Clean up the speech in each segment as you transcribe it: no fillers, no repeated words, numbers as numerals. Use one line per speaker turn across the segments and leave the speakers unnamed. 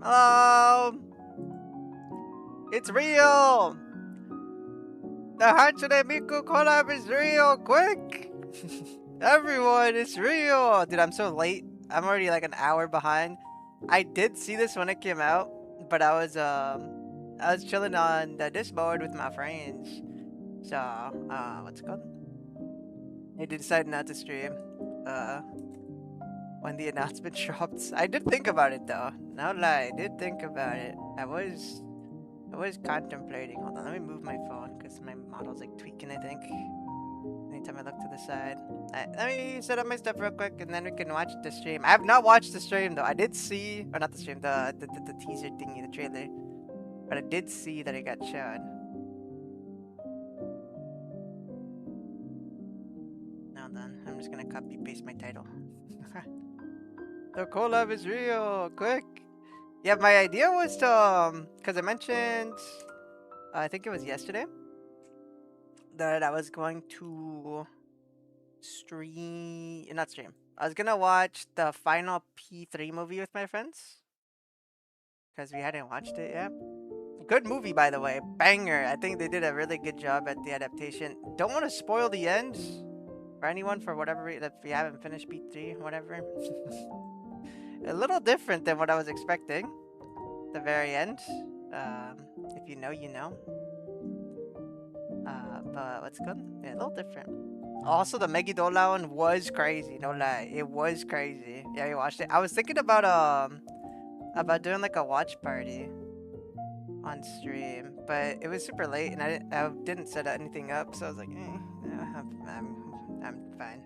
Hello! It's real! The Hatsune Miku collab is real! Quick! Everyone, it's real! Dude, I'm so late. I'm already like an hour behind. I did see this when it came out, but I was chilling on the Discord with my friends. So, what's it called? I decided not to stream. When the announcement dropped. I did think about it though. No lie, I did think about it. I was contemplating. Hold on, let me move my phone because my model's like tweaking, I think. Anytime I look to the side. Let me set up my stuff real quick and then we can watch the stream. I have not watched the stream though. I did see, or not the stream, the teaser thingy, the trailer. But I did see that it got shown. Hold on, I'm just gonna copy paste my title. The collab is real, quick. Yeah, my idea was to, cause I mentioned, I think it was yesterday, that I was going to not stream. I was gonna watch the final P3 movie with my friends, cause we hadn't watched it yet. Good movie, by the way, banger. I think they did a really good job at the adaptation. Don't want to spoil the end for anyone for whatever reason, if you haven't finished P3, whatever. A little different than what I was expecting. The very end. If you know, you know. But what's good? Yeah, a little different. Also, the Megidola one was crazy. No lie, it was crazy. Yeah, you watched it. I was thinking about doing like a watch party on stream, but it was super late and I didn't set anything up, so I was like, yeah, I'm fine.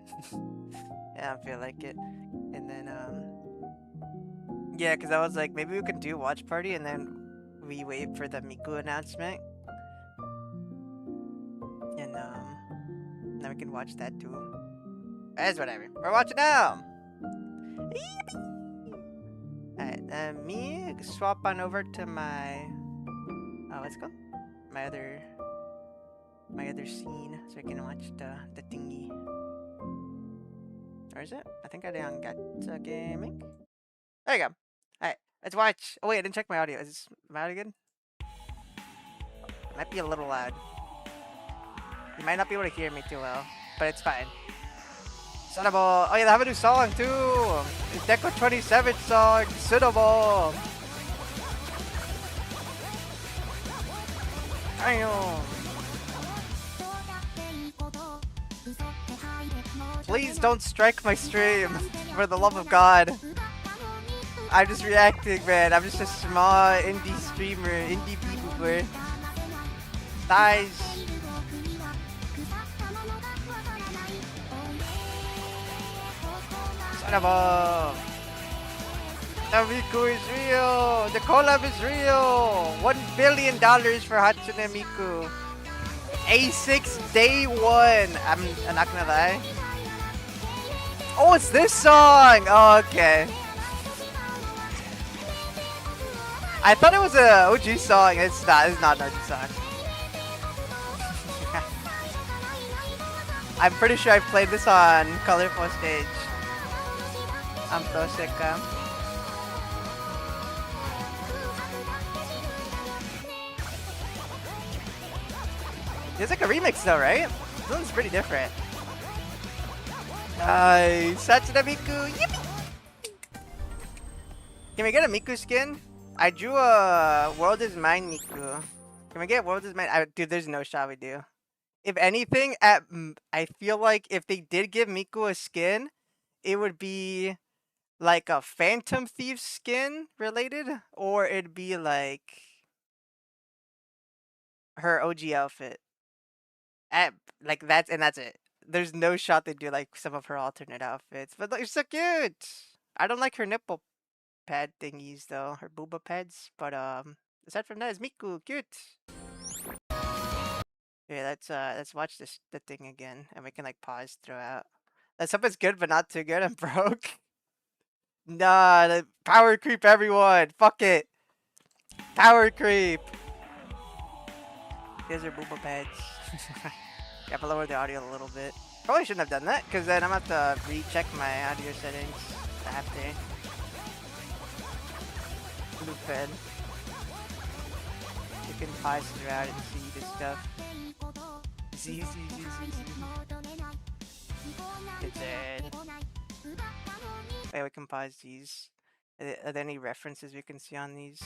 Yeah, I don't feel like it. And then yeah, because I was like, maybe we could do watch party and then we wait for the Miku announcement. And then we can watch that too. That's whatever. We're watching now! Alright, me swap on over to my what's it called? My other scene so I can watch the thingy. Or is it? I think I did on Get Gaming. There you go. Alright, let's watch. Oh wait, I didn't check my audio. Is my audio good? Might be a little loud. You might not be able to hear me too well, but it's fine. Son of a... Oh yeah, they have a new song too! It's Deco 27 song, Suitable! Damn! Please don't strike my stream, for the love of God. I'm just reacting, man. I'm just a small indie streamer, indie VTuber. Guys. Son of a... The Miku is real! The collab is real! $1 billion for Hatsune Miku. A6 day one. I'm not gonna lie. Oh, it's this song! Oh, okay. I thought it was a OG song. It's not an OG song. I'm pretty sure I played this on Colorful Stage. I'm so sick. It's like a remix though, right? This one's pretty different. Nice! Hatsune Miku! Yippee! Can we get a Miku skin? I drew a World is Mine Miku. Can we get World is Mine? Dude, there's no shot we do. If anything, I feel like if they did give Miku a skin, it would be like a Phantom Thief skin related, or it'd be like her OG outfit. That's it. There's no shot they do like some of her alternate outfits, but they're so cute. I don't like her nipple pad thingies though, her booba pads. But aside from that, it's Miku, cute. Yeah, let's watch the thing again, and we can like pause throughout. Let's hope it's good, but not too good. I'm broke. Nah, the power creep, everyone. Fuck it. Power creep. Here's her booba pads. I have to lower the audio a little bit. Probably shouldn't have done that, because then I'm going to have to recheck my audio settings after. Lupin. You can pass around and see the stuff. Z. It's dead. Wait, we can pause these. Are there any references we can see on these?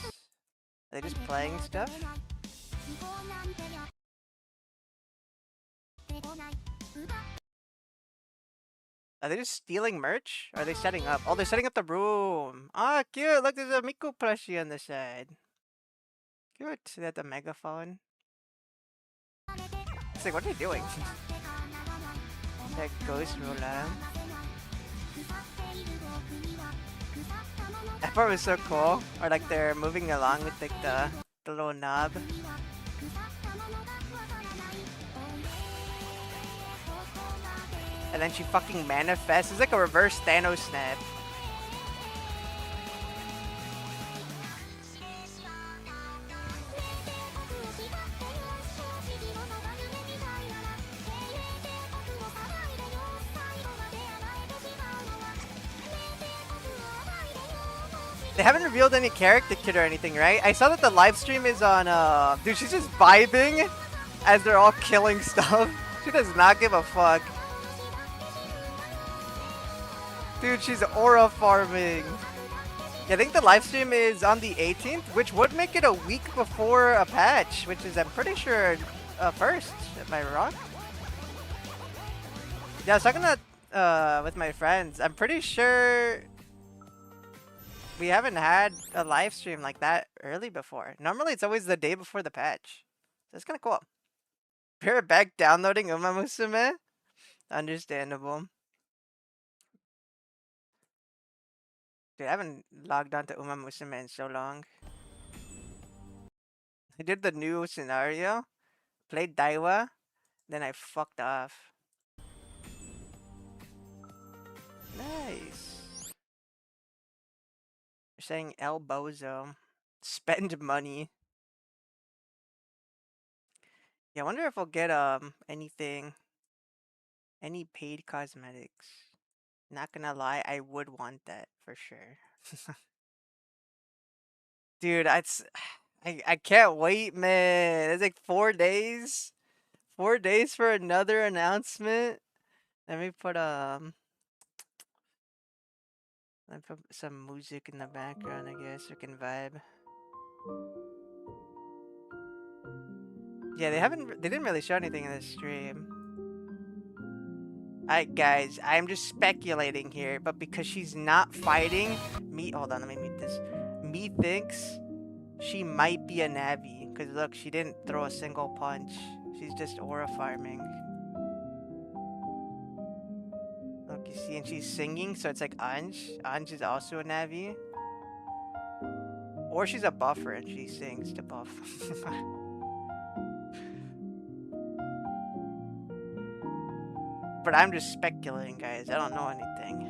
Are they just playing stuff? Are they just stealing merch? Or are they setting up? Oh, they're setting up the room. Ah, cute. Look, there's a Miku plushie on the side. Cute. They have the megaphone. It's like, what are they doing? That ghost roller. That part was so cool. Or like they're moving along with like the little knob. And then she fucking manifests. It's like a reverse Thanos snap. They haven't revealed any character kit or anything, right? I saw that the live stream is on, dude, she's just vibing as they're all killing stuff. She does not give a fuck. Dude, she's aura farming. Yeah, I think the live stream is on the 18th, which would make it a week before a patch, which is, I'm pretty sure, first. Am I wrong? Yeah, I was talking to, with my friends. I'm pretty sure we haven't had a live stream like that early before. Normally, it's always the day before the patch. So it's kind of cool. We're back downloading Uma Musume? Understandable. Dude, I haven't logged on to Uma Musume in so long. I did the new scenario, played Daiwa, then I fucked off. Nice. You're saying El Bozo. Spend money. Yeah, I wonder if we'll get anything. Any paid cosmetics. Not gonna lie, I would want that for sure. Dude, I can't wait, man. It's like 4 days. 4 days for another announcement. Let me put some music in the background, I guess we can vibe. Yeah, they didn't really show anything in this stream. Alright guys, I'm just speculating here, but because she's not fighting, hold on, let me mute this. Me thinks she might be a Navi, because look, she didn't throw a single punch. She's just aura farming. Look, you see, and she's singing, so it's like Anj. Anj is also a Navi. Or she's a buffer and she sings to buff. But I'm just speculating, guys. I don't know anything.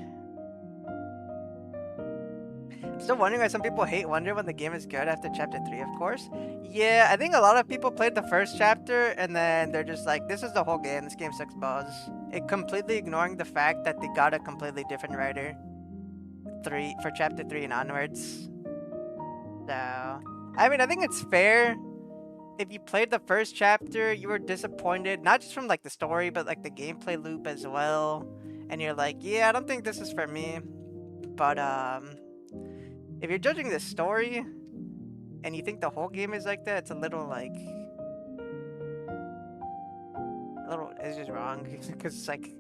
Still wondering why some people hate Wonder when the game is good after chapter 3, of course. Yeah, I think a lot of people played the first chapter and then they're just like, this is the whole game. This game sucks balls. It completely ignoring the fact that they got a completely different writer for chapter 3 and onwards. So, I mean, I think it's fair. If you played the first chapter, you were disappointed, not just from like the story, but like the gameplay loop as well. And you're like, yeah, I don't think this is for me. But if you're judging the story and you think the whole game is like that, it's a little like it's just wrong because it's like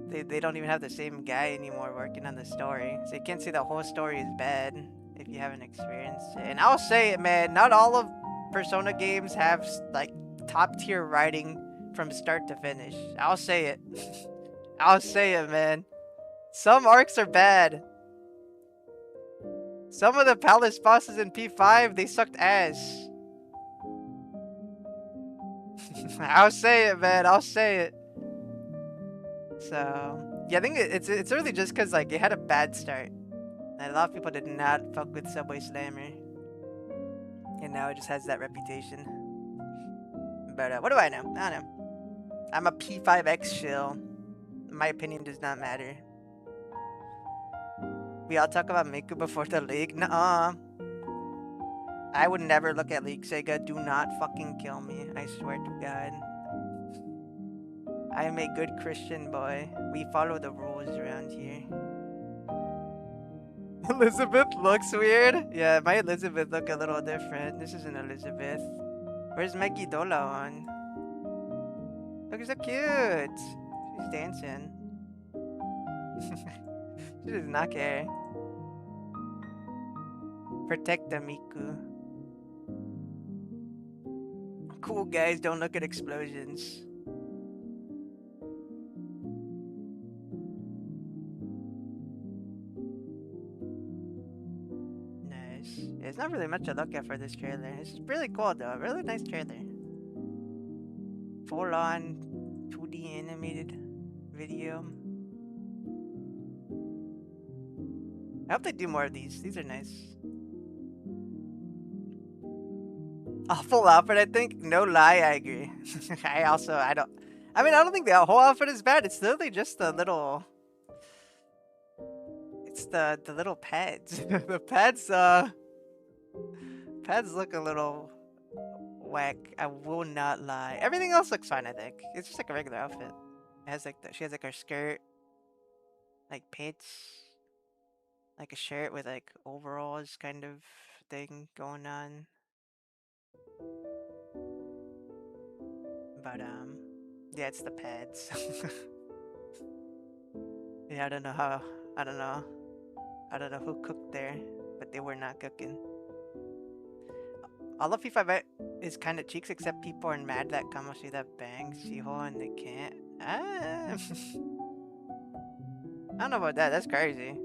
they don't even have the same guy anymore working on the story, so you can't say the whole story is bad if you haven't experienced it. And I'll say it, man, not all of Persona games have like top tier writing from start to finish. I'll say it. I'll say it, man. Some arcs are bad. Some of the palace bosses in P5, they sucked ass. I'll say it, man. I'll say it. So, yeah, I think it's really just because like it had a bad start. And a lot of people did not fuck with Subway Slammer. And now it just has that reputation. But what do I know? I don't know. I'm a P5X shill. My opinion does not matter. We all talk about Miku before the league? Nuh-uh. I would never look at League. Sega, do not fucking kill me. I swear to God. I am a good Christian boy. We follow the rules around here. Elizabeth looks weird. Yeah, my Elizabeth look a little different. This isn't Elizabeth. Where's Maggie Dola on? Look, so cute. She's dancing. She does not care. Protect the Miku. Cool guys don't look at explosions. Nice. Yeah, there's not really much to look at for this trailer. It's really cool though. Really nice trailer. Full on 2D animated video. I hope they do more of these. These are nice. Full outfit, I think. No lie, I agree. I don't think the whole outfit is bad. It's literally just the little... It's the little pads. The pads look a little whack. I will not lie. Everything else looks fine, I think. It's just like a regular outfit. It has like she has like her skirt, like pants, like a shirt with like overalls kind of thing going on. But yeah, it's the pads. Yeah, I don't know who cooked there, but they were not cooking. All of P5X is kind of cheeks, except people are mad that Kamoshida bangs Shiho and they can't. I don't know about that. That's crazy.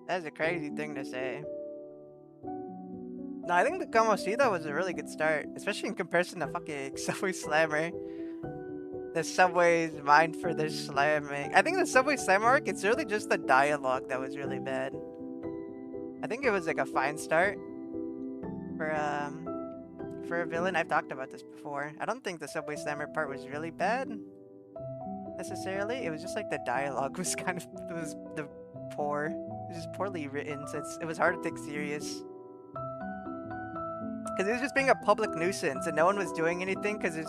That's a crazy thing to say. No, I think the Kamoshida was a really good start, especially in comparison to fucking Subway Slammer. The Subway's mind for their slamming. I think the Subway Slammer arc, it's really just the dialogue that was really bad. I think it was like a fine start for a villain. I've talked about this before. I don't think the Subway Slammer part was really bad necessarily. It was just like the dialogue was kind of poor. It was just poorly written, so it was hard to take serious. Because it was just being a public nuisance and no one was doing anything because in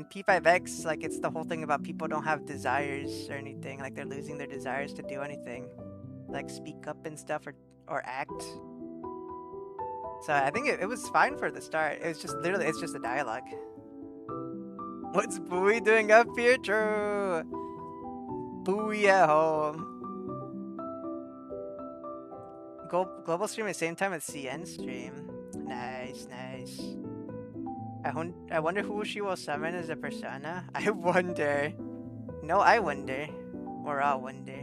P5X, like, it's the whole thing about people don't have desires or anything. Like, they're losing their desires to do anything. Like, speak up and stuff or act. So I think it was fine for the start. It was just literally, it's just a dialogue. What's Bowie doing up here? True. Bowie at home. Global stream at the same time as CN stream. Nice, nice. I wonder who she will summon as a persona. I wonder. No, I wonder. Or I'll wonder.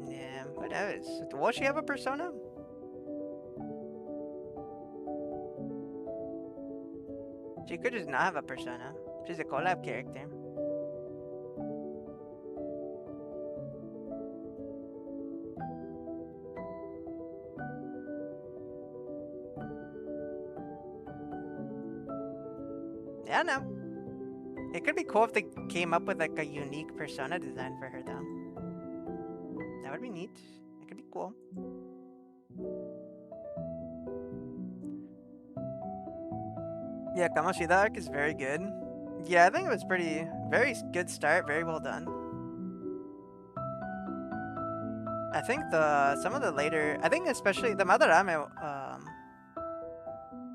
Yeah, what else? Will she have a persona? She could just not have a persona. She's a collab character. Yeah, no. It could be cool if they came up with like a unique persona design for her though. That would be neat. It could be cool. Yeah, Kamoshida arc is very good. Yeah, I think it was very good start, very well done. I think some of the later, I think especially the Madarame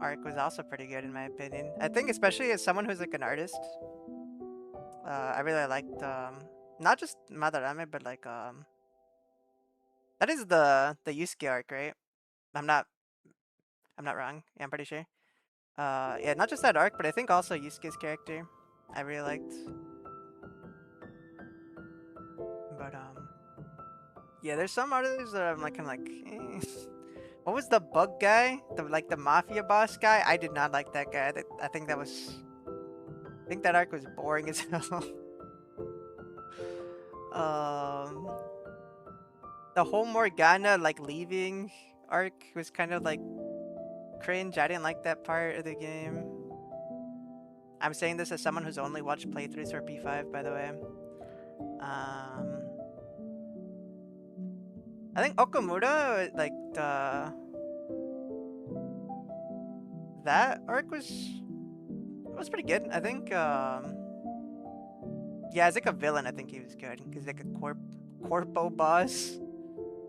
arc was also pretty good in my opinion. I think especially as someone who's like an artist, I really liked not just Madarame, but like that is the Yusuke arc, right? I'm not wrong. Yeah, I'm pretty sure. Yeah, not just that arc, but I think also Yusuke's character I really liked. But yeah, there's some artists that I'm like eh. What was the bug guy? The mafia boss guy? I did not like that guy. I think that arc was boring as hell. The whole Morgana like leaving arc was kind of like cringe. I didn't like that part of the game. I'm saying this as someone who's only watched playthroughs for P5, by the way. I think Okamura, like that arc was pretty good. I think yeah, as like a villain, I think he was good because like a corpo boss,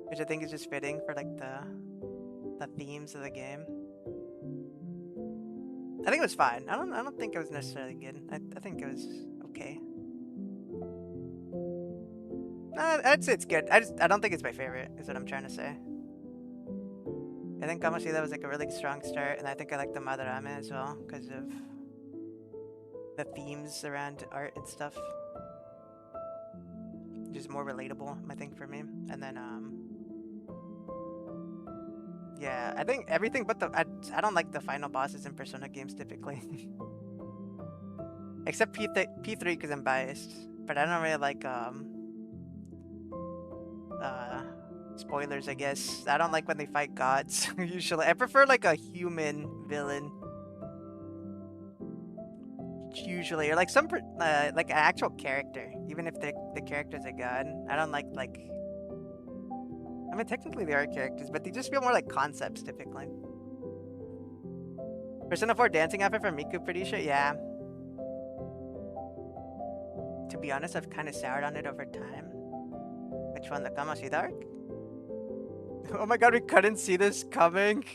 which I think is just fitting for like the themes of the game. I think it was fine. I don't think it was necessarily good. I think it was okay. I'd say it's good. I don't think it's my favorite. Is what I'm trying to say. I think Kamoshida was like a really strong start, and I think I like the Madarame as well because of the themes around art and stuff. Just more relatable, I think, for me. And then yeah, I think everything but I don't like the final bosses in Persona games typically. Except P3 because I'm biased. But I don't really like spoilers, I guess. I don't like when they fight gods usually. I prefer like a human villain. Usually, or like some like an actual character, even if the character's a god. I don't like I mean, technically they are characters, but they just feel more like concepts typically. Persona 4 dancing outfit from Miku, pretty sure? Yeah. To be honest, I've kind of soured on it over time. Which one? The Kamoshida arc? Oh my god, we couldn't see this coming.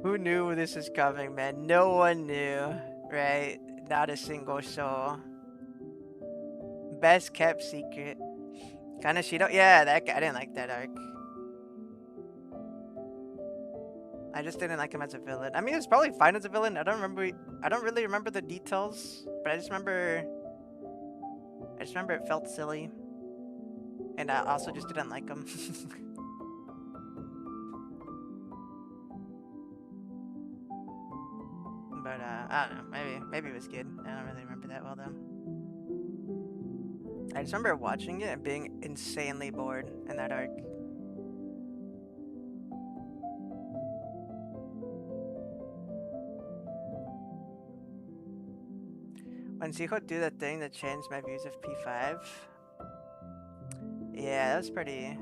Who knew this was coming, man? No one knew, right? Not a single soul. Best kept secret. Kanashido? Yeah, that guy. I didn't like that arc. I just didn't like him as a villain. I mean, he was probably fine as a villain. I don't really remember the details, but I just remember it felt silly. And I also just didn't like him. But I don't know, maybe it was good. I don't really remember that well though. I just remember watching it and being insanely bored in that arc. When Zico do that thing that changed my views of P5, yeah, that's pretty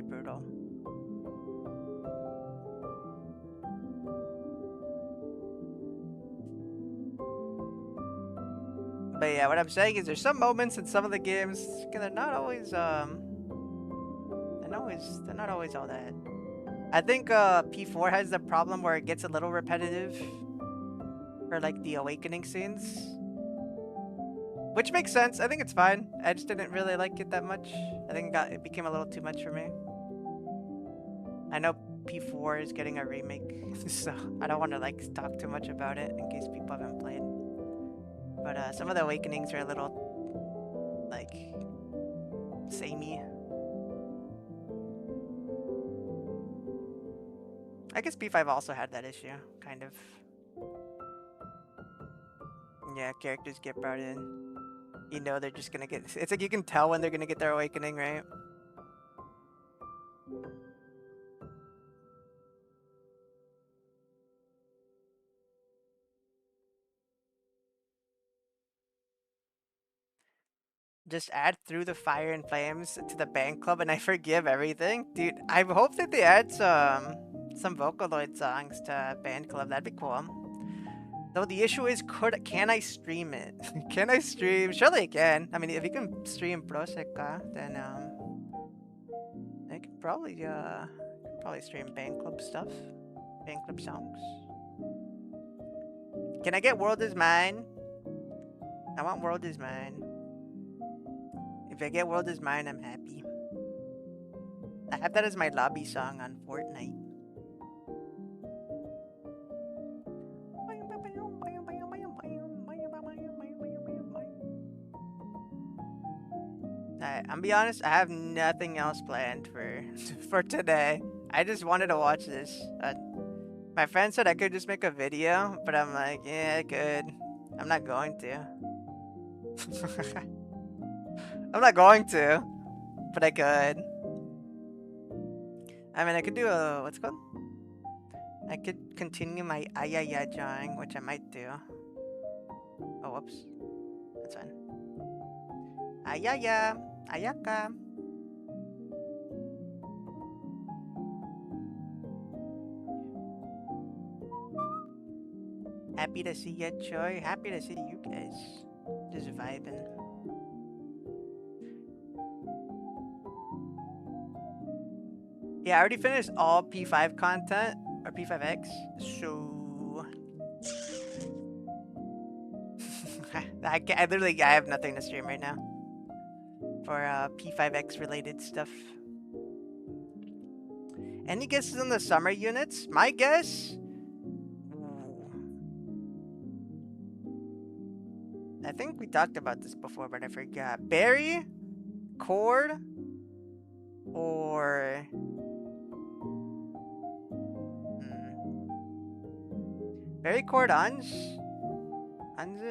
brutal. But yeah, what I'm saying is there's some moments in some of the games, they're not always they're not always all that. I think P4 has the problem where it gets a little repetitive for like the awakening scenes. Which makes sense. I think it's fine. I just didn't really like it that much. I think it became a little too much for me. I know P4 is getting a remake, so I don't want to like talk too much about it in case people haven't played. But some of the awakenings are a little like samey. I guess P5 also had that issue, kind of. Yeah, characters get brought in. You know they're just gonna get... It's like you can tell when they're gonna get their awakening, right? Just add Through the Fire and Flames to the band club and I forgive everything. Dude, I hope that they add some Vocaloid songs to band club. That'd be cool. Though the issue is, can I stream it? Can I stream? Surely I can. I mean, if you can stream Proseka, then I could probably stream band club stuff, band club songs. Can I get World Is Mine? I want World Is Mine. If I get World Is Mine, I'm happy. I have that as my lobby song on Fortnite. I'm be honest, I have nothing else planned for today. I just wanted to watch this. My friend said I could just make a video, but I'm like, yeah, I could. I'm not going to. I'm not going to, but I could. I mean, I could do a, what's it called? I could continue my Ayaya drawing, which I might do. Oh, whoops. That's fine. Ayaya! Ayaka! Happy to see you, Choi. Happy to see you guys. Just vibing. Yeah, I already finished all P5 content, or P5X, so... I literally, I have nothing to stream right now. For P5X related stuff. Any guesses on the summer units? My guess? Ooh. I think we talked about this before, but I forgot. Berry? Cord? Or... Berry, Cord, Anj? Anj?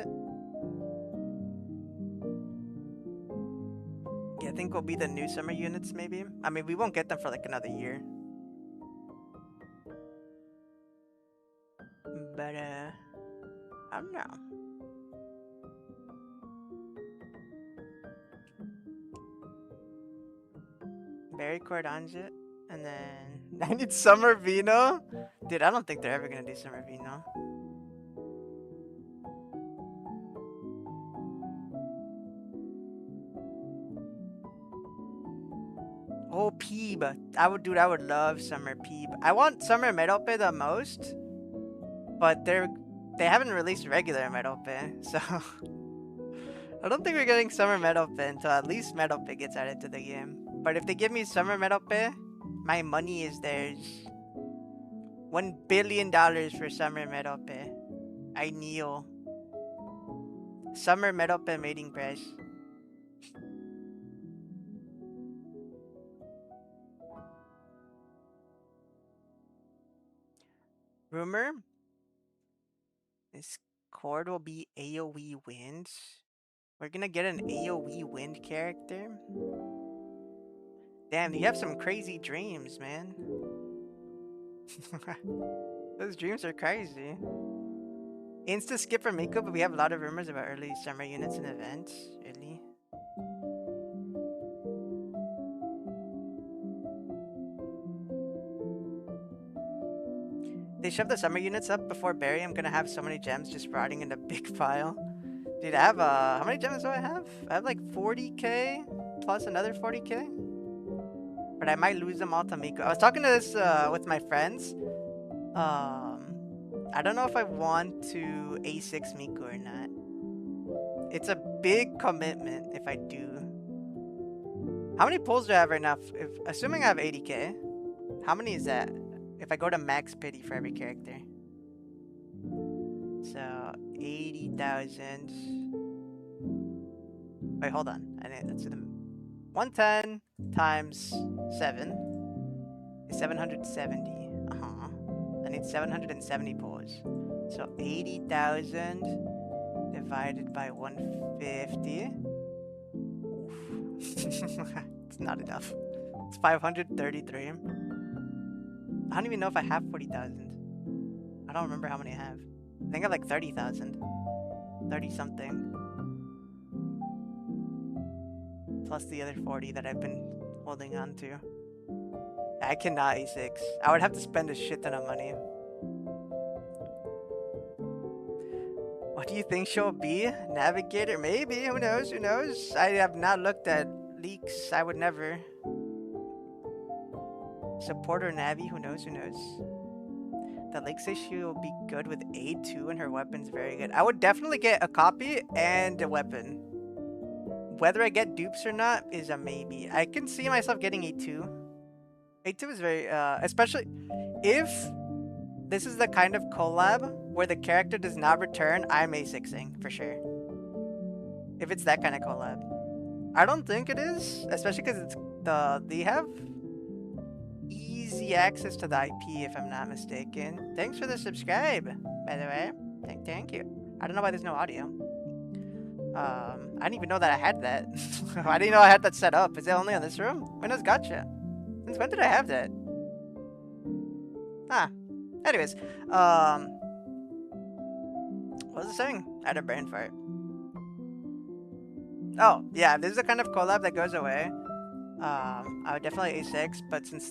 Yeah, I think will be the new summer units, maybe. I mean, we won't get them for like another year. But, I don't know. Berry, Cord, Anj, and then I need Summer Vino. Dude, I don't think they're ever gonna do Summer Vino. Oh, Peeb. I would love Summer Peeb. I want Summer Medope the most, but they haven't released regular Medope, so I don't think we're getting Summer Medope until at least Medope gets added to the game. But if they give me Summer Medope, my money is theirs. $1 billion for Summer Medope. I kneel. Summer Medope mating price. Rumor? This cord will be AoE wind. We're gonna get an AoE wind character. Damn, you have some crazy dreams, man. Those dreams are crazy. Insta skip for Miku, but we have a lot of rumors about early summer units and events. Really? They shoved the summer units up before Berry. I'm gonna have so many gems just rotting in a big pile. Dude, I have, how many gems do I have? I have like 40k plus another 40k. But I might lose them all to Miku. I was talking to this, with my friends. I don't know if I want to A6 Miku or not. It's a big commitment if I do. How many pulls do I have right now? Assuming I have 80k. How many is that? If I go to max pity for every character. So 80,000. Wait, hold on. Let's do them. 110 times 7 is 770. I need 770 pulls. So 80,000 divided by 150. It's not enough. It's 533. I don't even know if I have 40,000. I don't remember how many I have. I think I have like 30,000. 30 something. Plus the other 40 that I've been holding on to. I cannot A6. I would have to spend a shit ton of money. What do you think she'll be? Navigator? Maybe. Who knows? Who knows? I have not looked at leaks. I would never. Supporter Navi? Who knows? Who knows? The lake says she will be good with A2 and her weapon's very good. I would definitely get a copy and a weapon. Whether I get dupes or not is a maybe. I can see myself getting A2. A2 is very, especially if this is the kind of collab where the character does not return, I'm A6ing for sure. If it's that kind of collab. I don't think it is, especially because it's they have easy access to the IP if I'm not mistaken. Thanks for the subscribe, by the way. Thank you. I don't know why there's no audio. I didn't even know that I had that. I didn't know I had that set up. Is it only on this room? Windows gotcha. Since when did I have that? Anyways, what was I saying? I had a brain fart. Oh, yeah, this is the kind of collab that goes away. I would definitely A6, but since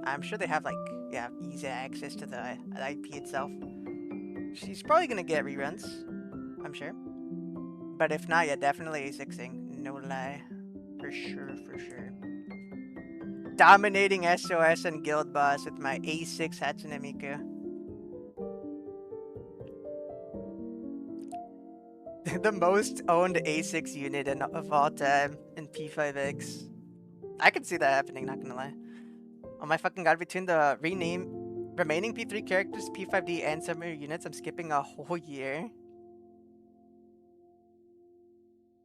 I'm sure they have like, yeah, easy access to the IP itself. She's probably gonna get reruns, I'm sure. But if not, yeah, definitely A6ing. No lie. For sure, for sure. Dominating SOS and Guild Boss with my A6 Hatsune Miku. The most owned A6 unit of all time in P5X. I could see that happening, not gonna lie. Oh my fucking god, between the remaining P3 characters, P5D, and summer units, I'm skipping a whole year.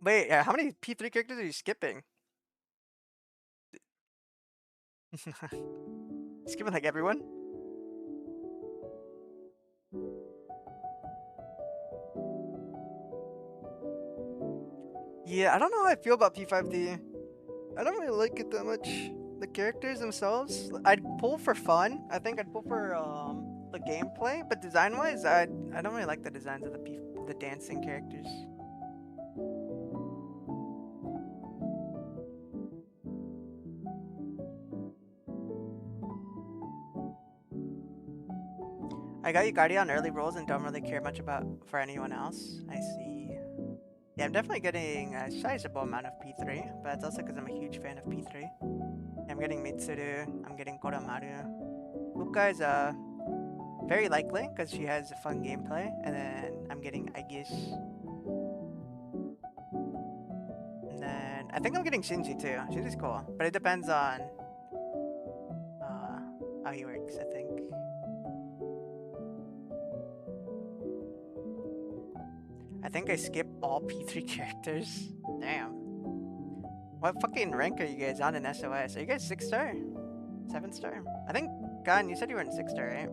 Wait, how many P3 characters are you skipping? Skipping like everyone? Yeah, I don't know how I feel about P5D. I don't really like it that much. The characters themselves, I'd pull for fun. I think I'd pull for the gameplay, but design-wise, I don't really like the designs of the dancing characters. I got Yugardi on early rolls and don't really care much about for anyone else. I see. Yeah, I'm definitely getting a sizable amount of P3, but it's also because I'm a huge fan of P3. I'm getting Mitsuru, I'm getting Koromaru. Fuka is very likely because she has a fun gameplay, and then I'm getting Aegis. And then I think I'm getting Shinji too. Shinji's cool, but it depends on how he works, I think. I think I skip all P3 characters. Damn. What fucking rank are you guys on in SOS? Are you guys 6-star? 7-star? I think, Gon, you said you were in 6-star, right?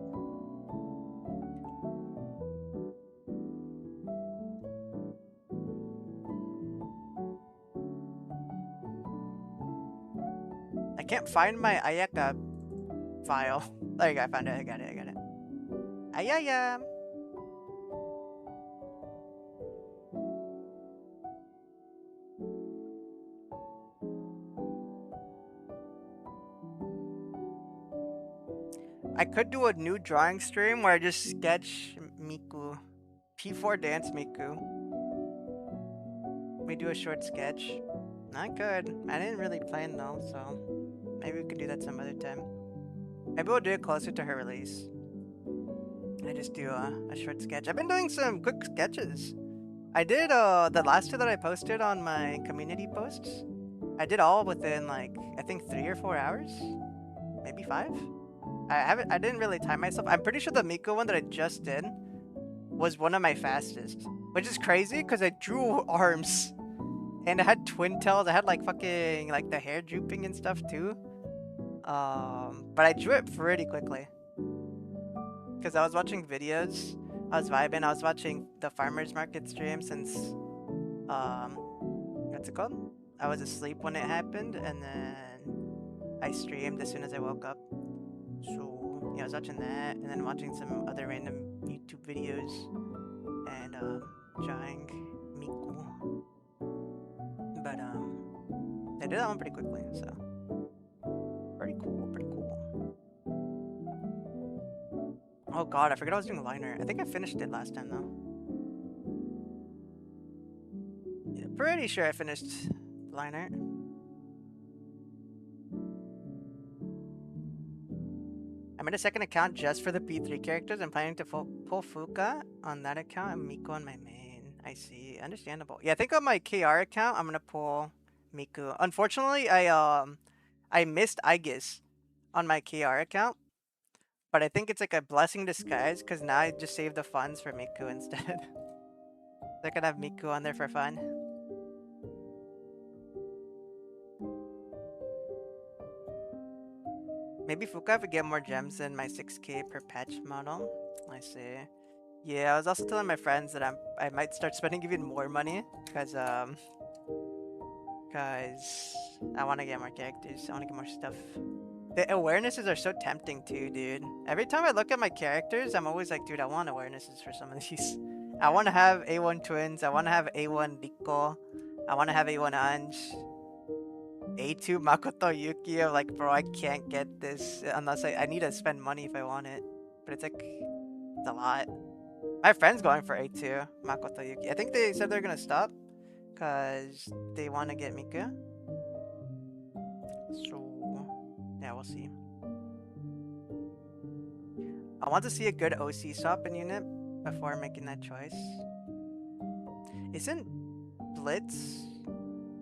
I can't find my Ayaka file. There you go, I found it, I got it. Ayaya! I could do a new drawing stream where I just sketch Miku. P4 Dance Miku. We do a short sketch. Not good. I didn't really plan though, so maybe we could do that some other time. Maybe we'll do it closer to her release. I just do a short sketch. I've been doing some quick sketches. I did the last two that I posted on my community posts. I did all within like I think 3 or 4 hours, maybe 5. I didn't really time myself. I'm pretty sure the Miku one that I just did was one of my fastest, which is crazy because I drew arms and I had twin tails. I had like fucking like the hair drooping and stuff too. But I drew it pretty quickly because I was watching videos. I was vibing. I was watching the farmers market stream since what's it called? I was asleep when it happened, and then I streamed as soon as I woke up. So yeah, I was watching that, and then watching some other random YouTube videos, and drawing Miku. But I did that one pretty quickly, so pretty cool, pretty cool. Oh god, I forgot I was doing liner. I think I finished it last time though. Yeah, pretty sure I finished liner. I made a second account just for the P3 characters. I'm planning to pull Fuka on that account and Miku on my main. I see. Understandable. Yeah, I think on my KR account, I'm gonna pull Miku. Unfortunately, I missed Aegis on my KR account. But I think it's like a blessing in disguise because now I just saved the funds for Miku instead. So I can have Miku on there for fun. Maybe Fuka would get more gems than my 6k per patch model. I see. Yeah, I was also telling my friends that I might start spending even more money because I want to get more characters. I want to get more stuff. The awarenesses are so tempting too, dude. Every time I look at my characters, I'm always like, dude, I want awarenesses for some of these. I want to have A1 twins. I want to have A1 Riko. I want to have A1 Anj. A2 Makoto Yuki. I'm like, bro, I can't get this unless I need to spend money if I want it. But it's like, it's a lot. My friend's going for A2, Makoto Yuki. I think they said they're gonna stop because they want to get Miku. So, yeah, we'll see. I want to see a good OC swap in unit before making that choice. Isn't Blitz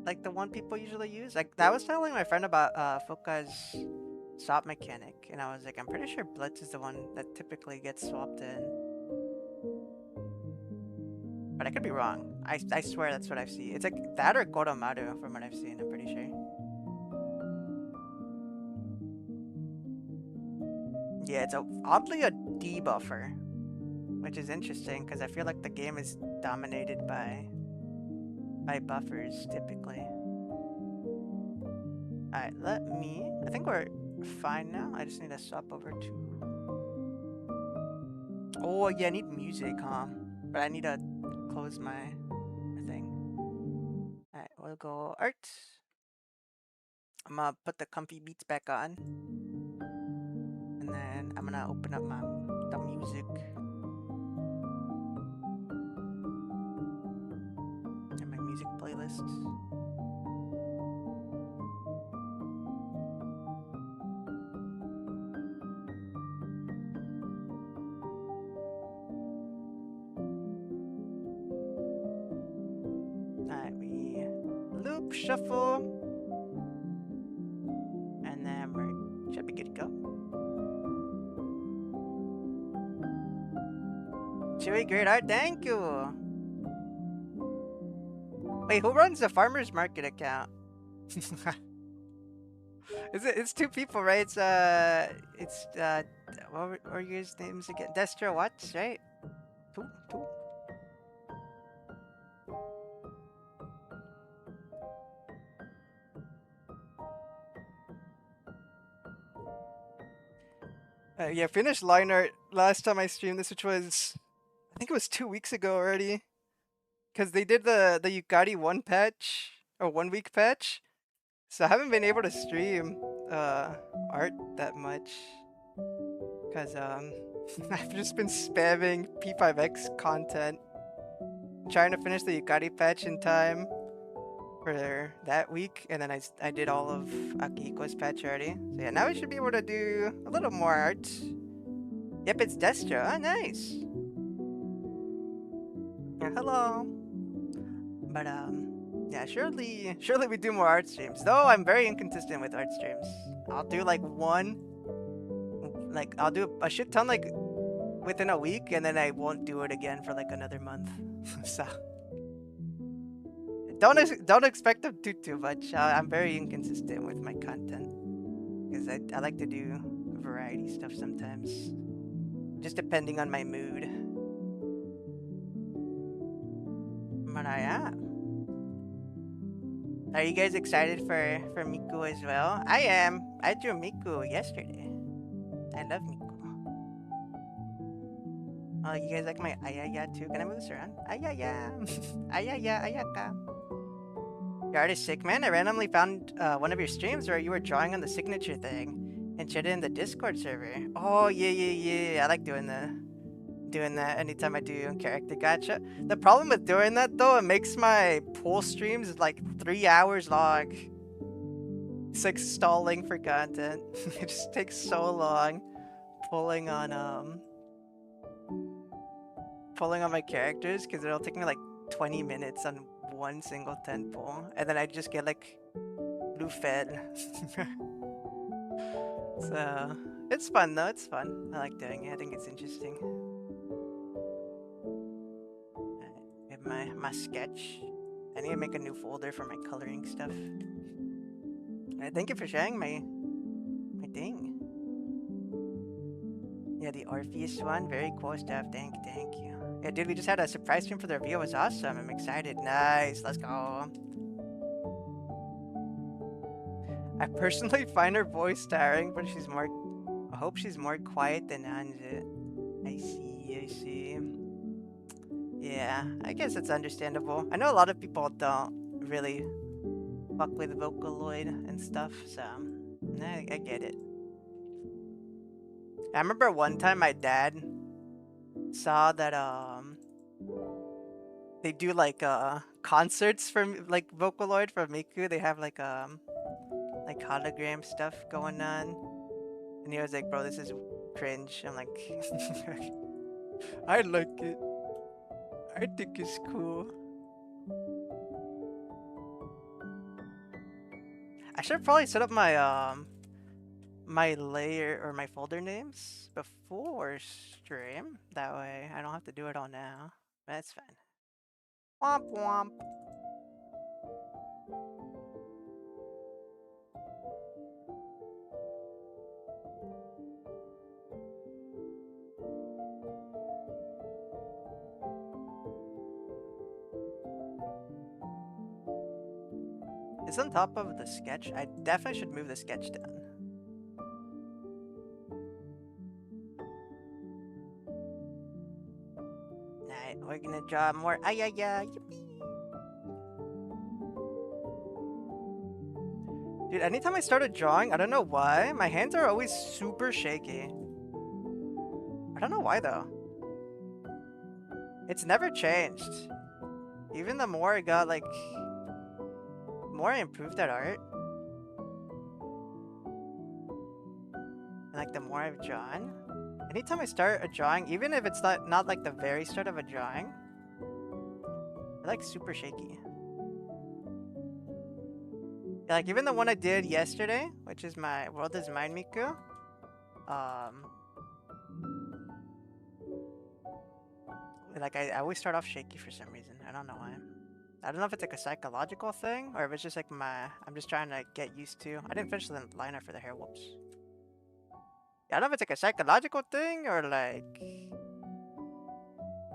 like the one people usually use? Like, I was telling my friend about Fuka's swap mechanic, and I was like, I'm pretty sure Blitz is the one that typically gets swapped in. But I could be wrong. I swear that's what I've seen. It's like that or Goromaru from what I've seen, I'm pretty sure. Yeah, it's oddly a debuffer, which is interesting because I feel like the game is dominated by buffers typically. Alright, I think we're fine now. I just need to swap over to... Oh yeah, I need music, huh? But I need to close my thing. Alright, we'll go art. I'm gonna put the comfy beats back on. And then I'm gonna open up the music. And my music playlists. Alright, we loop, shuffle. And then we should be good to go. Chu-E, great art, thank you! Wait, who runs the farmer's market account? It's two people, right? It's what were your guys' names again? Destra Watts, right? Two. Yeah, finished line art last time I streamed this, which was, I think it was 2 weeks ago already. Because they did the Yukari 1 patch, or 1 week patch. So I haven't been able to stream art that much. Because I've just been spamming P5X content. Trying to finish the Yukari patch in time for that week. And then I did all of Akihiko's patch already. So yeah, now I should be able to do a little more art. Yep, it's Destra. Oh, nice. Yeah, hello. But yeah, surely we do more art streams. Though I'm very inconsistent with art streams. I'll do like one, like I'll do a shit ton like within a week, and then I won't do it again for like another month. So don't expect to do too much. I'm very inconsistent with my content because I like to do variety stuff sometimes, just depending on my mood. But I am. Are you guys excited for Miku as well? I am. I drew Miku yesterday. I love Miku. Oh, you guys like my Ayaya too? Can I move this around? Ayaya! Ayaya, Ayaka. Your art is sick, man. I randomly found one of your streams where you were drawing on the signature thing and shared it in the Discord server. Oh, yeah. I like doing that anytime I do character gacha. The problem with doing that though, it makes my pool streams like 3 hours long. It's like stalling for content. It just takes so long pulling on my characters because it'll take me like 20 minutes on one single 10 pull, and then I just get like blue fed. So it's fun though. It's fun. I like doing it. I think it's interesting. My sketch. I need to make a new folder for my coloring stuff. Thank you for sharing my thing. Yeah, the Orpheus one, very cool stuff. Thank you. Yeah, dude, we just had a surprise stream for the review. It was awesome. I'm excited. Nice. Let's go. I personally find her voice tiring, but I hope she's more quiet than Anju. I see. Yeah, I guess it's understandable. I know a lot of people don't really fuck with Vocaloid and stuff, so I get it. I remember one time my dad saw that they do like concerts for like Vocaloid for Miku. They have like hologram stuff going on, and he was like, "Bro, this is cringe." I'm like, I like it. I think it's cool. I should probably set up my my layer or my folder names before stream. That way I don't have to do it all now. That's fine. Womp womp. It's on top of the sketch. I definitely should move the sketch down. Alright, we're gonna draw more Ayaya. Yippee! Dude, anytime I started drawing, I don't know why, my hands are always super shaky. I don't know why though. It's never changed. Even the more I got like... more I improved at art. And like the more I've drawn. Anytime I start a drawing, even if it's not like the very start of a drawing, they're like super shaky. Like even the one I did yesterday, which is my World is Mine Miku. Like I always start off shaky for some reason. I don't know why. I don't know if it's like a psychological thing or if it's just like I'm just trying to get used to. I didn't finish the liner for the hair. Whoops. Yeah, I don't know if it's like a psychological thing or like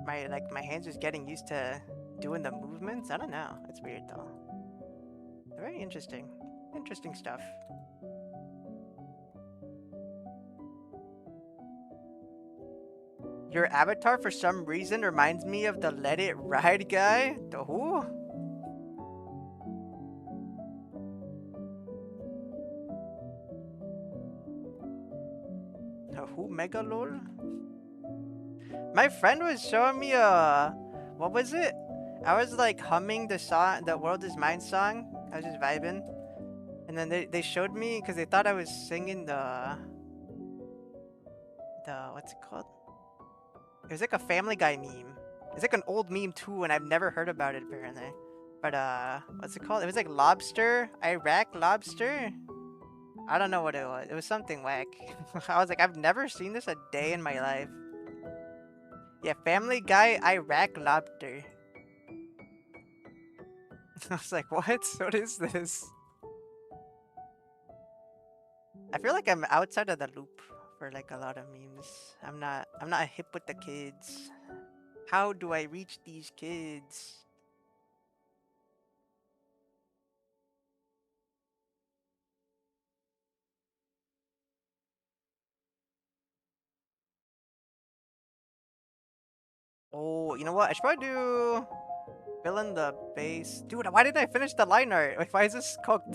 my hands just getting used to doing the movements. I don't know. It's weird though. Very interesting. Interesting stuff. Your avatar for some reason reminds me of the Let It Ride guy. The who? The who Megalol? My friend was showing me what was it? I was like humming the song, the World Is Mine song. I was just vibing. And then they showed me because they thought I was singing the what's it called? It was like a Family Guy meme. It's like an old meme too, and I've never heard about it apparently. But what's it called? It was like lobster, Iraq lobster. I don't know what it was. It was something whack. I was like, I've never seen this a day in my life. Yeah, Family Guy, Iraq lobster. I was like, what? What is this? I feel like I'm outside of the loop for like a lot of memes. I'm not hip with the kids. How do I reach these kids? Oh, you know what? I should probably do fill in the base. Dude, why did I finish the line art? Why is this cooked?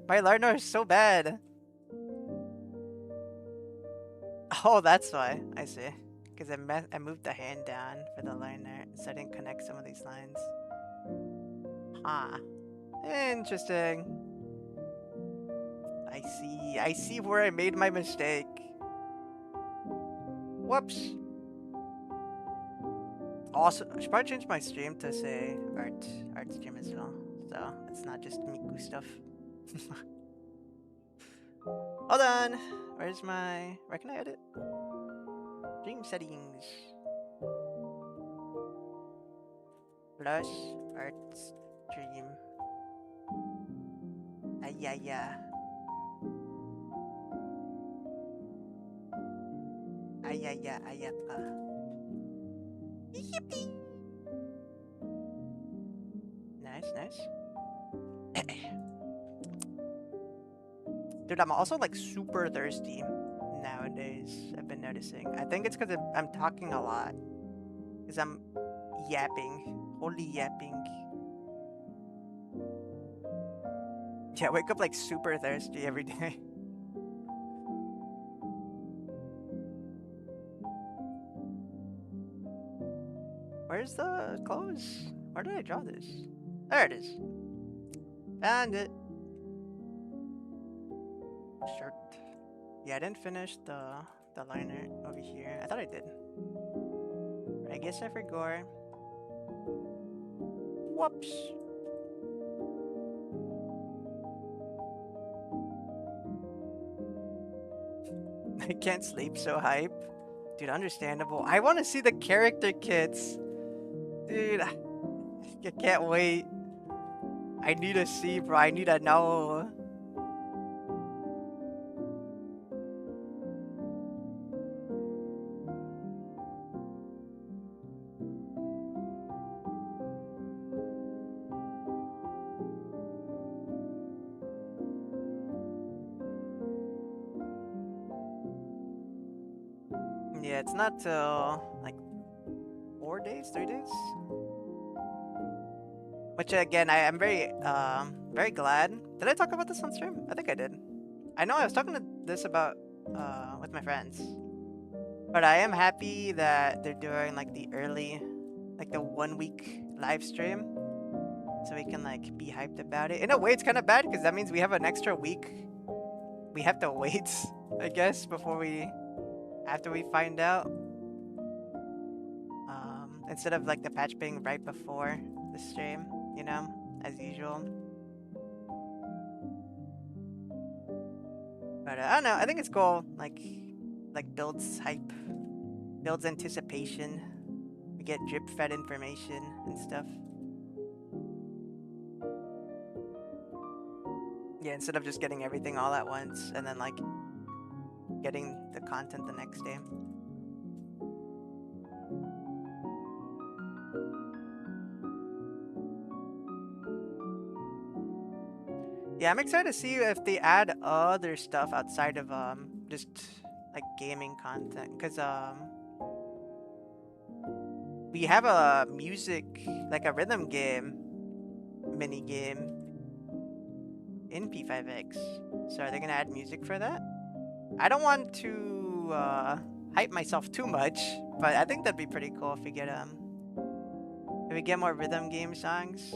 My line art is so bad. Oh, that's why. I see. Because I moved the hand down for the line art, so I didn't connect some of these lines. Huh. Interesting. I see. I see where I made my mistake. Whoops. Also, I should probably change my stream to say art stream as well. So it's not just Miku stuff. Hold on. Where can I edit? Stream settings. Plus art stream. Ayaya. Ayaya, Ayaka. Yippee! Nice. Dude, I'm also like super thirsty nowadays. I've been noticing. I think it's because I'm talking a lot. Because I'm yapping. Holy yapping. Yeah, I wake up like super thirsty every day. Where's the clothes? Where did I draw this? There it is. Found it. Shirt. Yeah, I didn't finish the liner over here. I thought I did. But I guess I forgot. Whoops. I can't sleep, so hype. Dude, understandable. I want to see the character kits. Dude, I can't wait. I need to see, bro. I need to know. Yeah, it's not till like 4 days, 3 days. Which again, I'm very glad. Did I talk about this on stream? I think I did. I know I was talking to this about with my friends. But I am happy that they're doing like the early, like the 1 week live stream, so we can like be hyped about it. In a way, it's kind of bad because that means we have an extra week. We have to wait, I guess, after we find out. Instead of like the patch being right before the stream, you know, as usual. But I don't know. I think it's cool. Like builds hype, builds anticipation. We get drip fed information and stuff. Yeah, instead of just getting everything all at once and then like getting the content the next day. Yeah, I'm excited to see if they add other stuff outside of just like gaming content, because we have a music, like a rhythm game mini game in P5X. So are they gonna add music for that? I don't want to hype myself too much, but I think that'd be pretty cool if we get more rhythm game songs.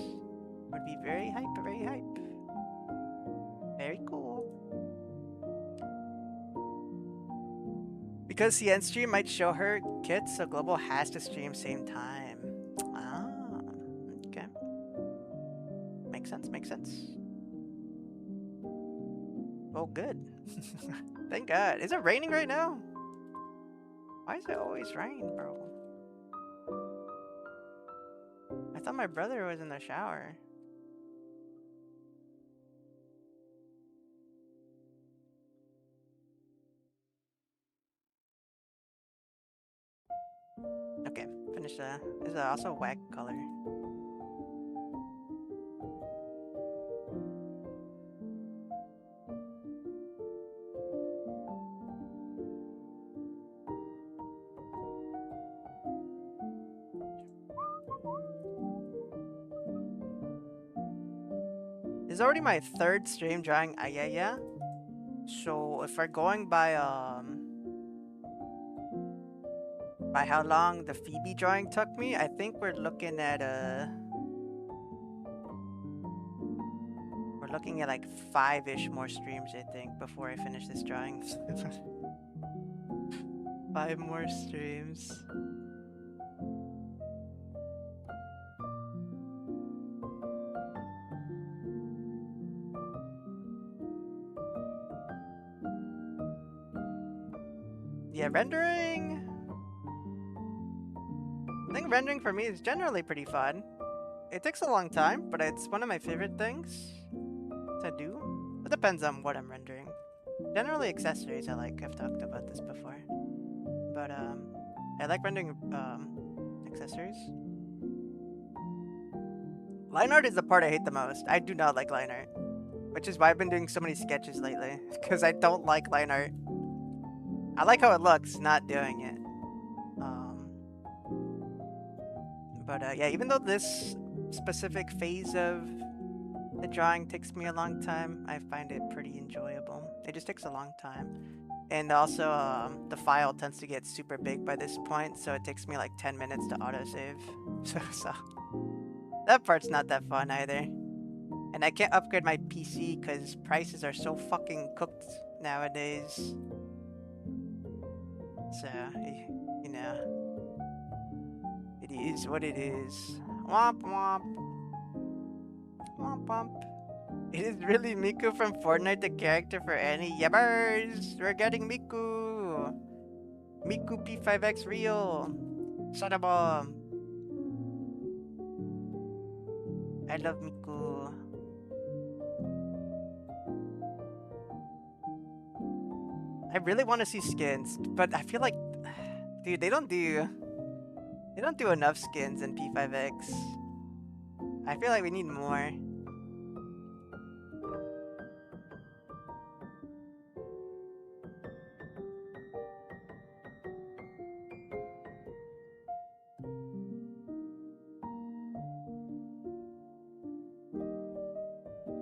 Would be very hype, very hype. Very cool. Because the end stream might show her kits, so Global has to stream same time. Ah, okay. Makes sense, makes sense. Oh, good. Thank God. Is it raining right now? Why does it always rain, bro? I thought my brother was in the shower. Okay, finish the... This is also a whack color. This is already my 3rd stream drawing Ayaya. So if we're going by how long the Phoebe drawing took me, I think we're looking at like 5-ish more streams, I think, before I finish this drawing. 5 more streams. Yeah, rendering... I think rendering for me is generally pretty fun. It takes a long time, but it's one of my favorite things to do. It depends on what I'm rendering. Generally accessories I like. I've talked about this before. But I like rendering accessories. Line art is the part I hate the most. I do not like line art. Which is why I've been doing so many sketches lately. Because I don't like line art. I like how it looks, not doing it. But yeah, even though this specific phase of the drawing takes me a long time, I find it pretty enjoyable. It just takes a long time. And also, the file tends to get super big by this point, so it takes me like 10 minutes to autosave. So that part's not that fun either. And I can't upgrade my PC because prices are so fucking cooked nowadays. So, you know, it is what it is. Womp womp. Womp womp. It is really Miku from Fortnite, the character for any yabbers. We're getting Miku. Miku P5X real. Son of a. I love Miku. I really want to see skins, but I feel like, dude, they don't do enough skins in P5X. I feel like we need more.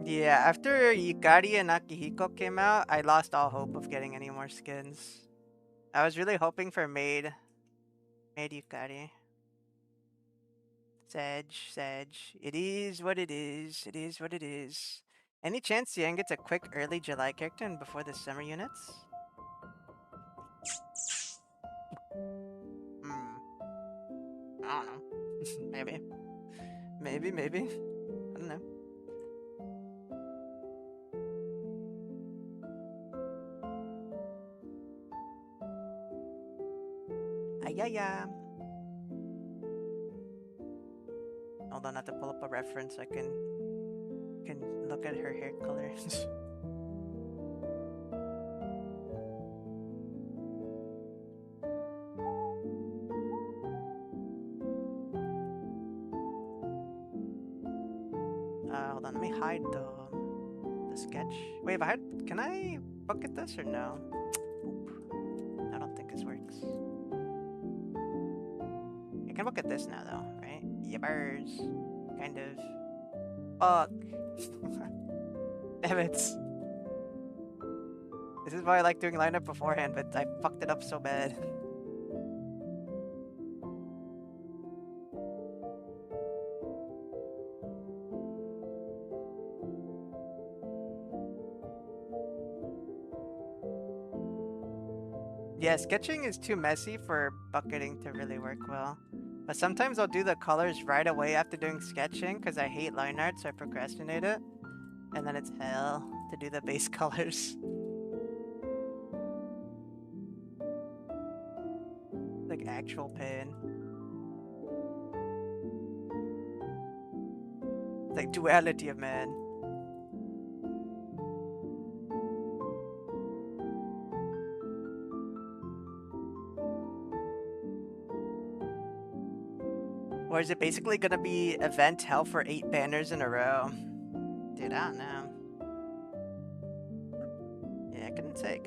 Yeah, after Yukari and Akihiko came out, I lost all hope of getting any more skins. I was really hoping for Maid Yukari. Sedge. It is what it is. It is what it is. Any chance Yang gets a quick early July character and before the summer units? Hmm. I don't know. Maybe. Maybe. I don't know. Ayaya. Hold on, I have to pull up a reference. I can look at her hair colors. Hold on, let me hide the sketch. Wait, if I can I bucket this or no? Oop. I don't think this works. I can bucket this now though, right? Yippers. Kind of. Fuck. Damn it. This is why I like doing lineup beforehand, but I fucked it up so bad. Yeah, sketching is too messy for bucketing to really work well. But sometimes I'll do the colors right away after doing sketching because I hate line art, so I procrastinate it. And then it's hell to do the base colors. Like actual pain. It's like duality of man. Or is it basically gonna be event hell for 8 banners in a row? Dude, I don't know. Yeah, I couldn't say.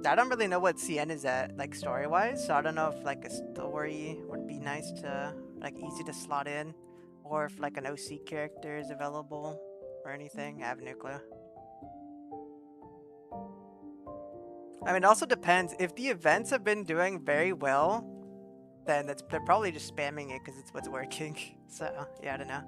I don't really know what CN is at, like story-wise, so I don't know if like a story would be nice to, like easy to slot in, or if like an OC character is available or anything. I have no clue. I mean, it also depends. If the events have been doing very well, then they're probably just spamming it because it's what's working. So, yeah, I don't know.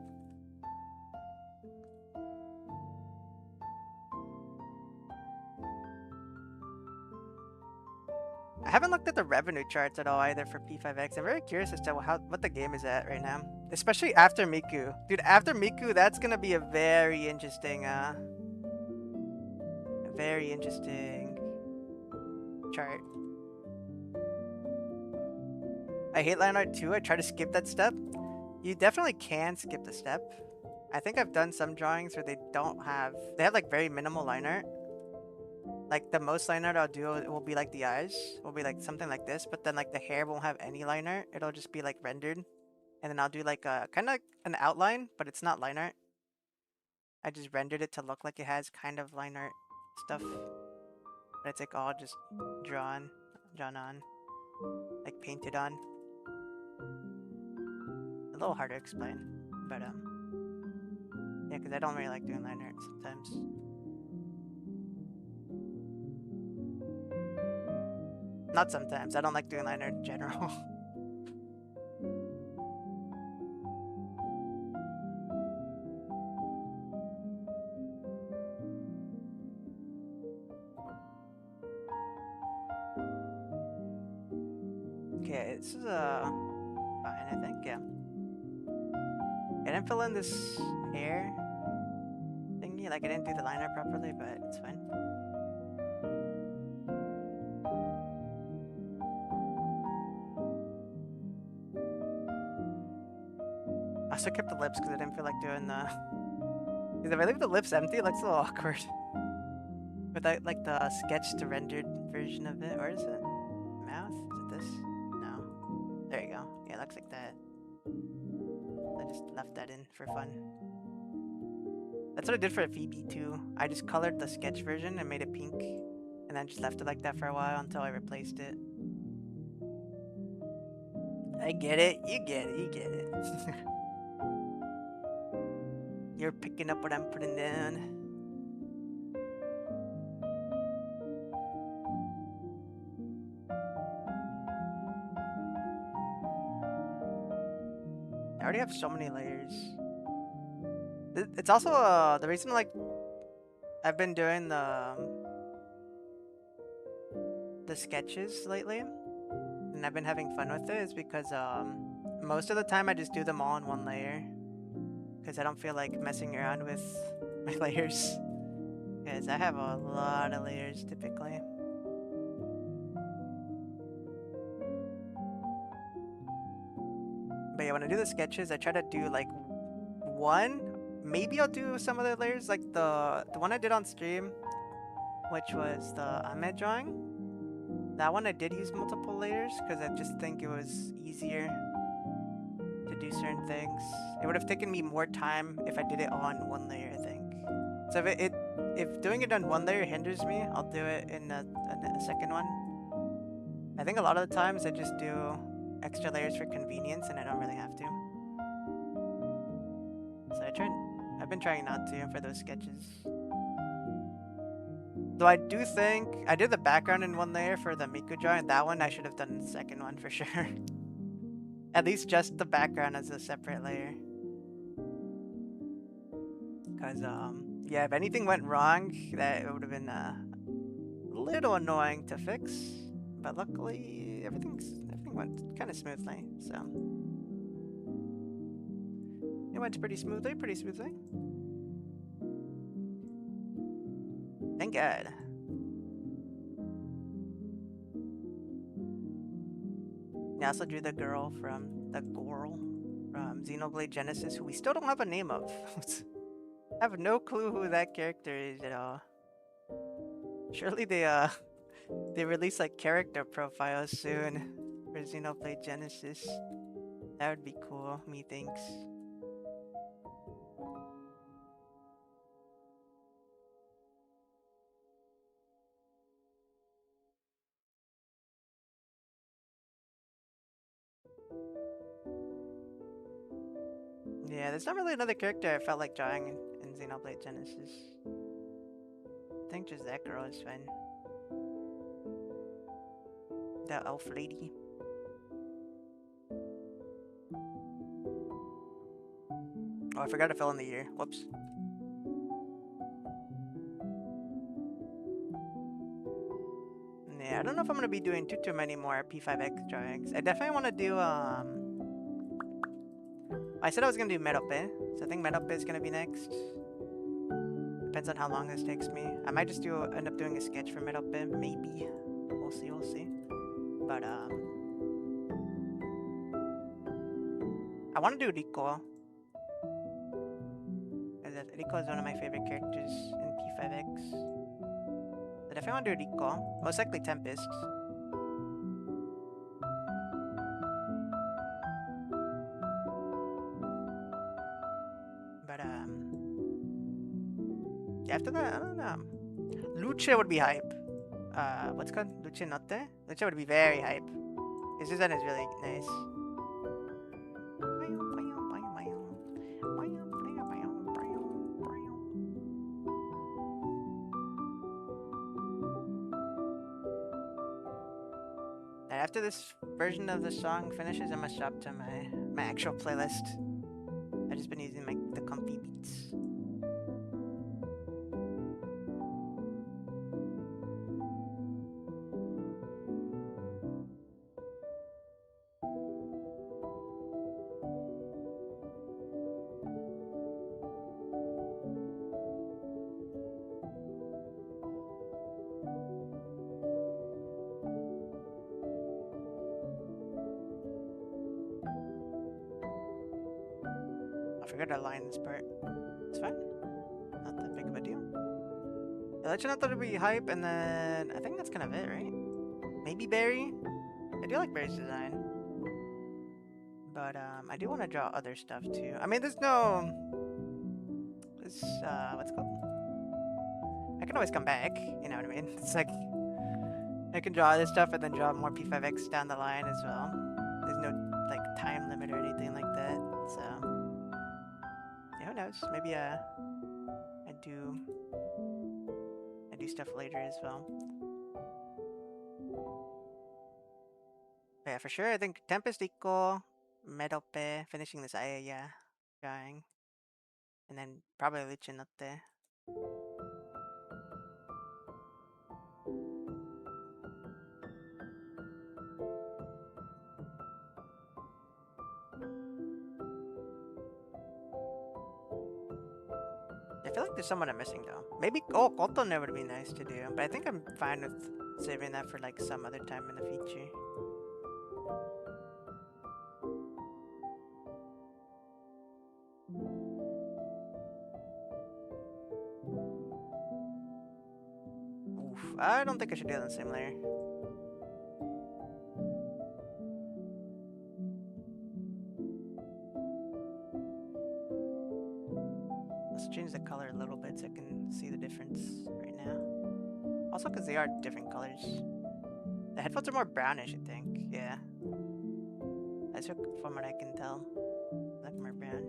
I haven't looked at the revenue charts at all either for P5X. I'm very curious as to what the game is at right now. Especially after Miku. Dude, after Miku, that's gonna be a very interesting chart. I hate line art too. I try to skip that step. You definitely can skip the step. I think I've done some drawings where they have like very minimal line art. Like the most line art I'll do will be like the eyes, will be like something like this, but then like the hair won't have any line art. It'll just be like rendered. And then I'll do like a kind of an outline, but it's not line art. I just rendered it to look like it has kind of line art stuff. But it's like all just drawn on, like painted on. A little hard to explain, but yeah, because I don't really like doing line art sometimes. Not sometimes. I don't like doing liner in general. Okay, this is fine, I think. Yeah. I didn't fill in this hair thingy. Like I didn't do the liner properly, but it's fine. I also kept the lips because I didn't feel like doing the. Because if I leave the lips empty, it looks a little awkward. Without like the sketched to rendered version of it, or is it mouth? Is it this? No. There you go. Yeah, it looks like that. I just left that in for fun. That's what I did for Phoebe too. I just colored the sketch version and made it pink, and then just left it like that for a while until I replaced it. I get it. You get it. You get it. You're picking up what I'm putting down. I already have so many layers. It's also the reason like I've been doing the sketches lately, and I've been having fun with it is because most of the time I just do them all in one layer because I don't feel like messing around with my layers because I have a lot of layers typically. But yeah, when I do the sketches, I try to do like one. Maybe I'll do some other layers, like the one I did on stream, which was the Ame drawing. That one I did use multiple layers because I just think it was easier to do certain things. It would have taken me more time if I did it all in one layer, I think. So if doing it on one layer hinders me, I'll do it in a second one. I think a lot of the times I just do extra layers for convenience and I don't really have to. So I've been trying not to for those sketches. Though I do think I did the background in one layer for the Miku drawing. That one I should have done the second one for sure. At least just the background as a separate layer. Cause yeah, if anything went wrong, that would have been a little annoying to fix. But luckily everything went kind of smoothly. So it went pretty smoothly. Thank God. I also drew the girl from Xenoblade Genesis, who we still don't have a name of. I have no clue who that character is at all. Surely they release like character profiles soon for Xenoblade Genesis. That would be cool, methinks. Yeah, there's not really another character I felt like drawing in Xenoblade Genesis. I think just that girl is fine. The elf lady. Oh, I forgot to fill in the year. Whoops. Yeah, I don't know if I'm gonna be doing too many more P5X drawings. I definitely want to do I said I was gonna do Merope, so I think Merope is gonna be next. Depends on how long this takes me. I might just end up doing a sketch for Merope, maybe. We'll see. But I want to do Rico. Rico is one of my favorite characters in P5X. But if I want to do Rico, most likely Tempest. But yeah, after that, I don't know. Luce would be hype. What's it called? Luce Notte? Luce would be very hype. His design is really nice. after this version of the song finishes, I must drop to my actual playlist. I've just been using the comfy beats. I forgot to line this part. It's fine. Not that big of a deal. Yeah, let you know that it'll be hype, and then I think that's kind of it, right? Maybe Barry. I do like Barry's design, but I do want to draw other stuff too. I mean, there's no this what's it called? I can always come back. You know what I mean? It's like I can draw this stuff and then draw more P5X down the line as well. There's no like time limit or anything like that, so yeah, who knows? Maybe I do stuff later as well. But yeah, for sure. I think Tempest Eco, Medope, finishing this Ayaya drawing, and then probably Lichinote. I feel like there's someone I'm missing though. Maybe Kotone would be nice to do, but I think I'm fine with saving that for like some other time in the future. Oof, I don't think I should do it on the same layer. Let's change the color a little bit so I can see the difference right now. Also because they are different colors. The headphones are more brownish, I think. Yeah. That's from what I can tell. Like more brown.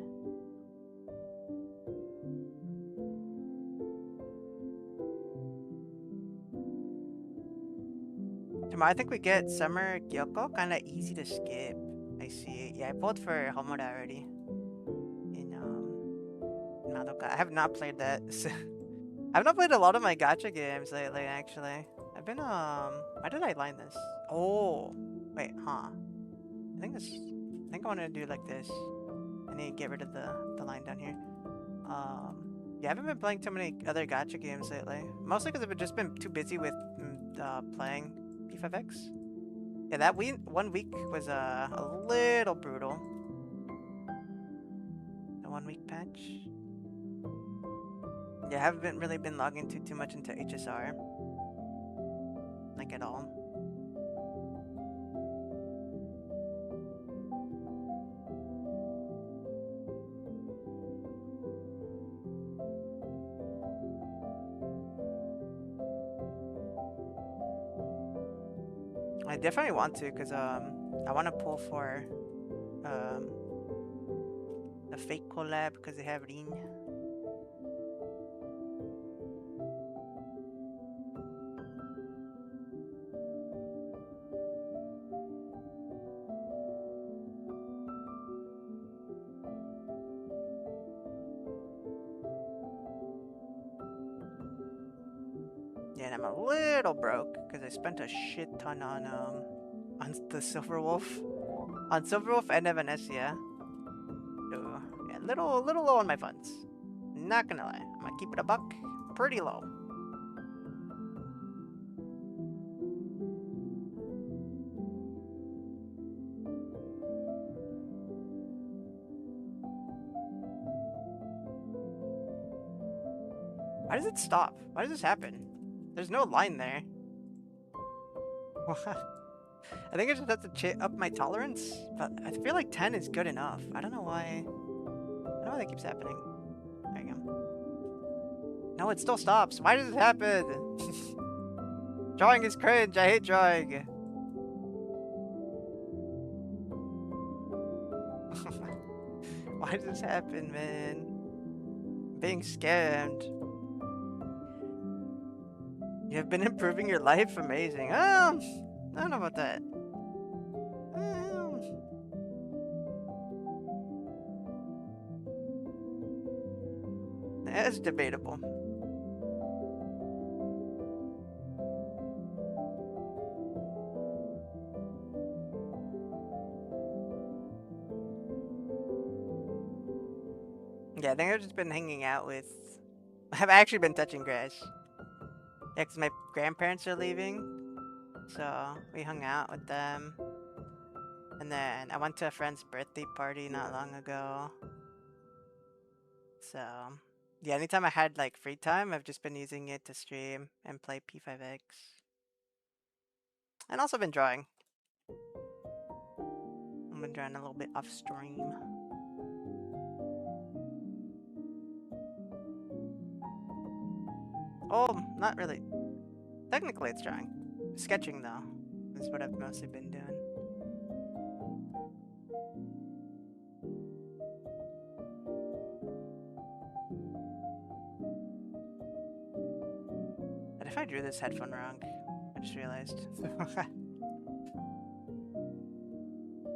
Tomorrow I think we get Summer Gyoko. Kinda easy to skip. I see. Yeah, I pulled for Homura already. In Madoka. I have not played that. I've not played a lot of my gacha games lately, actually. I've been, why did I line this? Oh, wait, huh. I think I want to do like this. I need to get rid of the line down here. Yeah, I haven't been playing too many other gacha games lately. Mostly because I've just been too busy with, playing P5X. Yeah, that 1 week was, a little brutal. The 1 week patch. Yeah, I haven't really been logging too much into HSR. Like at all. I definitely want to, because I want to pull for the fake collab because they have Rin. Yeah, and I'm a little broke because I spent a shit ton on the Silver Wolf, and Evanescia. So yeah, little low on my funds. Not gonna lie, I'm gonna keep it a buck, pretty low. Why does it stop? Why does this happen? There's no line there. I think I just have to up my tolerance, but I feel like 10 is good enough. I don't know why. I don't know why that keeps happening. There you go. No, it still stops. Why does it happen? Drawing is cringe. I hate drawing. Why does this happen, man? I'm being scammed. You have been improving your life? Amazing. I don't know about that. It's debatable. Yeah, I think I've just been hanging out with... I've actually been touching grass. Yeah, 'cause my grandparents are leaving. So, we hung out with them. And then I went to a friend's birthday party not long ago. So, yeah, anytime I had like free time, I've just been using it to stream and play P5X. And also been drawing. I've been drawing a little bit off stream. Oh, not really. Technically it's drawing. Sketching though, is what I've mostly been doing. And if I drew this headphone wrong, I just realized.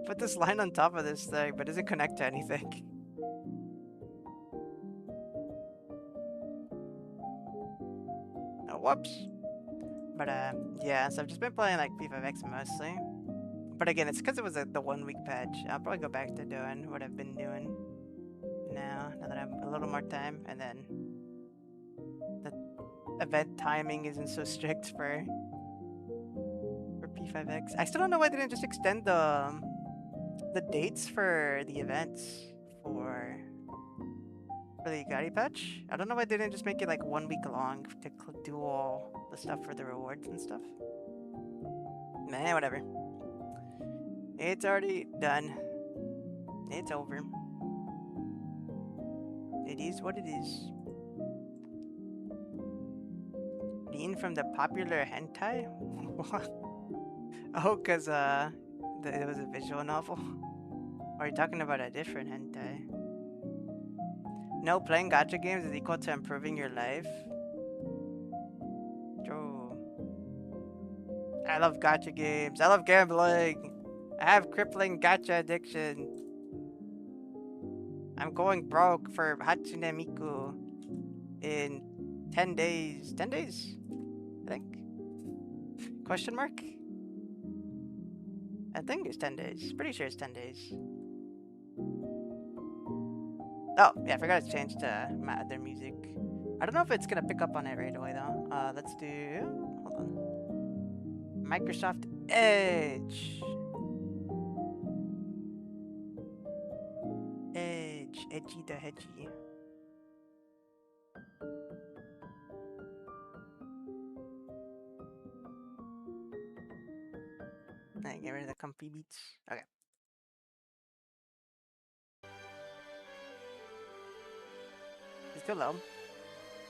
Put this line on top of this thing, but does it connect to anything? Oh, whoops. But yeah, so I've just been playing like P5X mostly. But again, it's because it was the 1 week patch. I'll probably go back to doing what I've been doing now that I have a little more time, and then the event timing isn't so strict for P5X. I still don't know why they didn't just extend the dates for the events for the Yugari patch. I don't know why they didn't just make it like 1 week long to do all the stuff for the rewards and stuff. Nah, whatever. It's already done. It's over. It is what it is. Being from the popular hentai? Oh, cause it was a visual novel? Or are you talking about a different hentai? No, playing gacha games is equal to improving your life. True. I love gacha games. I love gambling. I have crippling gacha addiction. I'm going broke for Hatsune Miku in 10 days. 10 days? I think. Question mark? I think it's 10 days. Pretty sure it's 10 days. Oh, yeah, I forgot to change to my other music. I don't know if it's gonna pick up on it right away though. Let's do... Hold on. Microsoft Edge. Edgy the hedgy. Alright, get rid of the comfy beats. Okay. It's too low.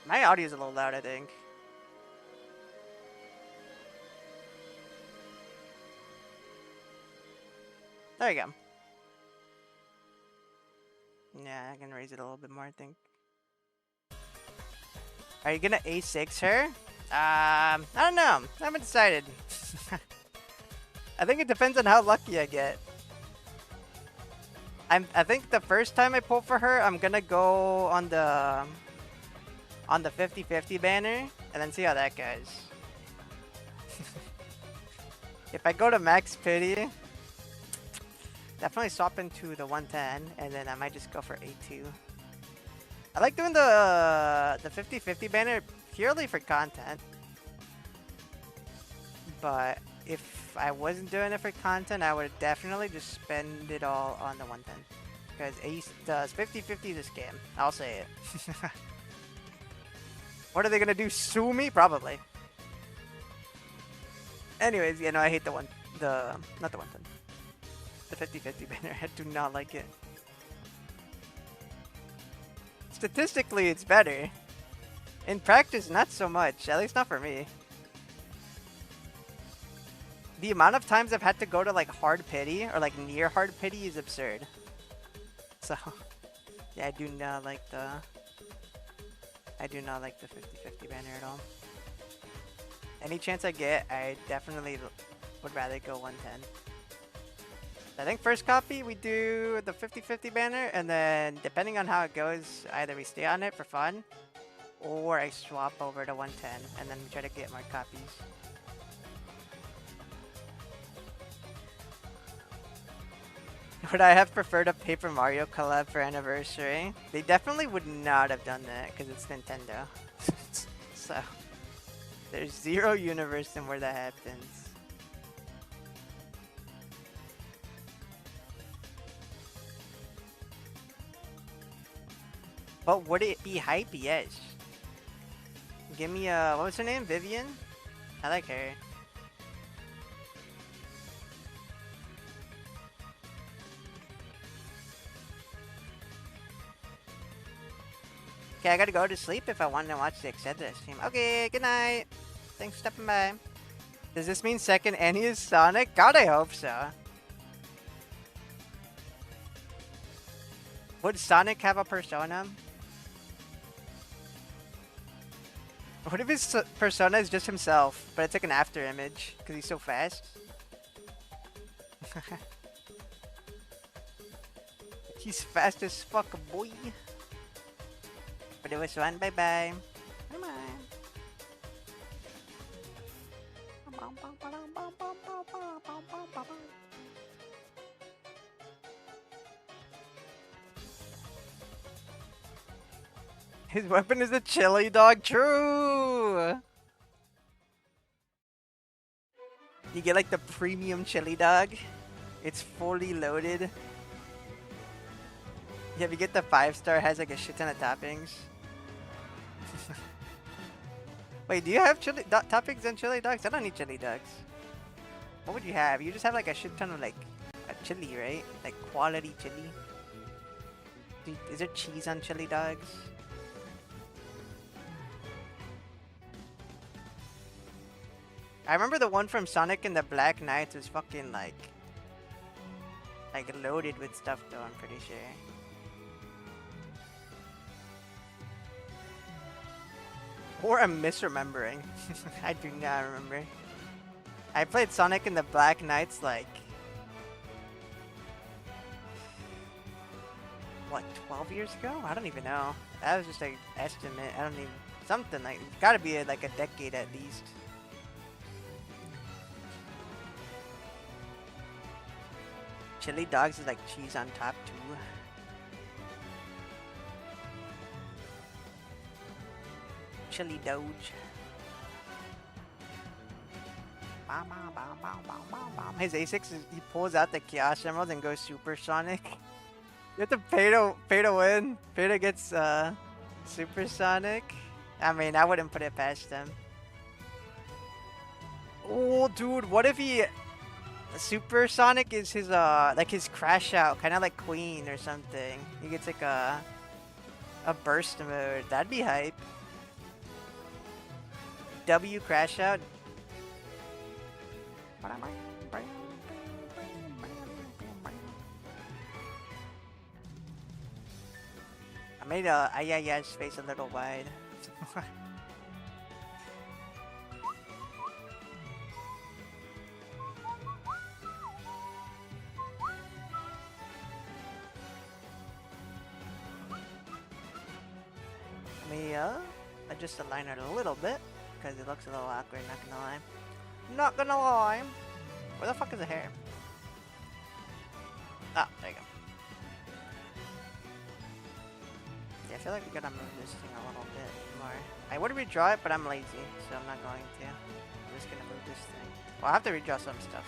My audio's a little loud, I think. There you go. Yeah, I can raise it a little bit more, I think. Are you gonna A6 her? I don't know. I haven't decided. I think it depends on how lucky I get. I think the first time I pull for her, I'm gonna go on the 50-50 banner and then see how that goes. If I go to max pity, definitely swap into the 110, and then I might just go for A2. I like doing the 50-50 banner purely for content. But if I wasn't doing it for content, I would definitely just spend it all on the 110. Because Ace does 50-50 this game. I'll say it. What are they gonna do? Sue me? Probably. Anyways, yeah, no, I hate not the 110. The 50-50 banner. I do not like it. Statistically, it's better. In practice, not so much. At least not for me. The amount of times I've had to go to like hard pity or like near hard pity is absurd. So, yeah, I do not like the 50-50 banner at all. Any chance I get, I definitely would rather go 110. I think first copy we do the 50-50 banner, and then depending on how it goes, either we stay on it for fun Or I swap over to 110 and then try to get more copies. Would I have preferred a Paper Mario collab for anniversary? They definitely would not have done that because it's Nintendo. So there's zero universe in where that happens. But would it be hype? Yes. Give me a, what was her name? Vivian? I like her. Okay, I gotta go to sleep if I want to watch the extended stream. Okay, good night. Thanks for stopping by. Does this mean second Annie is Sonic? God, I hope so. Would Sonic have a persona? What if his persona is just himself, but it's like an after image because he's so fast? He's fast as fuck, boy. But it was fun. Bye bye. Bye bye. His weapon is a chili dog. True. You get like the premium chili dog. It's fully loaded. Yeah, if you get the 5-star, it has like a shit ton of toppings. Wait, do you have chili toppings and chili dogs? I don't need chili dogs. What would you have? You just have like a shit ton of like a chili, right? Like quality chili. Is there cheese on chili dogs? I remember the one from Sonic and the Black Knights was fucking like loaded with stuff though, I'm pretty sure. Or I'm misremembering. I do not remember. I played Sonic and the Black Knights like... what, 12 years ago? I don't even know. That was just an estimate. I don't even... something like... it's gotta be like a decade at least. Chili dogs is like cheese on top too. Chili Doge. His A6 is, he pulls out the Chaos Emerald and goes Super Sonic. You have to pay to win. Pay to gets Super Sonic. I mean, I wouldn't put it past him. Oh, dude, what if he Super Sonic is his like his crash out, kind of like Queen or something. He gets like a burst mode. That'd be hype. W crash out. I made Ayaya's face a little wide. Let me adjust the liner a little bit because it looks a little awkward, not gonna lie. Not gonna lie. Where the fuck is the hair? Ah, there you go. Yeah, I feel like we gotta move this thing a little bit more. I would redraw it, but I'm lazy, so I'm not going to. I'm just gonna move this thing. Well, I have to redraw some stuff.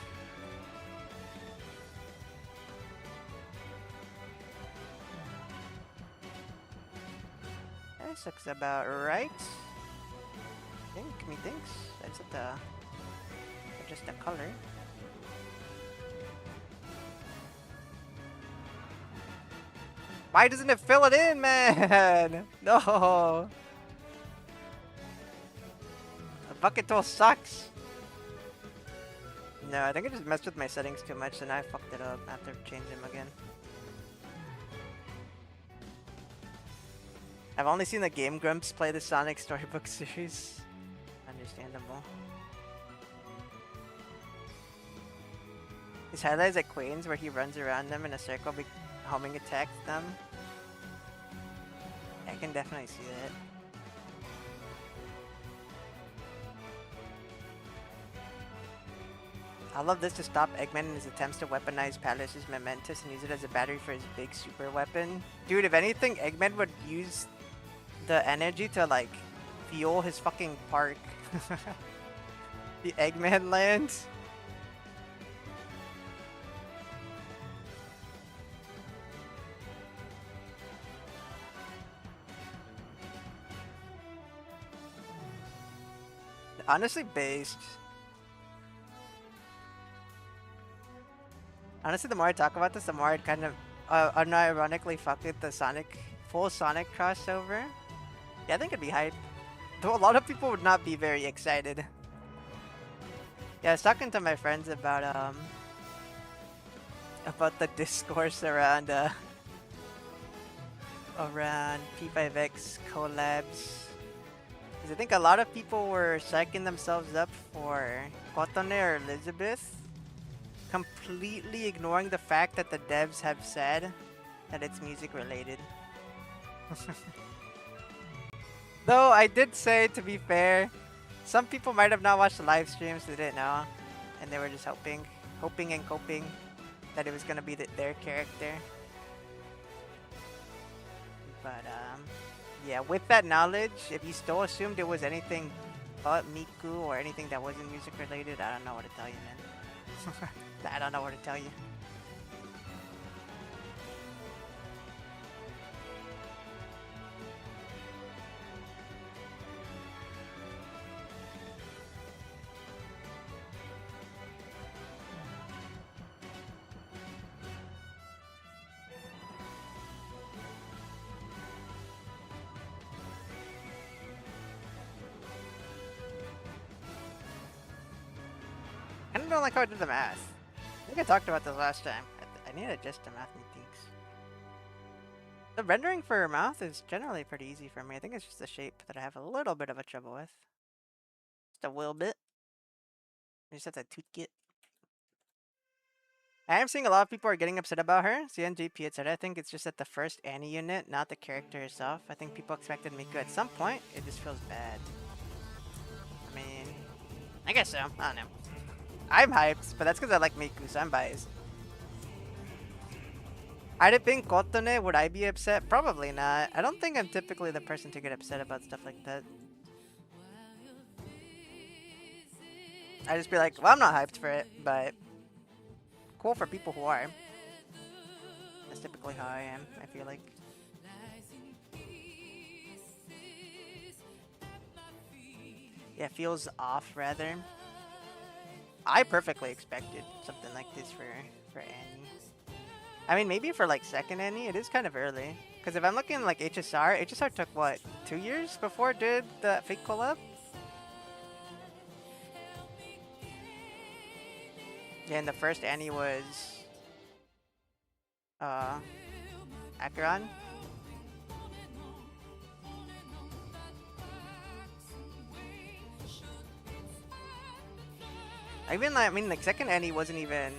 This looks about right. Methinks. That's just the color. Why doesn't it fill it in, man? No. The bucket tool sucks. No, I think I just messed with my settings too much and I fucked it up after changing them again. I've only seen the Game Grumps play the Sonic Storybook series. Understandable. His highlights at Queens where he runs around them in a circle, homing attacks them. I can definitely see that. I love this to stop Eggman in his attempts to weaponize Palace's Mementos and use it as a battery for his big super weapon. Dude, if anything, Eggman would use the energy to, like, fuel his fucking park. The Eggman land. Honestly, based. Honestly, the more I talk about this, the more I'd kind of unironically fuck with the full Sonic crossover. Yeah, I think it'd be hype. Though a lot of people would not be very excited. Yeah, I was talking to my friends about the discourse around P5X collabs. Because I think a lot of people were psyching themselves up for Kotone or Elizabeth, completely ignoring the fact that the devs have said that it's music related. Though I did say, to be fair, some people might have not watched the live streams, they didn't know, and they were just hoping and coping that it was gonna be their character. But yeah, with that knowledge, if you still assumed it was anything but Miku or anything that wasn't music related, I don't know what to tell you, man. I don't know what to tell you. I don't know like how I did the math. I think I talked about this last time. I need to adjust the mathematics. The rendering for her mouth is generally pretty easy for me. I think it's just the shape that I have a little bit of a trouble with. Just a little bit. I just have to tweak it. I am seeing a lot of people are getting upset about her. CNJP had said, I think it's just at the first Annie unit, not the character herself. I think people expected Miku at some point. It just feels bad. I mean, I guess so. I don't know. I'm hyped, but that's because I like Miku, so I'm biased. I'd have been Kotone, would I be upset? Probably not. I don't think I'm typically the person to get upset about stuff like that. I just be like, well, I'm not hyped for it, but cool for people who are. That's typically how I am, I feel like. Yeah, it feels off rather. I perfectly expected something like this for Annie. I mean, maybe for like second Annie, it is kind of early. Because if I'm looking like HSR took what, 2 years before it did the fake collab? Yeah, and the first Annie was Acheron. I mean, like second Annie wasn't even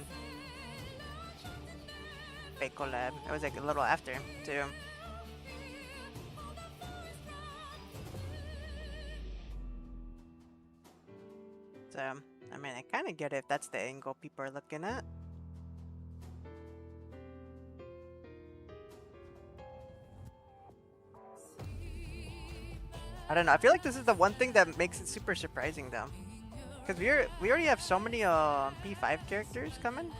fake collab. It was like a little after too. So I mean, I kind of get it if that's the angle people are looking at. I don't know. I feel like this is the one thing that makes it super surprising though. Because we already have so many P5 characters coming.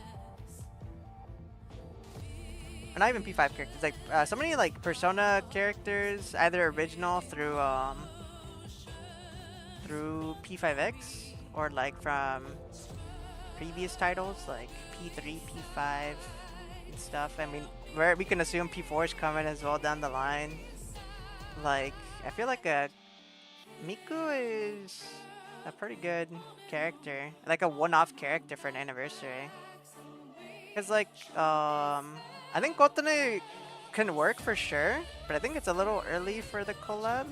Or not even P5 characters, like so many like Persona characters, either original through P5X or like from previous titles like P3, P5 and stuff. I mean, we can assume P4 is coming as well down the line. Like, I feel like Miku is a pretty good character, like a one-off character for an anniversary. Cause like, I think Kotone can work for sure, but I think it's a little early for the collab.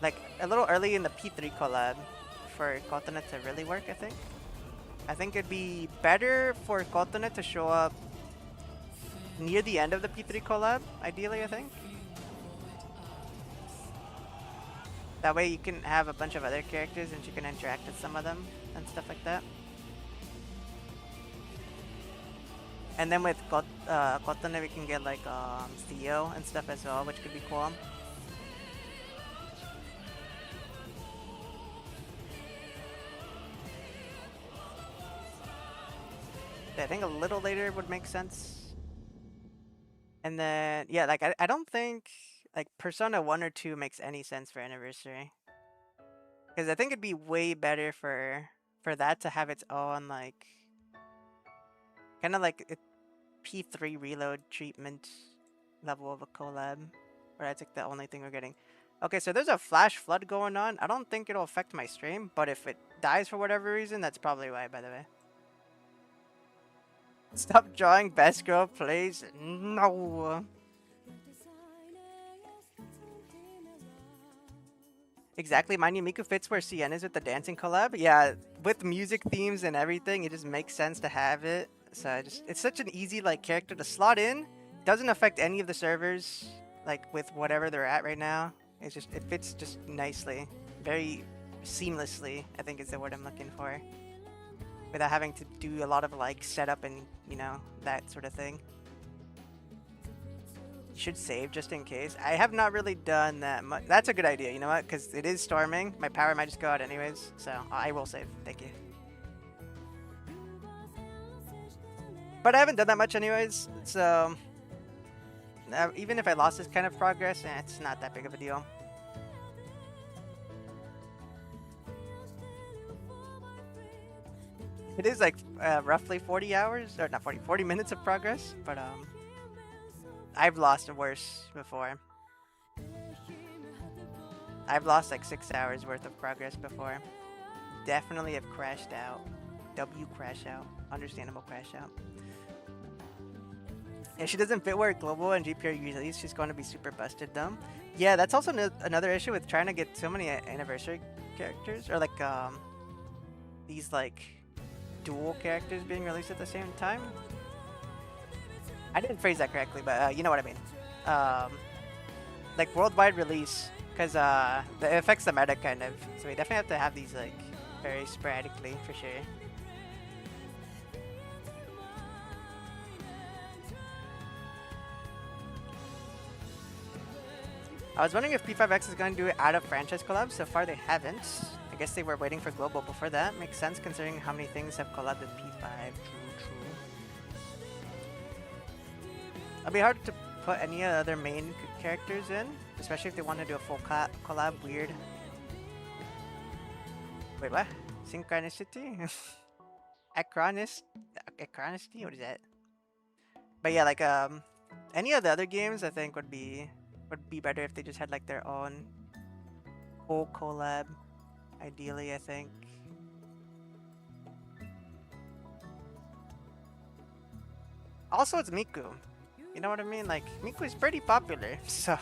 Like a little early in the P3 collab for Kotone to really work. I think it'd be better for Kotone to show up near the end of the P3 collab, ideally. I think. That way you can have a bunch of other characters and you can interact with some of them and stuff like that. And then with Kotone we can get like Theo and stuff as well, which could be cool. I think a little later would make sense. And then, yeah, like, I don't think, like, Persona 1 or 2 makes any sense for Anniversary. Because I think it'd be way better for that to have its own, like, kind of like a P3 reload treatment level of a collab. Or that's like the only thing we're getting. Okay, so there's a flash flood going on. I don't think it'll affect my stream, but if it dies for whatever reason, that's probably why, by the way. Stop drawing best girl plays. No. Exactly, mind you, Miku fits where CN is with the dancing collab. Yeah, with music themes and everything, it just makes sense to have it. So it's such an easy like character to slot in. Doesn't affect any of the servers, like with whatever they're at right now. It fits just nicely, very seamlessly, I think is the word I'm looking for. Without having to do a lot of like setup and, you know, that sort of thing. You should save just in case. I have not really done that much. That's a good idea, you know what? Because it is storming. My power might just go out anyways. So I will save. Thank you. But I haven't done that much anyways. So even if I lost this kind of progress, it's not that big of a deal. It is like roughly 40 hours, or not 40 minutes of progress, but I've lost worse before. I've lost like 6 hours worth of progress before. Definitely have crashed out. W crash out. Understandable crash out. Yeah, she doesn't fit where global and GPR usually is. She's going to be super busted though. Yeah, that's also another issue with trying to get so many anniversary characters, or like these like dual characters being released at the same time. I didn't phrase that correctly, but you know what I mean. Like worldwide release, because it affects the meta kind of. So we definitely have to have these like very sporadically for sure. I was wondering if P5X is going to do it out of franchise collabs. So far they haven't. I guess they were waiting for global before that. Makes sense considering how many things have collabed with P5. True. It'll be hard to put any other main characters in, especially if they want to do a full collab. Weird. Wait, what? Synchronicity? Achronicity? What is that? But yeah, like any of the other games I think would be better if they just had like their own full collab. Ideally, I think. Also, it's Miku. You know what I mean? Like, Miku is pretty popular, so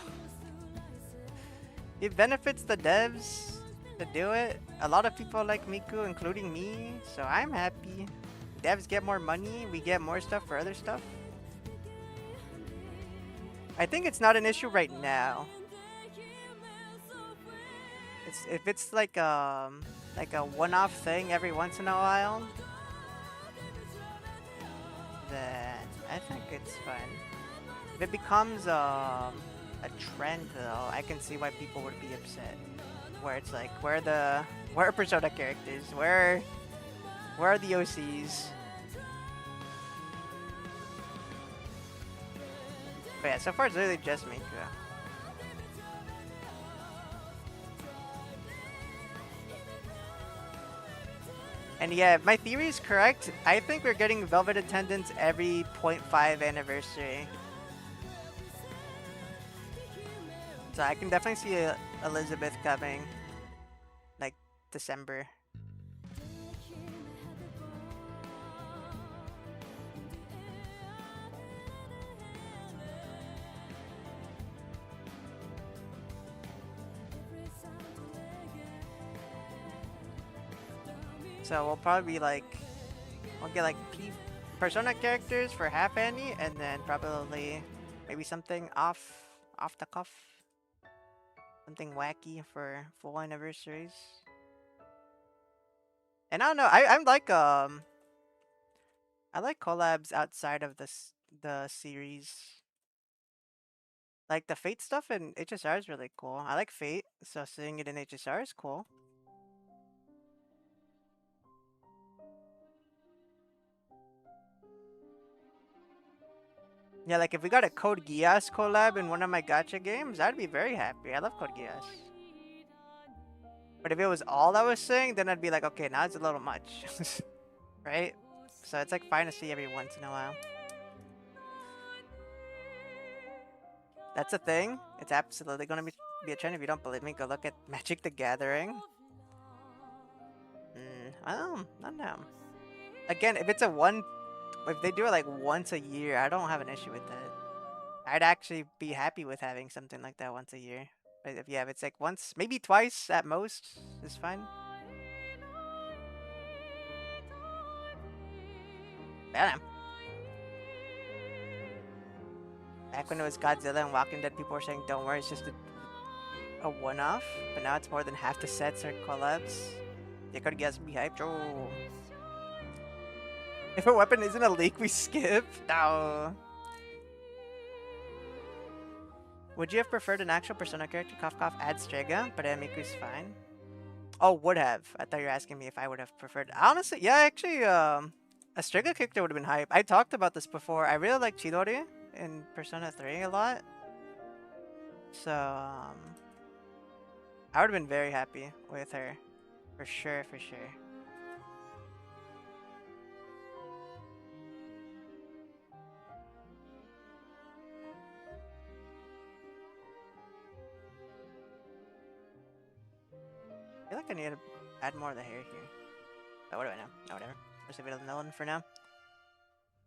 it benefits the devs to do it. A lot of people like Miku, including me, so I'm happy. Devs get more money, we get more stuff for other stuff. I think it's not an issue right now. If it's like a one-off thing every once in a while, then I think it's fine. If it becomes a trend though, I can see why people would be upset. Where it's like, where are Persona characters? Where are the OCs? But yeah, so far it's literally just Miku. And yeah, if my theory is correct, I think we're getting Velvet Attendants every 0.5 anniversary. So I can definitely see Elizabeth coming, like, December. So we'll probably be like, we'll get like Persona characters for half Annie, and then probably maybe something off the cuff. Something wacky for full anniversaries. And I don't know. I like collabs outside of the series. Like the Fate stuff in HSR is really cool. I like Fate, so seeing it in HSR is cool. Yeah, like if we got a Code Geass collab in one of my gacha games, I'd be very happy. I love Code Geass. But if it was all I was saying, then I'd be like, okay, now it's a little much. Right? So it's like fine to see every once in a while. That's a thing. It's absolutely gonna be a trend. If you don't believe me, go look at Magic the Gathering. I don't know. Again, if they do it like once a year, I don't have an issue with that. I'd actually be happy with having something like that once a year. But if it's like once, maybe twice at most, is fine. Damn. Back when it was Godzilla and Walking Dead, people were saying, don't worry, it's just a one-off. But now it's more than half the sets are collabs. They could guess be hyped. Oh. If a weapon isn't a leak, we skip. No. Would you have preferred an actual Persona character? Cough cough, add Strega, but Miku's fine. Oh, would have. I thought you were asking me if I would have preferred. Honestly, yeah, actually, a Strega character would have been hype. I talked about this before. I really like Chidori in Persona 3 a lot. So, I would have been very happy with her. For sure, for sure. I feel like I need to add more of the hair here. Oh, what do I know? Oh, whatever. Just leave it alone for now.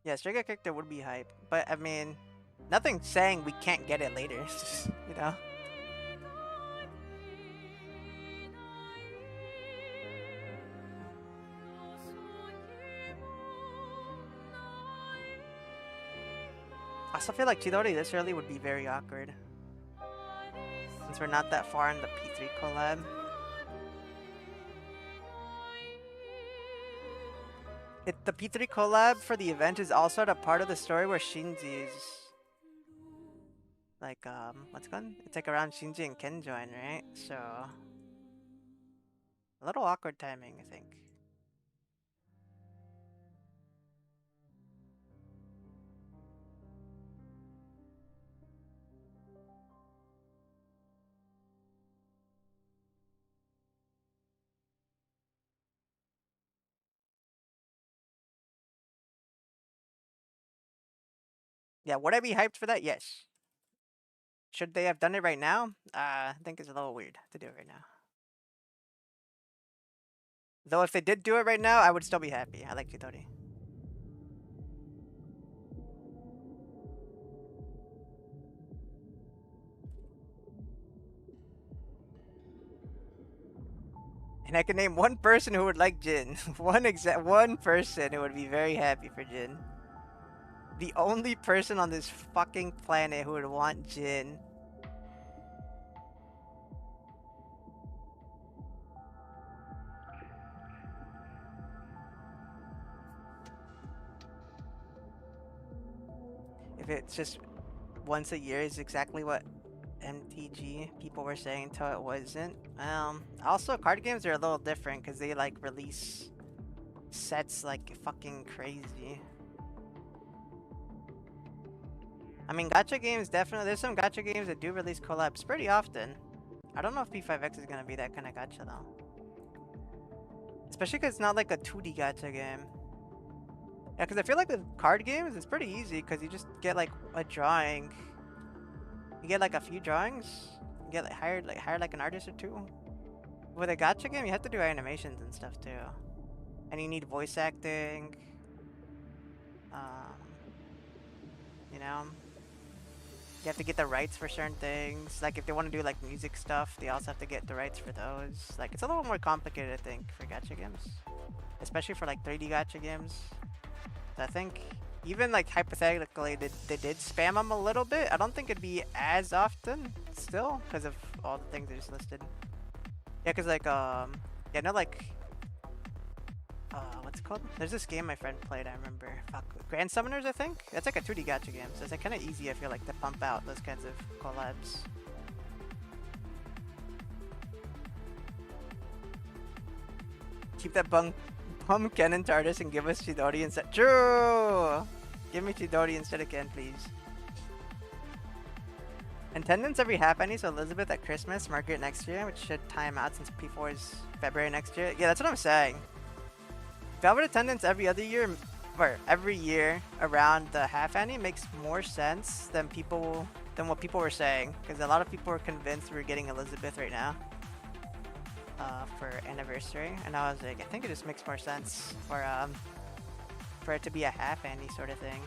Yeah, Strega character would be hype. But, I mean, nothing's saying we can't get it later. You know? I still feel like Chidori this early would be very awkward. Since we're not that far in the P3 collab. The P3 collab for the event is also the part of the story where Shinji's like what's it called? It's like around Shinji and Ken join, right? So a little awkward timing, I think. Yeah, would I be hyped for that? Yes. Should they have done it right now? I think it's a little weird to do it right now. Though if they did do it right now, I would still be happy. I like Chidori. And I can name one person who would like Jin. one person who would be very happy for Jin. The only person on this fucking planet who would want Jin. If it's just once a year is exactly what MTG people were saying until it wasn't. Also card games are a little different because they like release sets like fucking crazy. I mean, gacha games definitely. There's some gacha games that do release collabs pretty often. I don't know if P5X is gonna be that kind of gacha though. Especially because it's not like a 2D gacha game. Yeah, because I feel like with card games, it's pretty easy because you just get like a drawing. You get like a few drawings. You get like hire like an artist or two. With a gacha game, you have to do animations and stuff too, and you need voice acting. You know, you have to get the rights for certain things. Like if they want to do like music stuff, they also have to get the rights for those. Like it's a little more complicated, I think, for gacha games, especially for like 3D gacha games. So I think even like hypothetically, they did spam them a little bit. I don't think it'd be as often still because of all the things they just listed. Yeah, cause like yeah, no, like what's it called? There's this game my friend played. I remember. Fuck, Grand Summoners, I think. That's like a 2D gacha game, so it's like kind of easy. I feel like to pump out those kinds of collabs. Keep that pumpkin into artist and give us Chidori instead. True! Give me Chidori instead again, please. Attendance every half penny, so Elizabeth at Christmas, Margaret next year, which should time out since P4 is February next year. Yeah, that's what I'm saying. Velvet attendance every other year, or every year around the half annie makes more sense than what people were saying, because a lot of people were convinced we were getting Elizabeth right now. For anniversary, and I was like, I think it just makes more sense for it to be a half annie sort of thing.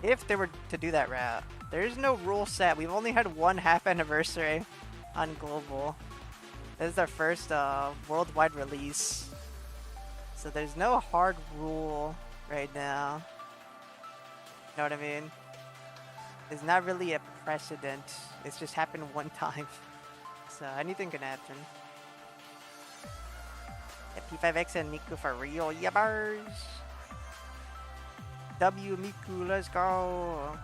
If they were to do that route, there is no rule set. We've only had one half anniversary on global. This is our first worldwide release, so there's no hard rule right now. You know what I mean? It's not really a precedent. It's just happened one time, so anything can happen. P5X and Miku for real, yabbers. W Miku, let's go.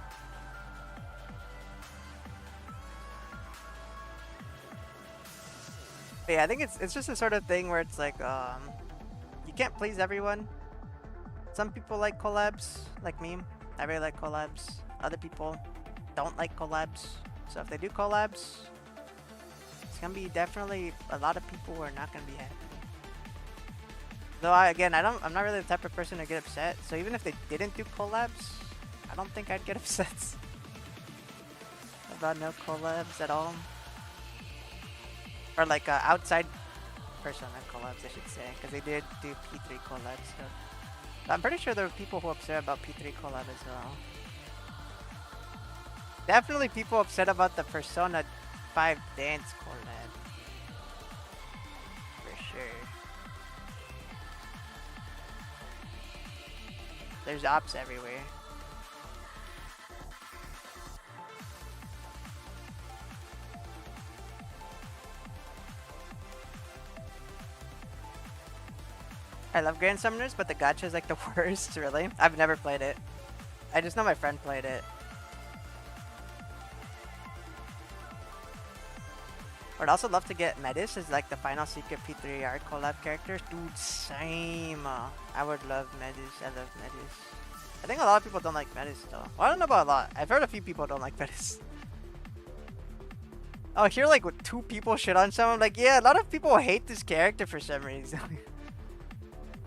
But yeah, I think it's just a sort of thing where it's like you can't please everyone. Some people like collabs, like me. I really like collabs. Other people don't like collabs. So if they do collabs, it's gonna be definitely a lot of people who are not gonna be happy. Though I'm not really the type of person to get upset. So even if they didn't do collabs, I don't think I'd get upset about no collabs at all. Or like outside persona collabs, I should say, because they did do P3 collab stuff. But I'm pretty sure there were people who are upset about P3 collab as well. Definitely people upset about the Persona 5 dance collab. For sure. There's ops everywhere. I love Grand Summoners, but the gacha is like the worst, really. I've never played it. I just know my friend played it. I'd also love to get Metis as like the final secret P3R collab character. Dude, same. I would love Metis. I love Metis. I think a lot of people don't like Metis though. Well, I don't know about a lot. I've heard a few people don't like Metis. Oh, here like with 2 people shit on someone. Like, yeah, a lot of people hate this character for some reason.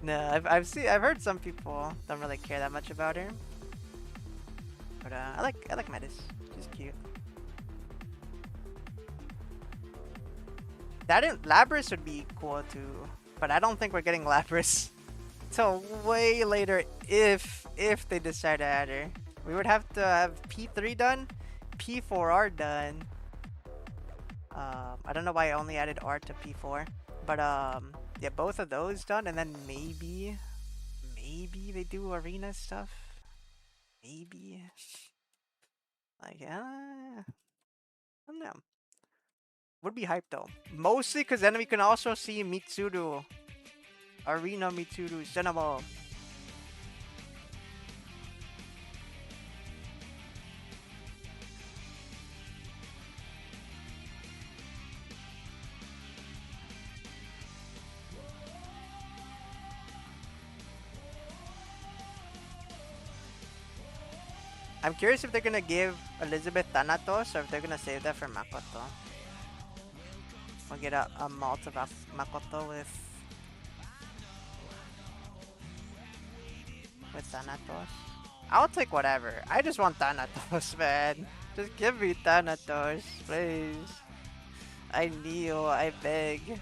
No, I've heard some people don't really care that much about her. But I like Metis. She's cute. Labris would be cool too, but I don't think we're getting Labris till way later if they decide to add her. We would have to have P3 done, P4R done. I don't know why I only added R to P4, but yeah, both of those done, and then maybe they do arena stuff. Maybe. Like, I don't know. Would be hyped though. Mostly because then we can also see Mitsuru. Arena Mitsuru Cinema. I'm curious if they're gonna give Elizabeth Thanatos or if they're gonna save that for Makoto. We'll get a malt of Makoto with Thanatos. I'll take whatever. I just want Thanatos, man. Just give me Thanatos, please. I kneel, I beg.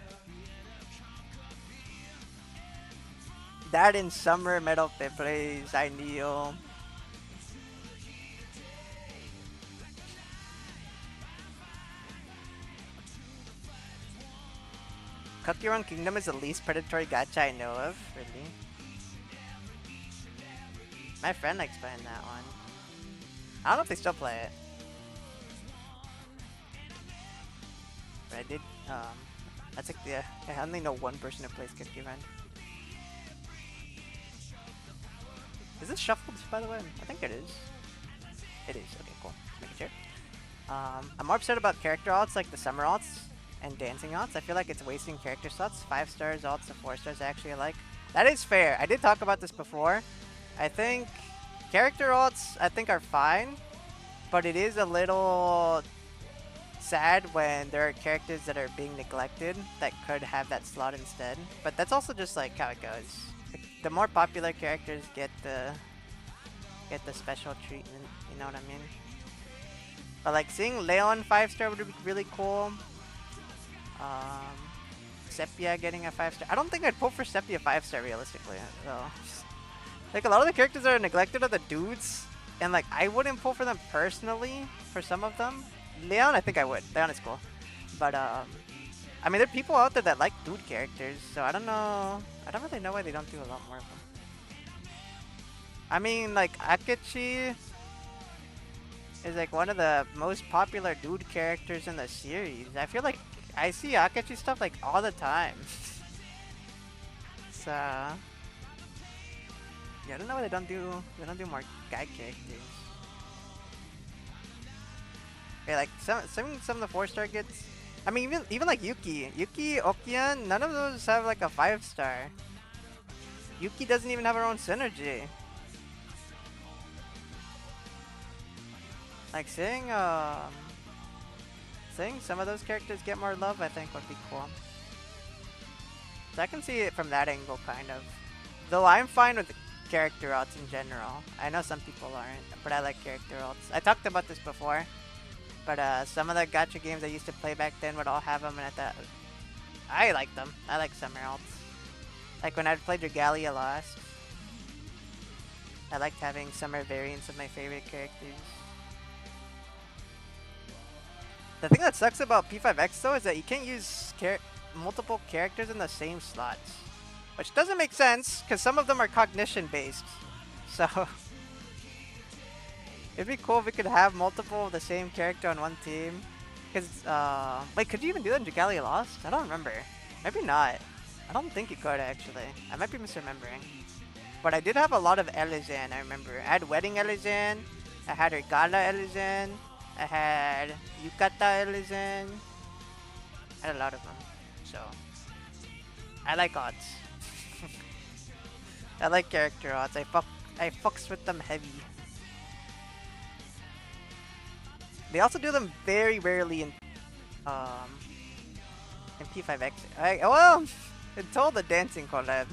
That in summer metal pit, please. I kneel. Kakirong Kingdom is the least predatory gacha I know of, really. My friend likes playing that one. I don't know if they still play it. But I did, that's like the, I only know one person who plays Kick Event. Is this shuffled, by the way? I think it is. It is. Okay, cool. Making sure. I'm more upset about character alts like the summer alts and dancing alts. I feel like it's wasting character slots. 5 stars alts to 4 stars actually I like. That is fair. I did talk about this before. I think character alts I think are fine, but it is a little sad when there are characters that are being neglected that could have that slot instead. But that's also just like how it goes. The more popular characters get the special treatment, you know what I mean? But like seeing Leon 5-star would be really cool. Sepia getting a 5-star. I don't think I'd pull for Sepia 5-star realistically. So, like a lot of the characters that are neglected are the dudes, and like I wouldn't pull for them personally for some of them. Leon, I think I would. Leon is cool, but I mean there are people out there that like dude characters, so I don't know. I don't really know why they don't do a lot more of them. I mean, like Akechi is like one of the most popular dude characters in the series. I feel like I see Akechi stuff like all the time. So yeah, I don't know why they don't do more guy characters. Yeah, like some of the 4-star gets. I mean, even like Yuki, Okian, none of those have like a 5-star. Yuki doesn't even have her own synergy. Like seeing some of those characters get more love, I think would be cool. So I can see it from that angle, kind of. Though I'm fine with character alts in general. I know some people aren't, but I like character alts. I talked about this before, but some of the gacha games I used to play back then would all have them, and I thought I like them. I like summer alts. Like when I'd played Regalia Lost, I liked having summer variants of my favorite characters. The thing that sucks about P5X though is that you can't use multiple characters in the same slots. Which doesn't make sense, because some of them are cognition based. So it'd be cool if we could have multiple of the same character on one team. Because, wait, could you even do that in Regalia Lost? I don't remember. Maybe not. I don't think you could actually. I might be misremembering. But I did have a lot of Elizan, I remember. I had Wedding Elizan, I had Regala Elizan, I had Yukata Elizan. I had a lot of them. So I like odds. I like character odds. I fucks with them heavy. They also do them very rarely in P5X. Well, until the dancing collab.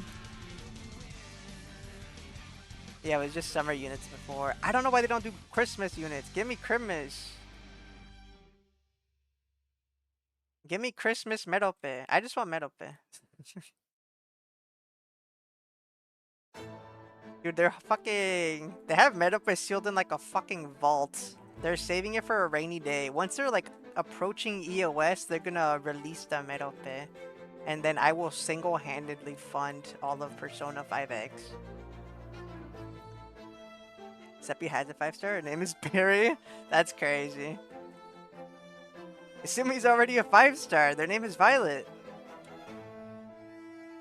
Yeah, it was just summer units before. I don't know why they don't do Christmas units. Give me Christmas. Give me Christmas Merope. I just want Merope. Dude, they're fucking... They have Merope sealed in like a fucking vault. They're saving it for a rainy day. Once they're like approaching EOS, they're gonna release the Merope. And then I will single-handedly fund all of Persona 5X. Seppi has a 5-star. Her name is Barry. That's crazy. Asumi's already a 5-star. Their name is Violet.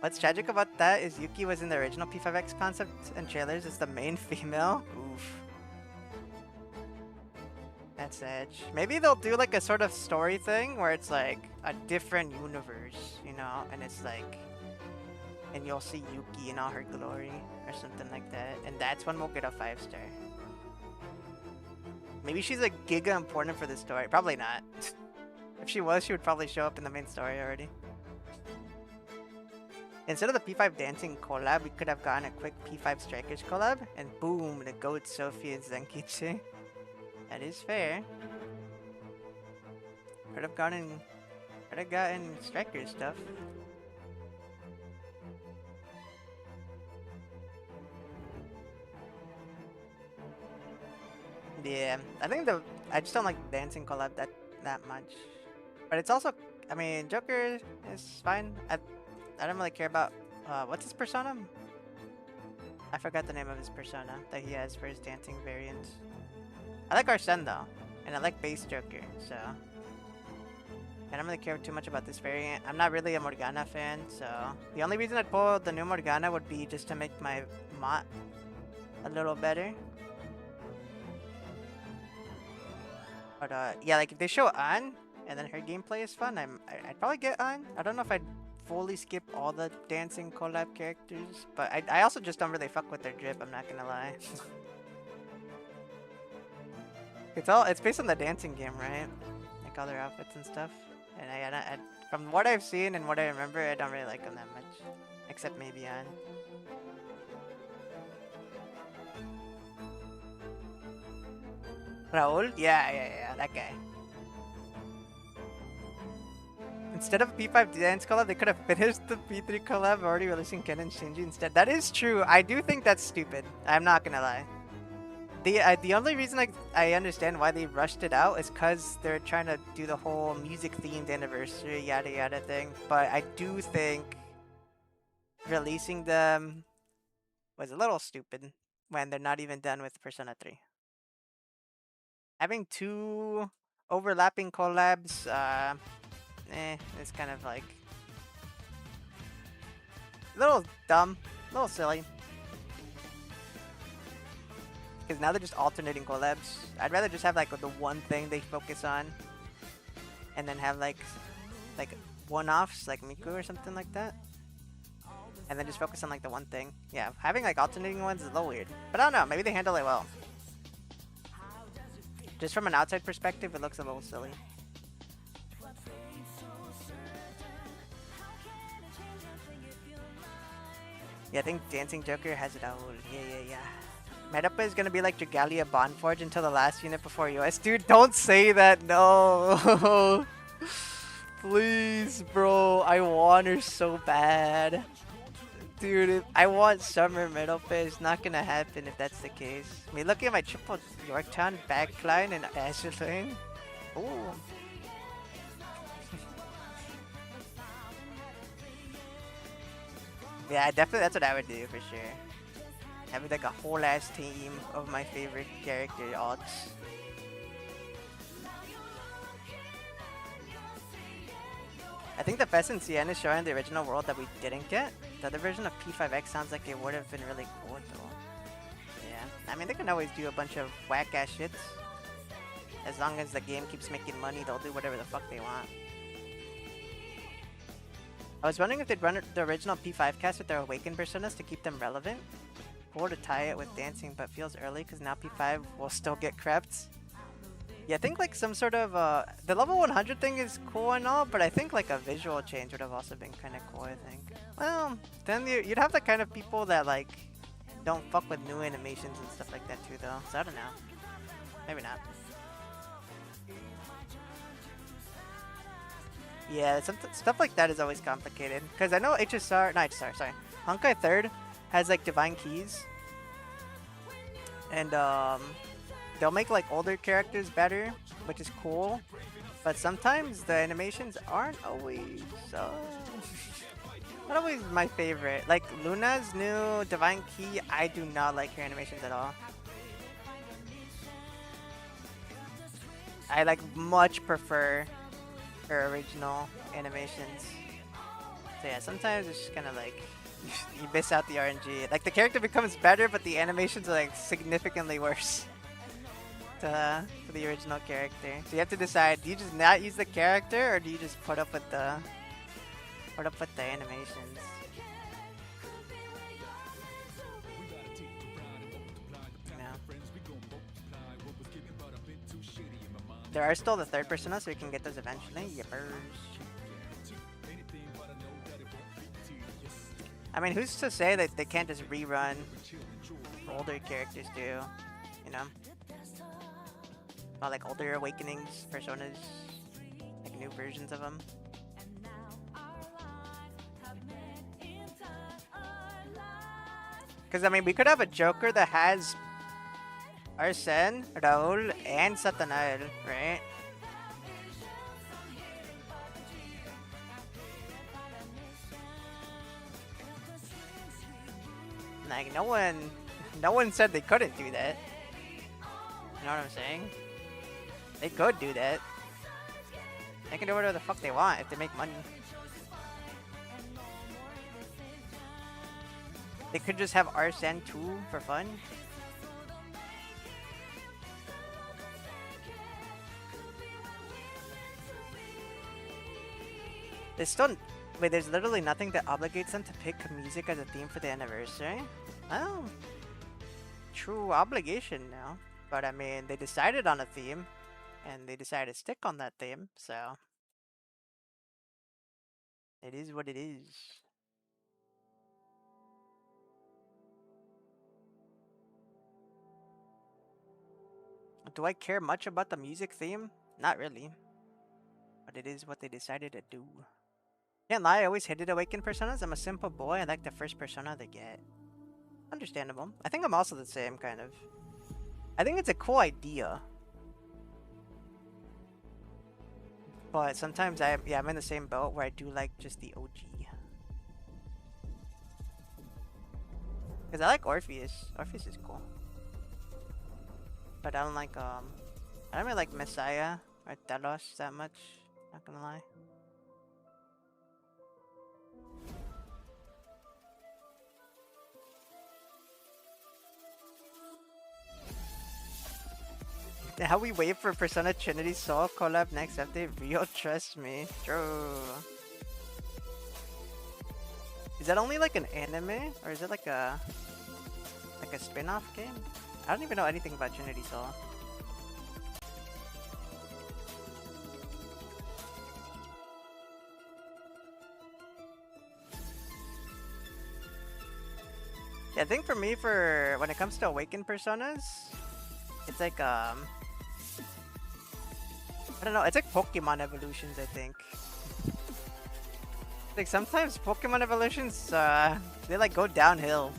What's tragic about that is Yuki was in the original P5X concept and trailers as the main female. Oof. That's edge. Maybe they'll do like a sort of story thing where it's like a different universe, you know? And it's like... And you'll see Yuki in all her glory or something like that. And that's when we'll get a 5-star. Maybe she's like giga important for the story. Probably not. If she was, she would probably show up in the main story already. Instead of the P5 dancing collab, we could have gotten a quick P5 strikers collab, and boom, the goat Sophie and Zenkichi. That is fair. Could have gotten strikers stuff. Yeah, I think I just don't like dancing collab that much. But it's also, I mean, Joker is fine. I don't really care about what's his persona? I forgot the name of his persona that he has for his dancing variant. I like Arsene though, and I like Bass Joker, so I don't really care too much about this variant. I'm not really a Morgana fan, so the only reason I'd pull the new Morgana would be just to make my Mott a little better. But yeah, like if they show An and then her gameplay is fun, I'd probably get An. I don't know if I'd fully skip all the dancing collab characters, but I also just don't really fuck with their drip. I'm not gonna lie. It's based on the dancing game, right? Like all their outfits and stuff. And I from what I've seen and what I remember, I don't really like them that much, except maybe An. Raul? Yeah, that guy. Instead of P5 Dance collab, they could have finished the P3 collab already releasing Ken and Shinji instead. That is true. I do think that's stupid. I'm not gonna lie. The only reason I understand why they rushed it out is because they're trying to do the whole music-themed anniversary yada yada thing. But I do think releasing them was a little stupid when they're not even done with Persona 3. Having two overlapping collabs, it's kind of like a little dumb, a little silly. Because now they're just alternating collabs. I'd rather just have like the one thing they focus on, and then have like one-offs like Miku or something like that, and then just focus on like the one thing. Yeah, having like alternating ones is a little weird, but I don't know. Maybe they handle it well. Just from an outside perspective, it looks a little silly. Yeah, I think Dancing Joker has it out. Yeah. Metapa is gonna be like Dragalia Bondforge until the last unit before US. Dude, don't say that, no! Please, bro, I want her so bad. Dude, I want Summer Metapa. It's not gonna happen if that's the case. I mean, look at my triple Yorktown backline and Azure lane. Ooh. Yeah, definitely that's what I would do for sure. Having like a whole ass team of my favorite character alts. I think the best in CN is showing the original world that we didn't get. The other version of P5X sounds like it would have been really cool though. Yeah, I mean they can always do a bunch of whack ass shits. As long as the game keeps making money, they'll do whatever the fuck they want. I was wondering if they'd run the original P5 cast with their Awakened personas to keep them relevant. Cool to tie it with dancing, but feels early because now P5 will still get crept. Yeah, I think like some sort of the level 100 thing is cool and all, but I think like a visual change would have also been kind of cool. I think. Well, then you'd have the kind of people that like don't fuck with new animations and stuff like that too, though. So I don't know. Maybe not. Yeah, stuff like that is always complicated. Because I know sorry. Honkai 3rd has like divine keys. And they'll make like older characters better, which is cool. But sometimes the animations aren't always not always my favorite. Like Luna's new divine key, I do not like her animations at all. I like much prefer her original animations. So yeah, sometimes it's just kind of like you miss out the RNG. Like the character becomes better, but the animations are like significantly worse for the original character. So you have to decide: do you just not use the character, or do you just put up with the animations? There are still the third persona, so we can get those eventually. Yippers. I mean, who's to say that they can't just rerun older characters too? You know? Well, like older Awakenings, personas, like new versions of them. Because, I mean, we could have a Joker that has Arsene, Raul, and Satanael, right? Like no one said they couldn't do that. You know what I'm saying? They could do that. They can do whatever the fuck they want if they make money. They could just have Arsene 2 for fun. They still... Wait, there's literally nothing that obligates them to pick music as a theme for the anniversary? Well... True obligation now. But I mean, they decided on a theme. And they decided to stick on that theme, so... It is what it is. Do I care much about the music theme? Not really. But it is what they decided to do. Can't lie, I always hated Awakened personas. I'm a simple boy, I like the first persona they get. Understandable. I think I'm also the same, kind of. I think it's a cool idea. But sometimes I'm in the same boat where I do like just the OG. Because I like Orpheus. Orpheus is cool. But I don't like, I don't really like Messiah or Telos that much. Not gonna lie. How we wait for Persona Trinity Soul collab next update? Real, trust me. True. Is that only like an anime? Or is it like a spin-off game? I don't even know anything about Trinity Soul. Yeah, I think for me, when it comes to Awakened Personas, it's like, I don't know, it's like Pokemon evolutions, I think. Like, sometimes Pokemon evolutions, they like go downhill.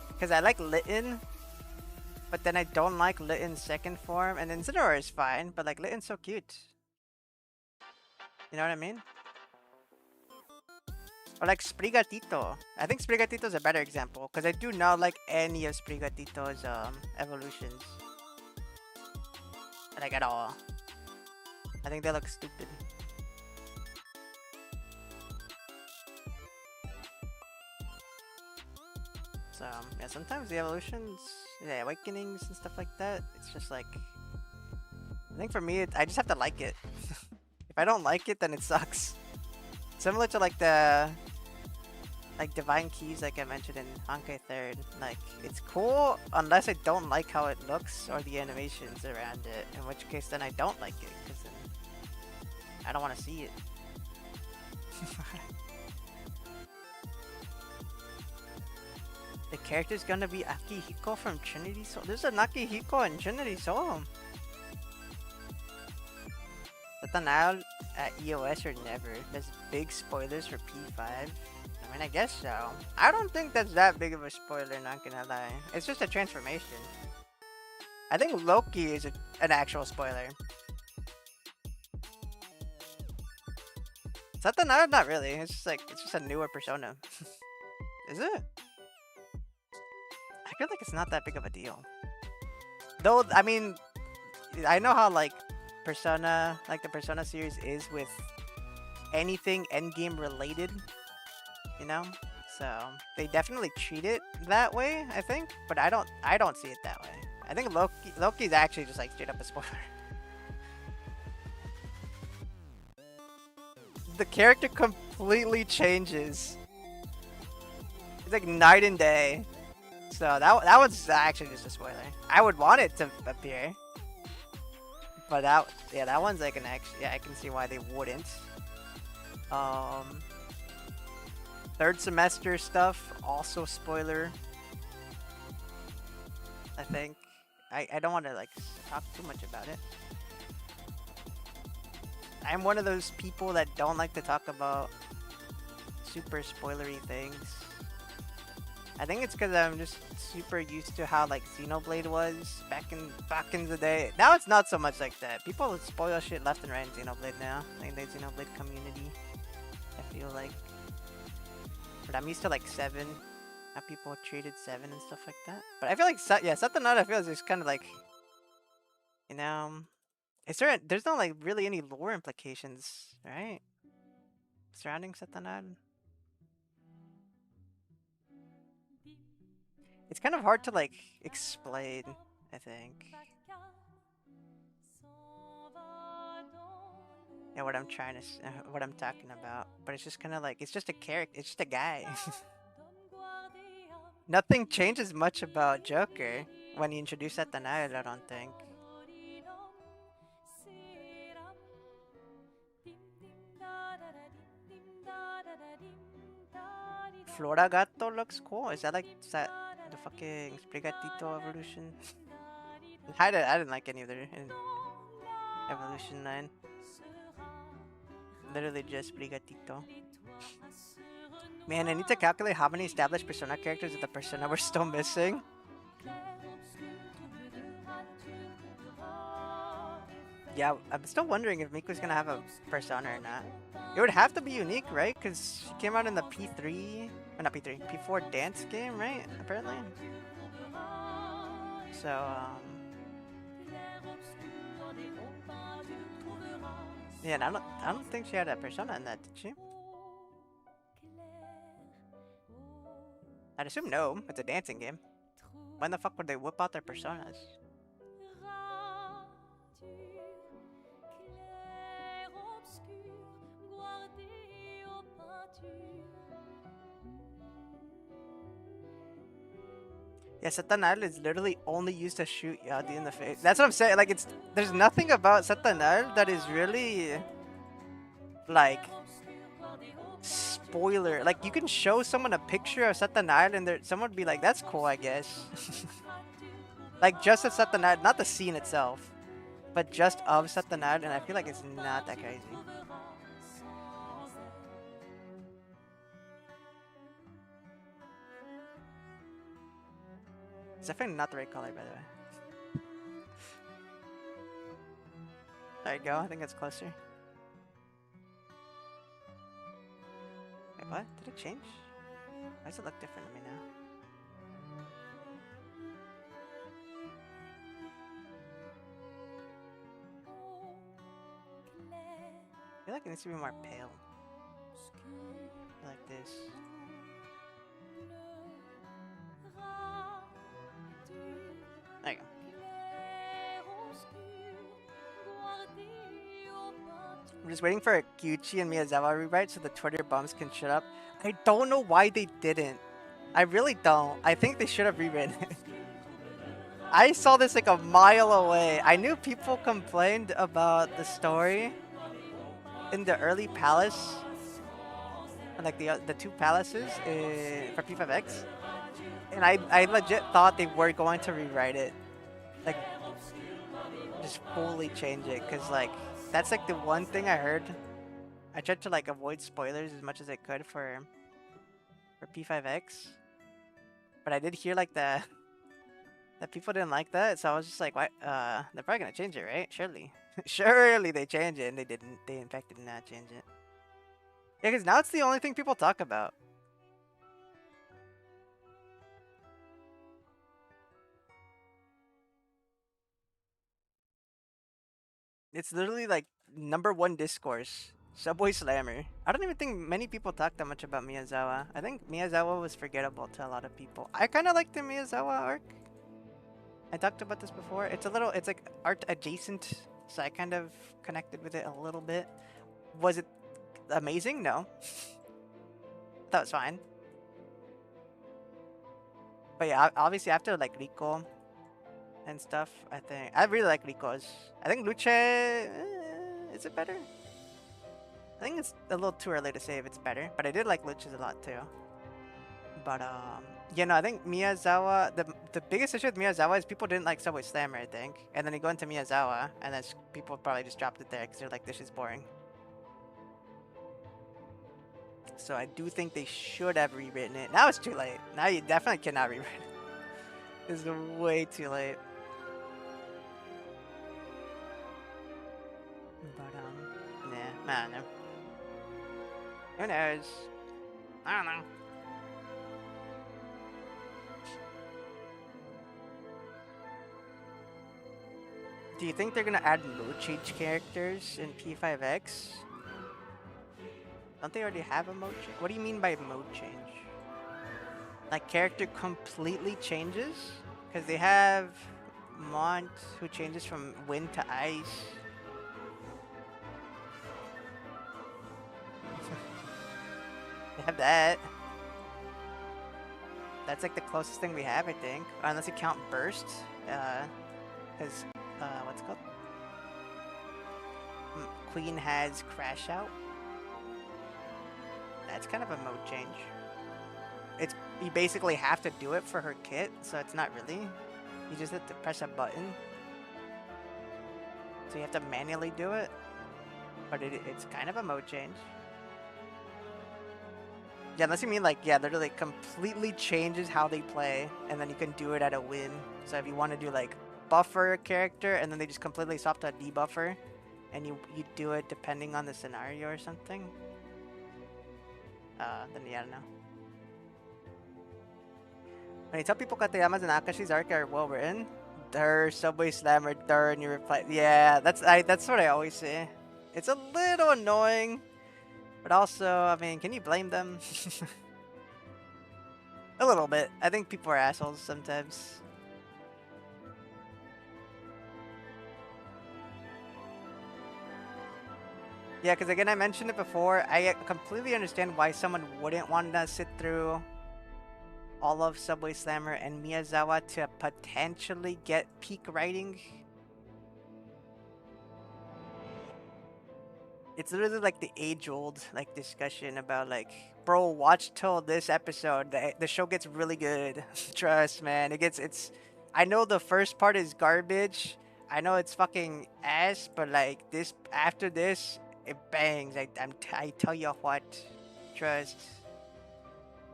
Because I like Litten, but then I don't like Litten's second form, and then Incineroar is fine, but like Litten's so cute. You know what I mean? Or like Sprigatito. I think Sprigatito is a better example, because I do not like any of Sprigatito's evolutions. Like at all. I think they look stupid. So yeah, sometimes the evolutions, yeah, awakenings and stuff like that, it's just like, I think for me, I just have to like it. If I don't like it, then it sucks. Similar to like the Divine Keys, like I mentioned in Honkai 3rd. Like, it's cool unless I don't like how it looks or the animations around it, in which case then I don't like it, because then I don't want to see it. The character's gonna be Akihiko from Trinity Soul. There's an Akihiko in Trinity Soul. Tatanael at EOS or never. There's big spoilers for P5. I mean, I guess so. I don't think that's that big of a spoiler, not gonna lie. It's just a transformation. I think Loki is an actual spoiler. Satanael, not really. It's just like, it's just a newer persona. Is it? I feel like it's not that big of a deal. Though, I mean, I know how like Persona, like the Persona series is with anything endgame related, you know? So they definitely treat it that way, I think, but I don't see it that way. I think Loki's actually just like straight up a spoiler. The character completely changes. It's like night and day. So that one's actually just a spoiler. I would want it to appear. But that one's like an I can see why they wouldn't. Third semester stuff, also spoiler. I think. I don't want to like talk too much about it. I'm one of those people that don't like to talk about super spoilery things. I think it's because I'm just super used to how like Xenoblade was back in the day. Now it's not so much like that. People spoil shit left and right in Xenoblade now. Like the Xenoblade community, I feel like. But I'm used to like 7 how people treated Seven and stuff like that. But I feel like yeah, Satanada I feel is just kind of like, you know, there's not like really any lore implications, right? Surrounding Satanada. It's kind of hard to like explain, I think. Yeah, what I'm what I'm talking about. But it's just kind of like, it's just a character, it's just a guy. Nothing changes much about Joker when you introduce Satanada, I don't think. Flora Gato looks cool. Is that the fucking Sprigatito evolution? I didn't like any of their in Evolution 9. Literally just Sprigatito. Man, I need to calculate how many established Persona characters of the Persona we're still missing. Yeah, I'm still wondering if Miku's gonna have a Persona or not. It would have to be unique, right? Because she came out in the P3, or not P3, P4 dance game, right? Apparently. So, yeah, and I don't think she had a Persona in that, did she? I'd assume no. It's a dancing game. When the fuck would they whip out their Personas? Yeah, Satanal is literally only used to shoot Yadi in the face. That's what I'm saying. Like, there's nothing about Satanal that is really like spoiler. Like, you can show someone a picture of Satanal and someone would be like, "That's cool, I guess." Like, just of Satanal, not the scene itself, but just of Satanal, and I feel like it's not that crazy. It's definitely not the right color, by the way. There you go. I think it's closer. Wait, what? Did it change? Why does it look different to me now? I feel like it needs to be more pale. Like this. There you go. I'm just waiting for a Kyuchi and Miyazawa rewrite so the Twitter bums can shut up. I don't know why they didn't. I really don't. I think they should have rewritten it. I saw this like a mile away. I knew people complained about the story in the early palace, like the two palaces for P5X, and I legit thought they were going to rewrite it, like just fully change it, cause like that's like the one thing I heard. I tried to like avoid spoilers as much as I could for P5X, but I did hear like that people didn't like that, so I was just like, why? They're probably gonna change it, right? Surely, surely they change it, and they didn't. They in fact did not change it. Yeah, because now it's the only thing people talk about. It's literally like #1 discourse. Subway Slammer. I don't even think many people talk that much about Miyazawa. I think Miyazawa was forgettable to a lot of people. I kind of like the Miyazawa arc. I talked about this before. It's like art adjacent, so I kind of connected with it a little bit. Was it amazing? No. That was fine. But yeah, obviously after like Rico and stuff, I really like Rico's. I think Luce, is it better? I think it's a little too early to say if it's better, but I did like Luch's a lot too. But yeah, no, I think Miyazawa, the biggest issue with Miyazawa is people didn't like Subway Slammer, I think, and then they go into Miyazawa, and then people probably just dropped it there because they're like, this is boring. So I do think they should have rewritten it. Now it's too late. Now you definitely cannot rewrite it. It's way too late. But nah, I don't know. Who knows? I don't know. Do you think they're gonna add mode change characters in P5X? Don't they already have a mode change? What do you mean by mode change? Like character completely changes? Because they have Mont who changes from wind to ice. They have that. That's like the closest thing we have, I think. Unless you count burst. Because, what's it called? Queen has crash out. That's kind of a mode change. It's you basically have to do it for her kit, so it's not really. You just have to press a button. So you have to manually do it. But it's kind of a mode change. Yeah, unless you mean like, yeah, literally completely changes how they play, and then you can do it at a win. So if you want to do like buffer a character, and then they just completely swap to a debuffer, and you do it depending on the scenario or something, then yeah, I don't know. When you tell people Katayama's and Akashi's arc are well written, der, Subway Slammer, der, and you reply, yeah, that's what I always say. It's a little annoying, but also, I mean, can you blame them? A little bit. I think people are assholes sometimes. Yeah, because again, I mentioned it before. I completely understand why someone wouldn't want to sit through all of Subway Slammer and Miyazawa to potentially get peak writing. It's literally like the age-old like discussion about like, bro, watch till this episode. The show gets really good. Trust, man. I know the first part is garbage. I know it's fucking ass, but like this after this, it bangs. I tell you what. Trust.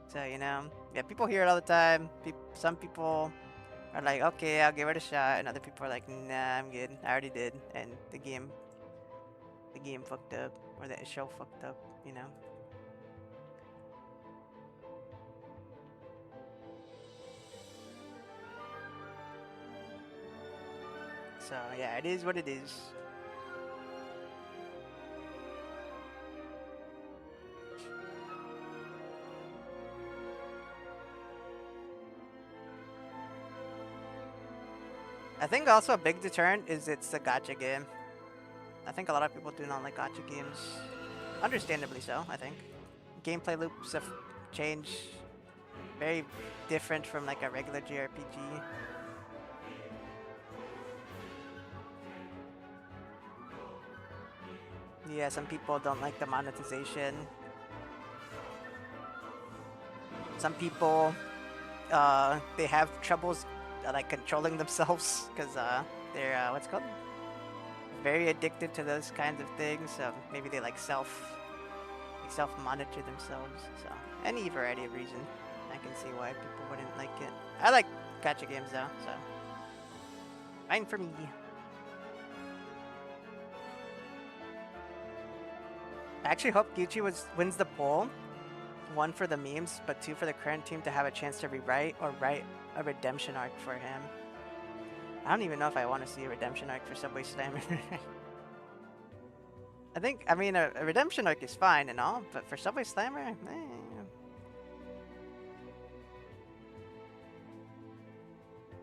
So, you know, yeah, people hear it all the time. Some people are like, okay, I'll give it a shot, and other people are like, nah, I'm good. I already did, and the game fucked up, or the show fucked up, you know. So yeah, it is what it is. I think also a big deterrent is it's a gacha game. I think a lot of people do not like gacha games. Understandably so, I think. Gameplay loops have changed. Very different from like a regular JRPG. Yeah, some people don't like the monetization. Some people, they have troubles like controlling themselves because they're what's it called? Very addicted to those kinds of things. So maybe they like self-monitor themselves. So any variety of reason, I can see why people wouldn't like it. I like gacha games though, so fine for me. I actually hope Gucci wins the poll. 1 for the memes, but 2 for the current team to have a chance to rewrite or write a redemption arc for him. I don't even know if I want to see a redemption arc for Subway Slammer. I mean, a redemption arc is fine and all, but for Subway Slammer,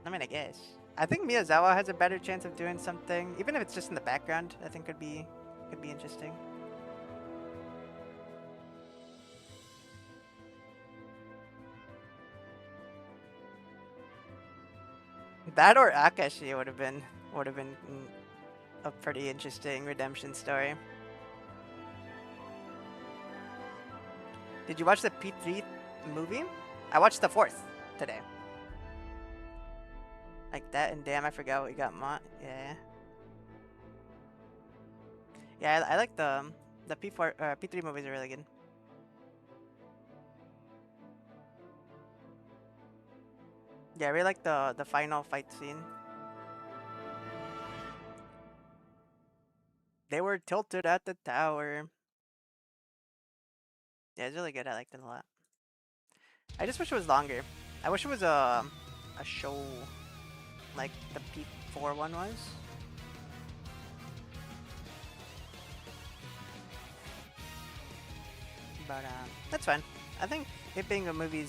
I mean, I guess. I think Miyazawa has a better chance of doing something, even if it's just in the background. I think could be interesting. That or Akashi would have been a pretty interesting redemption story. Did you watch the P3 movie? I watched the 4th today. Like that, and damn, I forgot we got yeah. Yeah, I like the P3 movies are really good. Yeah, I really like the final fight scene. They were tilted at the tower. Yeah, it's really good. I liked it a lot. I just wish it was longer. I wish it was a show like the P4 one was. But that's fine. I think it being a movie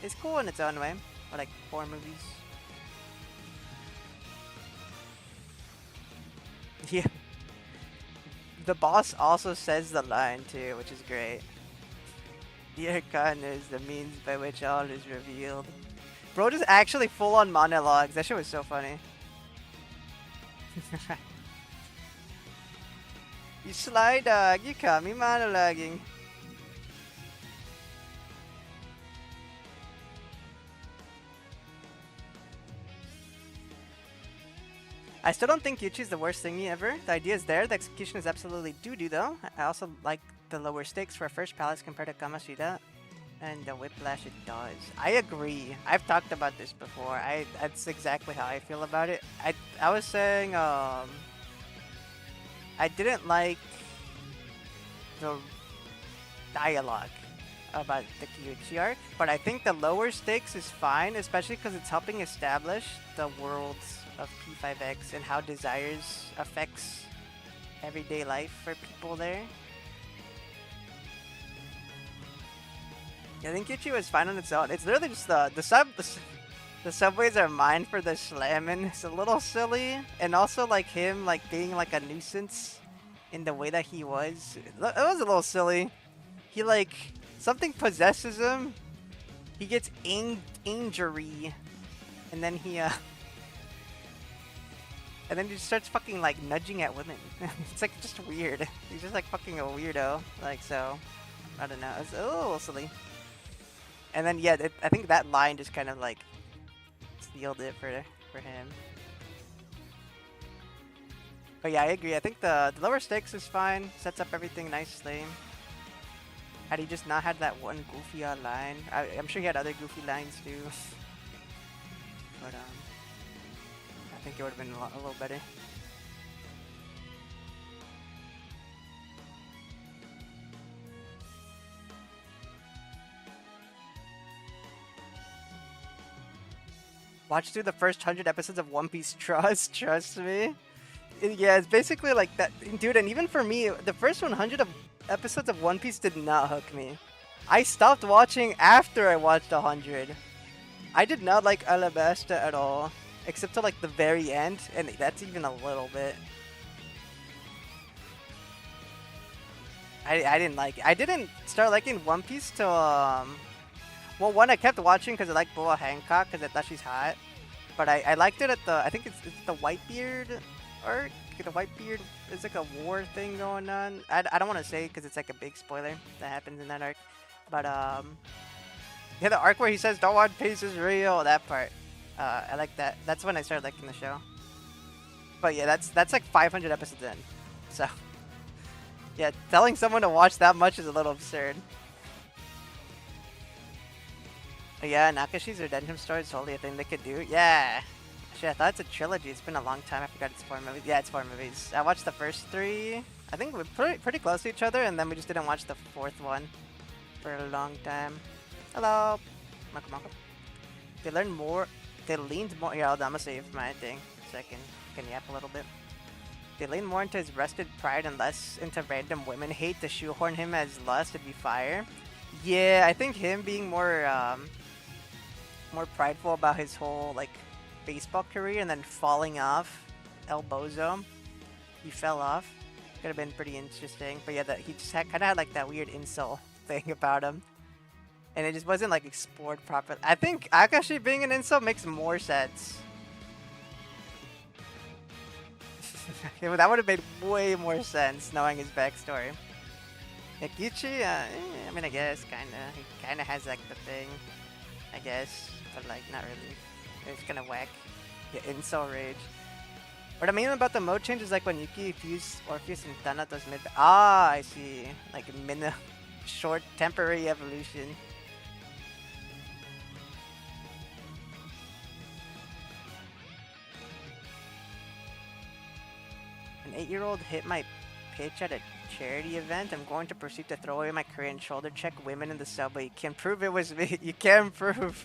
is cool in its own way. Or like 4 movies. Yeah. The boss also says the line too, which is great. Your gun is the means by which all is revealed. Bro just actually full on monologues. That shit was so funny. You sly dog, you caught me monologuing. I still don't think Yuchi's the worst thingy ever. The idea is there, the execution is absolutely doo-doo though. I also like the lower stakes for a first palace compared to Kamashida. And the whiplash it does. I agree. I've talked about this before. That's exactly how I feel about it. I was saying I didn't like the dialogue about the Kyuchi arc, but I think the lower stakes is fine, especially because it's helping establish the worlds of P5X and how desires affects everyday life for people there. I think Kyuchi was fine on its own. It's literally just the subways are mine for the slamming. It's a little silly, and also like him like being like a nuisance in the way that he was. It was a little silly. He like something possesses him. He gets injury, and then he just starts fucking like nudging at women. It's like just weird. He's just like fucking a weirdo. Like so, I don't know. It's a little silly. And then yeah, I think that line just kind of like sealed it for him. But yeah, I agree. I think the lower stakes is fine. Sets up everything nicely. Had he just not had that one goofy line, I'm sure he had other goofy lines too. But I think it would have been a little better. Watch through the first 100 episodes of One Piece. Trust me. Yeah, it's basically like that, dude. And even for me, the first 100 episodes of One Piece did not hook me. I stopped watching after I watched 100. I did not like Alabasta at all, except to like the very end, and that's even a little bit. I didn't like it. I didn't start liking One Piece till well, one, I kept watching because I liked Boa Hancock because I thought she's hot. But I liked it at I think it's the Whitebeard arc. The Whitebeard is like a war thing going on. I don't want to say because it's like a big spoiler that happens in that arc. But yeah, the arc where he says, "Don't One Piece is real," that part. I like that. That's when I started liking the show. But yeah, that's like 500 episodes in. So yeah, telling someone to watch that much is a little absurd. Yeah, Nakashi's redemption story is totally a thing they could do. Yeah. Shit, I thought it's a trilogy. It's been a long time. I forgot it's 4 movies. Yeah, it's 4 movies. I watched the first 3. I think we're pretty close to each other, and then we just didn't watch the 4th one for a long time. Hello. Mako. They learned more. They leaned more. Here, I'm gonna save my thing so I can yap a little bit. They lean more into his rested pride and less into random women hate. To shoehorn him as lust would be fire. Yeah, I think him being more prideful about his whole like baseball career and then falling off El Bozo. He fell off. Could have been pretty interesting. But yeah, he just kind of had like that weird insult thing about him. And it just wasn't like explored properly. I think Akashi being an insult makes more sense. Yeah, that would have made way more sense knowing his backstory. Yakichi, I mean, I guess, he kinda has like the thing, I guess. But like, not really. It's kind of whack. Yeah, incel rage. What I mean about the mode change is like when Yuki fused Orpheus and Thanatos mid. Ah, I see. Like short temporary evolution. An 8-year-old hit my pitch at a charity event. I'm going to proceed to throw away my career and shoulder check women in the subway. You can prove it was me. You can prove.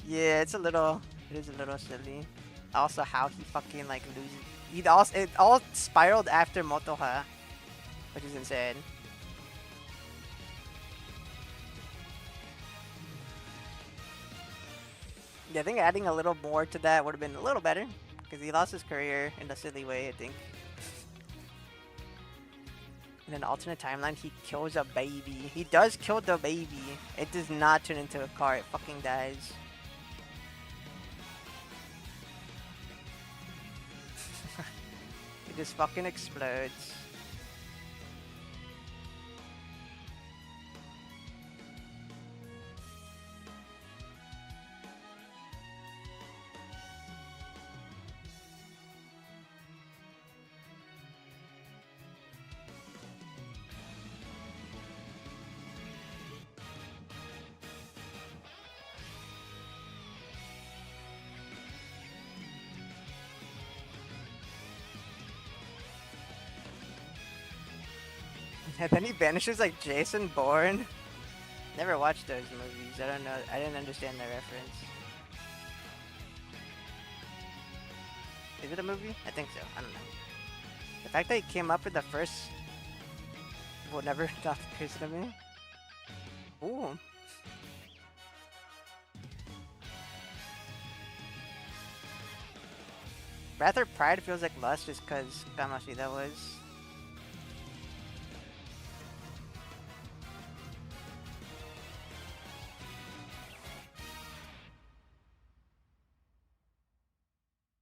Yeah, it is a little silly. Also, how he fucking like loses. It all spiraled after Motoha, which is insane. Yeah, I think adding a little more to that would have been a little better. Because he lost his career in a silly way, I think. In an alternate timeline, he kills a baby. He does kill the baby. It does not turn into a car. It fucking dies. It just fucking explodes. And then he vanishes like Jason Bourne. Never watched those movies. I don't know. I didn't understand the reference. Is it a movie? I think so. I don't know. The fact that he came up with the first will never stop crazy to me. Ooh. Wrath or Pride feels like lust just because Kamashi that was.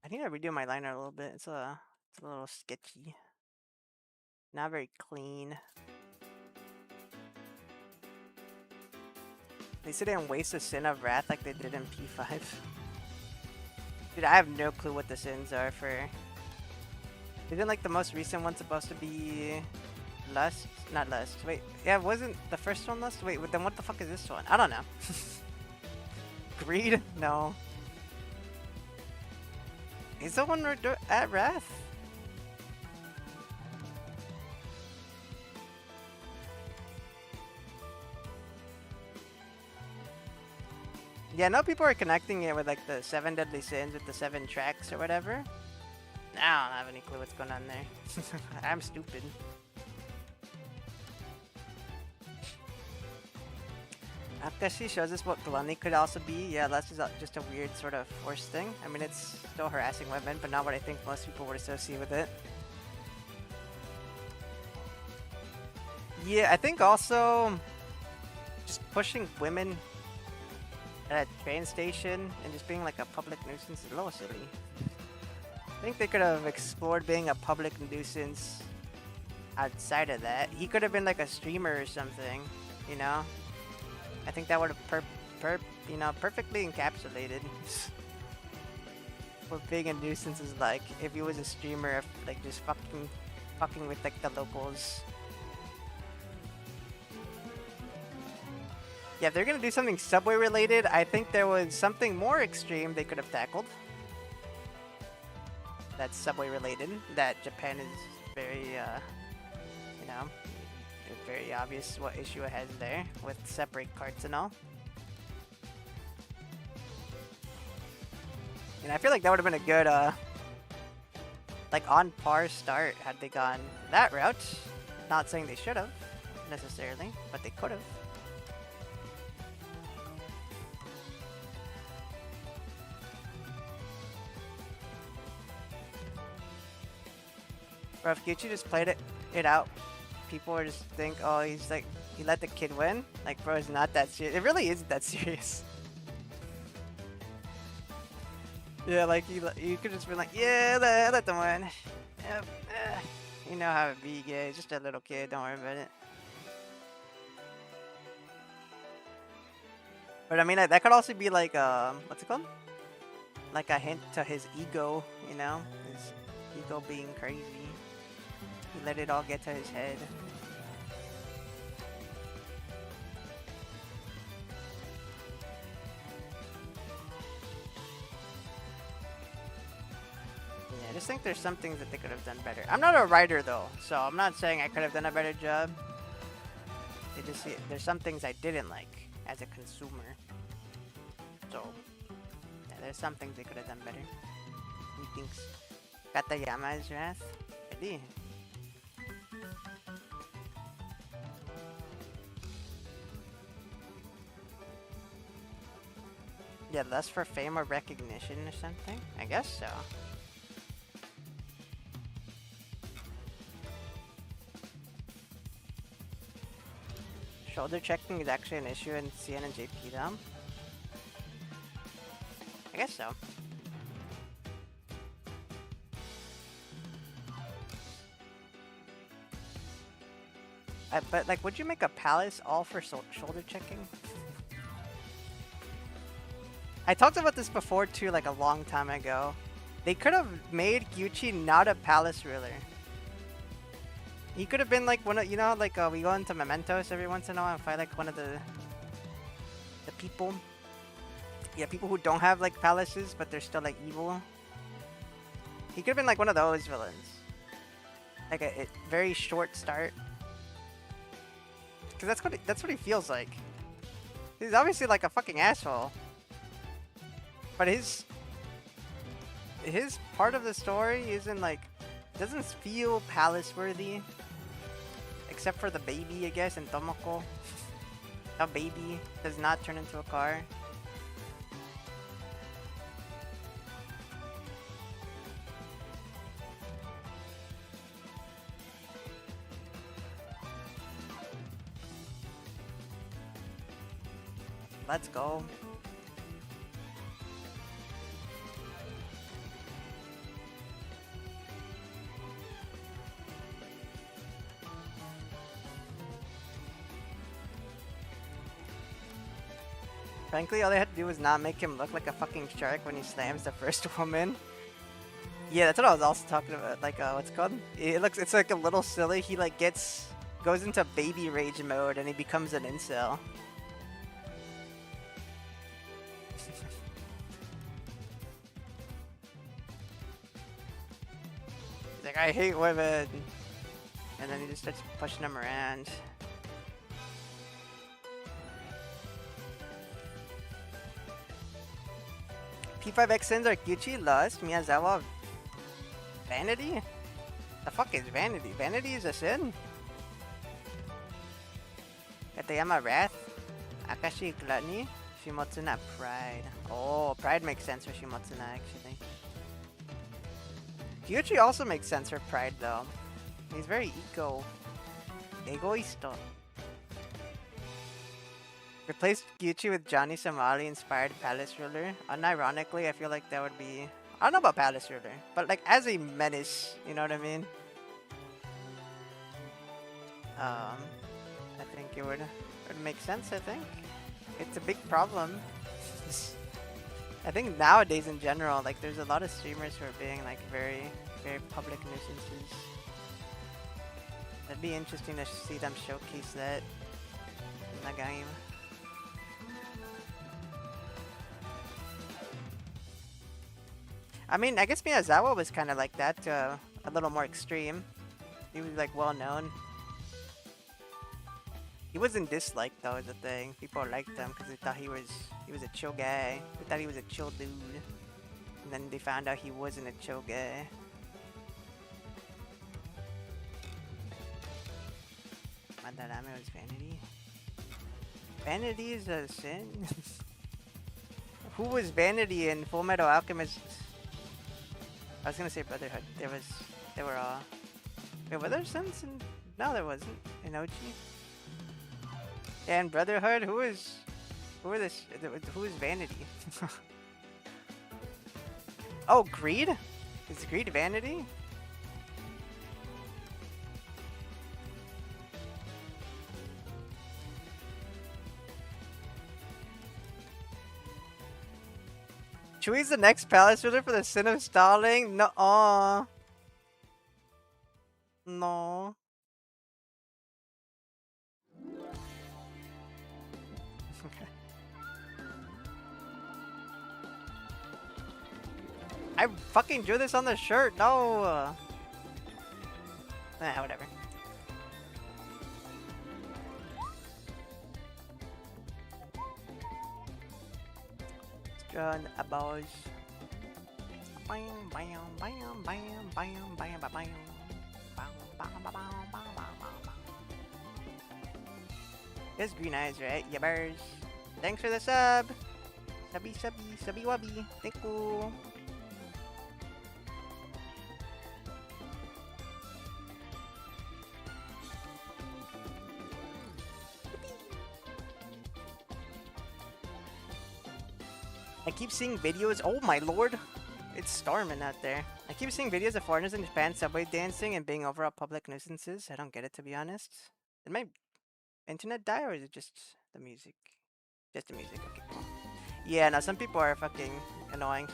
I need to redo my liner a little bit. It's a little sketchy. Not very clean. They said they didn't waste the sin of wrath like they did in P5. Dude, I have no clue what the sins are for. Isn't like the most recent one supposed to be lust? Not lust. Wait, yeah, wasn't the first one lust? Wait, then what the fuck is this one? I don't know. Greed? No. Is the one at wrath? Yeah, I know people are connecting it with like the 7 deadly sins with the 7 tracks or whatever. I don't have any clue what's going on there. I'm stupid. Akashi shows us what gluttony could also be. Yeah, that's just a weird sort of force thing. I mean, it's still harassing women, but not what I think most people would associate with it. Yeah, I think also just pushing women at a train station and just being like a public nuisance is a little silly. I think they could have explored being a public nuisance outside of that. He could have been like a streamer or something, you know? I think that would have perfectly encapsulated what being a nuisance is like if he was a streamer of like just fucking with like the locals. Yeah, if they're gonna do something subway related, I think there was something more extreme they could have tackled. That's subway related. That Japan is very, you know, it's very obvious what issue it has there with separate carts and all. And I feel like that would have been a good, like on par start had they gone that route. Not saying they should have necessarily, but they could have. Bro, if Gucci just played it out, people would just think, oh, he's like, he let the kid win. Like, bro, it's not that serious. It really isn't that serious. Yeah, like, you could just be like, yeah, let them win. Yep, you know how it be, yeah, he's just a little kid, don't worry about it. But I mean, that could also be like, what's it called? Like a hint to his ego, you know? His ego being crazy. He let it all get to his head. Yeah, I just think there's some things that they could have done better. I'm not a writer though, so I'm not saying I could have done a better job. There's some things I didn't like as a consumer. So, yeah, there's some things they could have done better. Methinks Katayama is wrath. Ready? Yeah, less for fame or recognition or something? I guess so. Shoulder checking is actually an issue in CN and JP though. I guess so. But like, would you make a palace all for shoulder checking? I talked about this before too, like a long time ago. They could have made Gyuchi not a palace ruler. He could have been like one of, you know, like we go into Mementos every once in a while and fight like one of the people. Yeah, people who don't have like palaces, but they're still like evil. He could have been like one of those villains. Like a very short start. Cause that's what he feels like. He's obviously like a fucking asshole. But his part of the story isn't like, doesn't feel palace worthy. Except for the baby, I guess, and Tomoko. The baby does not turn into a car. Let's go. Frankly, all they had to do was not make him look like a fucking shark when he slams the first woman. Yeah, that's what I was also talking about. Like, what's it called? It's like a little silly. He like goes into baby rage mode and he becomes an incel. He's like, I hate women. And then he just starts pushing them around. P5X sins are Gucci, Lust, Miyazawa, Vanity? The fuck is Vanity? Vanity is a sin? Katayama Wrath, Akashi Gluttony, Shimotsuna Pride. Oh, Pride makes sense for Shimotsuna actually. Gucci also makes sense for Pride though. He's very egoisto. Replace Gucci with Johnny Somali inspired Palace Ruler. Unironically, I feel like that would be... I don't know about Palace Ruler, but like as a menace, you know what I mean? I think it would make sense, I think. It's a big problem. I think nowadays in general, like there's a lot of streamers who are being like very, very public nuisances. That'd be interesting to see them showcase that in the game. I mean, I guess Miyazawa was kind of like that, a little more extreme. He was like well known. He wasn't disliked though, is the thing. People liked him because they thought he was a chill guy. They thought he was a chill dude. And then they found out he wasn't a chill guy. Madarame was Vanity. Vanity is a sin? Who was Vanity in Full Metal Alchemist? I was gonna say Brotherhood. They were all... Wait, were there sins in... No, there wasn't. In OG? And Brotherhood? Who is Vanity? Oh, Greed? Is Greed Vanity? Chu-E's the next palace ruler for the sin of stalling? No. Aww. No. I fucking drew this on the shirt. No. Whatever. Drawn a boss. Bam bam bam bam bam bam bam bam. It's Green Eyes, right? Yeah, bears. Thanks for the sub. Sabi wabi. Thank you. I keep seeing videos. Oh my lord. It's storming out there. I keep seeing videos of foreigners in Japan subway dancing and being overall public nuisances. I don't get it, to be honest. Did my internet die, or is it just the music? Just the music. Okay, cool. Yeah, no, some people are fucking annoying.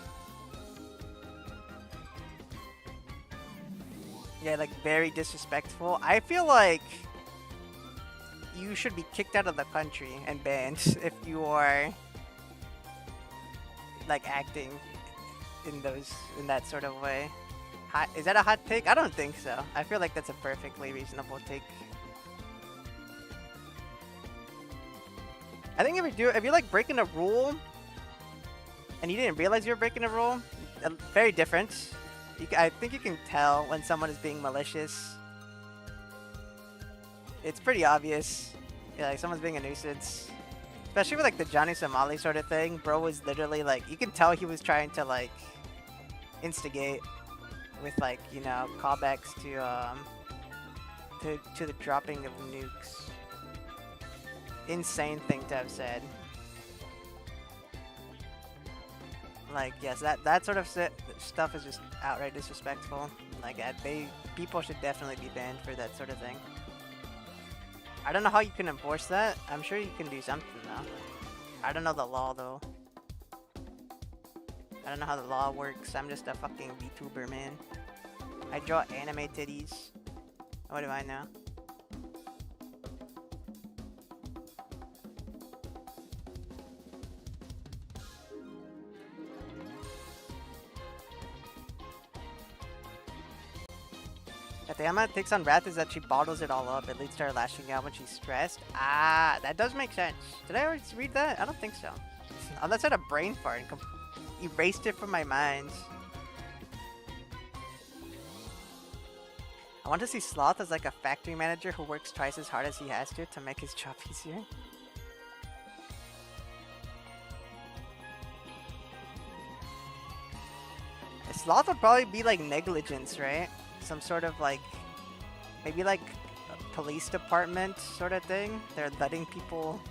Yeah, like very disrespectful. I feel like you should be kicked out of the country and banned if you are like acting in that sort of way. Is that a hot take? I don't think so. I feel like that's a perfectly reasonable take. I think if you're like breaking a rule and you didn't realize you were breaking a rule, very different. I think you can tell when someone is being malicious. It's pretty obvious. Yeah, like someone's being a nuisance. Especially with like the Johnny Somali sort of thing. Bro was literally like, you can tell he was trying to like instigate with like, you know, callbacks to the dropping of nukes. Insane thing to have said. Like, yes, that sort of stuff is just outright disrespectful. Like, people should definitely be banned for that sort of thing. I don't know how you can enforce that. I'm sure you can do something though. I don't know the law though. I don't know how the law works. I'm just a fucking VTuber, man. I draw anime titties. What do I know? Ayama takes on Wrath is that she bottles it all up. It leads to her lashing out when she's stressed. Ah, that does make sense. Did I already read that? I don't think so. Unless I had a brain fart and erased it from my mind. I want to see Sloth as like a factory manager who works twice as hard as he has to make his job easier. Sloth would probably be like negligence, right? Some sort of like, maybe like a police department sort of thing. They're letting people,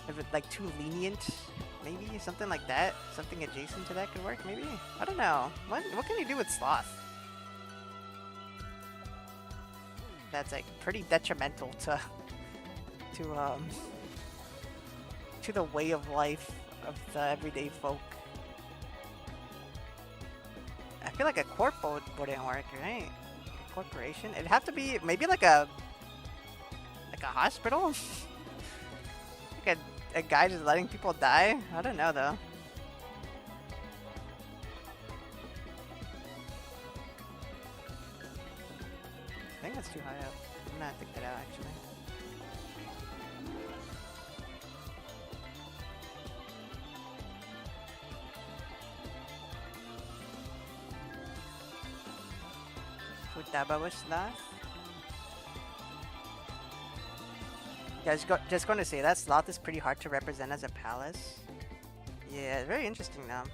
if it's like too lenient, maybe something like that. Something adjacent to that could work, maybe. I don't know. What can you do with Sloth? That's like pretty detrimental to the way of life of the everyday folk. I feel like a corp wouldn't work, right? A corporation? It'd have to be maybe like a hospital? Like a guy just letting people die? I don't know though. I think that's too high up. I'm gonna have to take that out actually. Futaba was Sloth? Yeah, just going to say that Sloth is pretty hard to represent as a palace. Yeah, very interesting though.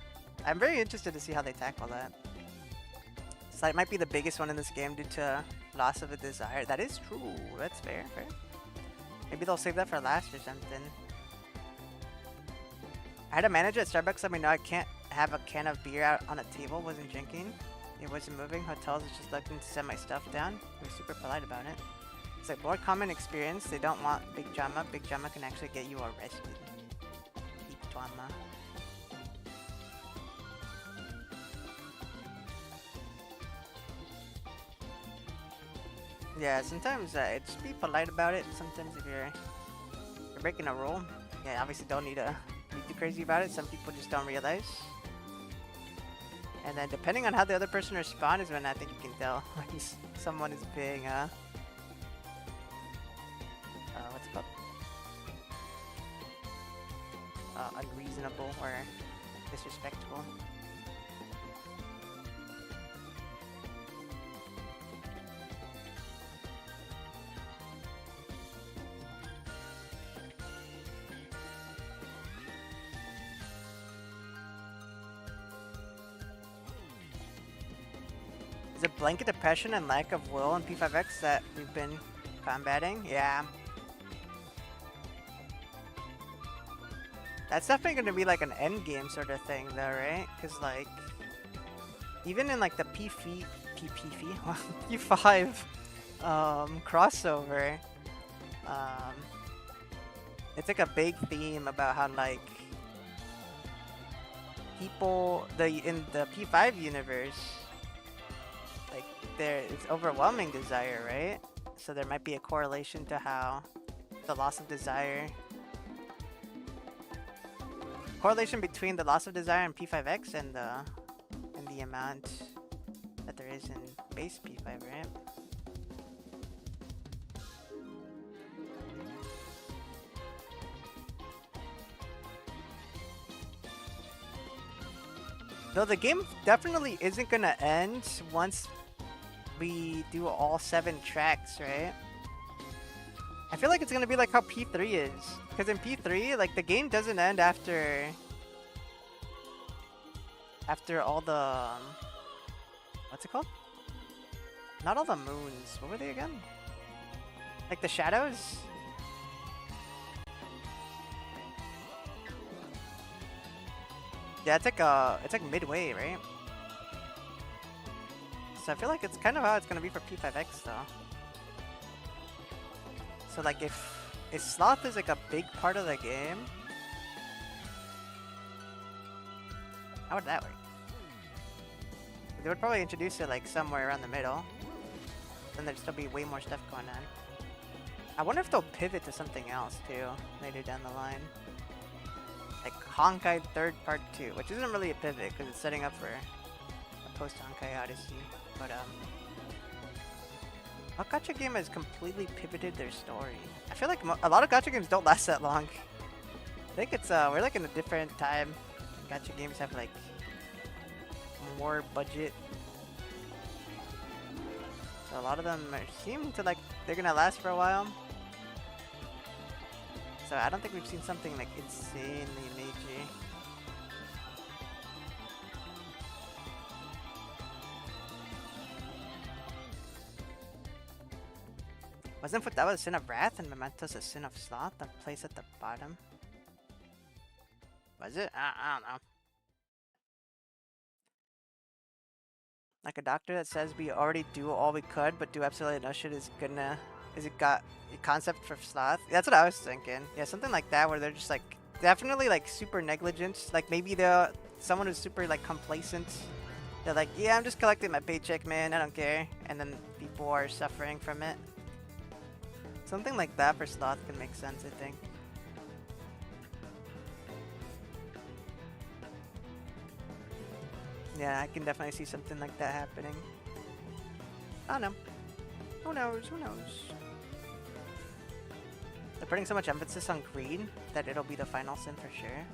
I'm very interested to see how they tackle that. Slight might be the biggest one in this game due to loss of a desire. That is true. That's fair. Maybe they'll save that for last or something. I had a manager at Starbucks let me know I can't have a can of beer out on a table. Wasn't drinking. It wasn't moving. Hotels was just looking to set my stuff down. He was super polite about it. It's like more common experience. They don't want big drama. Big drama can actually get you arrested. Big drama. Yeah, sometimes just be polite about it. Sometimes if you're breaking a rule, yeah, obviously don't need to be too crazy about it. Some people just don't realize. And then depending on how the other person responds is when I think you can tell when someone is being what's it called? Unreasonable or disrespectful. The blanket depression and lack of will in P5X that we've been combating? Yeah. That's definitely gonna be like an end game sort of thing though, right? Because like, even in like the P5 crossover, it's like a big theme about how like people in the P5 universe, like it's overwhelming desire, right? So there might be a correlation to how the loss of desire, correlation between the loss of desire in P5X and the amount that there is in base P5, right? Though the game definitely isn't gonna end once we do all 7 tracks, right? I feel like it's gonna be like how P3 is. Because in P3, like the game doesn't end after all the what's it called? Not all the moons. What were they again? Like the shadows? Yeah, it's like midway, right? So I feel like it's kind of how it's gonna be for P5X though. So like if sloth is like a big part of the game, how would that work? They would probably introduce it like somewhere around the middle. Then there'd still be way more stuff going on. I wonder if they'll pivot to something else too later down the line. Like Honkai 3rd Part 2, which isn't really a pivot because it's setting up for a post-Honkai Odyssey. But what gacha game has completely pivoted their story? I feel like a lot of gacha games don't last that long. I think it's we're like in a different time. Gacha games have like more budget, so a lot of them seem to like they're gonna last for a while. So I don't think we've seen something like insanely major. Wasn't Futaba a sin of wrath and Mementos a sin of sloth and placed at the bottom? Was it? I don't know. Like a doctor that says we already do all we could but do absolutely no shit is it got a concept for sloth? That's what I was thinking. Yeah, something like that where they're just like definitely like super negligent. Like maybe someone who's super like complacent. They're like, yeah, I'm just collecting my paycheck, man, I don't care. And then people are suffering from it. Something like that for sloth can make sense, I think. Yeah, I can definitely see something like that happening. I don't know. Who knows? Who knows? They're putting so much emphasis on greed that it'll be the final sin for sure.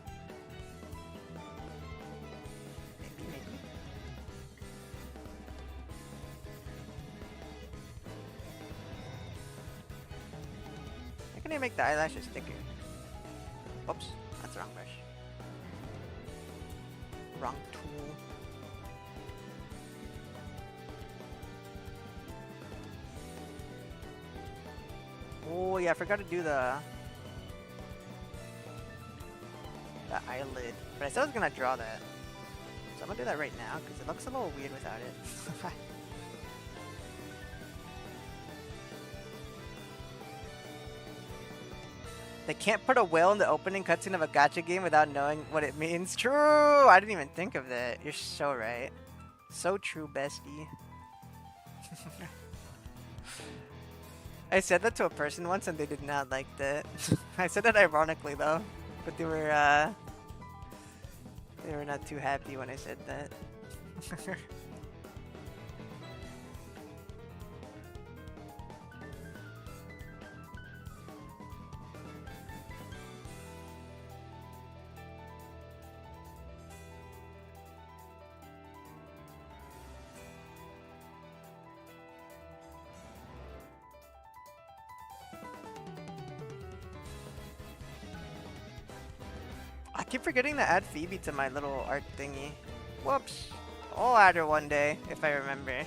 Maybe. I can make the eyelashes thicker. Oops, that's the wrong brush. Wrong tool. Oh yeah, I forgot to do the eyelid, but I said I was gonna draw that, so I'm gonna do that right now because it looks a little weird without it. They can't put a whale in the opening cutscene of a gacha game without knowing what it means. True! I didn't even think of that. You're so right. So true, bestie. I said that to a person once and they did not like that. I said that ironically though, but they were not too happy when I said that. I keep forgetting to add Phoebe to my little art thingy. Whoops. I'll add her one day, if I remember.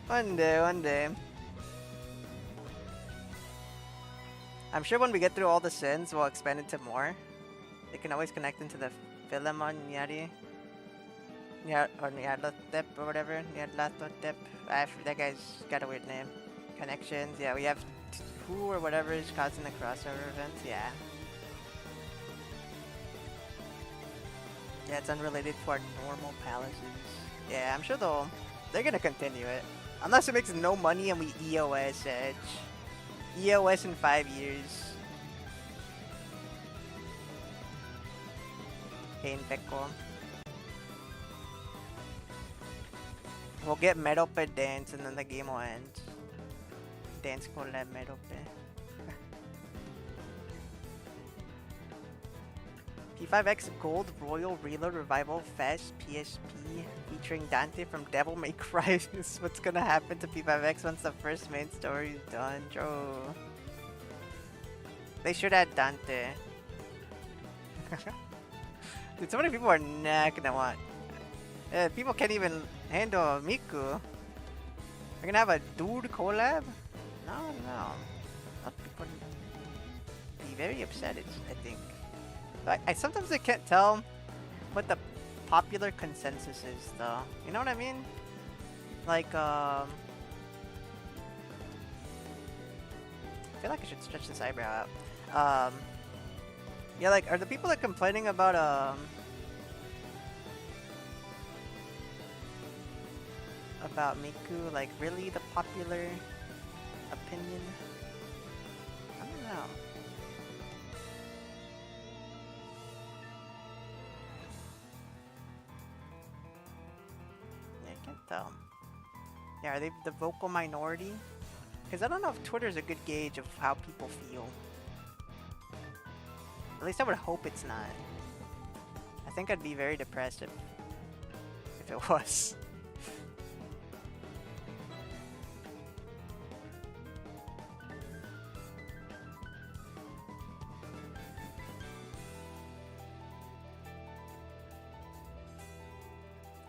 One day, one day. I'm sure when we get through all the sins, we'll expand it to more. They can always connect into the Philemon Nyari. Or Nyarlathotep or whatever. Nyarlathotep. That guy's got a weird name. Connections. Yeah, we have who or whatever is causing the crossover events. Yeah. Yeah, it's unrelated to our normal palaces. Yeah, I'm sure they're gonna continue it. Unless it makes no money and we EOS Edge. EOS in 5 years. Pain Peko. We'll get Merope Dance and then the game will end. Dance Collab Merope. P5X Gold Royal Reload Revival Fest PSP featuring Dante from Devil May Cry is what's gonna happen to P5X once the first main story is done, bro. They should add Dante. Dude, so many people are not gonna want. People can't even handle Miku. We're gonna have a dude collab? No. People be very upset, I think. I sometimes I can't tell what the popular consensus is, though. You know what I mean? Like, I feel like I should stretch this eyebrow out. Yeah, like, are the people that complaining about, Miku, like, really the popular opinion? I don't know. Though. Yeah, are they the vocal minority? Because I don't know if Twitter's a good gauge of how people feel. At least I would hope it's not. I think I'd be very depressed if it was.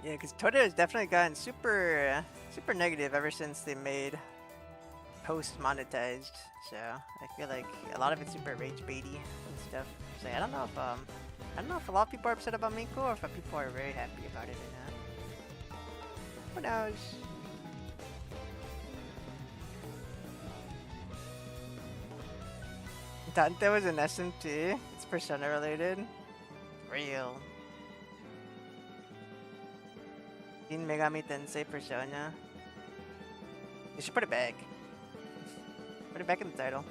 Yeah, because Twitter has definitely gotten super negative ever since they made post monetized. So I feel like a lot of it's super rage baity and stuff. So I don't know if a lot of people are upset about Miku or if people are very happy about it or not. Who knows? Dante was an SMT. It's Persona related. Real. In Megami Tensei Persona. You should put it back. Put it back in the title.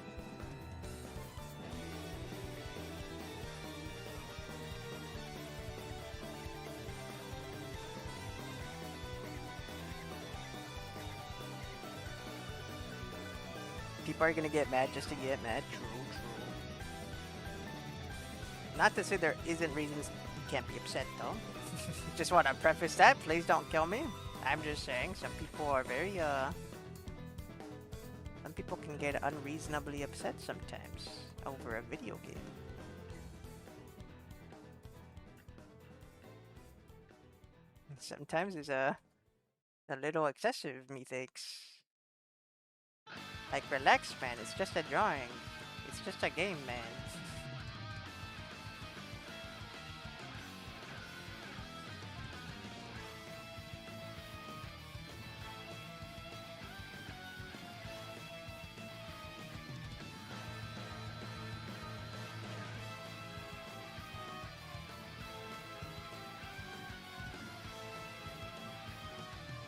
People are gonna get mad just to get mad. True. Not to say there isn't reasons you can't be upset though. Just want to preface that. Please don't kill me. I'm just saying some people are very some people can get unreasonably upset sometimes over a video game. Sometimes it's a little excessive, methinks. Like, relax, man. It's just a drawing. It's just a game, man.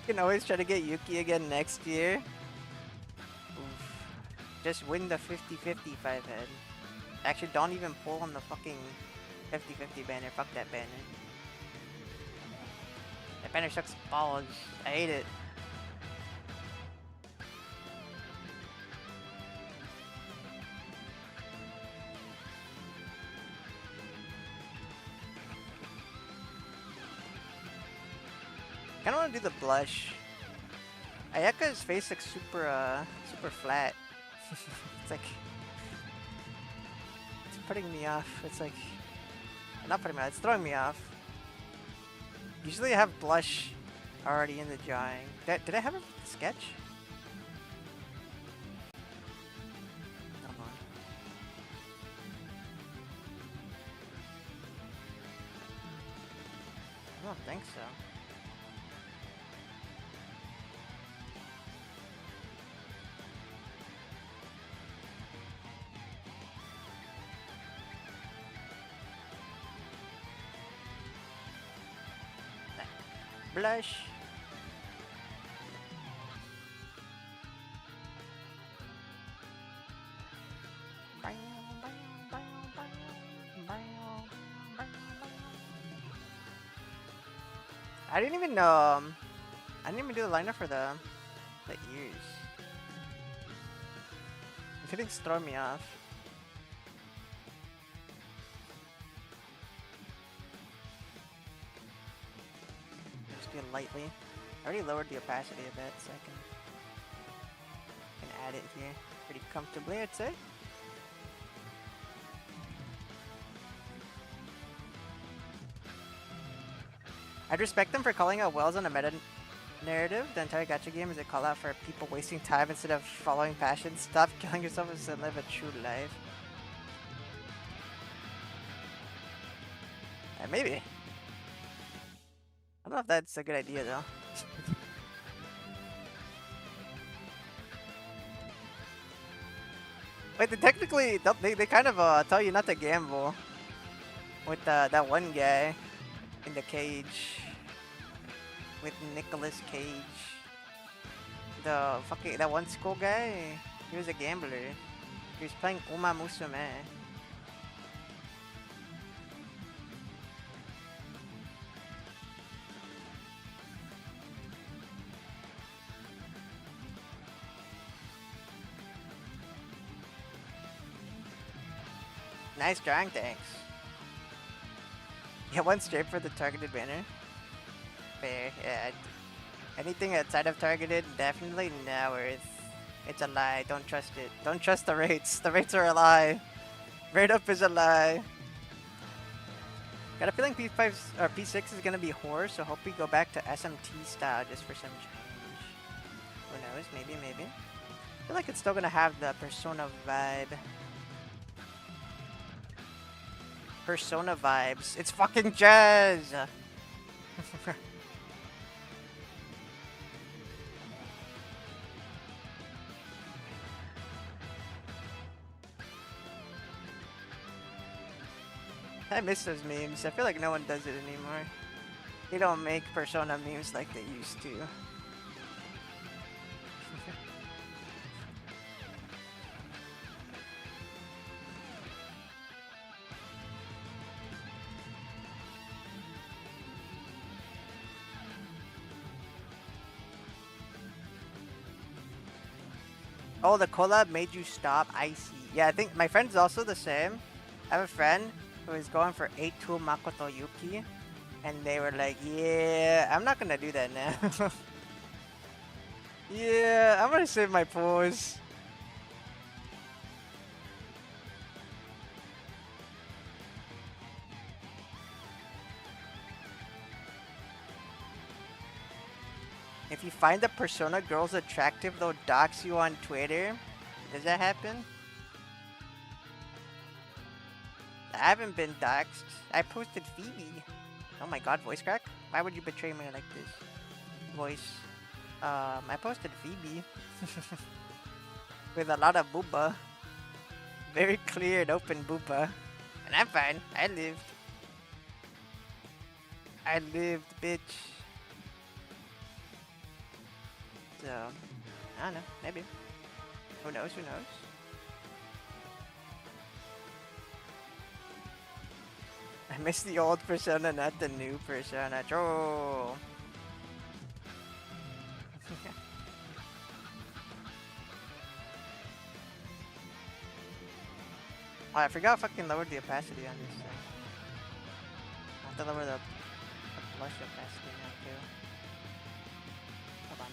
You can always try to get Yuki again next year. Oof. Just win the 50-50 5 head. Actually, don't even pull on the fucking 50-50 banner. Fuck that banner. That banner sucks balls. I hate it. I don't want to do the blush. Ayaka's face looks super flat. It's like, it's putting me off. It's like, not putting me off, it's throwing me off. Usually I have blush already in the drawing. Did I have a sketch? Hold on. I don't think so. Blush. I didn't even I didn't even do the liner for the ears. Things throw me off. Just do it lightly. I already lowered the opacity a bit, so I can add it here pretty comfortably, I'd say. I'd respect them for calling out wells on a meta narrative. The entire gacha game is a call out for people wasting time instead of following passion. Stop killing yourself and live a true life. Maybe. I don't know if that's a good idea though. Wait, they kind of tell you not to gamble with that one guy in the cage with Nicolas Cage. That one school guy. He was a gambler. He was playing Uma Musume. Nice drawing, thanks. Yeah, one straight for the targeted banner. Fair, yeah. Anything outside of targeted, definitely not worth. It's a lie, don't trust it. Don't trust the rates. The rates are a lie. Rate up is a lie. Got a feeling P5 or P6 is gonna be horror, so hope we go back to SMT style just for some change. Who knows? Maybe. I feel like it's still gonna have the Persona vibe. Persona vibes. It's fucking jazz! I miss those memes. I feel like no one does it anymore. They don't make Persona memes like they used to. Oh, the collab made you stop? I see. Yeah, I think my friend's also the same. I have a friend who is going for 8-2 Makoto Yuki. And they were like, yeah, I'm not gonna do that now. Yeah, I'm gonna save my pose. If you find the Persona girls attractive, they'll dox you on Twitter. Does that happen? I haven't been doxed. I posted Phoebe. Oh my god, voice crack? Why would you betray me like this? Voice. I posted Phoebe. With a lot of booba. Very clear and open booba. And I'm fine. I lived. I lived, bitch. So, I don't know, maybe. Who knows, who knows? I miss the old Persona, not the new Persona. True. Oh, I forgot I fucking lowered the opacity on this thing. I have to lower the blush opacity now too. Hold on.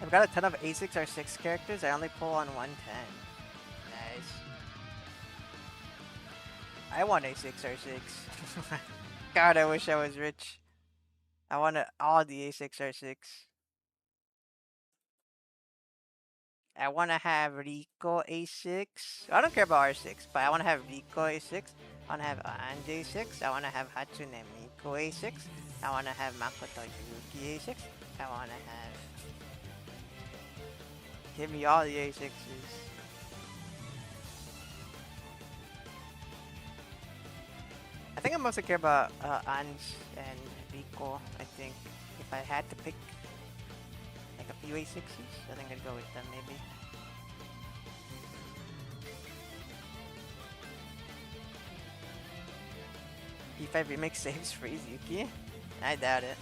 I've got a ton of A6 or 6 characters. I only pull on 110. Nice. I want A6 or 6. God, I wish I was rich. I want all the A6 or 6. I want to have Rico A6. I don't care about R6, but I want to have Rico A6. I want to have Anj A6. I want to have Hatsune Miku A6. I want to have Makoto Yuki A6. I want to have... Give me all the A6s. I think I mostly care about Anj and Rico. I think if I had to pick like a few A6s, I think I'd go with them maybe. P5 remake saves freeze Yuki? I doubt it.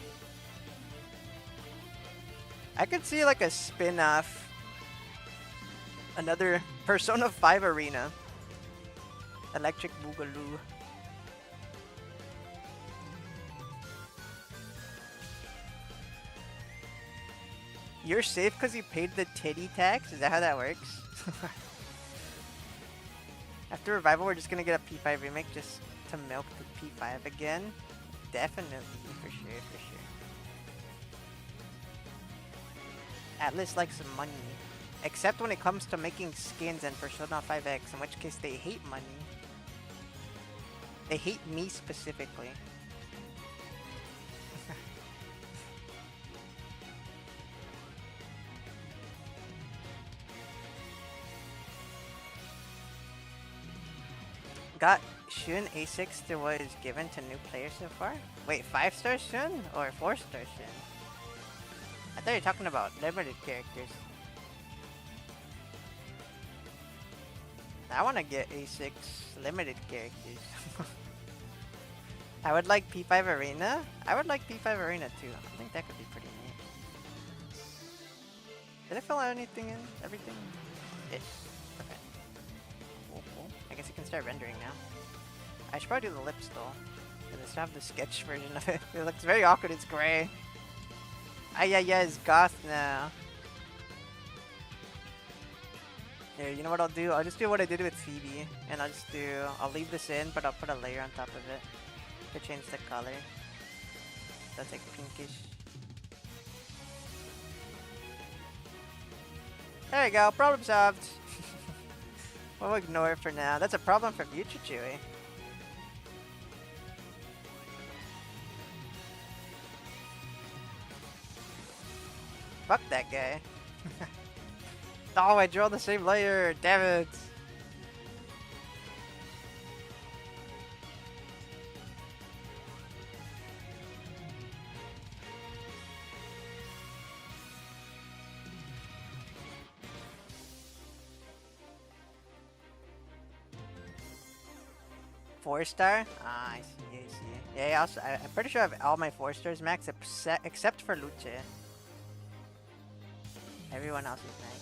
I could see like a spin-off, another Persona 5 arena. Electric Boogaloo. You're safe because you paid the titty tax? Is that how that works? After Revival, we're just gonna get a P5 remake just to milk the P5 again? Definitely, for sure, for sure. Atlas likes some money. Except when it comes to making skins and Persona 5X, in which case they hate money. They hate me specifically. Got Shun A6 that was given to new players so far? Wait, 5-star Shun or 4-star Shun? I thought you were talking about limited characters. I want to get A6 limited characters. I would like P5 Arena. I would like P5 Arena too. I think that could be pretty neat. Did I fill out anything in? Everything? Ish. Okay. Cool, cool. I guess you can start rendering now. I should probably do the lip still. And just have the sketch version of it. It looks very awkward. It's gray. Ayaya is goth now. Here, you know what I'll do? I'll just do what I did with Phoebe. And I'll leave this in, but I'll put a layer on top of it to change the color. That's like pinkish. There you go, problem solved. We'll ignore it for now. That's a problem for future Chu-E. Fuck that guy. Oh, I drew the same layer. Damn it. Four-star? Ah, I see, I see. Yeah, I'm pretty sure I have all my 4-stars max except for Luce. Everyone else is nice.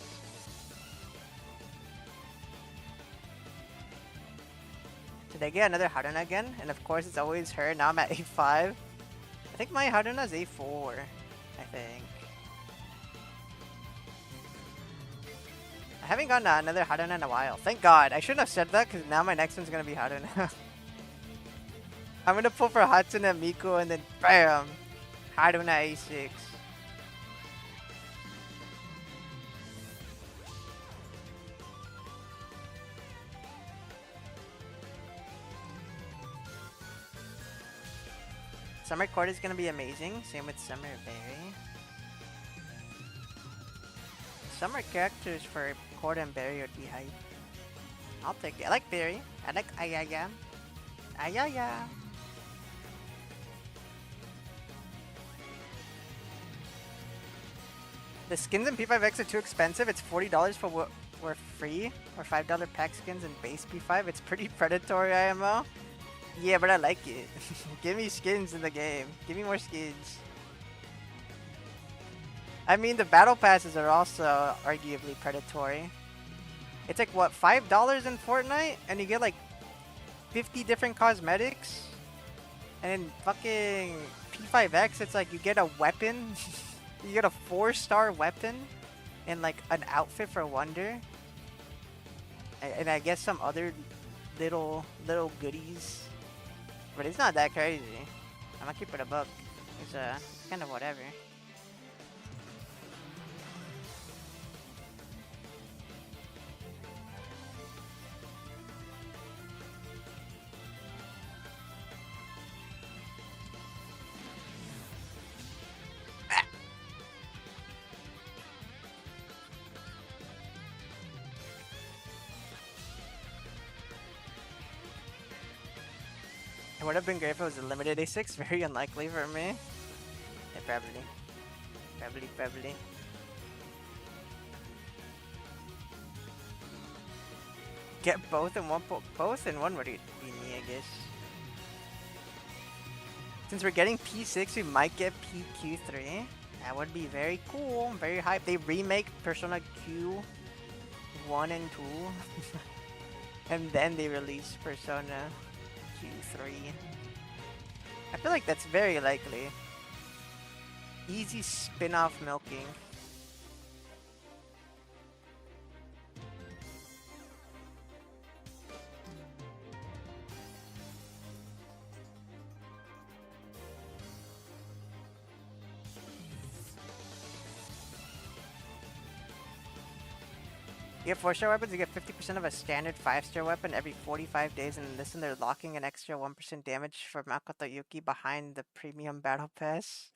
Did I get another Haruna again? And of course it's always her. Now I'm at A5. I think my Haruna's A4. I think. I haven't gotten another Haruna in a while. Thank God. I shouldn't have said that because now my next one's gonna be Haruna. I'm gonna pull for Hatsune Miku and then BAM! Haruna A6. Summer Court is gonna be amazing. Same with Summer Berry. Summer characters for Court and Berry would be hype. I'll take it. I like Berry. I like Ayaya. Ayaya. The skins in P5X are too expensive. It's $40 for what were free, or $5 pack skins in base P5. It's pretty predatory, IMO. Yeah, but I like it. Give me skins in the game. Give me more skins. I mean, the battle passes are also arguably predatory. It's like, what, $5 in Fortnite? And you get like 50 different cosmetics? And in fucking P5X, it's like you get a weapon. You get a 4-star weapon. and like an outfit for Wonder, and I guess some other little goodies. But it's not that crazy. I'm gonna keep it a buck. It's kind of whatever. It would have been great if it was a limited A6. Very unlikely for me. Yeah, probably. Probably. Get both in one both in one would be me, I guess. Since we're getting P6, we might get PQ3. That would be very cool. Very hype. They remake Persona Q1 and 2. And then they release Persona Q3. I feel like that's very likely. Easy spin-off milking. You get 4-star weapons, you get 50% of a standard 5-star weapon every 45 days, and listen, they're locking an extra 1% damage for Makoto Yuki behind the premium battle pass.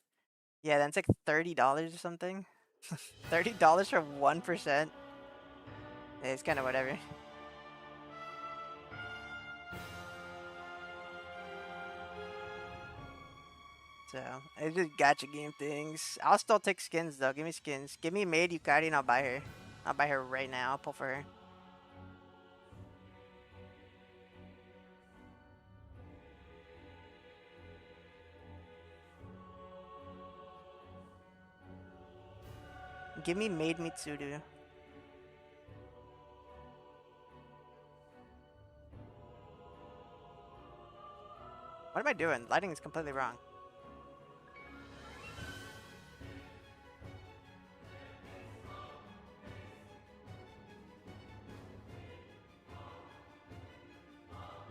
Yeah, that's like $30 or something. $30 for 1%. Yeah, it's kind of whatever. So, it's just gacha game things. I'll still take skins though. Give me skins. Give me Maid Yukari and I'll buy her. I'll buy her right now. I'll pull for her. Give me Maid Mitsuru. What am I doing? Lighting is completely wrong.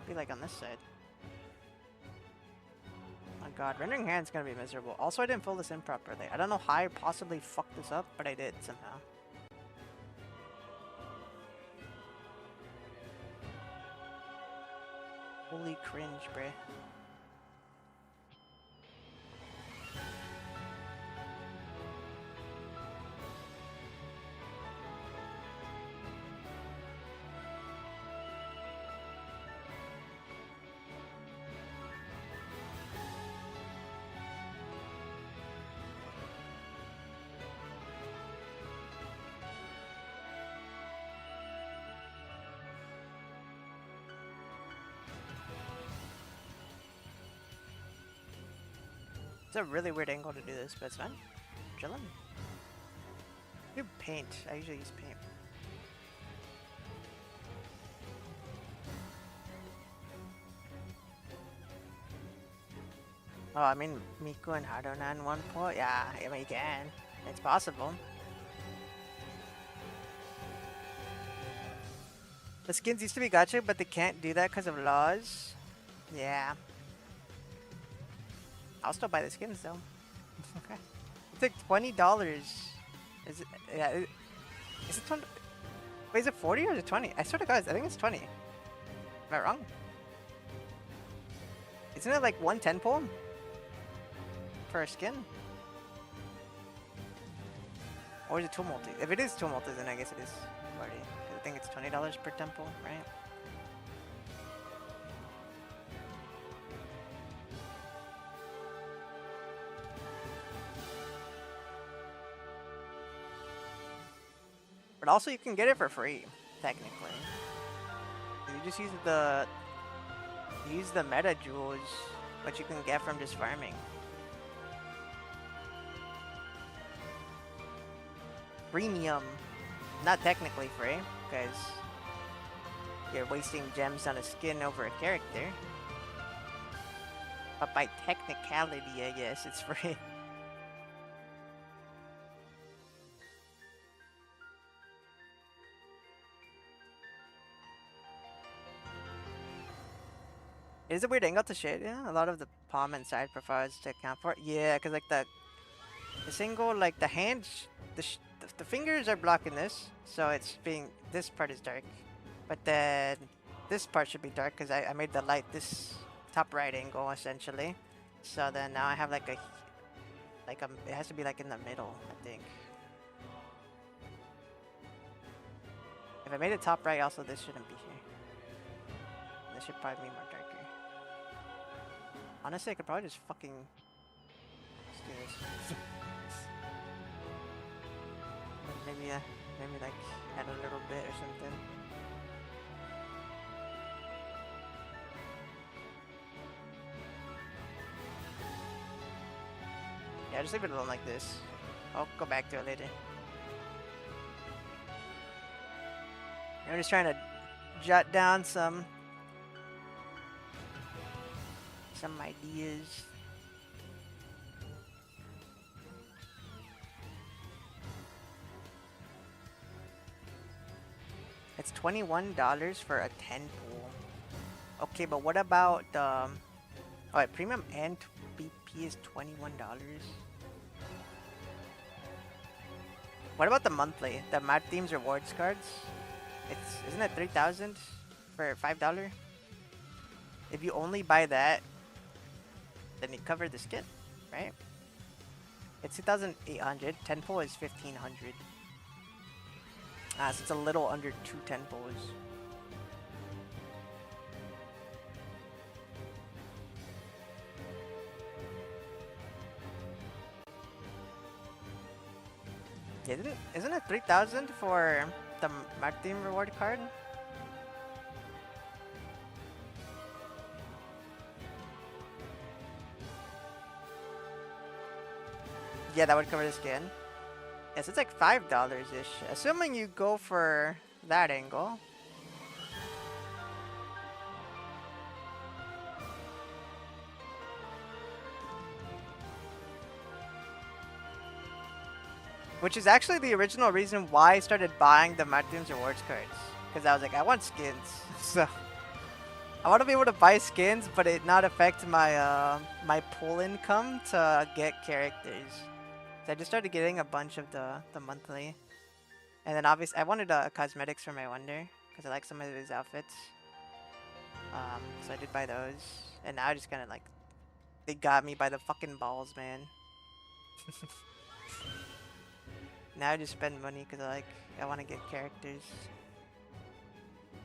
Be like on this side. Oh god, rendering hand's gonna be miserable. Also, I didn't fill this in properly. I don't know how I possibly fucked this up, but I did somehow. Holy cringe, bruh. It's a really weird angle to do this, but it's fine. Chillin'. Do paint. I usually use paint. Oh, I mean, Miku and Haruna in one point? Yeah, I mean, you can. It's possible. The skins used to be gacha, but they can't do that because of laws. Yeah. I'll still buy the skins though. Okay. It's like $20. Is it? Yeah. Is it 20? Wait, is it 40 or is it 20? I swear to God, I think it's 20. Am I wrong? Isn't it like 110 pull for a skin? Or is it 2 multi? If it is 2 multi, then I guess it is 40. I think it's $20 per temple, right? But also, you can get it for free, technically. You just use the meta jewels, which you can get from just farming. Premium, not technically free, because you're wasting gems on a skin over a character. But by technicality, I guess it's free. It is a weird angle to shade, yeah. A lot of the palm and side profiles to account for it. Yeah, because like the single, like the hands, the fingers are blocking this, so it's being, this part is dark. But then this part should be dark because I made the light this top right angle essentially. So then now I have like a, it has to be like in the middle, I think. If I made it top right, also this shouldn't be here. This should probably be more darker. Honestly, I could probably just fucking, let's do this. Maybe, maybe like add a little bit or something. Yeah, just leave it alone like this. I'll go back to it later. I'm just trying to jot down some ideas. It's $21 for a 10 pool. Okay, but what about oh, wait, premium and BP is $21. What about the monthly? The Mad Themes rewards cards? Isn't it 3,000 for $5? If you only buy that, then you cover the skin, right? It's 2,800. 10 pull is 1,500. So it's a little under 2 10 pulls. Yeah, isn't it 3,000 for the Martin reward card? Yeah, that would cover the skin. Yes, it's like $5-ish. Assuming you go for that angle. Which is actually the original reason why I started buying the Martin's rewards cards. Because I was like, I want skins. So I want to be able to buy skins, but it not affect my my pull income to get characters. So I just started getting a bunch of the monthly. And then obviously I wanted cosmetics for my Wonder, because I like some of his outfits. So I did buy those. And now I just kind of like, they got me by the fucking balls, man. Now I just spend money because I want to get characters.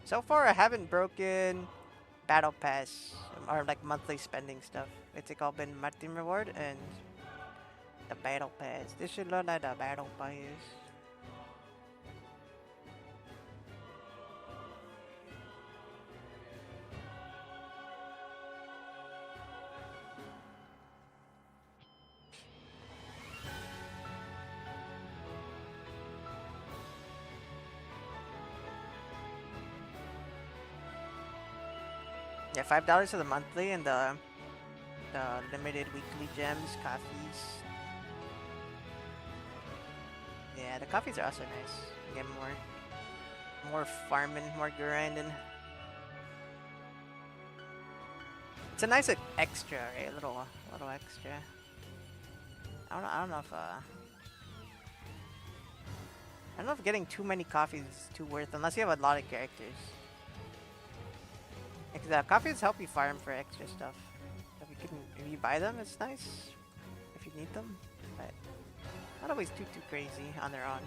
So far I haven't broken battle pass or like monthly spending stuff. It's all been Martin reward and the battle pass. This should look like the battle pass. Yeah, $5 for the monthly and the limited weekly gems, coffees. Yeah, the coffees are also nice. You get more farming, more grinding. It's a nice extra, right? A little extra. I don't know if getting too many coffees is too worth, unless you have a lot of characters. Because coffees help you farm for extra stuff. If you buy them, it's nice. If you need them, but not always too crazy on their own.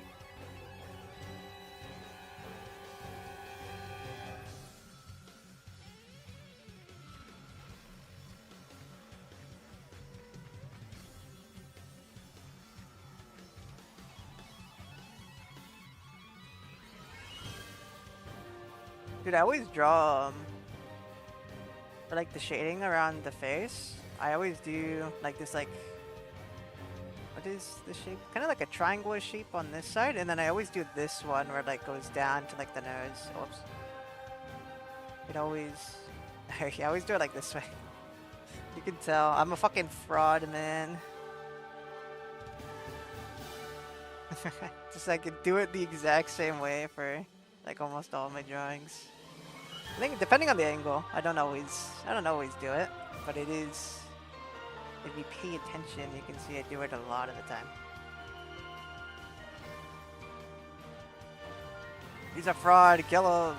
Dude, I always draw for like the shading around the face. I always do like this, like, what is the shape? Kind of like a triangle shape on this side, and then I always do this one where it like goes down to like the nose. Oops. It always, I always do it like this way. You can tell I'm a fucking fraud, man. Just like do it the exact same way for like almost all my drawings. I think depending on the angle, I don't always do it, but it is. If you pay attention, you can see I do it a lot of the time. He's a fraud. Kill him.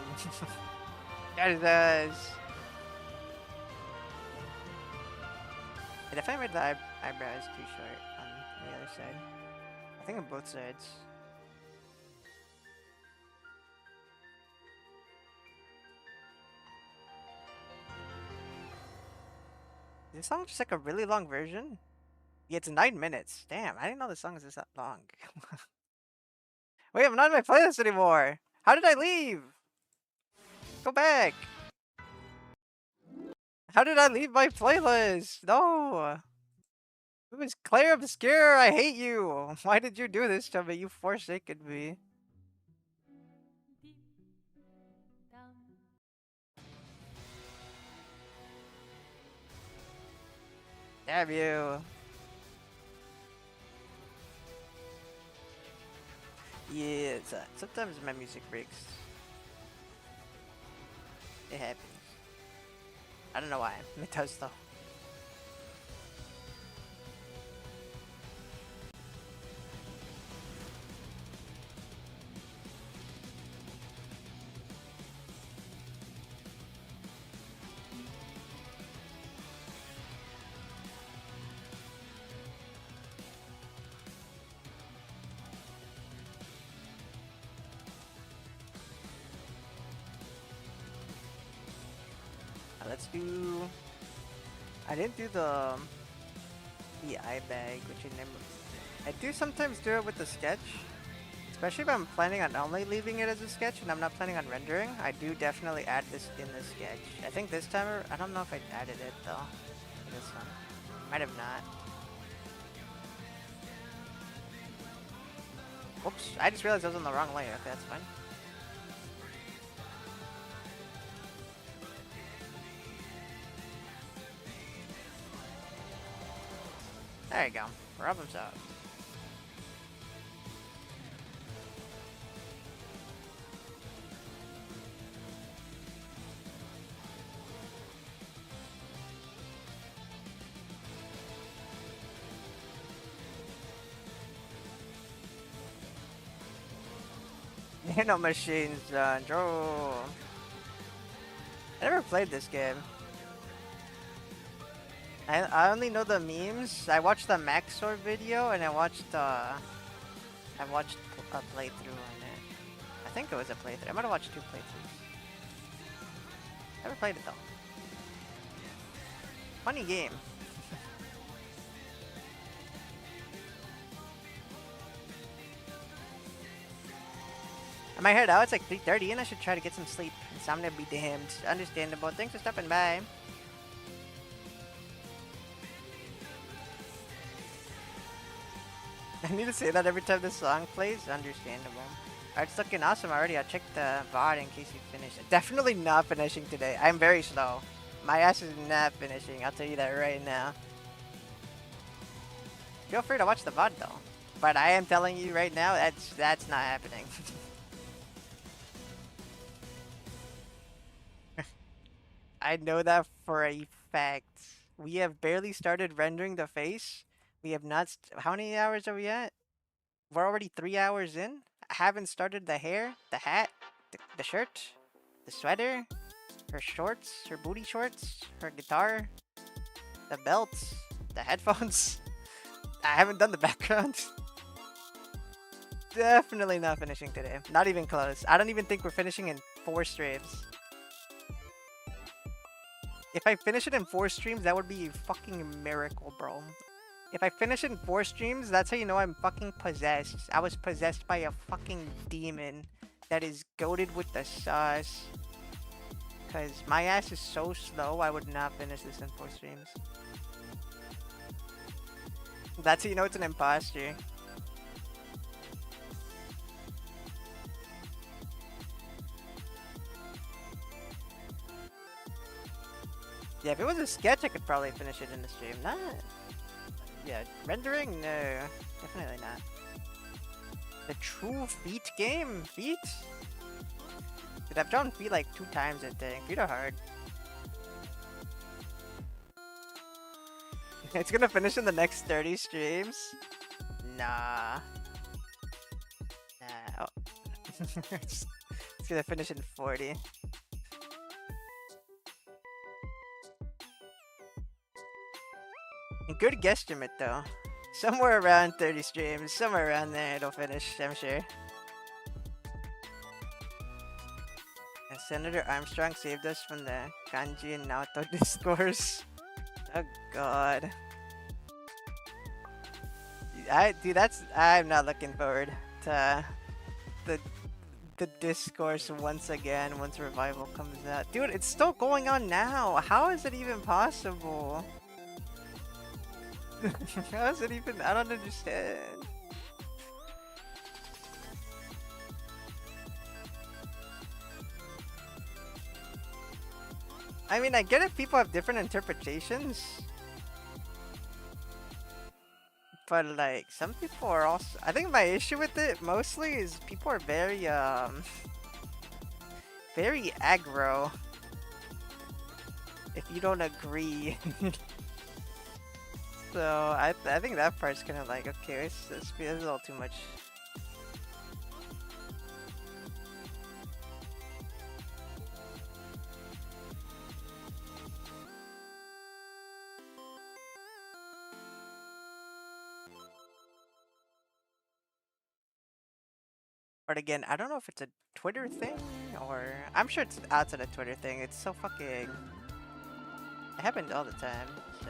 Jesus. I definitely made the eyebrows too short on the other side. I think on both sides. This song just like a really long version? Yeah, it's 9 minutes. Damn, I didn't know the song was this long. Wait, I'm not in my playlist anymore. How did I leave? Go back. How did I leave my playlist? No. It was Claire Obscure. I hate you. Why did you do this to me? You forsaken me. Damn you. Yeah, sometimes my music breaks. It happens. I don't know why. It does though. Let's do. I didn't do the eye bag, which I never. I do sometimes do it with the sketch, especially if I'm planning on only leaving it as a sketch and I'm not planning on rendering. I do definitely add this in the sketch. I think this time I don't know if I added it though. For this one, might have not. Whoops! I just realized I was on the wrong layer. Okay, that's fine. There you go. Problem solved. Nano machines, Joe. I never played this game. I only know the memes. I watched the Max Sword video and I watched a playthrough on it. I think it was a playthrough. I might have watched 2 playthroughs. Never played it though. Funny game. I might head out. It's like 3:30 and I should try to get some sleep. Insomnia be damned. Understandable. Thanks for stopping by. I need to say that every time this song plays. Understandable. Alright, it's looking awesome already. I'll check the VOD in case you finish. Definitely not finishing today. I'm very slow. My ass is not finishing. I'll tell you that right now. Feel free to watch the VOD though. But I am telling you right now, that's not happening. I know that for a fact. We have barely started rendering the face. We have not. How many hours are we at? We're already 3 hours in. I haven't started the hair, the hat, the shirt, the sweater, her shorts, her booty shorts, her guitar, the belts, the headphones. I haven't done the background. Definitely not finishing today. Not even close. I don't even think we're finishing in 4 streams. If I finish it in 4 streams, that would be a fucking miracle, bro. If I finish it in 4 streams, that's how you know I'm fucking possessed. I was possessed by a fucking demon that is goated with the sauce. Cause my ass is so slow, I would not finish this in 4 streams. That's how you know it's an imposter. Yeah, if it was a sketch, I could probably finish it in the stream. Not... Yeah, rendering? No. Definitely not. The true feet game? Feet? Dude, I've drawn feet like 2 times, I think. Feet are hard. It's gonna finish in the next 30 streams? Nah. Nah. Oh. it's gonna finish in 40. Good guesstimate though. Somewhere around 30 streams, somewhere around there it'll finish, I'm sure. And Senator Armstrong saved us from the kanji and Naoto discourse. Oh god. I'm not looking forward to the discourse once again once Revival comes out. Dude, it's still going on now. How is it even possible? How is it even? I don't understand. I mean, I get it. People have different interpretations. But like, some people are also, I think my issue with it mostly is people are very very aggro if you don't agree. So I think that part's kind of like, okay, it's a little too much. But again, I don't know if it's a Twitter thing or I'm sure it's outside a Twitter thing. It's so fucking, it happens all the time. So.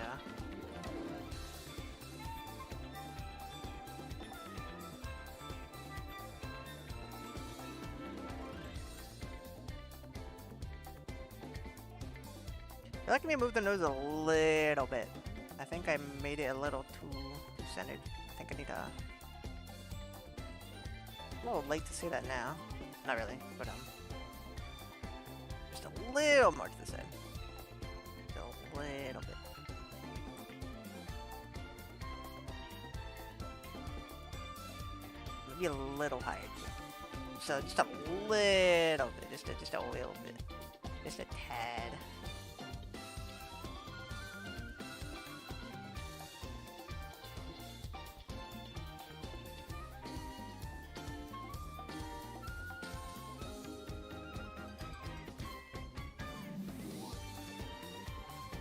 I feel like I may move the nose a little bit. I think I made it a little too centered. I think I need a little late to say that now. Not really, but just a little more to the side. Just a little bit. Maybe a little higher too. So just a little bit, just a little bit, just a tad.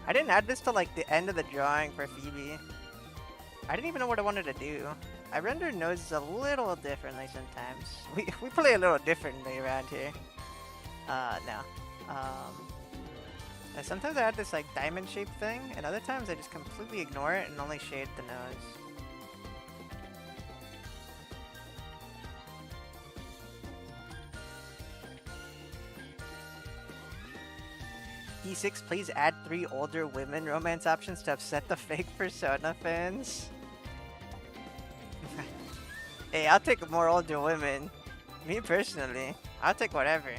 I didn't add this till like the end of the drawing for Phoebe. I didn't even know what I wanted to do. I render noses a little differently sometimes. We play a little differently around here. No. Sometimes I add this like diamond shaped thing, and other times I just completely ignore it and only shade the nose. P6, please add 3 older women romance options to upset the fake Persona fans. Hey, I'll take more older women. Me personally, I'll take whatever.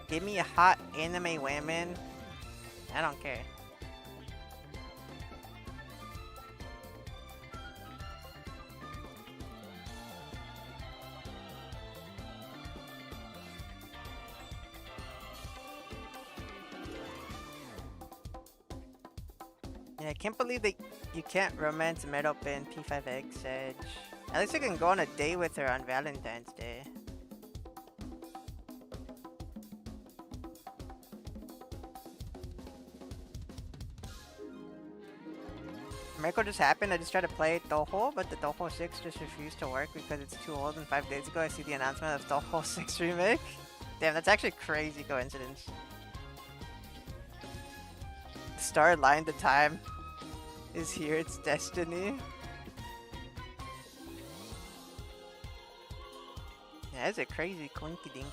Give me a hot anime women. I don't care. Yeah, I can't believe that you can't romance Metal Pin P5X Edge. At least I can go on a date with her on Valentine's Day. Miracle just happened. I just tried to play Touhou, but the Touhou 6 just refused to work because it's too old, and 5 days ago I see the announcement of Touhou 6 remake. Damn, that's actually a crazy coincidence. The star aligned, the time is here, it's destiny. Yeah, that's a crazy clinky dink.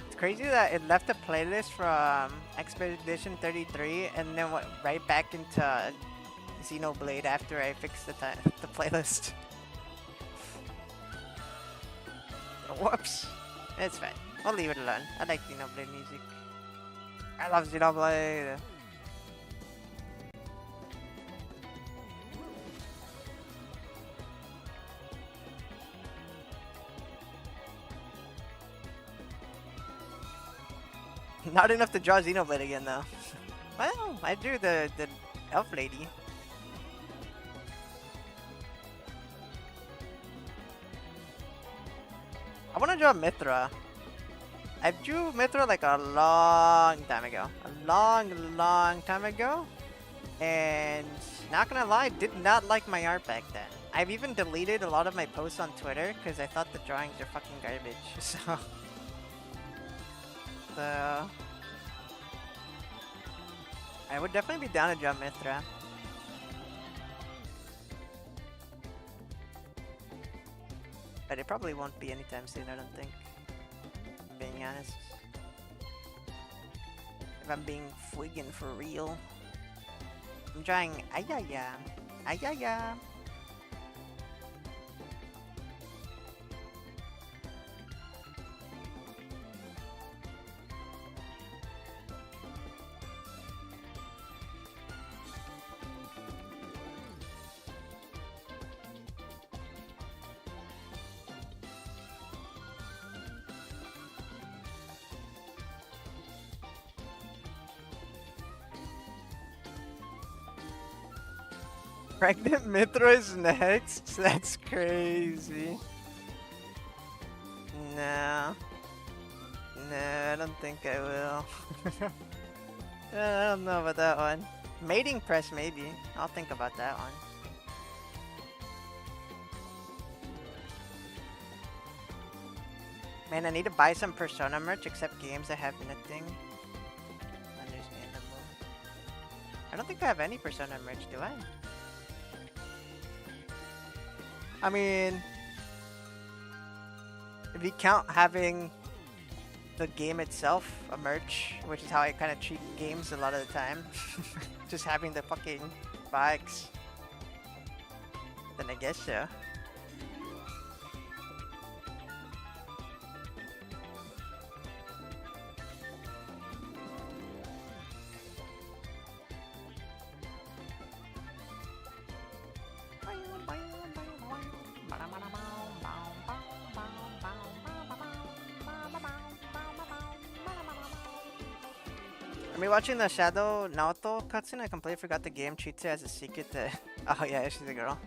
It's crazy that it left a playlist from Expedition 33 and then went right back into Xenoblade after I fixed the playlist. Whoops. It's fine. I'll leave it alone. I like Xenoblade music. I love Xenoblade. Not enough to draw Xenoblade again, though. Well, I drew the elf lady. I want to draw Mithra. I drew Mithra like a long time ago. A long time ago. And not gonna lie, did not like my art back then. I've even deleted a lot of my posts on Twitter because I thought the drawings are fucking garbage. So I would definitely be down to draw Mithra. But it probably won't be anytime soon, I don't think. Being honest. If I'm being friggin' for real. I'm drawing Ayaya. Ayaya. Pregnant Mithra is next? That's crazy. No. No, I don't think I will. I don't know about that one. Mating press, maybe. I'll think about that one. Man, I need to buy some Persona merch except games that have nothing. Understandable. I don't think I have any Persona merch, do I? I mean, if you count having the game itself a merch, which is how I kind of treat games a lot of the time, just having the fucking bikes, then I guess so. Are we watching the Shadow Naoto cutscene? I completely forgot the game treats her as a secret that... Oh yeah, she's a girl.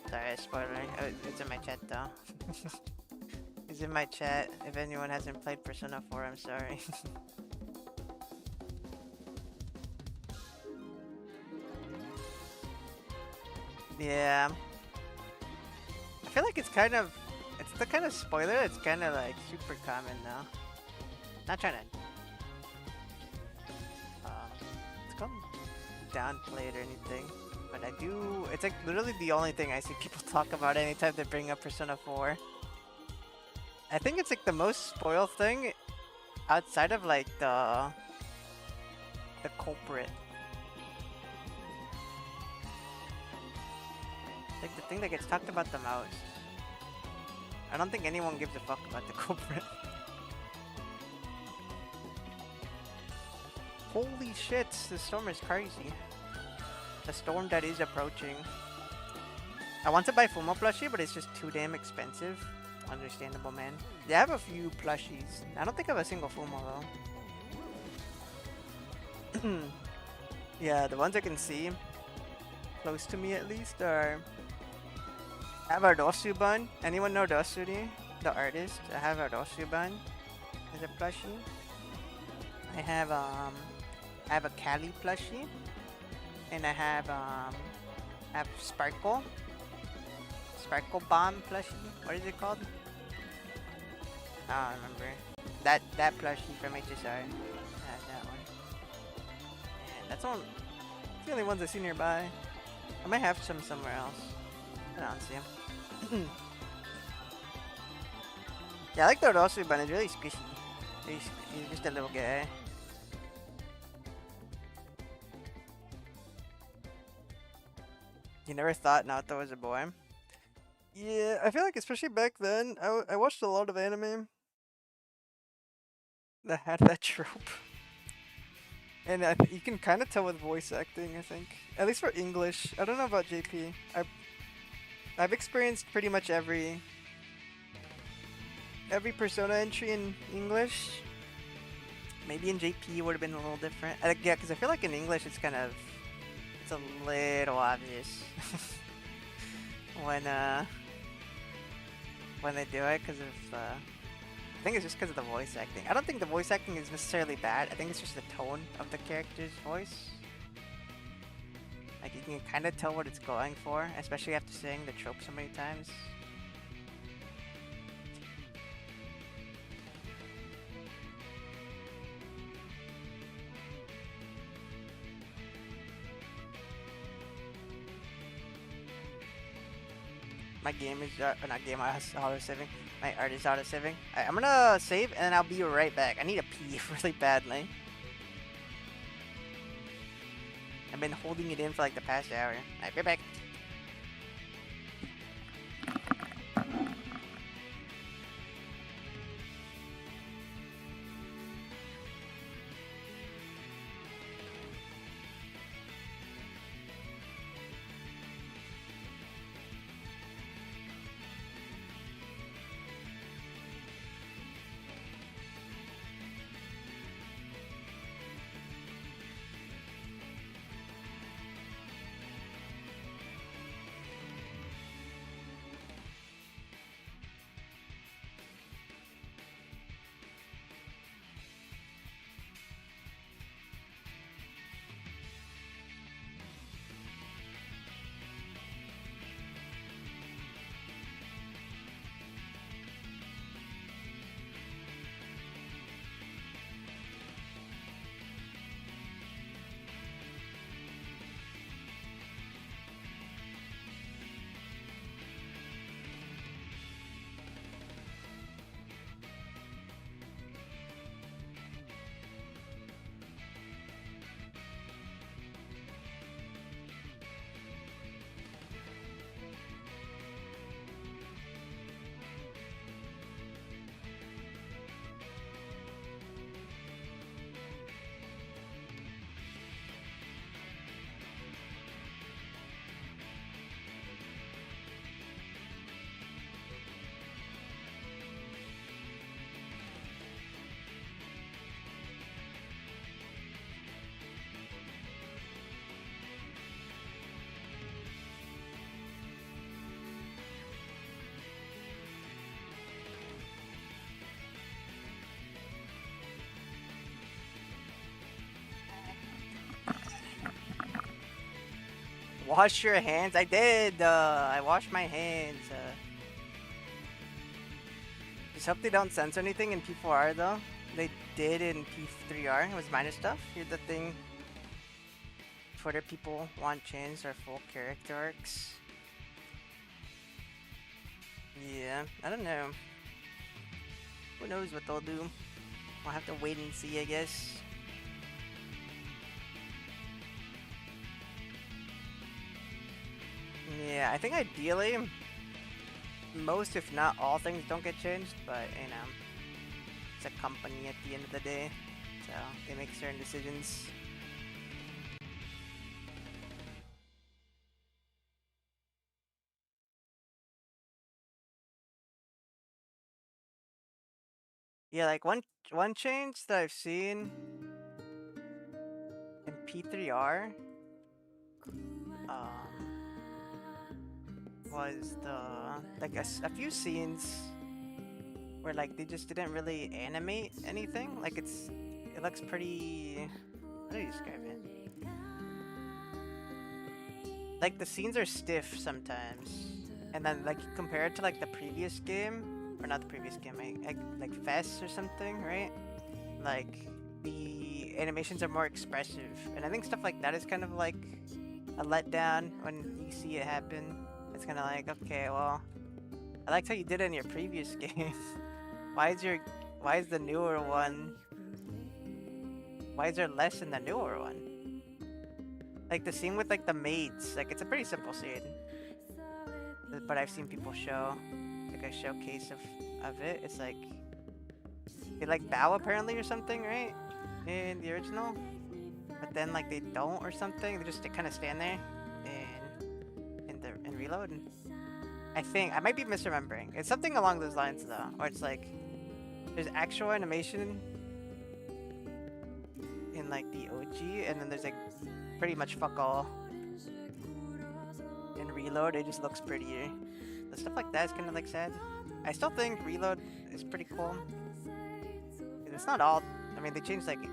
Sorry, spoiler. Oh, it's in my chat though. It's in my chat. If anyone hasn't played Persona 4, I'm sorry. Yeah. I feel like it's kind of... It's the kind of spoiler that's kind of like super common now. Not trying to... downplay it or anything, but I do. It's like literally the only thing I see people talk about anytime they bring up Persona 4. I think it's like the most spoiled thing outside of like the culprit. Like the thing that gets talked about the most. I don't think anyone gives a fuck about the culprit. Holy shit, the storm is crazy. The storm that is approaching. I want to buy Fumo plushie, but it's just too damn expensive. Understandable, man. They have a few plushies. I don't think I have a single Fumo though. Yeah, the ones I can see, close to me at least, are... I have our Dosuban. Anyone know Dosuri? The artist? I have our Dosuban as a plushie. I have a Cali plushie, and I have Sparkle Bomb plushie. What is it called? I don't remember. That plushie from HSR. I have that one. And that's the only ones I see nearby. I might have some somewhere else. I don't see them. Yeah, I like the Rosu, but it's really squishy. He's just a little guy. You never thought Naoto was a boy? Yeah, I feel like especially back then, I watched a lot of anime. that had that trope. And you can kind of tell with voice acting, I think. At least for English. I don't know about JP. I've experienced pretty much every Persona entry in English. Maybe in JP would have been a little different. Yeah, because I feel like in English it's it's a little obvious when uh when they do it because of I think it's just because of the voice acting. I don't think the voice acting is necessarily bad. I think it's just the tone of the character's voice. Like you can kind of tell what it's going for, especially after saying the trope so many times. My game is not game. Auto saving. My art is auto saving. I'm gonna save and then I'll be right back. I need a pee really badly. I've been holding it in for like the past hour. Alright, be back. Wash your hands. I did. I washed my hands. Just hope they don't censor anything in P4R though. They did in P3R. It was minor stuff. Here's the thing. Twitter people want changed their full character arcs. Yeah, I don't know. Who knows what they'll do? We'll have to wait and see, I guess. Yeah, I think ideally, most if not all things don't get changed, but you know, it's a company at the end of the day, so they make certain decisions. Yeah, like one change that I've seen in P3R was a few scenes where like they just didn't really animate anything. Like it looks pretty. How do you describe it? Like the scenes are stiff sometimes, and then like compare it to like the previous game, or not the previous game, like Fest or something, right? Like the animations are more expressive, and I think stuff like that is kind of like a letdown when you see it happen. It's kind of like, okay, well, I liked how you did it in your previous game. why is the newer one? Why is there less in the newer one? Like the scene with like the maids, like it's a pretty simple scene, but I've seen people show like a showcase of it. It's like they like bow apparently or something, right? In the original, but then like they don't or something. They kind of stand there in reload. I think I might be misremembering. It's something along those lines though, or it's like there's actual animation in like the OG, and then there's like pretty much fuck all in reload. It just looks prettier. The stuff like that is kind of like sad. I still think reload is pretty cool. It's not all. I mean, they changed like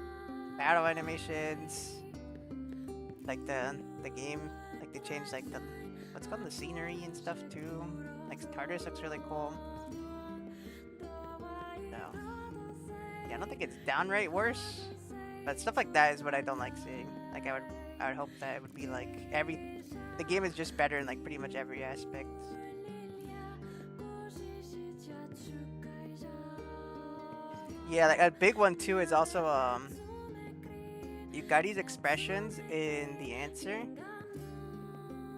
battle animations, like the game. Like they changed like the what's called the scenery and stuff too. Like Tartarus looks really cool. So yeah, I don't think it's downright worse, but stuff like that is what I don't like seeing. Like I would hope that it would be like the game is just better in like pretty much every aspect. Yeah, like a big one too is also Yukari's expressions in the answer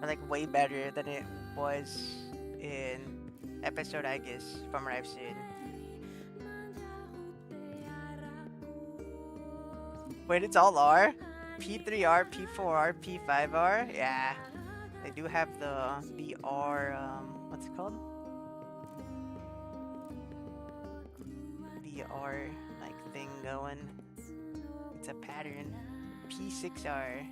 are like way better than it was in episode, I guess, from what I've seen. Wait, it's all R? P3R, P4R, P5R? Yeah. They do have the R, what's it called? The R, like, thing going. It's a pattern. P6R.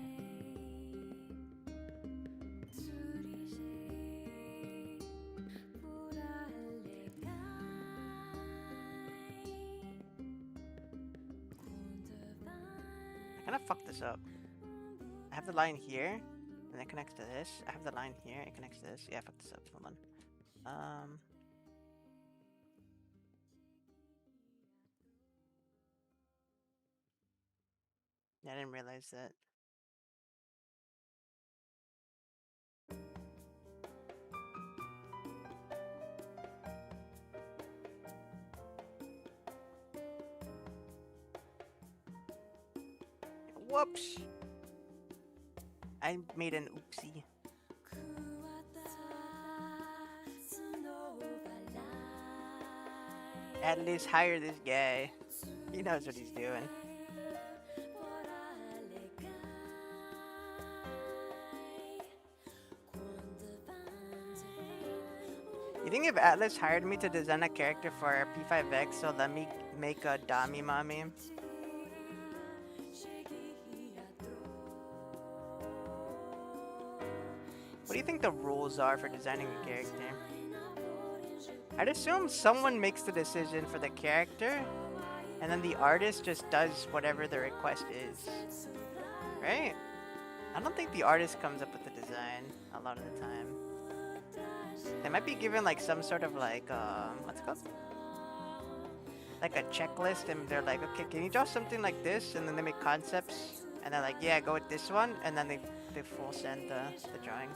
I kind of fucked this up. I have the line here, and it connects to this. I have the line here, it connects to this. Yeah, I fucked this up. Hold on. Yeah, I didn't realize that. Whoops! I made an oopsie. At least hire this guy. He knows what he's doing. You think if Atlas hired me to design a character for P5X, so let me make a Dami Mami? What do you think the rules are for designing a character? I'd assume someone makes the decision for the character, and then the artist just does whatever the request is. Right? I don't think the artist comes up with the design a lot of the time. They might be given like some sort of like, what's it called? Like a checklist, and they're like, okay, can you draw something like this? And then they make concepts, and they're like, yeah, go with this one, and then they full send the drawing.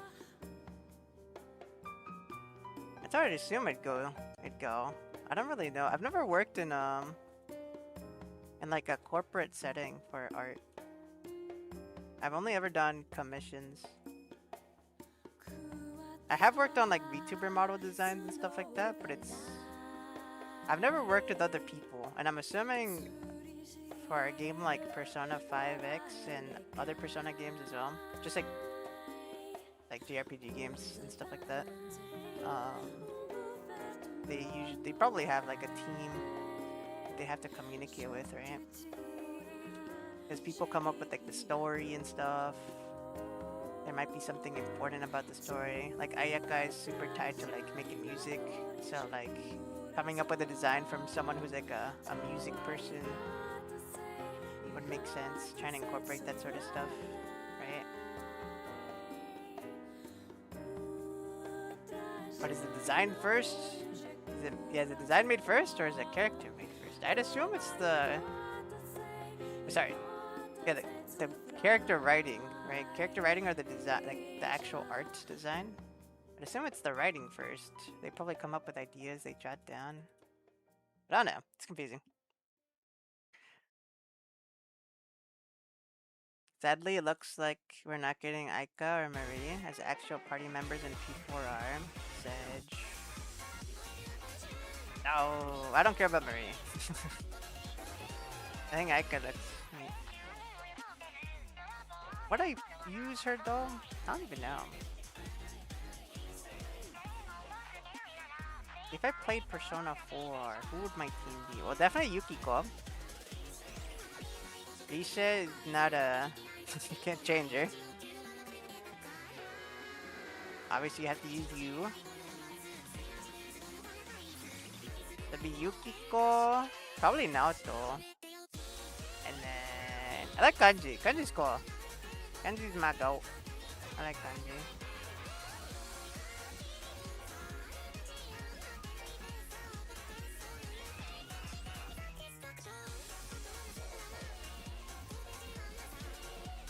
That's how I'd assume it'd go. I don't really know. I've never worked in like a corporate setting for art. I've only ever done commissions. I have worked on like VTuber model designs and stuff like that, but I've never worked with other people, and I'm assuming for a game like Persona 5X and other Persona games as well, just like JRPG games and stuff like that. They probably have like a team that they have to communicate with, right? Because people come up with like the story and stuff. There might be something important about the story. Like Ayaka is super tied to like making music, so like coming up with a design from someone who's like a music person would make sense. Trying to incorporate that sort of stuff, right? But is the design first? Is the design made first, or is the character made first? I'd assume it's the... Sorry. Yeah, the character writing, right? Character writing or the design, like the actual art design? I'd assume it's the writing first. They probably come up with ideas they jot down. But I don't know. It's confusing. Sadly, it looks like we're not getting Ayaka or Marie as actual party members in P4R. Sedge. No, I don't care about Marie. I think Ayaka looks neat. Would I use her though? I don't even know. If I played Persona 4, who would my team be? Well, definitely Yukiko. Risha is not a... you can't change her. Obviously, you have to use you. That'd be Yukiko. Probably Naoto. And then... I like Kanji. Kanji's cool. Kanji's my goat. I like Kanji.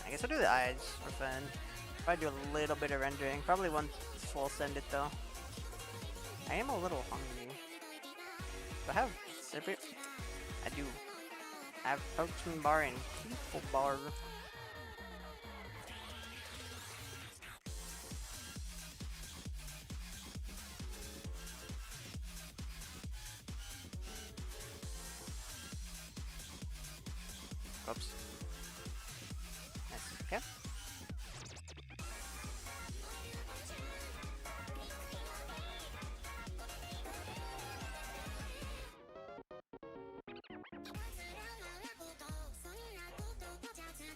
I guess I'll do the eyes for fun. Probably do a little bit of rendering. Probably won't full send it though. I am a little hungry. Do I have separate? I do. I have protein bar and keto bar. Oops. Nice. Okay.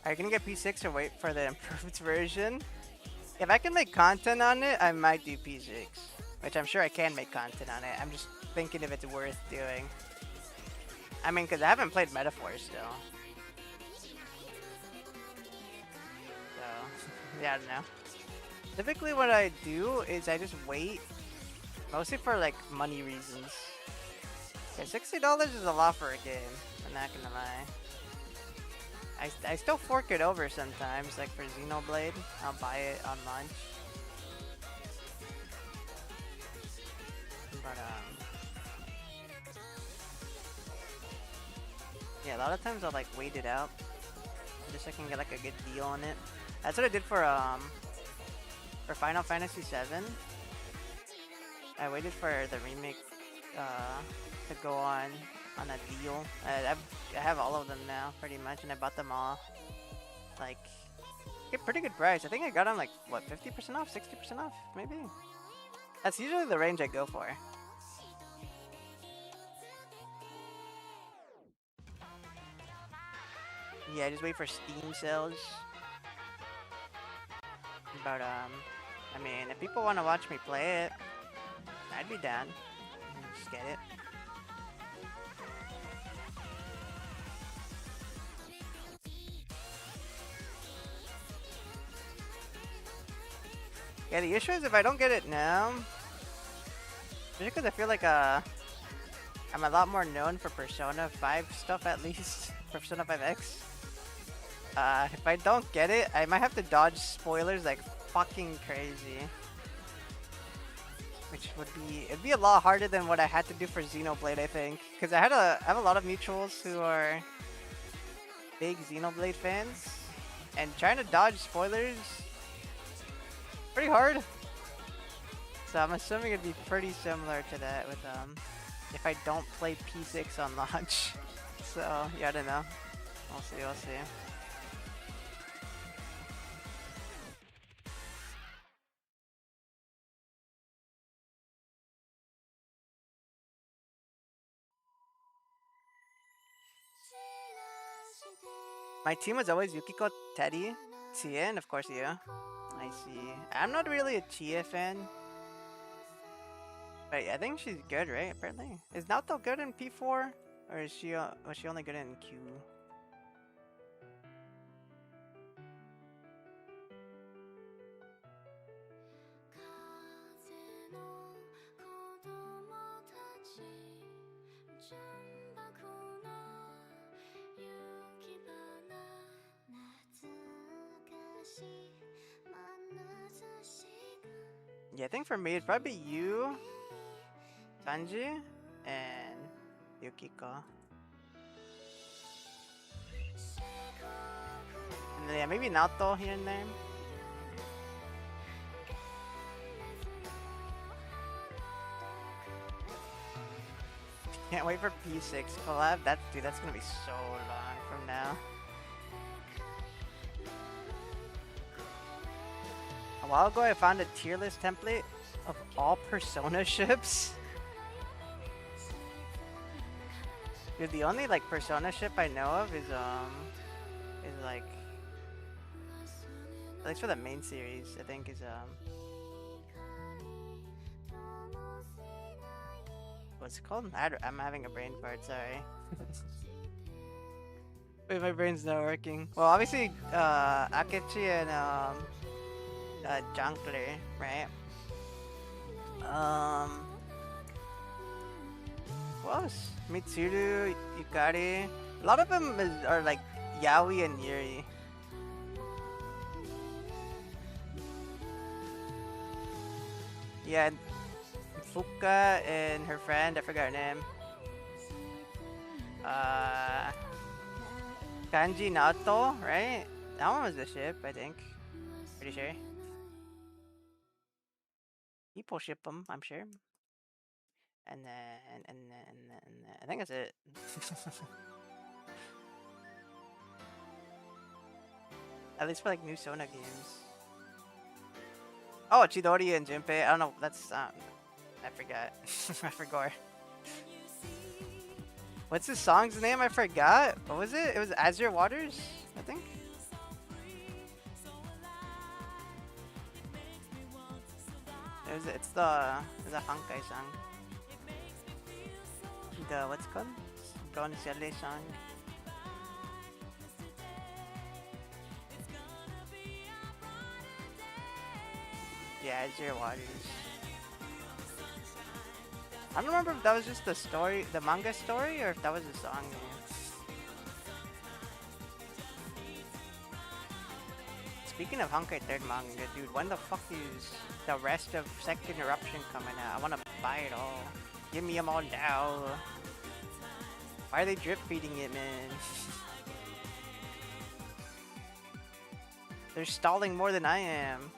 Are you gonna get P6 or wait for the improved version? If I can make content on it, I might do P6. Which I'm sure I can make content on it. I'm just thinking if it's worth doing. I mean, because I haven't played Metaphor still. So, yeah, I don't know. Typically what I do is I just wait. Mostly for, like, money reasons. Yeah, $60 is a lot for a game. I'm not gonna lie. I still fork it over sometimes, like for Xenoblade. I'll buy it on launch. But, yeah, a lot of times I'll, like, wait it out. Just so I can get, like, a good deal on it. That's what I did for Final Fantasy VII. I waited for the remake, to go on a deal. I have all of them now, pretty much, and I bought them all, like, a pretty good price. I think I got them, like, what, 50% off, 60% off, maybe? That's usually the range I go for. Yeah, just wait for Steam sales. But, I mean, if people want to watch me play it, I'd be down. Just get it. Yeah, the issue is if I don't get it now, just because I feel like I'm a lot more known for Persona 5 stuff at least, Persona 5X. If I don't get it, I might have to dodge spoilers like fucking crazy. Which it'd be a lot harder than what I had to do for Xenoblade, I think. Because I have a lot of mutuals who are big Xenoblade fans, and trying to dodge spoilers pretty hard. So I'm assuming it'd be pretty similar to that with if I don't play P6 on launch. So yeah, I don't know. We'll see. We'll see. My team was always Yukiko, Teddy, Chia, and of course you. I see. I'm not really a Chia fan. But I think she's good, right? Apparently. Is Naoto good in P4? Or is was she only good in Q? Yeah, I think for me it'd probably be you, Sanji, and Yukiko. And then, yeah, maybe Naoto here and there. Can't wait for P6 collab. Dude, that's gonna be so long from now. A while ago, I found a tier list template of all Persona ships. Dude, the only like Persona ship I know of is like, at least for the main series, I think is what's it called? I'm having a brain fart. Sorry. Wait, my brain's not working. Well, obviously, Akechi and Junkler, right? Who else? Mitsuru, Yukari. A lot of them are like Yaoi and Yuri. Yeah, Fuka and her friend, I forgot her name. Kanji Naoto, right? That one was the ship, I think. Pretty sure. People ship them, I'm sure. And then, I think that's it. At least for like new Sona games. Oh, Chidori and Junpei. I don't know. That's I forgot. I forgot. What's the song's name? I forgot. What was it? It was Azure Waters, I think. It's the Hankai song. The what's it called? Gonzale song. Yeah, Azure Waters. I don't remember if that was just the story, the manga story, or if that was a song name. Speaking of Honkai 3rd manga, dude, when the fuck is the rest of Second Eruption coming out? I wanna buy it all. Give me them all now. Why are they drip feeding it, man? They're stalling more than I am.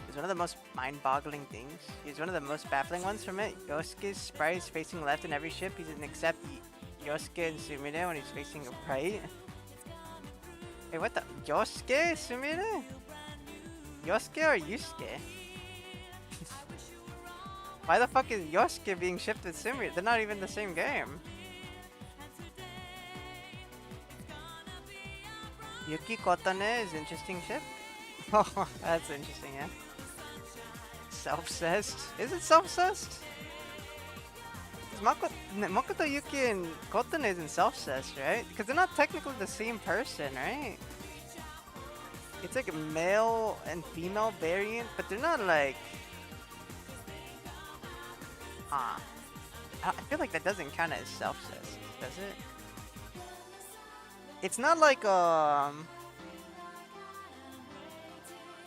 It's one of the most mind-boggling things. He's one of the most baffling ones from it. Yosuke's sprite is facing left in every ship. He doesn't accept Yosuke and Sumire when he's facing right. Hey, what the? Yosuke? Sumire? Yosuke or Yusuke? Why the fuck is Yosuke being shipped with Sumire? They're not even the same game. Yuki Kotane is interesting ship. Oh, that's interesting, yeah. Self-cessed? Is it self-cessed? Makoto Yuki and Kotane isn't self-cessed, right? Because they're not technically the same person, right? It's like a male and female variant, but they're not like... I feel like that doesn't count as self-cessed, does it? It's not like,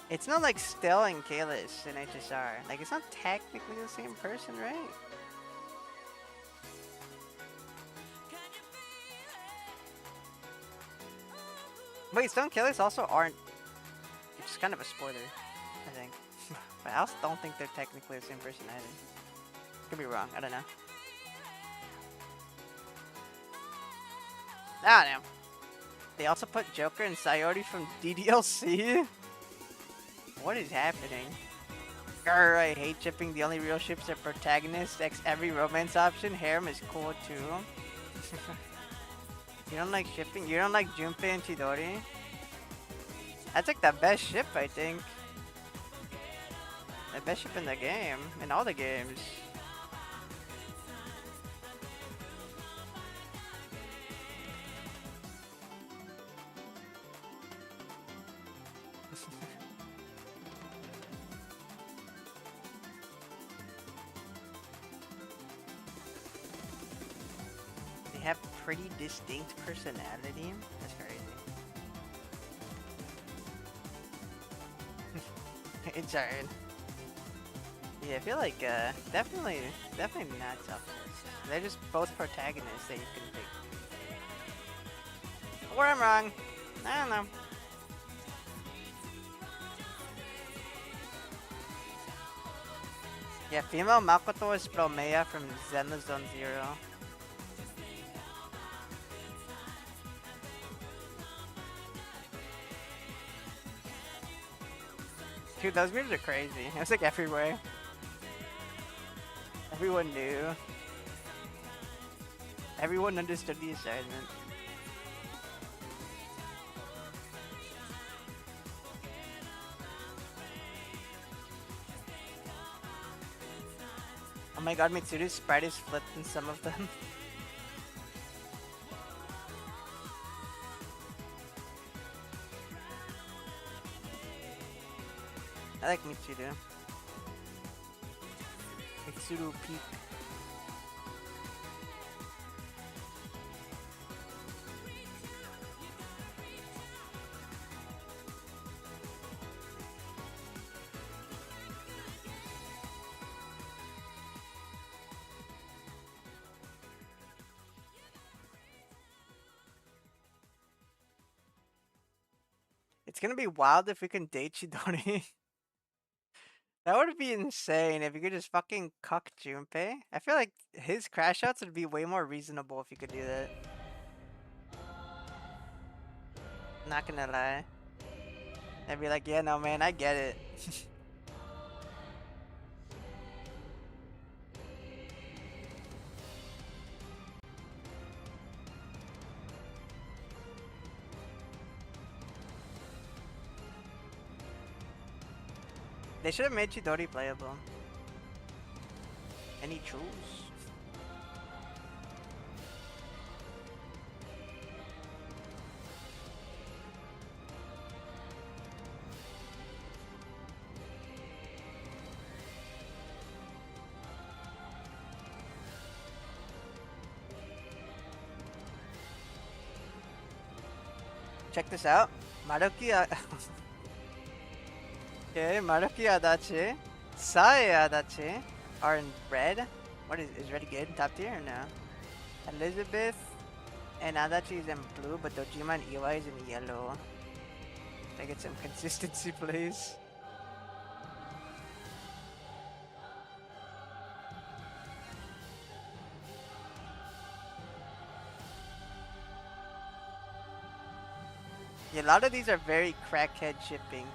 it's not like Stell and Kalis in HSR. Like, it's not technically the same person, right? Wait, Stell and Kalis also aren't... Which is kind of a spoiler, I think. But I also don't think they're technically the same person either. Could be wrong, I don't know. I don't know. They also put Joker and Sayori from DDLC? What is happening? Grr, I hate shipping. The only real ships are protagonists. Every romance option. Harem is cool too. You don't like shipping? You don't like Junpei and Chidori? That's like the best ship, I think. The best ship in the game. In all the games. Have pretty distinct personality. That's crazy. It's alright. Yeah, I feel like definitely not self-cessed. They're just both protagonists that you can pick. Or I'm wrong. I don't know. Yeah, female Makoto is Promea from Zenless Zone Zero. Dude, those memes are crazy. It was like everywhere. Everyone knew. Everyone understood the assignment. Oh my god, Mitsuru's sprite is flipped in some of them. I like Mitsuru. Mitsuru peak. It's gonna be wild if we can date Chidori. That would be insane if you could just fucking cuck Junpei. I feel like his crash outs would be way more reasonable if you could do that. Not gonna lie. I'd be like, yeah, no, man, I get it. They should have made Chidori playable. Any truths? Check this out. Maruki okay, Maruki Adachi, Sae Adachi are in red. What is red good? Top tier or no? Elizabeth and Adachi is in blue, but Dojima and Iwai is in yellow. I get some consistency, please. Yeah, a lot of these are very crackhead shipping.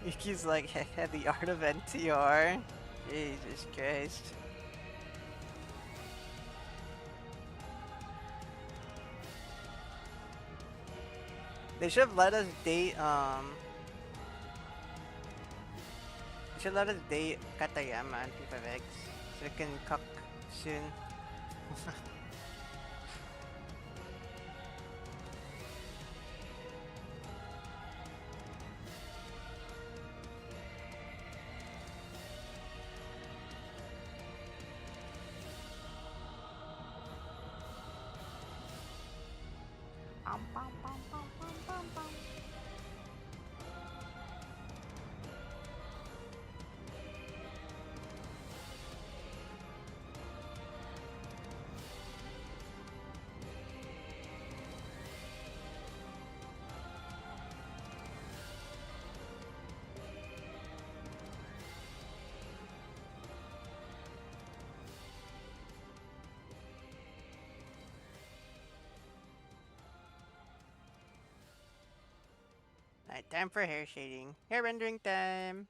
Yuki's like, the art of NTR. Jesus Christ. They should have let us date, they should let us date Katayama and P5X so we can cuck soon. Alright, time for hair shading. Hair rendering time!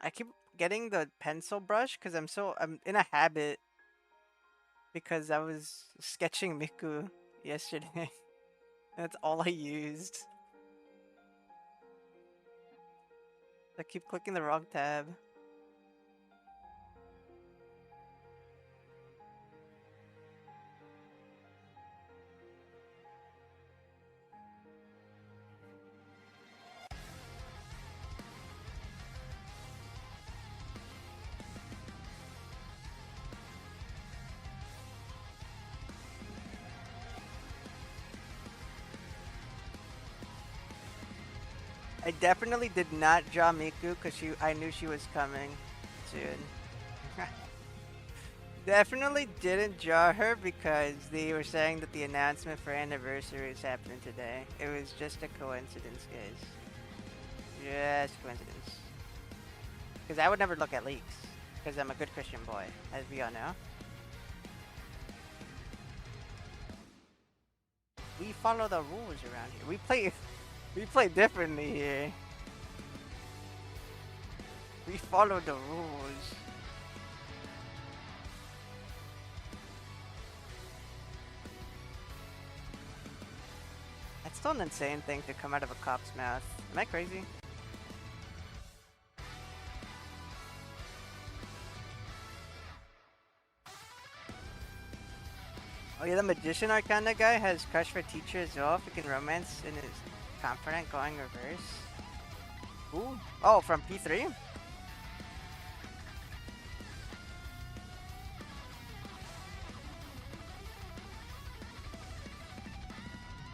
I keep getting the pencil brush because I'm in a habit because I was sketching Miku yesterday. That's all I used. I keep clicking the wrong tab. I definitely did not draw Miku because I knew she was coming soon. Definitely didn't draw her because they were saying that the announcement for anniversary is happening today. It was just a coincidence, guys. Just coincidence. Because I would never look at leaks. Because I'm a good Christian boy, as we all know. We follow the rules around here. We play differently here. We follow the rules. That's still an insane thing to come out of a cop's mouth. Am I crazy? Oh yeah, the Magician Arcana guy has crush for teacher as well. If he can romance and is confident going reverse. Ooh. Oh, from P3?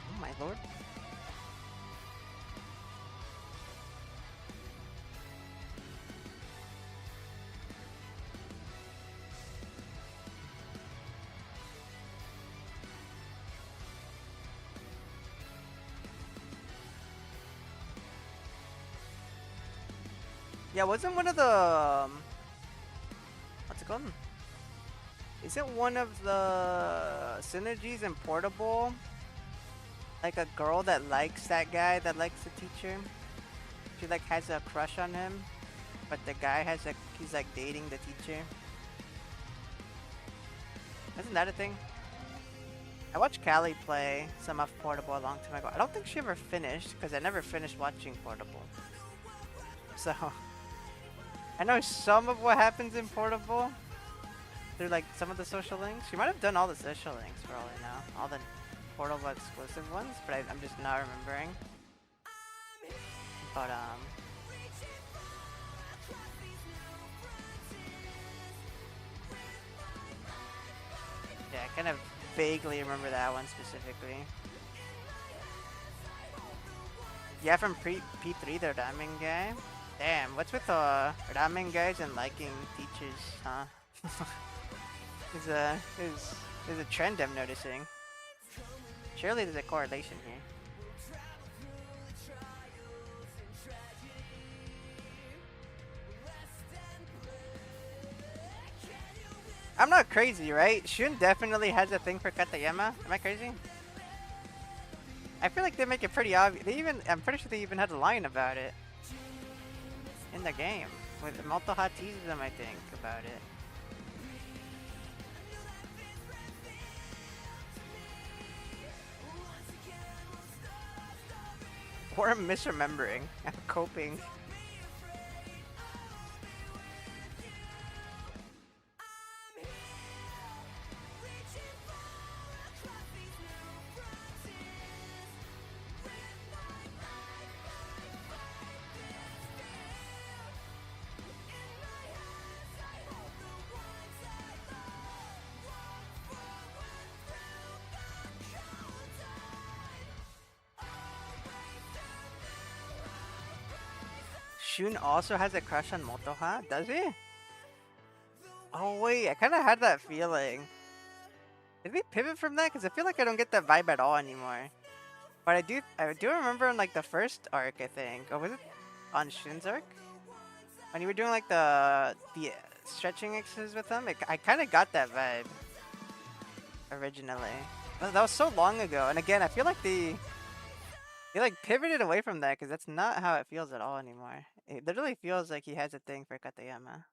Oh my lord. Yeah, wasn't one of the what's it called? Isn't one of the synergies in Portable like a girl that likes that guy that likes the teacher? She like has a crush on him, but the guy has he's like dating the teacher. Isn't that a thing? I watched Callie play some of Portable a long time ago. I don't think she ever finished because I never finished watching Portable. So I know some of what happens in Portable through like some of the social links. She might have done all the social links for all I know. All the Portable exclusive ones, but I'm just not remembering. But yeah, I kind of vaguely remember that one specifically. Yeah, from P3, the ramen guy. Damn, what's with ramen guys and liking teachers, huh? There's a trend I'm noticing. Surely there's a correlation here. I'm not crazy, right? Shun definitely has a thing for Katayama. Am I crazy? I feel like they make it pretty obvious. I'm pretty sure they even had a line about it in the game. With Motoha teases them, I think, about it. Or I'm misremembering. I'm coping. Shun also has a crush on Motoha, does he? Oh wait, I kind of had that feeling. Did we pivot from that? Because I feel like I don't get that vibe at all anymore. But I do remember in like the first arc, I think. Or was it on Shun's arc? When you were doing like the stretching exercises with him, I kind of got that vibe originally. That was so long ago, and again, I feel like they like pivoted away from that because that's not how it feels at all anymore. It literally feels like he has a thing for Katayama.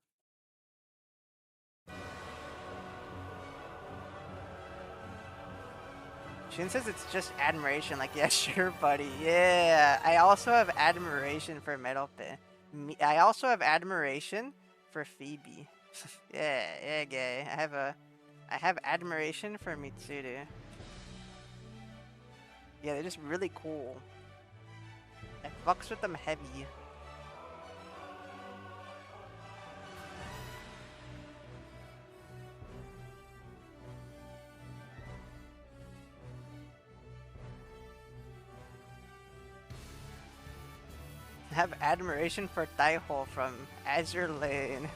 Shin says it's just admiration. Like, yeah, sure, buddy. Yeah, I also have admiration for Merope. I also have admiration for Phoebe. yeah, gay. I have admiration for Mitsuru. Yeah, they're just really cool. I fucks with them heavy. Have admiration for Taiho from Azure Lane.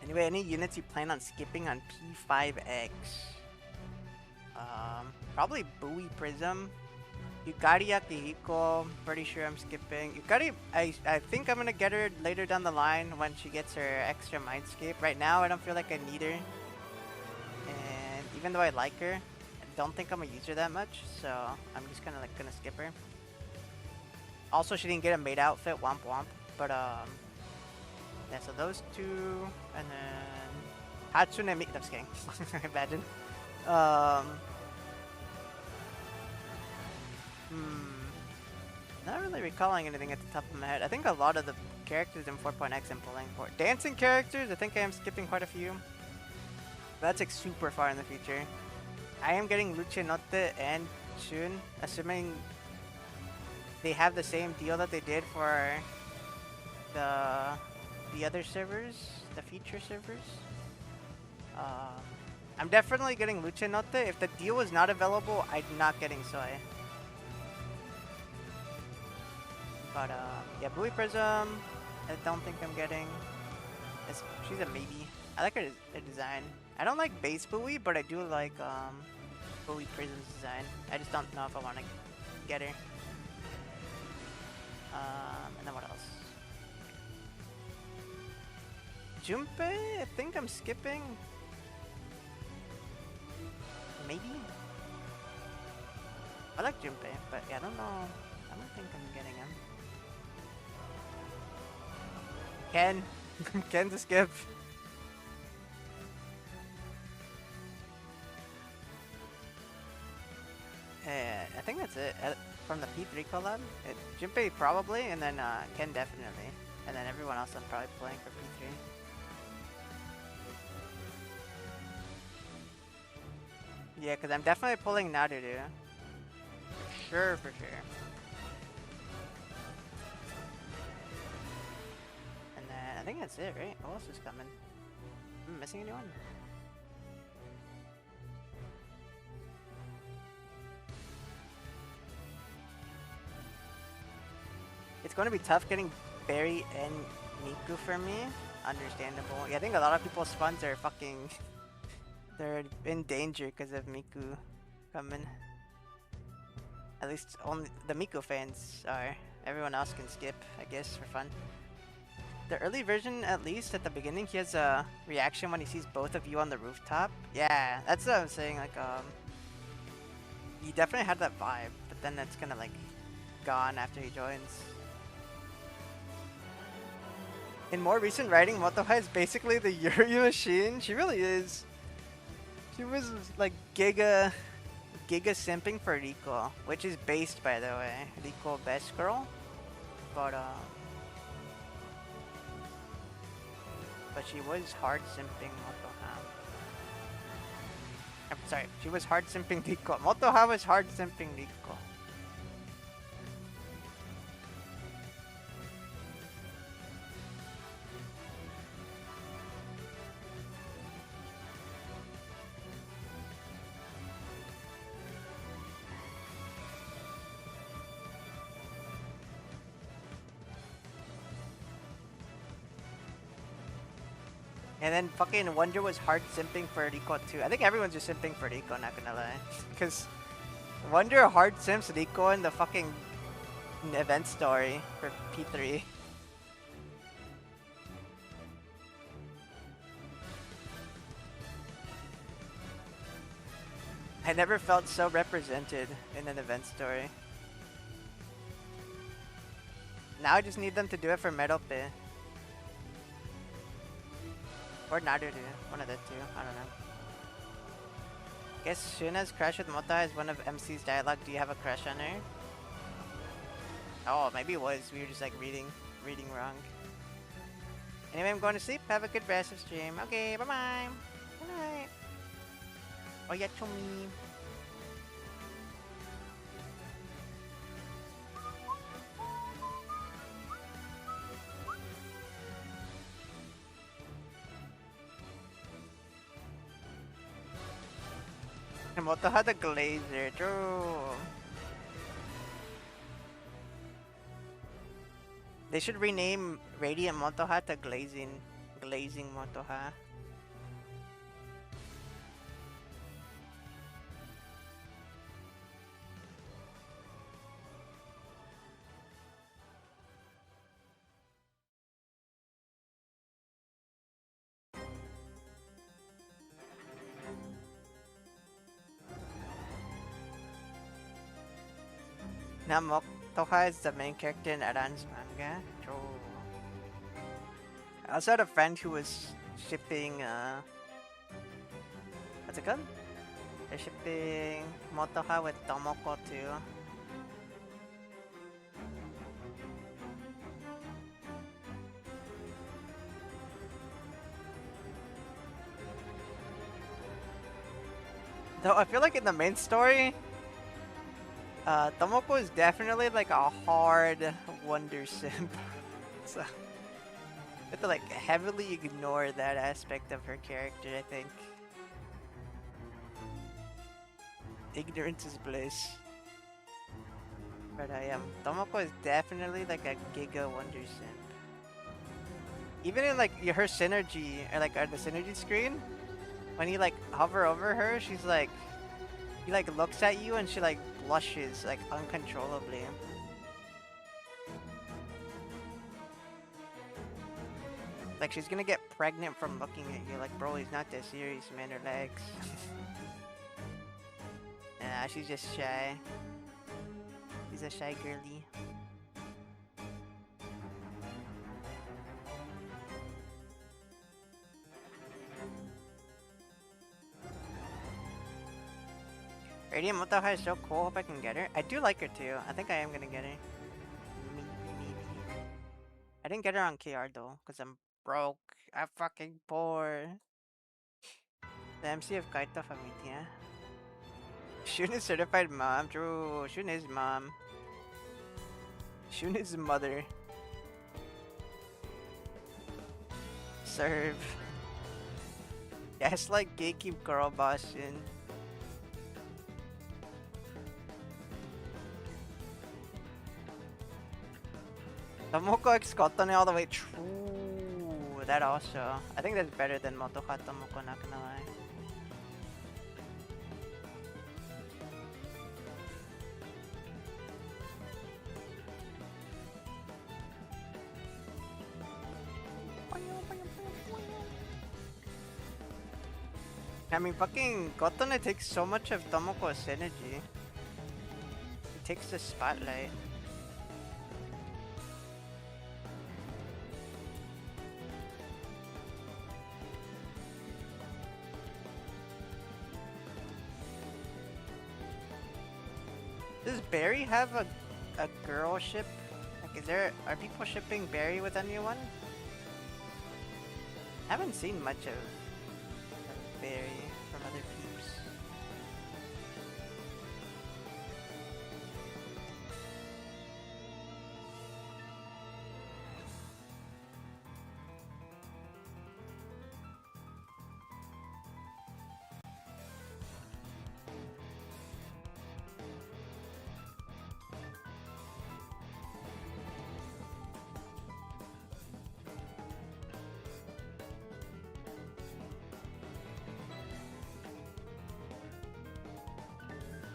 Anyway, any units you plan on skipping on P5X? Probably Buoy Prism. Yukari Akihiko, pretty sure I'm skipping. Yukari, I think I'm gonna get her later down the line when she gets her extra Mindscape. Right now, I don't feel like I need her. And even though I like her, I don't think I'm gonna use her that much. So I'm just kind of like gonna skip her. Also, she didn't get a maid outfit, womp womp. But yeah, so those two, and then Hatsune Miku. I'm just kidding. Imagine. Not really recalling anything at the top of my head. I think a lot of the characters in 4.x I'm pulling for. Dancing characters, I think I am skipping quite a few. That's like super far in the future. I am getting Lucinote and Shun, assuming they have the same deal that they did for the other servers, the future servers. I'm definitely getting Lucinote. If the deal was not available, I'm not getting Soy. But yeah, Buoy Prism, I don't think I'm getting. She's a maybe. I like her design. I don't like base Buoy, but I do like Buoy Prism's design. I just don't know if I want to get her. And then what else? Junpei, I think I'm skipping. Maybe? I like Junpei, but yeah, I don't know. I don't think I'm getting him. Ken. Ken to skip. I think that's it. From the P3 collab? Junpei probably, and then Ken definitely. And then everyone else I'm probably playing for P3. Yeah, because I'm definitely pulling Naruto. For sure. And then I think that's it, right? Who else is coming? Am I missing anyone? It's going to be tough getting Barry and Miku for me. Understandable. Yeah, I think a lot of people's funds are fucking... they're in danger because of Miku coming. At least only the Miku fans are. Everyone else can skip, I guess, for fun. The early version, at least at the beginning, he has a reaction when he sees both of you on the rooftop. Yeah, that's what I'm saying. Like, he definitely had that vibe, but then that's kind of like gone after he joins. In more recent writing, Motoha is basically the Yuri machine. She really is. She was like giga simping for Riko, which is based, by the way. Riko best girl, but she was hard simping Motoha. I'm sorry, she was hard simping Riko. Motoha was hard simping Riko. And then fucking Wonder was hard simping for Riko too. I think everyone's just simping for Riko, not gonna lie. Because Wonder hard simps Riko in the fucking event story for P3. I never felt so represented in an event story. Now I just need them to do it for Merope. Or Naruto, one of the two, I don't know. Guess Shuna's crush with Mota is one of MC's dialogue. Do you have a crush on her? Oh, maybe it was. We were just like reading wrong. Anyway, I'm going to sleep. Have a good rest of stream. Okay, bye-bye. Good night. Oyatomi. Motoha the Glazer, true. They should rename Radiant Motoha to Glazing Motoha. Now Motoha is the main character in Aran's manga. True. I also had a friend who was shipping what's it called? They're shipping Motoha with Tomoko too. Though I feel like in the main story, Tomoko is definitely like a hard wonder simp. So I have to like heavily ignore that aspect of her character, I think. Ignorance is bliss. But Tomoko is definitely like a giga wonder simp. Even in like her synergy, or like on the synergy screen, when you like hover over her, she's like, he like looks at you and she like blushes like uncontrollably. Like she's gonna get pregnant from looking at you. Like, bro, he's not that serious, man. Relax. Nah, she's just shy. She's a shy girly. Radiant Motoha is so cool. Hope I can get her. I do like her too. I think I am gonna get her. Maybe. I didn't get her on KR though, because I'm broke. I'm fucking poor. The MC of Kaito Familia. Shun is certified mom. True. Shun is mom. Shun is mother. Serve. Yes, like gatekeep girl boss Shun. Tomoko X Kotone all the way. True. That also. I think that's better than Motoha Tomoko, not gonna lie. I mean, fucking Kotone takes so much of Tomoko's energy. He takes the spotlight. Does Barry have a girl ship? Like, are people shipping Barry with anyone? I haven't seen much of Barry from other peeps.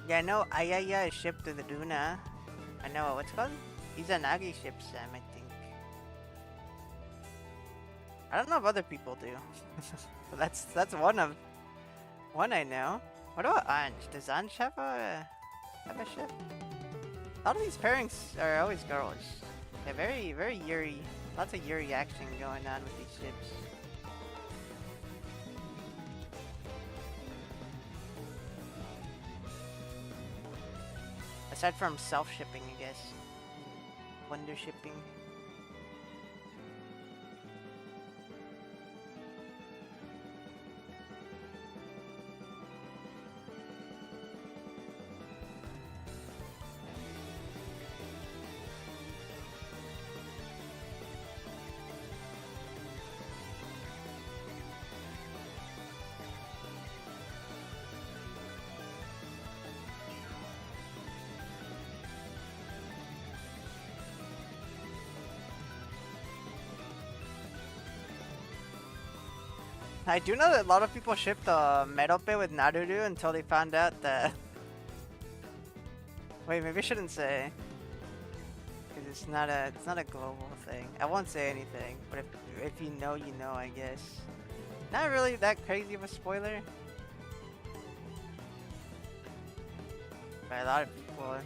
Yeah, I know Ayaya is shipped to the Duna. I know, what's it called? Izanagi ships them, I think. I don't know if other people do. But that's one I know. What about Anj? Does Anj have a ship? A lot of these pairings are always girls. Yeah, very Yuri. Lots of Yuri action going on with these ships. Aside from self-shipping, I guess. Wonder shipping. I do know that a lot of people shipped Metal Pit with Naruto until they found out that. Wait, maybe I shouldn't say, because it's not a global thing. I won't say anything, but if you know, you know, I guess. Not really that crazy of a spoiler. But a lot of people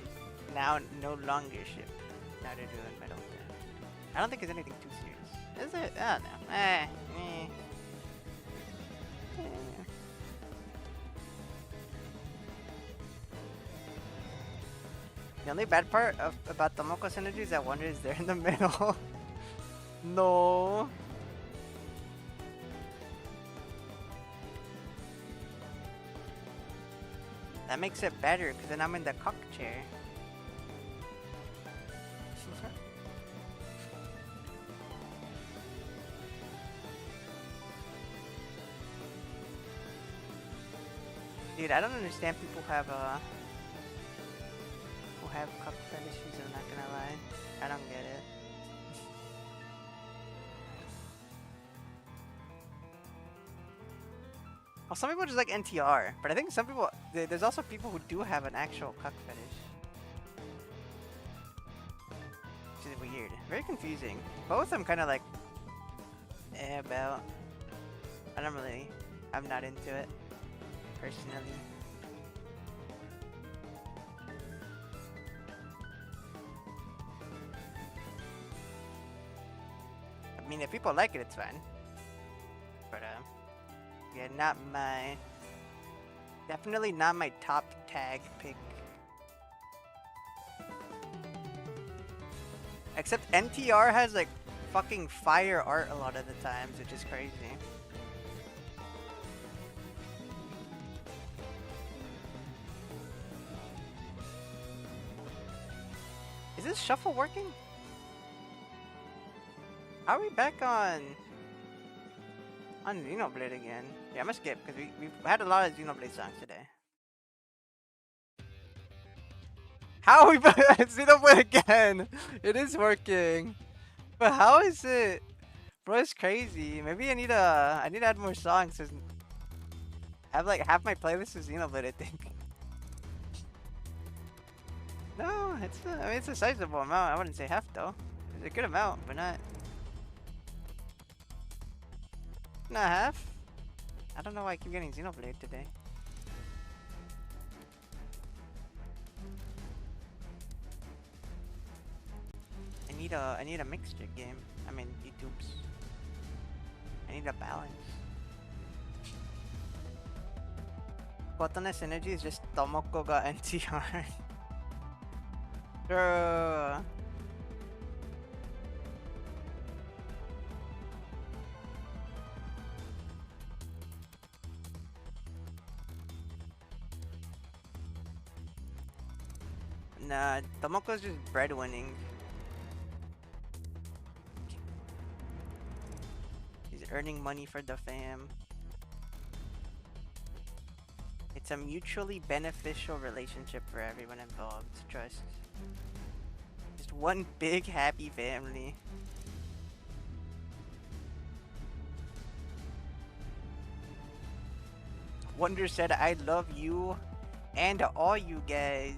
now no longer ship Naruto and Metal Pit. I don't think it's anything too serious. Is it? I don't know. The only bad part about Tomoko's energy is that Wonder is there in the middle. No. That makes it better, because then I'm in the cock chair. Dude, I don't understand people who have cock fetishes, I'm not gonna lie. I don't get it. Well, some people just like NTR, but I think some people, there's also people who do have an actual cuck fetish. Which is weird. Very confusing. Both I'm kind of like, about. I'm not into it, personally. I mean, if people like it, it's fine. But, yeah, definitely not my top tag pick. Except NTR has like fucking fire art a lot of the times, which is crazy. Is this shuffle working? Are we back on Xenoblade again? Yeah, I'm gonna skip because we've had a lot of Xenoblade songs today. How are we back on Xenoblade again? It is working, but how is it? Bro, it's crazy. Maybe I need to add more songs. I have like half my playlist is Xenoblade, I think. No, I mean it's a sizable amount. I wouldn't say half though. It's a good amount, but not half. I don't know why I keep getting Xenoblade today. I need a mixture game. I mean VTubers. I need a balance. Botaness Energy is just Tomoko ga NTR. Bro. Nah, Tomoko's just breadwinning. He's earning money for the fam. It's a mutually beneficial relationship for everyone involved. Trust. Just one big happy family. Wonder said, I love you and all you guys.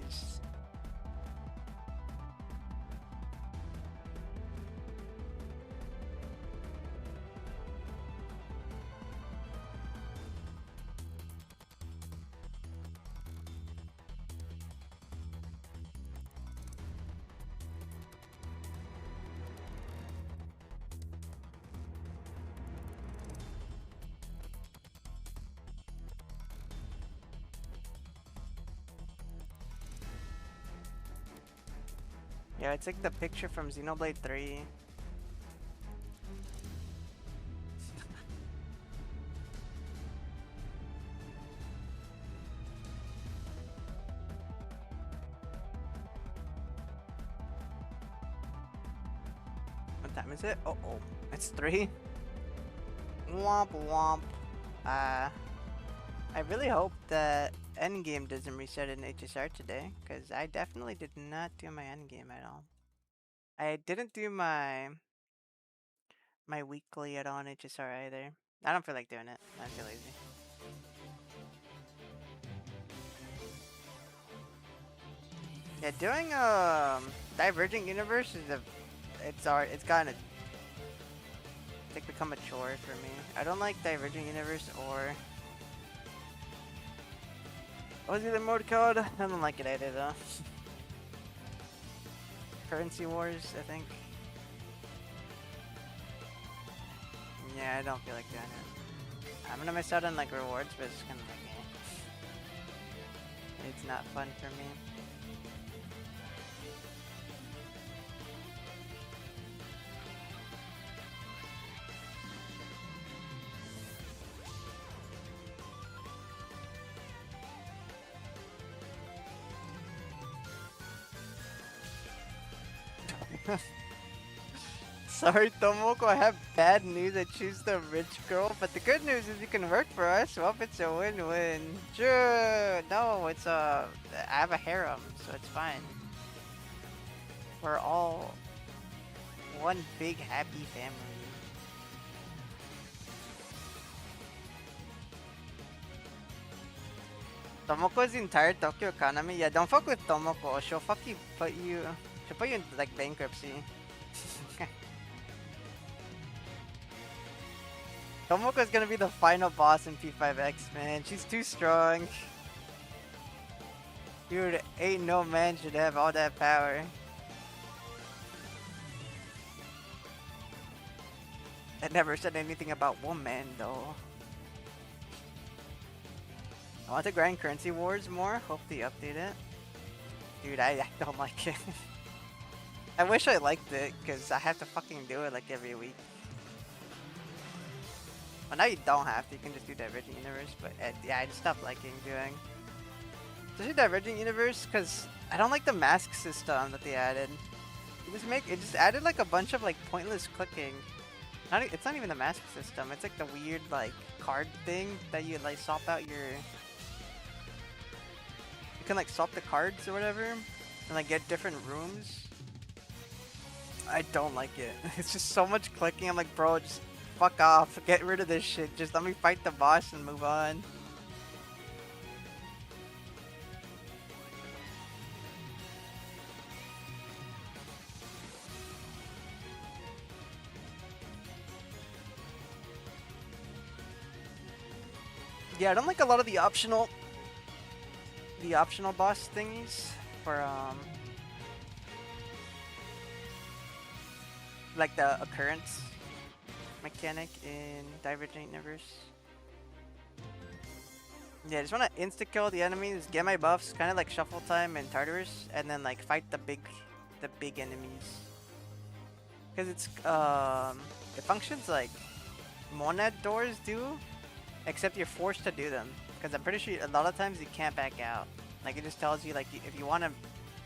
Yeah, it's like the picture from Xenoblade 3. What time is it? Oh, it's 3. Womp womp. I really hope that endgame doesn't reset in HSR today, because I definitely did not do my endgame at all. I didn't do my weekly at all in HSR either. I don't feel like doing it. I'm too lazy. Yeah, doing Divergent Universe is it's gotten like become a chore for me. I don't like Divergent Universe or what was the other mode called? I don't like it either though. Currency Wars, I think. Yeah, I don't feel like doing it. I'm gonna miss out on like rewards, but it's kind of like it's not fun for me. Sorry, Tomoko, I have bad news. I choose the rich girl, but the good news is you can work for us. Well, it's a win-win. Sure. No, it's I have a harem, so it's fine. We're all one big happy family. Tomoko's the entire Tokyo economy. Yeah, don't fuck with Tomoko. She'll put you in like bankruptcy. Tomoko's gonna be the final boss in P5X, man. She's too strong. Dude, ain't no man should have all that power. I never said anything about woman, though. I want to grind Currency Wars more. Hope they update it. Dude, I don't like it. I wish I liked it, because I have to fucking do it like every week. Well, now you don't have to. You can just do Divergent Universe, but yeah, I just stopped liking doing. Especially Divergent Universe, because I don't like the mask system that they added. It just added like a bunch of like pointless clicking. It's not even the mask system. It's like the weird like card thing that you like swap out your. You can like swap the cards or whatever, and like get different rooms. I don't like it. It's just so much clicking. I'm like, bro, just fuck off. Get rid of this shit. Just let me fight the boss and move on. Yeah, I don't like a lot of the optional boss thingies for like the occurrence mechanic in Divergent Universe. Yeah, I just want to insta kill the enemies, get my buffs, kind of like Shuffle Time and Tartarus, and then like fight the big enemies. Because it functions like Monad doors do, except you're forced to do them. Because I'm pretty sure a lot of times you can't back out. Like it just tells you like if you want to,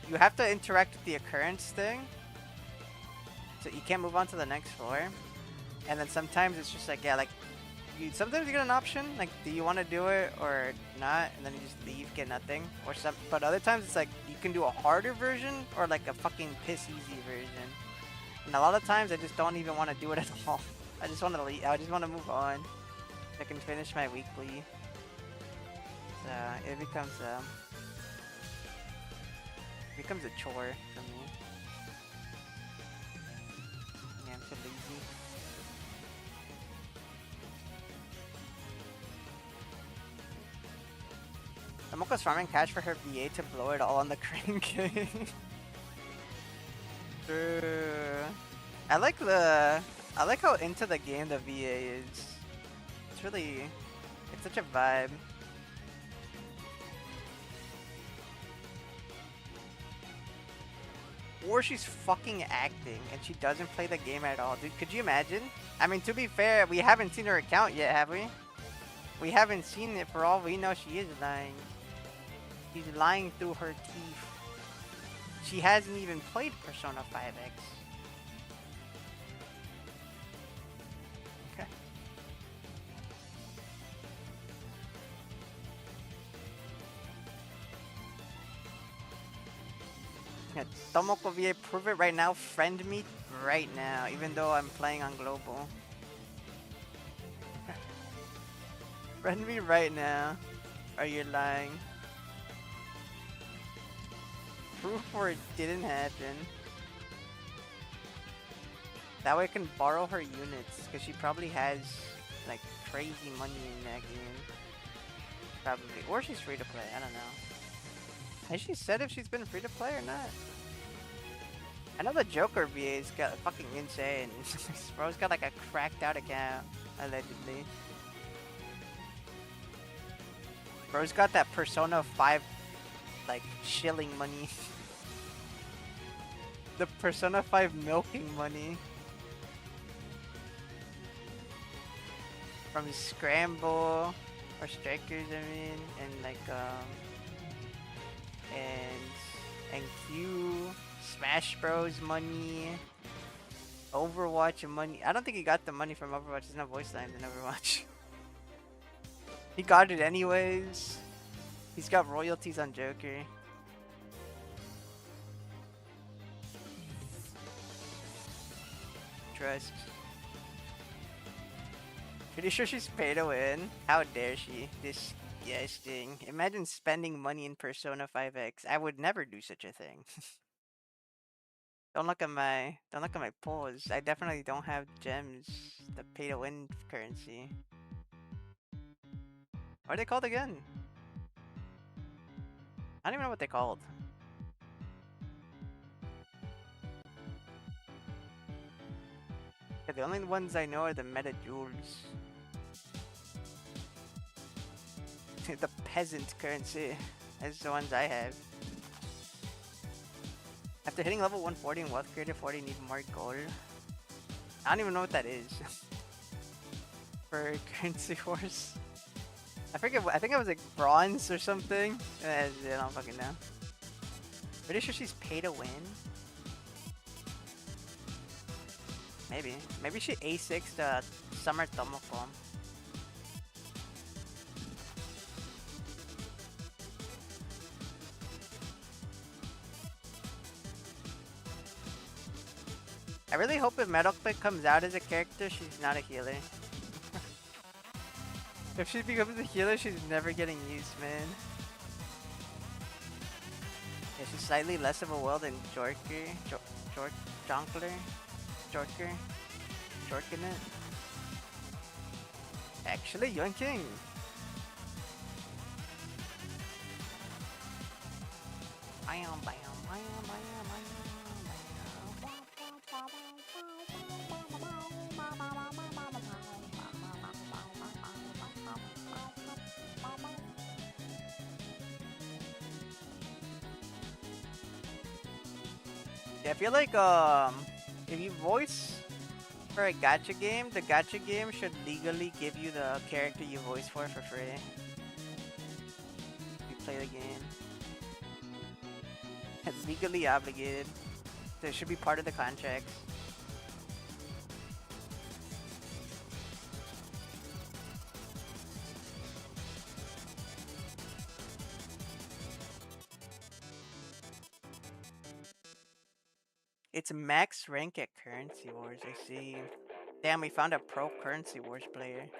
you have to interact with the occurrence thing. So you can't move on to the next floor. And then sometimes it's just like, yeah, like sometimes you get an option, like do you want to do it or not, and then you just leave, get nothing. But other times it's like you can do a harder version or like a fucking piss easy version. And a lot of times I just don't even want to do it at all. I just want to leave. I just want to move on. I can finish my weekly. So it becomes a chore for me. Yeah, I'm so lazy. Tomoko's farming cash for her VA to blow it all on the crane game. I like how into the game the VA is. It's such a vibe. Or she's fucking acting and she doesn't play the game at all. Dude, could you imagine? I mean, to be fair, we haven't seen her account yet, have we? We haven't seen it. For all we know, she is lying. She's lying through her teeth. She hasn't even played Persona 5X. Okay. Yeah, Tomoko VA, prove it right now. Friend me right now, even though I'm playing on global. Friend me right now, or you're lying. Proof or it didn't happen. That way I can borrow her units, because she probably has, like, crazy money in that game. Probably. Or she's free to play, I don't know. Has she said if she's been free to play or not? I know the Joker VA's got fucking insane. Bro's got like a cracked out account, allegedly. Bro's got that Persona 5, like, shilling money. The Persona 5 milking money. From Scramble, or Strikers, I mean, and like, and Q, Smash Bros money, Overwatch money. I don't think he got the money from Overwatch. There's no voice lines in Overwatch. He got it anyways. He's got royalties on Joker. Trust. Pretty sure she's paid to win. How dare she? Disgusting. Imagine spending money in Persona 5X. I would never do such a thing. Don't look at my pulls. I definitely don't have gems. The pay to win currency. What are they called again? I don't even know what they're called. Yeah, the only ones I know are the meta jewels. The peasant currency is the ones I have. After hitting level 140 and wealth creator 40, need more gold. I don't even know what that is. For currency wars. I forget. I think it was like bronze or something. I don't fucking know. Pretty sure she's pay to win. Maybe. Maybe she A6 the Summer Tomoko. I really hope if Metal Click comes out as a character, she's not a healer. If she becomes a healer, she's never getting used, man. Yeah, she's slightly less of a will than Joker. Jonkler? Jorker? Jorkin it? Actually, Young King. Bam, bam, bam, bam, yeah, I feel like if you voice for a gacha game, the gacha game should legally give you the character you voice for free. If you play the game. It's legally obligated. So it should be part of the contracts. It's max rank at Currency Wars, I see. Damn, we found a pro Currency Wars player.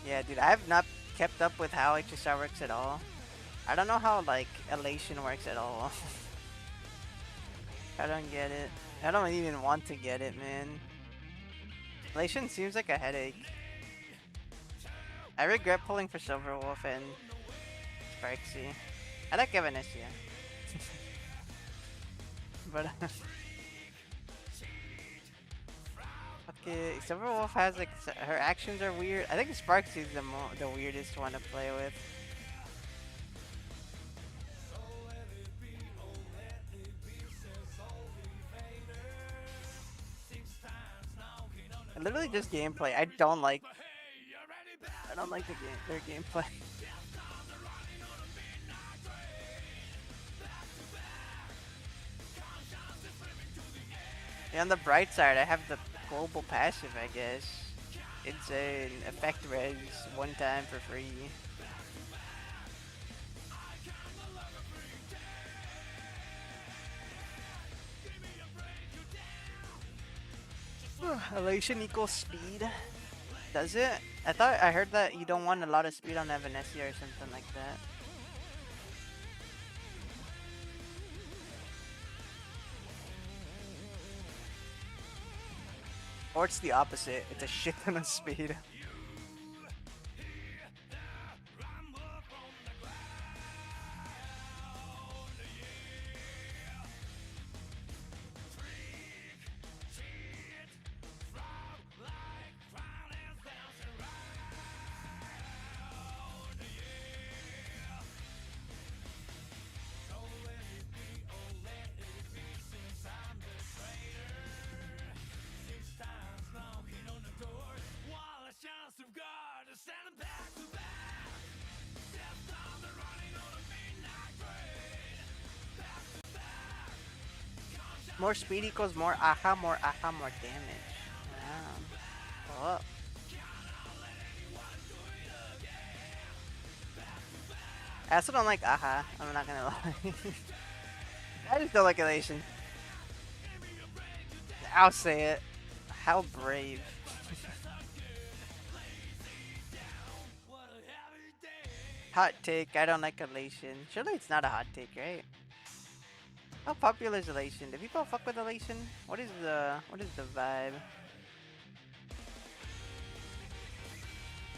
Yeah, dude, I have not kept up with how HSR works at all. I don't know how, like, Elation works at all. I don't get it. I don't even want to get it, man. Elation seems like a headache. I regret pulling for Silverwolf and Sparksy. I like Evanescia. But okay, Silverwolf has like her actions are weird. I think Sparksy is the weirdest one to play with. And literally just gameplay. I don't like their gameplay. Yeah, on the bright side, I have the global passive, I guess. It's an effect res one time for free. Elation equals speed. Does it? I heard that you don't want a lot of speed on Evanescence or something like that. Or it's the opposite. It's a shit ton of speed. More speed equals more aha, more damage. Wow. Oh. I also don't like aha, I'm not gonna lie. I just don't like elation. I'll say it. How brave. Hot take, I don't like elation. Surely it's not a hot take, right? How popular is elation? Do people fuck with elation? What is the vibe?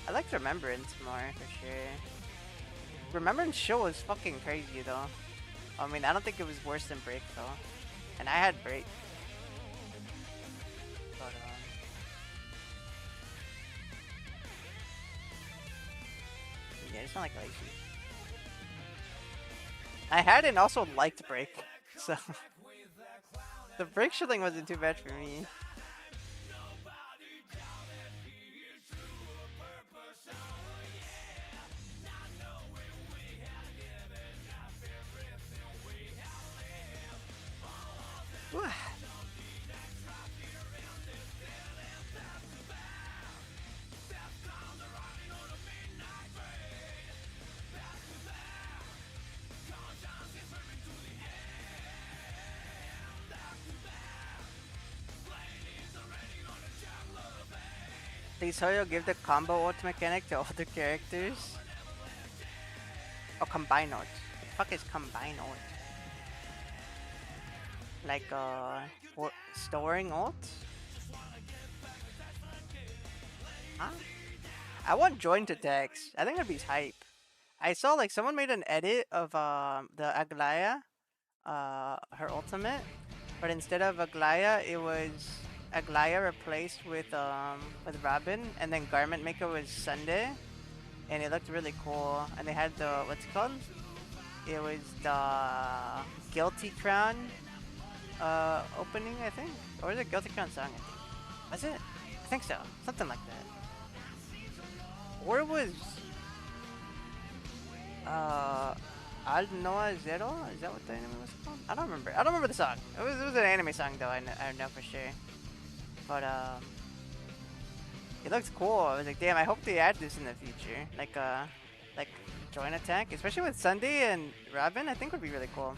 I like Remembrance more for sure. Remembrance show was fucking crazy though. I mean, I don't think it was worse than Break though. And I had Break. But yeah, it's not like elation. I had and also liked Break. So the Break shilling wasn't too bad for me. Please Hoyo give the combo ult mechanic to other characters. Oh, combine ult. What the fuck is combine ult? Like storing ult? Huh? I want joint attacks. I think that'd be hype. I saw like someone made an edit of the Aglaya, her ultimate, but instead of Aglaya, it was Aglaya replaced with Robin, and then Garment Maker was Sunday, and it looked really cool. And they had the what's it called? It was the Guilty Crown opening, I think, or was it Guilty Crown song? I think. Was it? I think so. Something like that. Or it was Al Noah Zero? Is that what the anime was called? I don't remember. I don't remember the song. It was an anime song though. I know for sure. But it looks cool. I was like, damn. I hope they add this in the future. Like joint attack, especially with Sunday and Robin. I think would be really cool.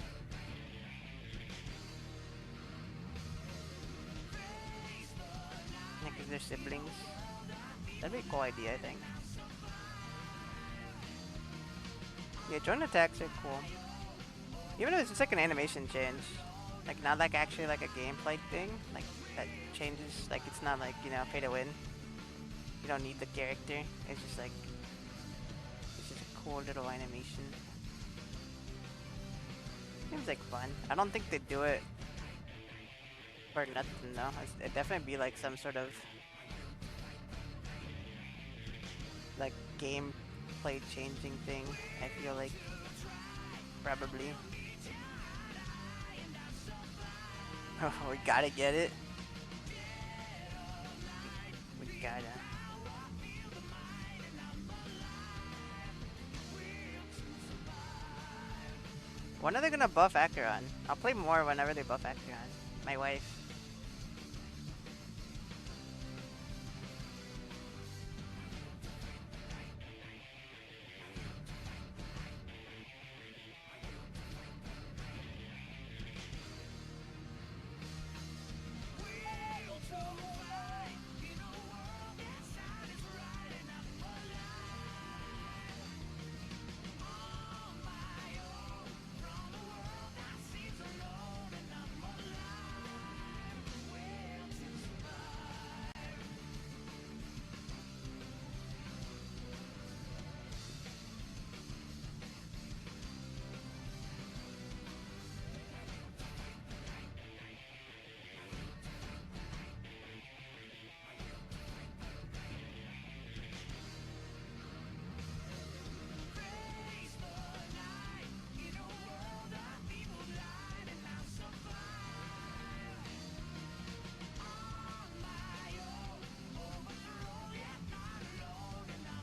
Yeah, because they're siblings. That'd be a cool idea, I think. Yeah, joint attacks are cool. Even if it's just like an animation change. Like, not like actually like a gameplay thing. Like, that changes. Like, it's not like, you know, pay to win. You don't need the character. It's just like, it's just a cool little animation. Seems like fun. I don't think they do it for nothing, though. It'd definitely be like some sort of like gameplay changing thing. I feel like probably. Oh, we gotta get it. We gotta. When are they gonna buff Acheron? I'll play more whenever they buff Acheron. My wife.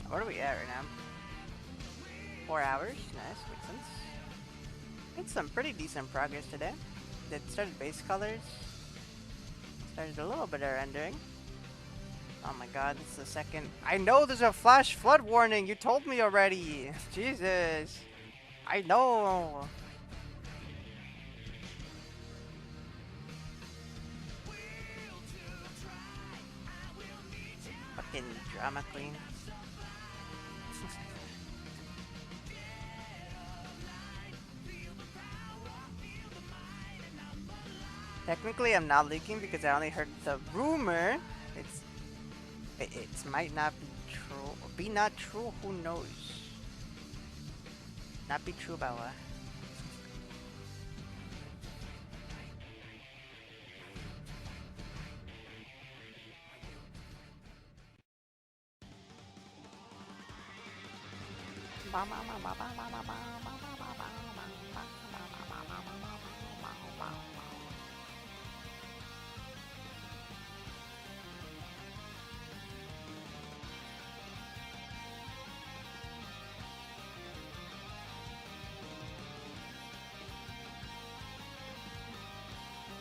What are we at right now? 4 hours. Nice, makes sense. Made some pretty decent progress today. It started base colors. Started a little bit of rendering. Oh my god, this is the second. I know there's a flash flood warning. You told me already. Jesus. I know. Fucking drama queen. Technically, I'm not leaking because I only heard the rumor. It might not be true. Or be not true, who knows? Not be true about what?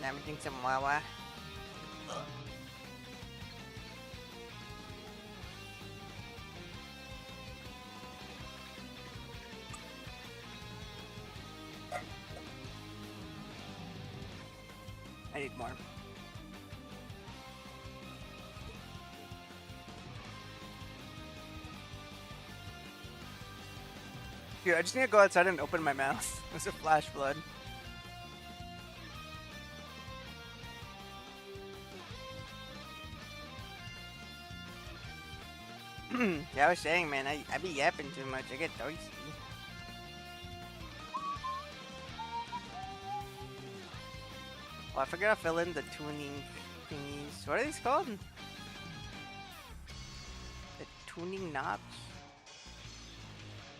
Now I'm drinking some Wawa. I need more. Dude, I just need to go outside and open my mouth. There's a flash flood. Yeah, I was saying, man, I be yapping too much. I get thirsty. Oh, I forgot to fill in the tuning thingies. What are these called? The tuning knobs?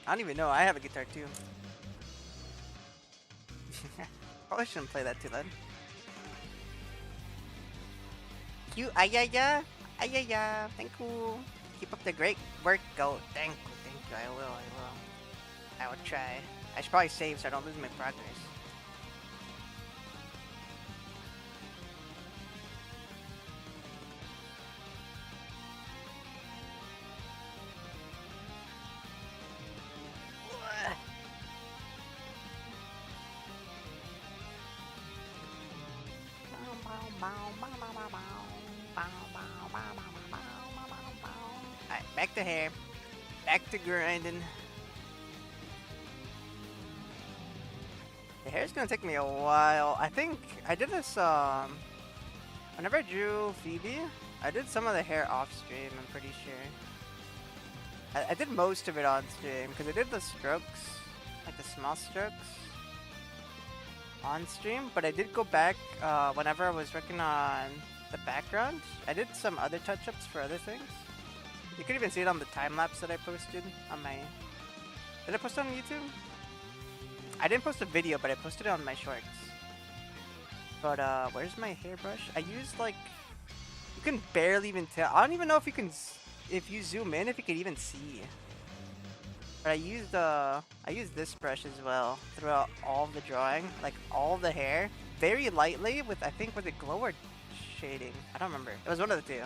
I don't even know. I have a guitar too. Probably shouldn't play that too loud. You, Ayaya! Ayaya! Thank you! Keep up the great work, go. Thank you, I will. I will try. I should probably save so I don't lose my progress. Alright, back to hair. Back to grinding. The hair's gonna take me a while. I think I did this, whenever I drew Phoebe, I did some of the hair off stream, I'm pretty sure. I did most of it on stream, because I did the strokes, like the small strokes, on stream, but I did go back, whenever I was working on the background. I did some other touch-ups for other things. You could even see it on the time-lapse that I posted on my... Did I post it on YouTube? I didn't post a video, but I posted it on my shorts. But, where's my hairbrush? I used, like... You can barely even tell. I don't even know if you can... If you zoom in, if you can even see. But I used this brush as well throughout all of the drawing. Like, all the hair. Very lightly with, I think, was it glow or shading? I don't remember. It was one of the two.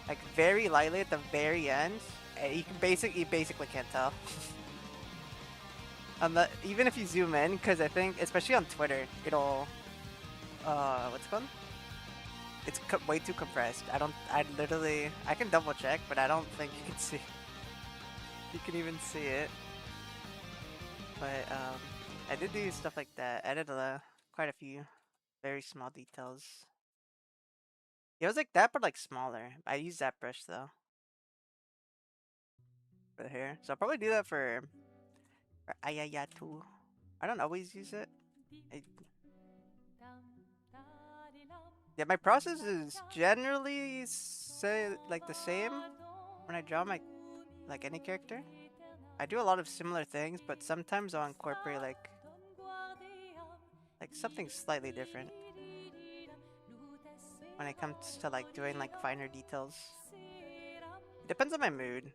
Like, very lightly at the very end. And you basically can't tell. Even if you zoom in, because I think, especially on Twitter, it'll, what's it called? It's way too compressed. I can double check, but I don't think you can see. You can even see it. But, I did do stuff like that. I did quite a few very small details. It was like that, but like smaller. I used that brush though. For the hair. So I'll probably do that for Ayaya too. I don't always use it. Yeah, my process is generally like the same when I draw my like any character. I do a lot of similar things, but sometimes I'll incorporate like something slightly different when it comes to like doing like finer details. Depends on my mood.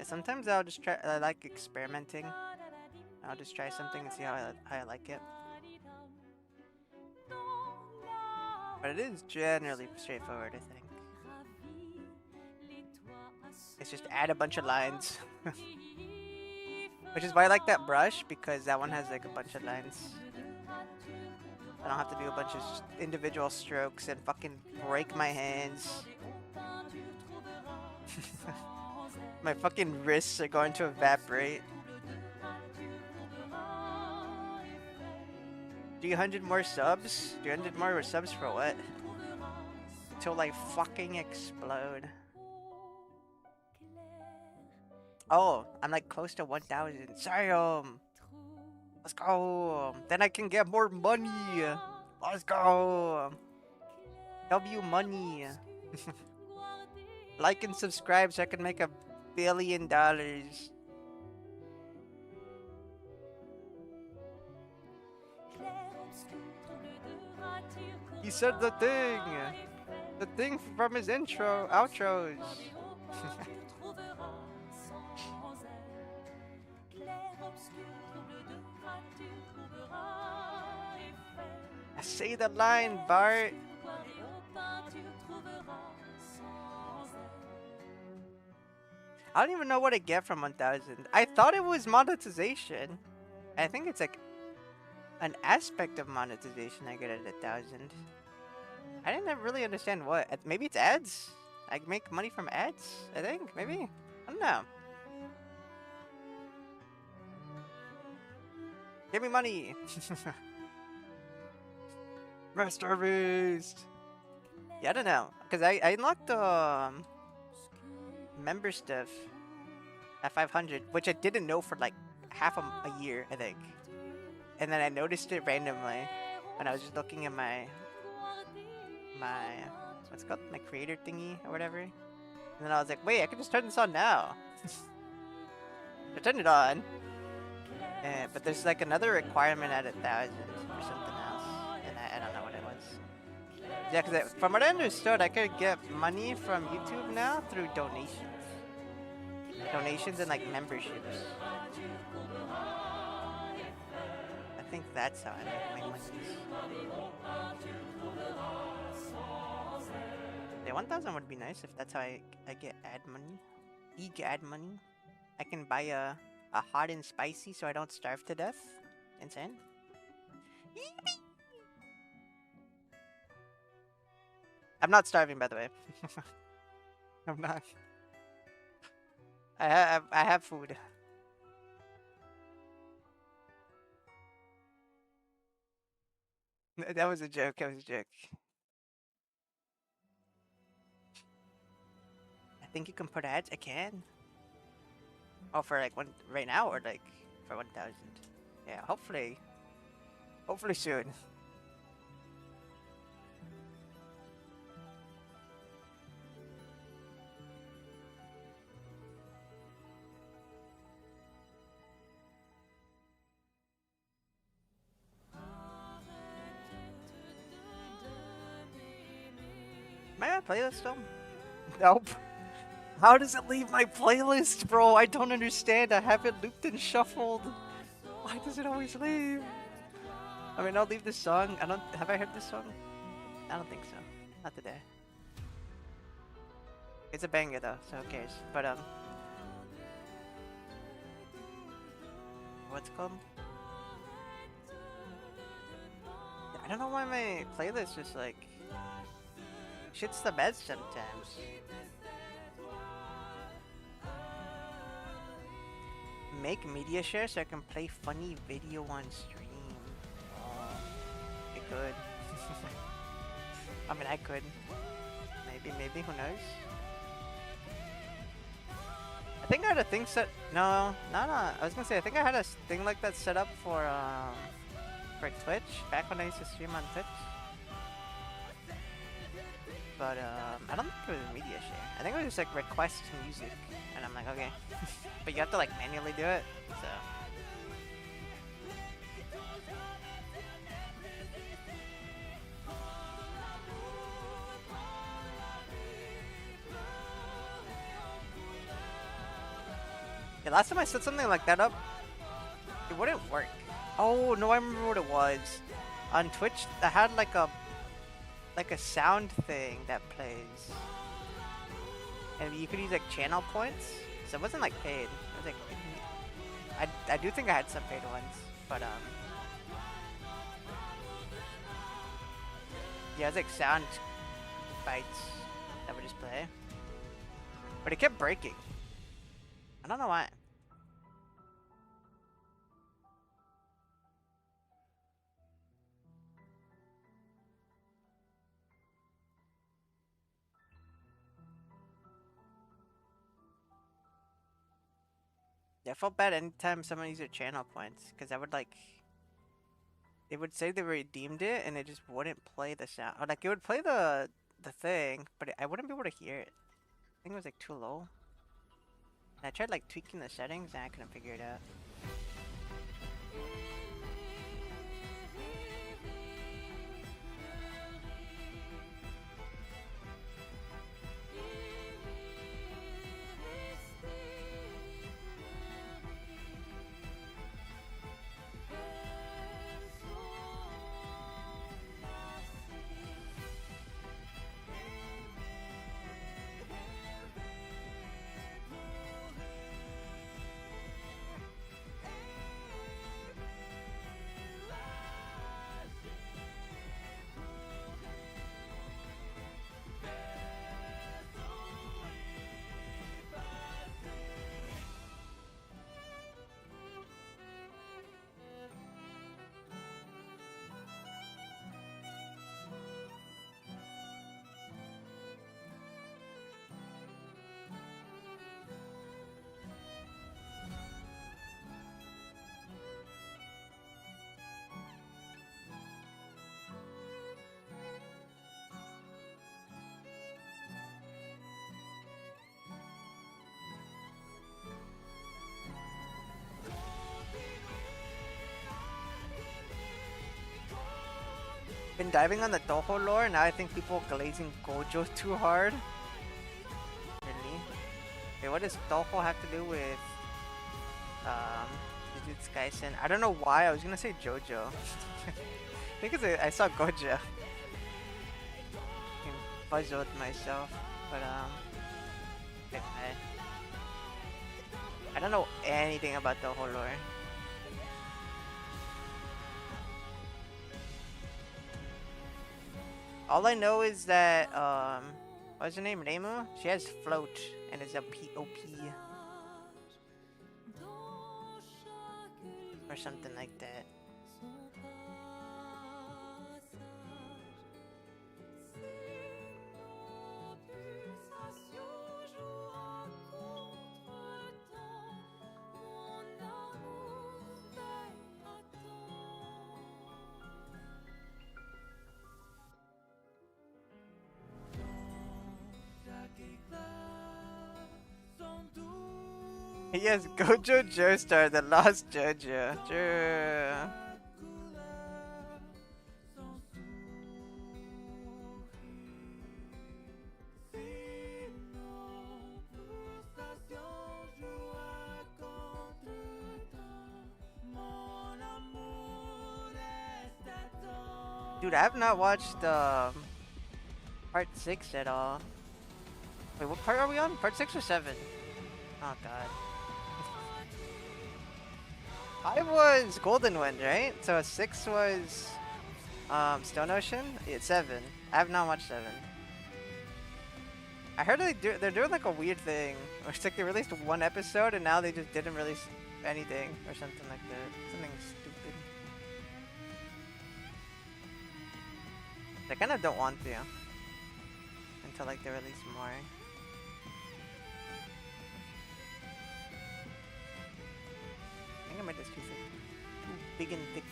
Sometimes I'll just try. I like experimenting. I'll just try something and see how I like it. But it is generally straightforward, I think. It's just add a bunch of lines. Which is why I like that brush, because that one has like a bunch of lines. I don't have to do a bunch of individual strokes and fucking break my hands. My fucking wrists are going to evaporate. 300 more subs? 300 more subs for what? Till I fucking explode. Oh, I'm like close to 1,000. Sorry, let's go. Then I can get more money. Let's go. W money. Like and subscribe so I can make $1 billion. He said the thing. The thing from his outros. Say the line, Bart. I don't even know what I get from 1,000. I thought it was monetization. I think it's like an aspect of monetization I get at 1,000. I didn't really understand what. Maybe it's ads? I make money from ads, I think. Maybe? I don't know. Give me money! Master Beast! Yeah, I don't know. Because I unlocked the member stuff at 500, which I didn't know for like half a year, I think. And then I noticed it randomly when I was just looking at my what's it called? My creator thingy or whatever. And then I was like, wait, I can just turn this on now. I turned it on. But there's like another requirement at 1,000 or something else. And I don't know what it was. Yeah, because from what I understood, I could get money from YouTube now through donations. Donations and like memberships. I think that's how I make my money. Yeah, 1,000 would be nice if that's how I get ad money. Ad money. I can buy a hot and spicy so I don't starve to death. Insane. I'm not starving, by the way. I'm not. I have food. That was a joke. That was a joke. I think you can put ads. I can. Oh, for like one right now, or like for 1,000. Yeah, hopefully soon. Am I on a playlist still? Nope. How does it leave my playlist, bro? I don't understand. I have it looped and shuffled. Why does it always leave? I mean, I'll leave this song. Have I heard this song? I don't think so. Not today. It's a banger though, so who cares? But what's it called? I don't know why my playlist just like shit's the bed sometimes. Make media share so I can play funny video on stream. Oh, it could. I mean, I could. Maybe, who knows? I think I had a thing set. No. I was gonna say, I think I had a thing like that set up for Twitch back when I used to stream on Twitch. But I don't think it was media share. I think it was just like request music, and I'm like, okay. But you have to like manually do it, so. Yeah, last time I set something like that up, it wouldn't work. Oh no, I remember what it was. On Twitch, I had like a sound thing that plays, and you could use like channel points. So it wasn't like paid. It was like I do think I had some paid ones, but yeah, it's like sound bites that would just play, but it kept breaking. I don't know why. Yeah, I felt bad anytime someone used their channel points, because I would like, it would say they redeemed it, and it just wouldn't play the sound. Or like it would play the thing, but I wouldn't be able to hear it. I think it was like too low. And I tried like tweaking the settings, and I couldn't figure it out. Been diving on the Toho lore, now I think people glazing Gojo too hard. Really? Okay, what does Toho have to do with Jujutsu Kaisen? I don't know why, I was gonna say Jojo. I think I saw Gojo. I puzzled myself, but anyway. I don't know anything about Toho lore. All I know is that, what's her name? Reimu? She has float and is a POP. Or something like that. Yes, Gojo Joestar, the lost Jojo. True. Dude, I have not watched part 6 at all. Wait, what part are we on? Part 6 or 7? Oh god. 5 was Golden Wind, right? So 6 was Stone Ocean? Yeah, 7. I have not watched 7. I heard they're doing like a weird thing. It's like they released one episode and now they just didn't release anything or something like that. Something stupid. They kind of don't want to until like they release more. I think I made this too thick. Too big and thick.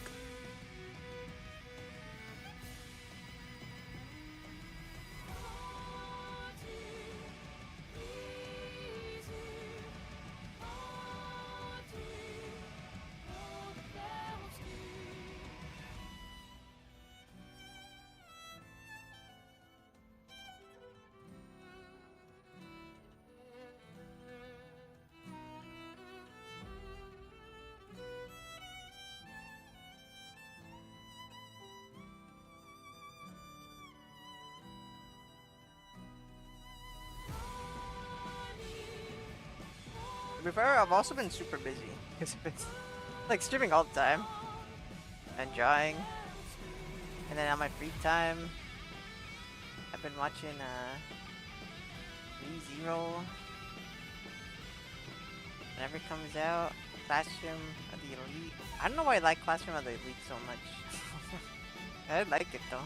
Before, I've also been super busy. Because I've been like streaming all the time. And drawing. And then on my free time, I've been watching ReZero. Whenever it comes out. Classroom of the Elite. I don't know why I like Classroom of the Elite so much. I like it though.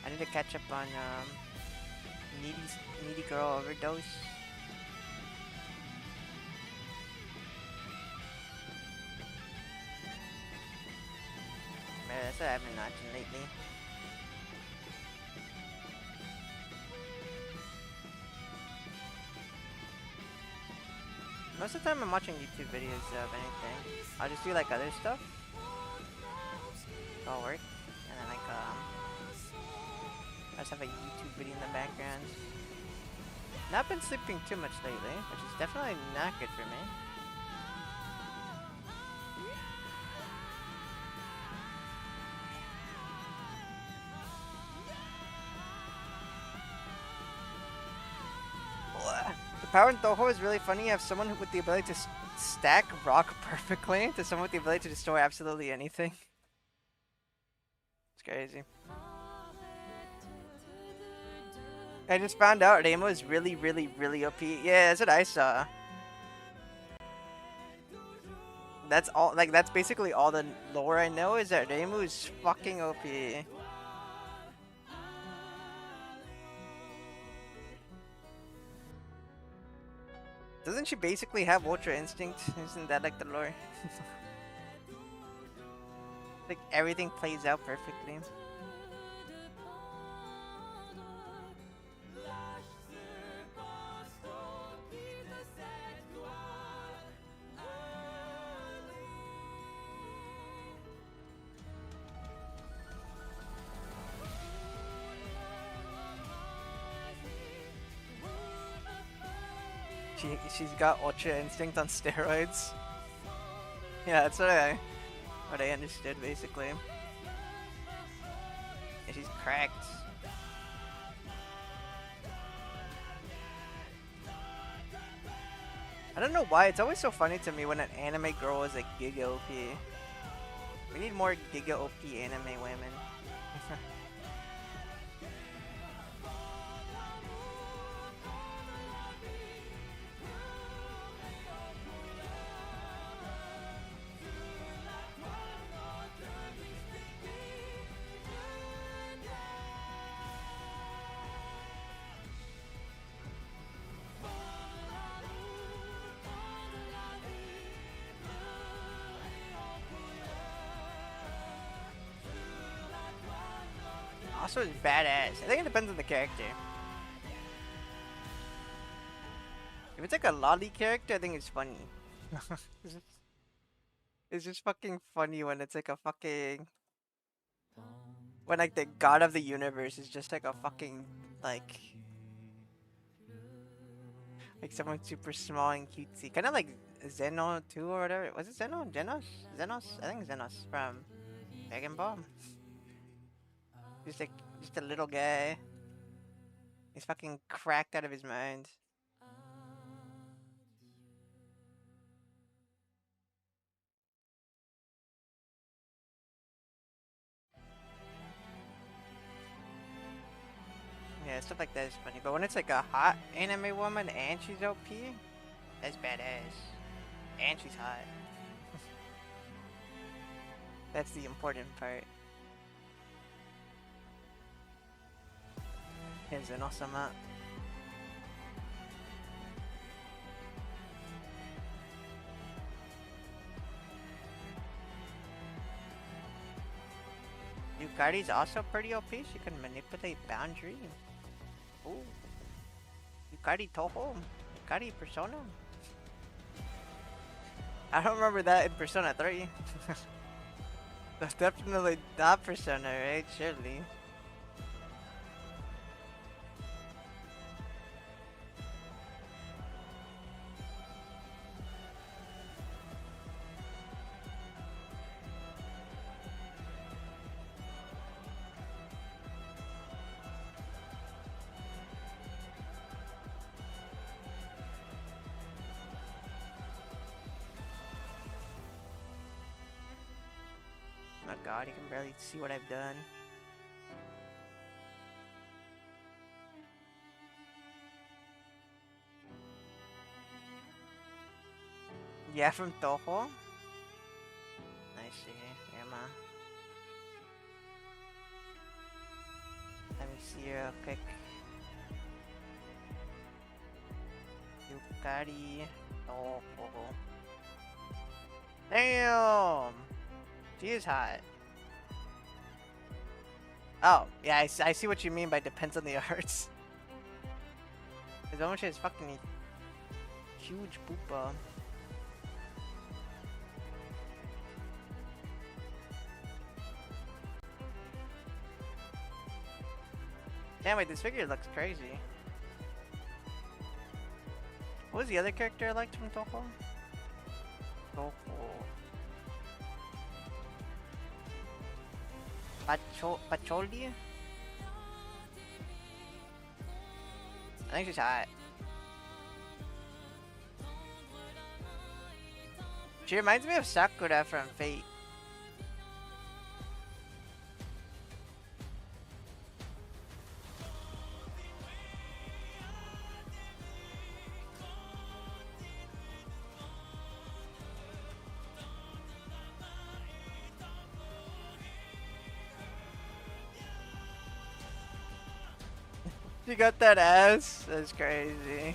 I need to catch up on Needy Girl Overdose. Man, that's what I've been watching lately. Most of the time I'm watching YouTube videos of anything. I'll just do like other stuff. It'll work. And then like I just have a YouTube video in the background. Not been sleeping too much lately, which is definitely not good for me. The power in Toho is really funny. You have someone with the ability to stack rock perfectly to someone with the ability to destroy absolutely anything. It's crazy. I just found out Remo is really OP. Yeah, that's what I saw. That's all. Like, that's basically all the lore I know is that Remo is fucking OP. Doesn't she basically have Ultra Instinct? Isn't that like the lore? Like everything plays out perfectly. She's got Ultra Instinct on steroids. Yeah, that's what I understood basically. Yeah, she's cracked. I don't know why, it's always so funny to me when an anime girl is like Giga OP. We need more Giga OP anime women. Also, is badass. I think it depends on the character. If it's like a lolly character, I think it's funny. It's just fucking funny when it's like a fucking... When like the god of the universe is just like a fucking like someone super small and cutesy. Kinda like Zeno 2 or whatever. Was it Zeno? Genos? Zenos? I think Zenos from Dragon Ball. Just a little guy. He's fucking cracked out of his mind. Yeah, stuff like that is funny. But when it's like a hot anime woman and she's OP, that's badass. And she's hot. That's the important part. Here's an awesome Yukari's also pretty OP. She can manipulate boundary. Ooh. Yukari Toho. Yukari Persona. I don't remember that in Persona 3. That's definitely not Persona, right? Surely. god, you can barely see what I've done. Yeah, from Toho. I see. Yeah, ma. Let me see real quick. Yukari Toho. Damn! She is hot. Oh, yeah, I see what you mean by depends on the arts. Because Omochi is fucking huge boopa. Damn, wait, this figure looks crazy. What was the other character I liked from Toho? Pacholi? I think she's hot. She reminds me of Sakura from Fate. She got that ass? That's crazy.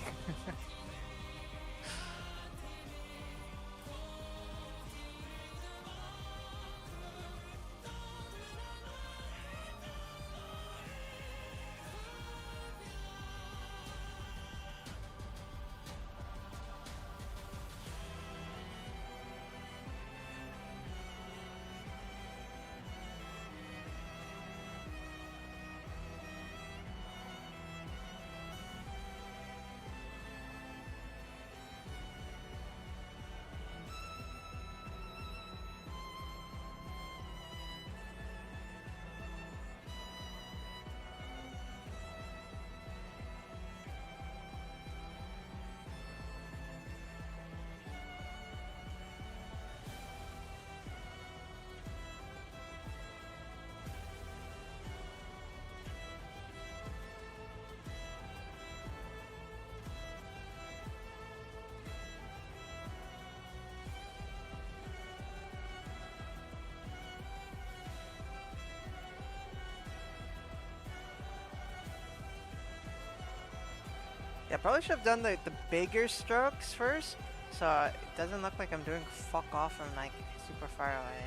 Yeah, probably should have done the bigger strokes first, so it doesn't look like I'm doing fuck off from like super far away.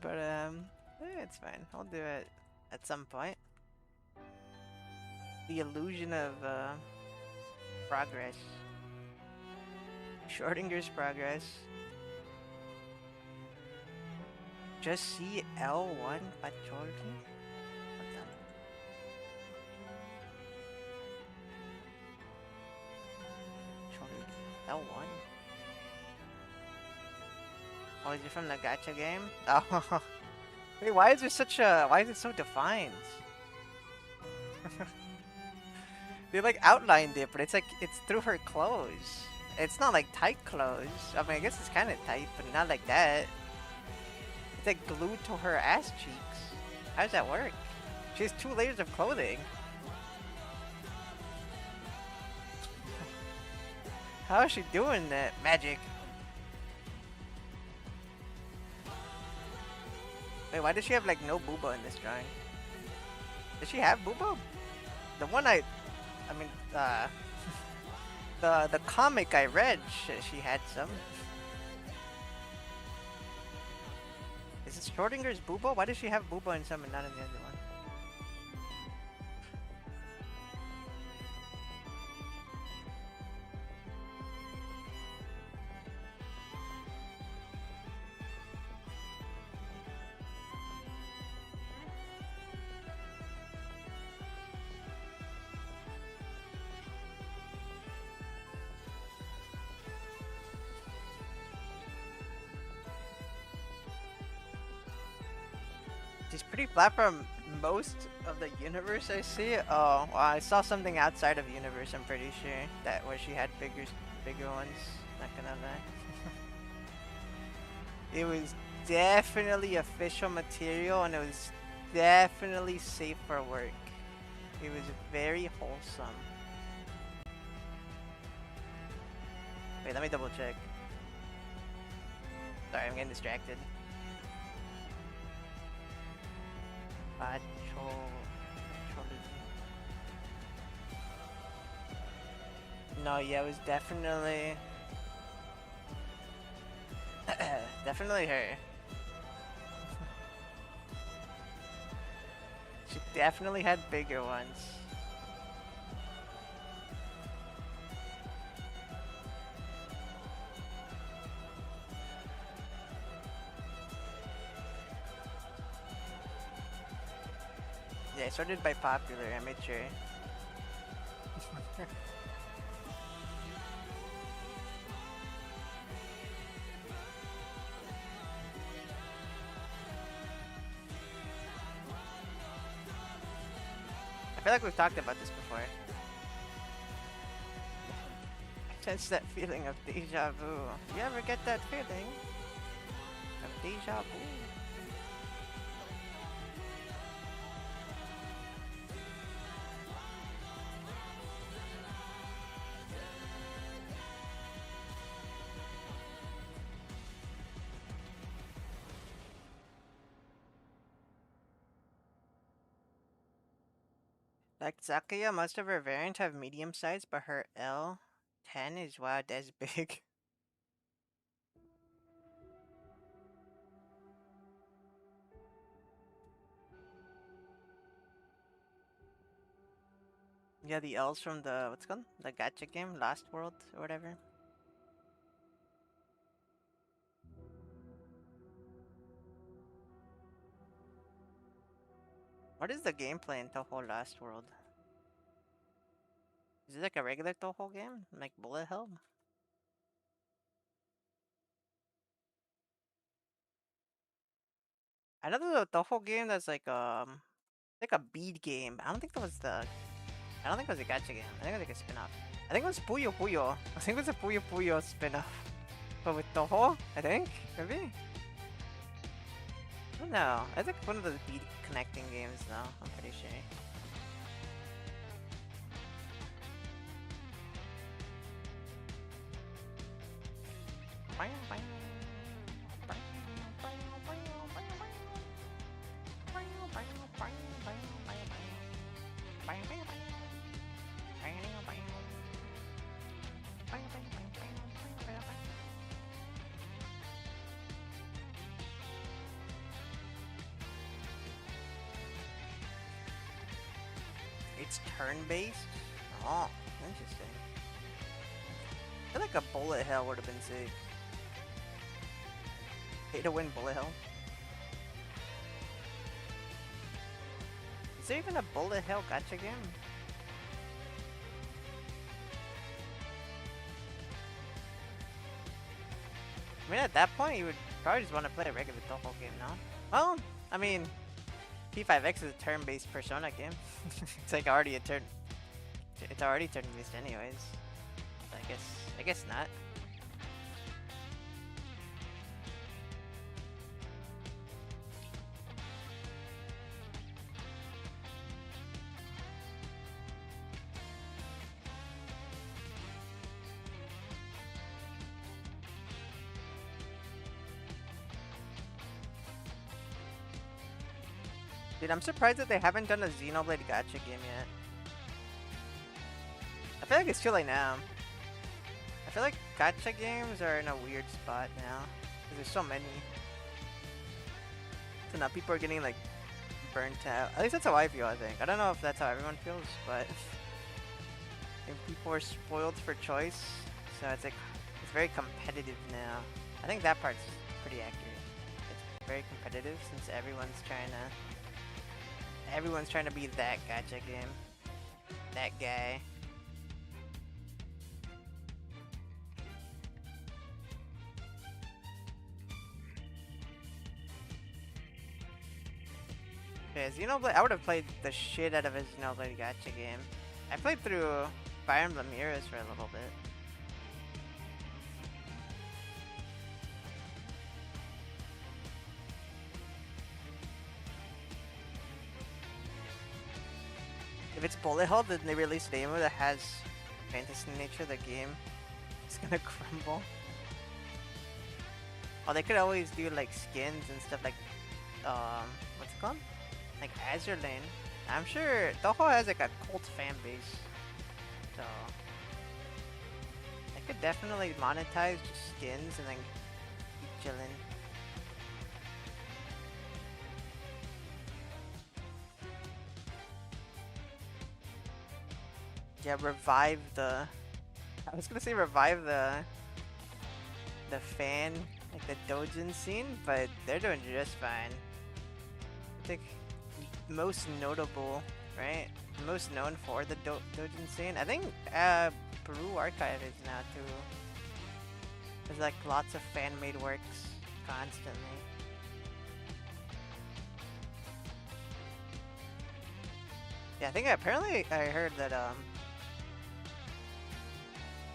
But it's fine. I'll do it at some point. The illusion of progress. Schrodinger's progress. Just see L1 Pacholi? L1? Oh, is it from the gacha game? Oh, wait, why is there such a? Why is it so defined? They like outlined it, but it's like it's through her clothes. It's not like tight clothes. I mean, I guess it's kind of tight, but not like that. It's like glued to her ass cheeks. How does that work? She has 2 layers of clothing. How is she doing that? Magic. Wait, why does she have like no booba in this drawing? Does she have booba? The one I mean, the comic I read, she had some. Is it Schrodinger's booba? Why does she have booba in some and not in the other one? She's pretty flat from most of the universe I see. Oh, well, I saw something outside of the universe, I'm pretty sure. That where she had bigger ones. Not gonna lie. It was definitely official material, and it was definitely safe for work. It was very wholesome. Wait, let me double check. Sorry, I'm getting distracted. No, yeah, it was definitely... definitely her. She definitely had bigger ones. Yeah, I sorted by popular, I made sure. I feel like we've talked about this before. Sense that feeling of deja vu. You ever get that feeling of deja vu? Like Zakiya, most of her variants have medium size, but her L10 is wow, that's big. Yeah, the L's from the what's it called? The gacha game, Last World or whatever. What is the gameplay in Toho Last World? Is it like a regular Toho game? Like bullet hell? I know there's a Toho game that's like a bead game. I don't think that was the I don't think it was a gacha game. I think it was like a spin-off. I think it was Puyo Puyo. I think it was a Puyo Puyo spin-off. But with Toho, I think? Maybe? I don't know. I think one of those bead connecting games though, I'm pretty sure. It's turn-based? Oh, interesting. I feel like a bullet hell would have been sick. Pay to win bullet hell. Is there even a bullet hell gacha game? I mean, at that point, you would probably just want to play a regular Toho game, no? Well, I mean, P5X is a turn-based Persona game. It's like already a turn. It's already turn-based, anyways. So I guess not. Dude, I'm surprised that they haven't done a Xenoblade gacha game yet. I feel like it's too late now. I feel like gacha games are in a weird spot now. Because there's so many. So now people are getting like burnt out. At least that's how I feel, I think. I don't know if that's how everyone feels, but I think people are spoiled for choice. So it's like, it's very competitive now. I think that part's pretty accurate. It's very competitive since everyone's trying to be that gacha game. That guy. Yeah, Xenoblade, I would have played the shit out of a Xenoblade gacha game. I played through Fire Emblem Heroes for a little bit. If it's bullet hell, then they release a demo that has fantasy nature. The game it's gonna crumble. Oh, they could always do like skins and stuff like, what's it called? Like Azure Lane. I'm sure Toho has like a cult fan base, so I could definitely monetize just skins and then keep chilling. Yeah, revive the. I was gonna say revive the fan, like the doujin scene, but they're doing just fine. I think most notable, right? Most known for the doujin scene. I think Peru Archive is now too. There's like lots of fan-made works constantly. Yeah, I think apparently I heard that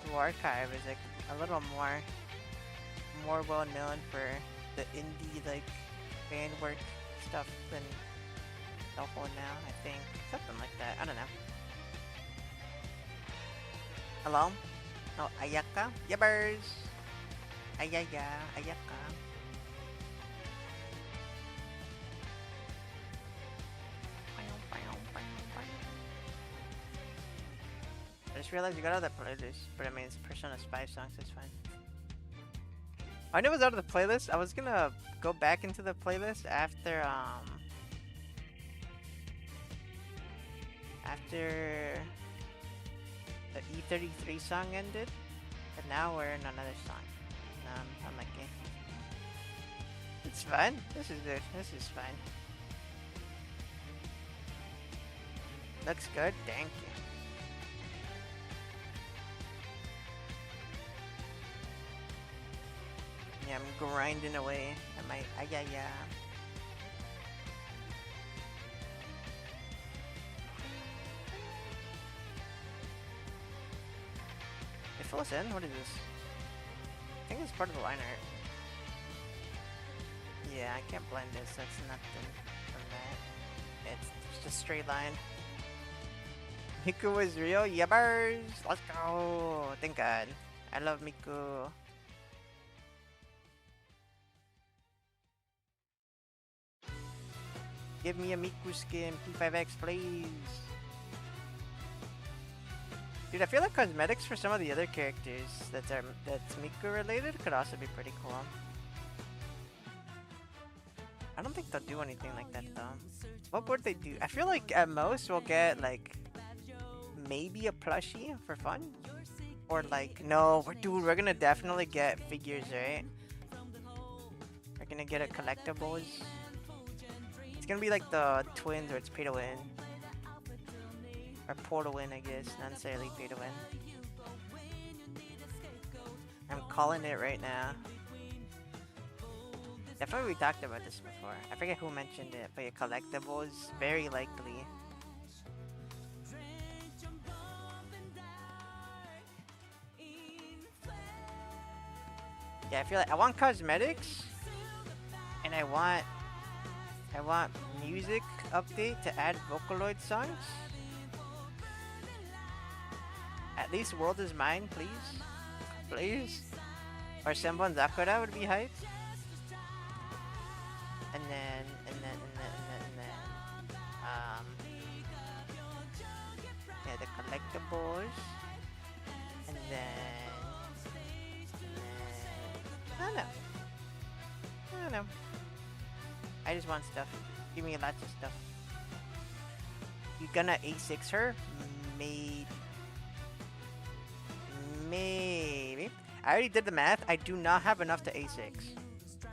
Peru Archive is like a little more well known for the indie like fan work stuff than Toho now, I think. Something like that. I don't know. Hello? Oh, Ayaka? Yabbers! Ayaya, Ayaka. I just realized you got out of the playlist, but I mean it's Persona 5 songs, it's fine. I knew it was out of the playlist. I was gonna go back into the playlist after the E33 song ended, but now we're in another song. I'm like, eh. It's fine. This is good. This is fine. Looks good. Thank you. Yeah, I'm grinding away at my Ayaya. It fills in? What is this? I think it's part of the line art. Yeah, I can't blend this. That's nothing from that. It's just a straight line. Miku is real? Yabbers! Let's go! Thank God. I love Miku. Give me a Miku skin, P5X, please. Dude, I feel like cosmetics for some of the other characters that's Miku related could also be pretty cool. I don't think they'll do anything like that though. What would they do? I feel like at most we'll get like maybe a plushie for fun, or like no, we're gonna definitely get figures, right? We're gonna get a collectibles. It's gonna be like the twins where it's pay to win. Or pour to win, I guess, not necessarily pay to win. I'm calling it right now. Definitely we talked about this before. I forget who mentioned it, but your collectibles, very likely. Yeah, I feel like I want cosmetics, and I want music update to add Vocaloid songs. At least World is Mine, please. Please. Or Senbon Zakura would be hype. And then yeah, the collectibles. And then I don't know. I just want stuff. Give me lots of stuff. You gonna A6 her? Maybe. I already did the math. I do not have enough to A6.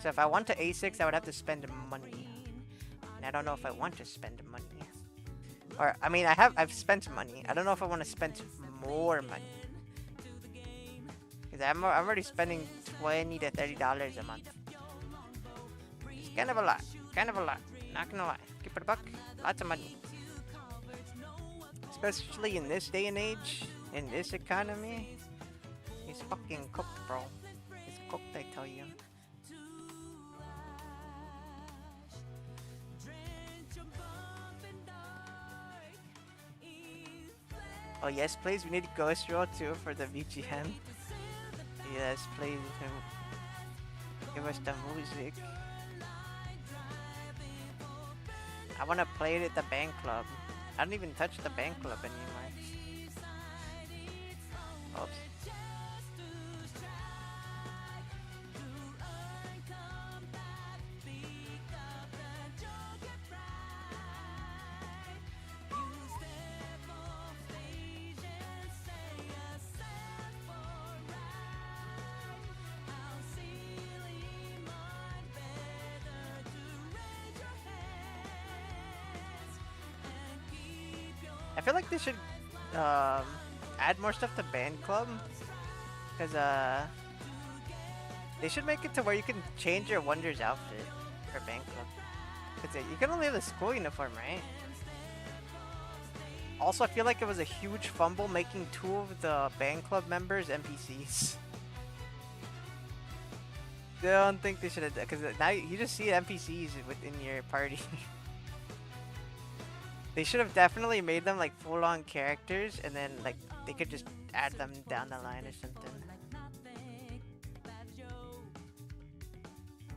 So if I want to A6, I would have to spend money. And I don't know if I want to spend money. Or, I mean, I've spent money. I don't know if I want to spend more money. Because I'm already spending $20 to $30 a month. It's kind of a lot. Kind of a lot. Not gonna lie. Keep it a buck. Lots of money. Especially in this day and age. In this economy. He's fucking cooked, bro. He's cooked, I tell you. Oh yes, please. We need Ghost Roll too for the VGM. Yes, please. Give us the music. I wanna play it at the band club. I don't even touch the band club anymore. Oops. I feel like they should add more stuff to band club, because they should make it to where you can change your Wonders outfit for band club, because you can only have the school uniform, right? Also, I feel like it was a huge fumble making 2 of the band club members NPCs. I don't think they should have, because now you just see NPCs within your party. They should have definitely made them like full-on characters, and then like they could just add them down the line or something.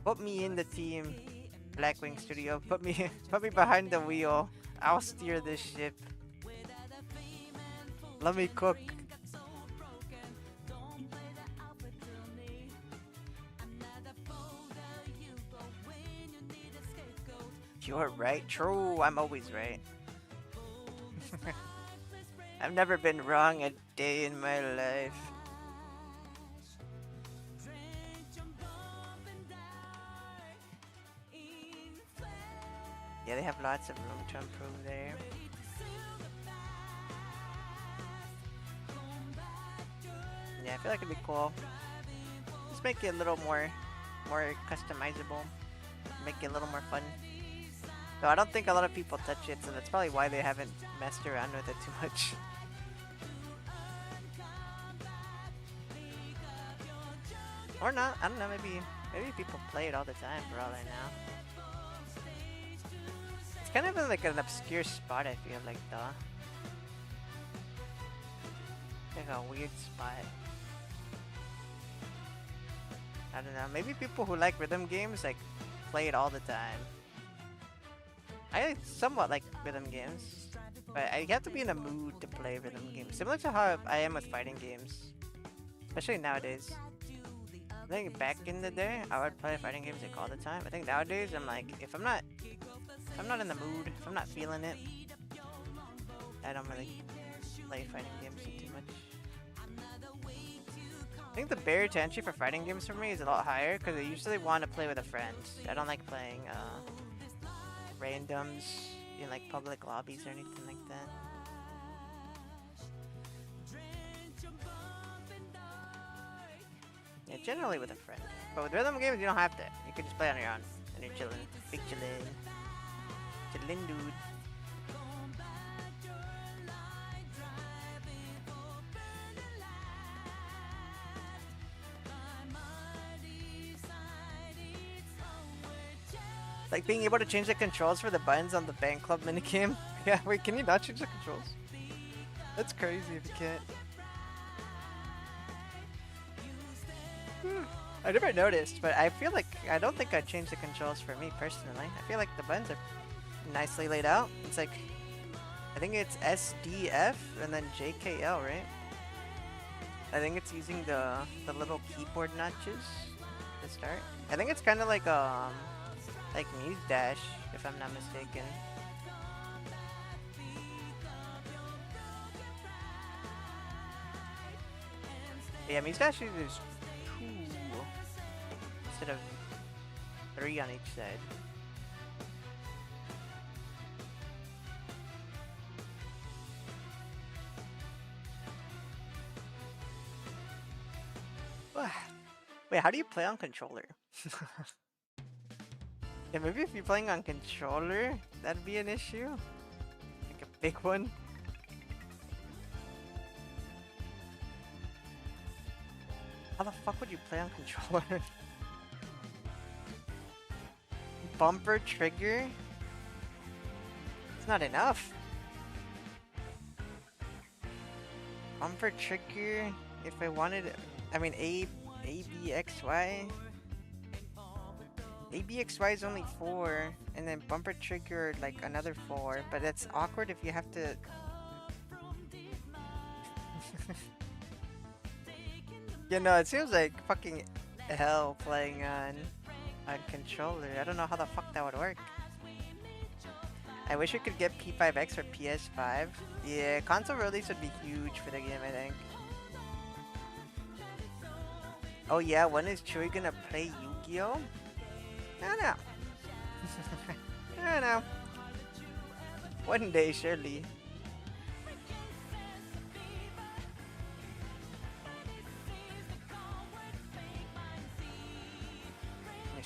Put me in the team, Blackwing Studio. Put me behind the wheel. I'll steer this ship. Let me cook. You're right. True. I'm always right. I've never been wrong a day in my life. Yeah, they have lots of room to improve there. Yeah, I feel like it'd be cool. Just make it a little more customizable. Make it a little more fun. Though I don't think a lot of people touch it, so that's probably why they haven't messed around with it too much. Or not, I don't know, maybe people play it all the time for all I know. It's kind of like an obscure spot, I feel like, though. Like a weird spot. I don't know, maybe people who like rhythm games like play it all the time. I somewhat like rhythm games, but I have to be in a mood to play rhythm games. Similar to how I am with fighting games, especially nowadays. I think back in the day, I would play fighting games like all the time. I think nowadays, I'm like, if I'm not in the mood, if I'm not feeling it, I don't really play fighting games too much. I think the barrier to entry for fighting games for me is a lot higher because I usually want to play with a friend. I don't like playing randoms in like public lobbies or anything like that. Yeah, generally with a friend. But with rhythm games, you don't have to. You can just play on your own and you're chilling. Big chillin'. Chillin' dude. Like being able to change the controls for the buttons on the band club minigame. Yeah, wait, can you not change the controls? That's crazy if you can't. I never noticed, but I feel like I don't think I'd change the controls for me personally. I feel like the buttons are nicely laid out. It's like, I think it's SDF and then JKL, right? I think it's using the little keyboard notches to start. I think it's kind of like Muse Dash, if I'm not mistaken. Yeah, Muse Dash uses 2 instead of 3 on each side. Wait, how do you play on controller? Yeah, maybe if you're playing on controller, that'd be an issue. Like a big one. How the fuck would you play on controller? Bumper trigger? It's not enough. bumper trigger, if I wanted, I mean ABXY. ABXY is only 4, and then bumper trigger like another 4, but that's awkward if you have to. You know, it seems like fucking hell playing on controller. I don't know how the fuck that would work. I wish we could get P5X or PS5. Yeah, console release would be huge for the game, I think. Oh yeah, when is Chu-E gonna play Yu-Gi-Oh? I don't know. I don't know. One day, surely.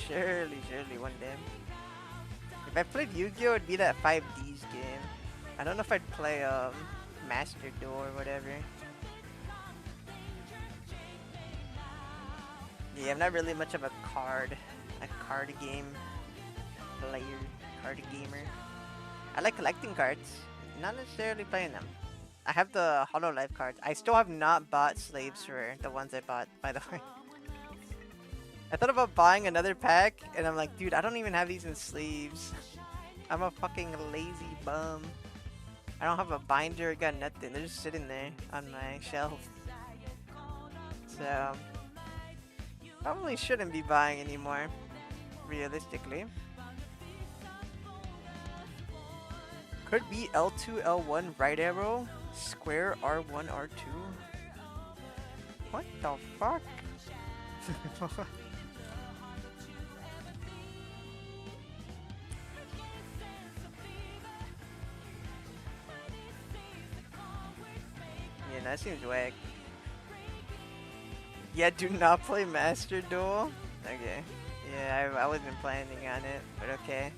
Surely one day. If I played Yu-Gi-Oh, it'd be that 5Ds game. I don't know if I'd play Master Duel or whatever. Yeah, I'm not really much of a card game player, card gamer. I like collecting cards, not necessarily playing them. I have the HoloLive cards. I still have not bought slaves for the ones I bought, by the way. I thought about buying another pack, and I'm like, dude, I don't even have these in sleeves. I'm a fucking lazy bum. I don't have a binder, I got nothing. They're just sitting there on my shelf. So, probably shouldn't be buying anymore, realistically. Could be L2, L1, right arrow, square, R1, R2. What the fuck? Yeah, that seems whack. Yeah, do not play Master Duel? Okay. Yeah, I wasn't planning on it, but okay.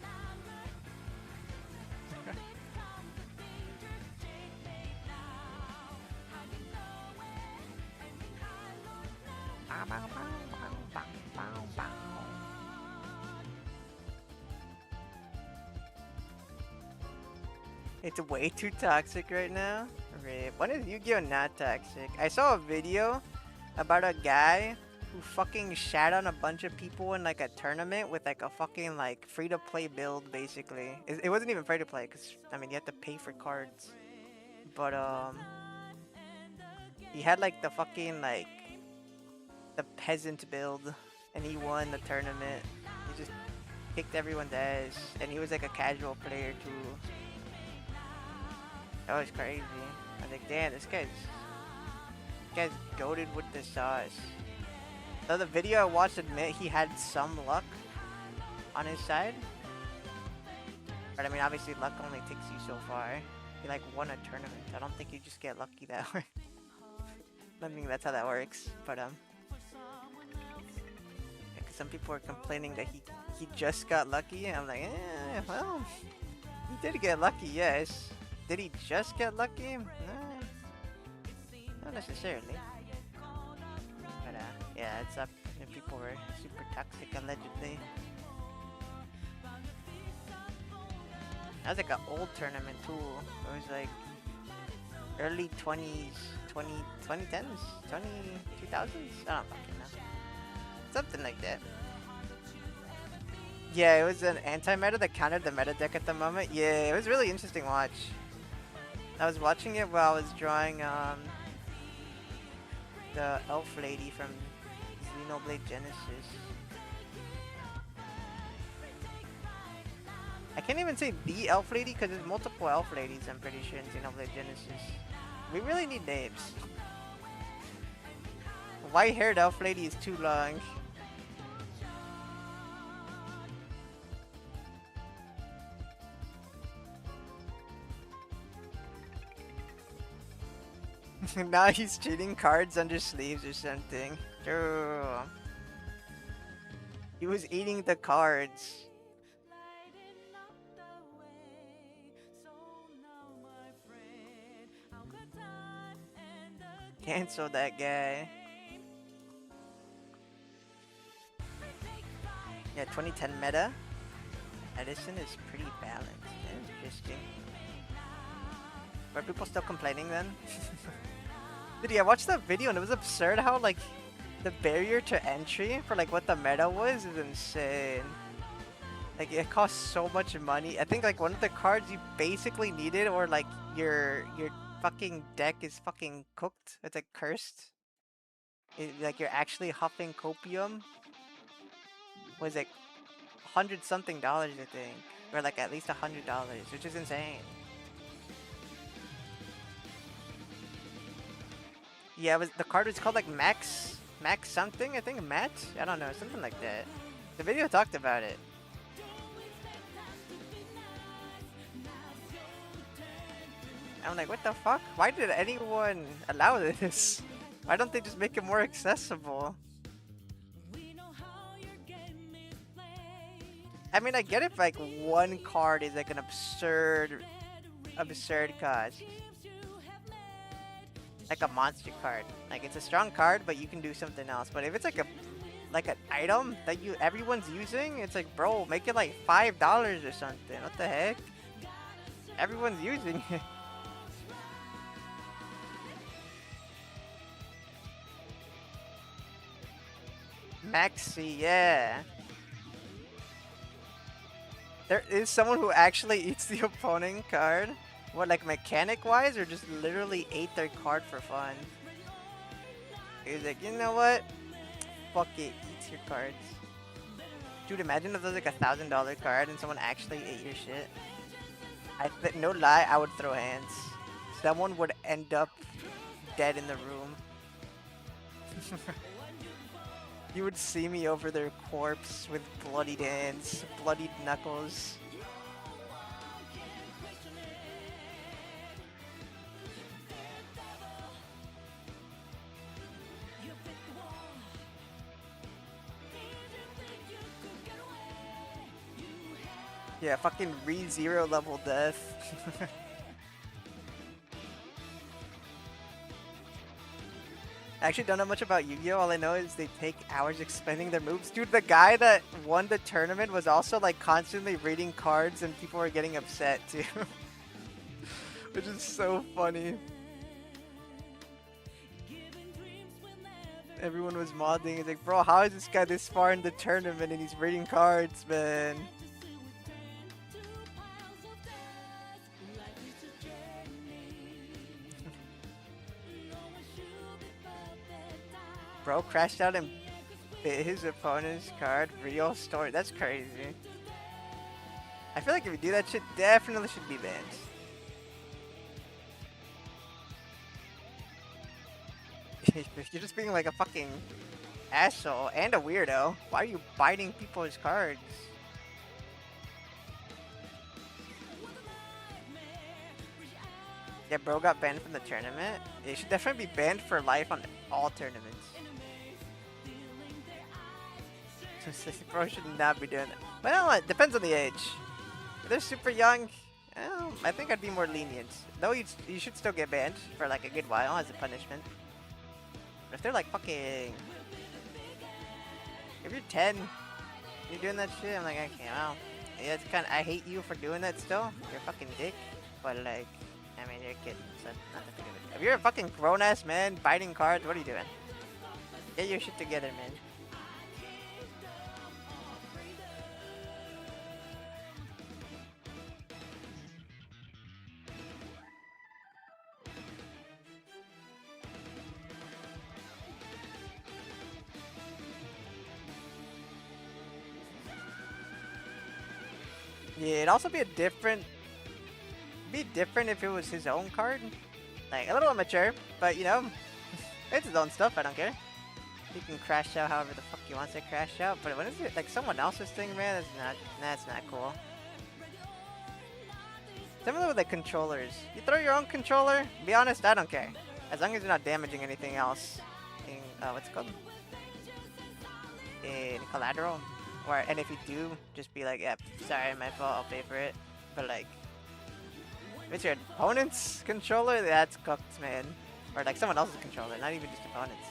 It's way too toxic right now. Rip. When is Yu-Gi-Oh not toxic? I saw a video about a guy who fucking shat on a bunch of people in like a tournament with like a fucking like free-to-play build, basically. It wasn't even free-to-play, because I mean you have to pay for cards. But he had like the fucking like the peasant build, and he won the tournament. He just kicked everyone's ass, and he was like a casual player too. That was crazy. I was like, damn, this guy's goated with the sauce. So the video I watched admit he had some luck on his side. But I mean, obviously luck only takes you so far. He like won a tournament. I don't think you just get lucky that way. I don't think that's how that works. But some people are complaining that he just got lucky. I'm like, well, he did get lucky, yes. Did he just get lucky? No, not necessarily. But yeah, it's up. People were super toxic allegedly. That was like an old tournament too. It was like early 20s, 2010s, 2000s? I don't fucking know. Something like that. Yeah, it was an anti-meta that countered the meta deck at the moment. Yeah, it was really interesting watch. I was watching it while I was drawing the elf lady from Xenoblade Genesis. I can't even say the elf lady because there's multiple elf ladies, I'm pretty sure, in Xenoblade Genesis. We really need names. White-haired elf lady is too long. Now he's cheating cards under sleeves or something. True. He was eating the cards. Cancel that guy. Yeah, 2010 meta. Edison is pretty balanced. Interesting. Were people still complaining then? Dude, yeah, I watched that video and it was absurd how like the barrier to entry for like what the meta was is insane. Like it costs so much money. I think like one of the cards you basically needed, or like your fucking deck is fucking cooked. It's like cursed. Like you're actually huffing copium. Was like $100-something, I think, or like at least $100, which is insane. Yeah, the card was called like Max something. I think Matt. I don't know, something like that. The video talked about it. I'm like, what the fuck? Why did anyone allow this? Why don't they just make it more accessible? I mean, I get if like one card is like an absurd cost. Like a monster card. Like it's a strong card, but you can do something else. But if it's like an item that everyone's using, it's like, bro, make it like $5 or something. What the heck? Everyone's using it. Maxi, yeah. There is someone who actually eats the opponent card. What, like mechanic wise, or just literally ate their card for fun? He's like, you know what? Fuck it, eats your cards. Dude, imagine if there's like $1,000 card and someone actually ate your shit. No lie, I would throw hands. Someone would end up dead in the room. You would see me over their corpse with bloodied hands, bloodied knuckles. Yeah, fucking re-zero level death. I actually don't know much about Yu-Gi-Oh! All I know is they take hours explaining their moves. Dude, the guy that won the tournament was also like constantly reading cards and people were getting upset too. Which is so funny. Everyone was modding. It's like, bro, how is this guy this far in the tournament and he's reading cards, man? Bro crashed out and bit his opponent's card. Real story. That's crazy. I feel like if you do that shit, definitely should be banned. You're just being like a fucking asshole and a weirdo. Why are you biting people's cards? Yeah, bro got banned from the tournament. It should definitely be banned for life on all tournaments. Bro should not be doing that. Well, it depends on the age. If they're super young, I think I'd be more lenient. Though you should still get banned for like a good while as a punishment. But if they're like fucking... If you're 10, you're doing that shit, I'm like, okay, well, yeah, it's kind of... I hate you for doing that still. You're a fucking dick. But like, I mean, you're a kid, so nothing to do with it. If you're a fucking grown-ass man biting cards, what are you doing? Get your shit together, man. Yeah, it'd also be different if it was his own card. Like, a little immature, but you know, it's his own stuff, I don't care. He can crash out however the fuck he wants to crash out, but when is it like someone else's thing, man, that's not cool. Similar with like controllers. You throw your own controller, be honest, I don't care. As long as you're not damaging anything else. In, what's it called? In collateral. And if you do, just be like, yep, sorry, my fault, I'll pay for it. But like, if it's your opponent's controller, that's cooked, man. Or like someone else's controller, not even just opponents.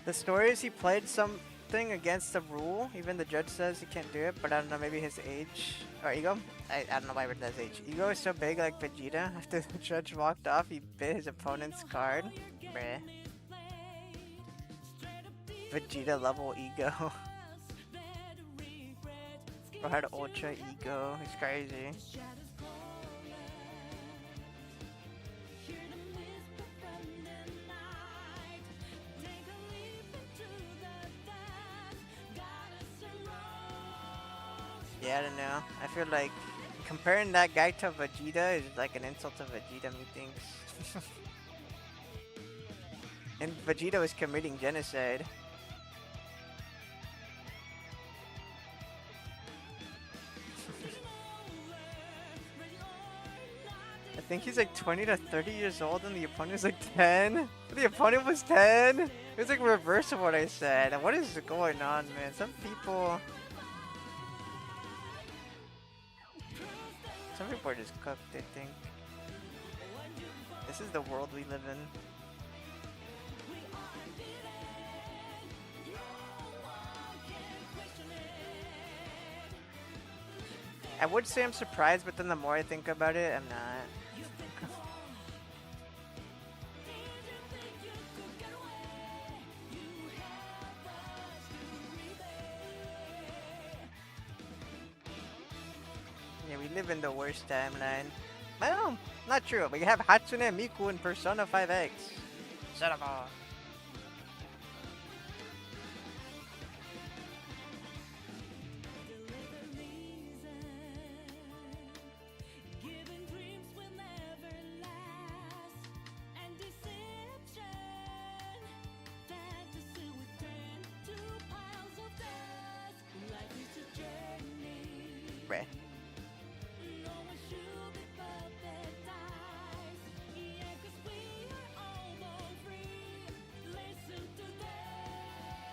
The story is he played something against the rule. Even the judge says he can't do it, but I don't know, maybe his age or ego. I don't know why it does age. Ego is so big like Vegeta. After the judge walked off, he bit his opponent's card. Bruh. Vegeta level ego. Bro had ultra ego. He's crazy. Yeah, I don't know. I feel like comparing that guy to Vegeta is like an insult to Vegeta, methinks. And Vegeta was committing genocide. I think he's like 20 to 30 years old and the opponent is like 10. The opponent was 10? It was like reverse of what I said. What is going on, man? Some people are just cooked, I think. This is the world we live in. I would say I'm surprised, but then the more I think about it, I'm not. Yeah, we live in the worst timeline. Well, not true. We have Hatsune Miku in Persona 5X. Son of a...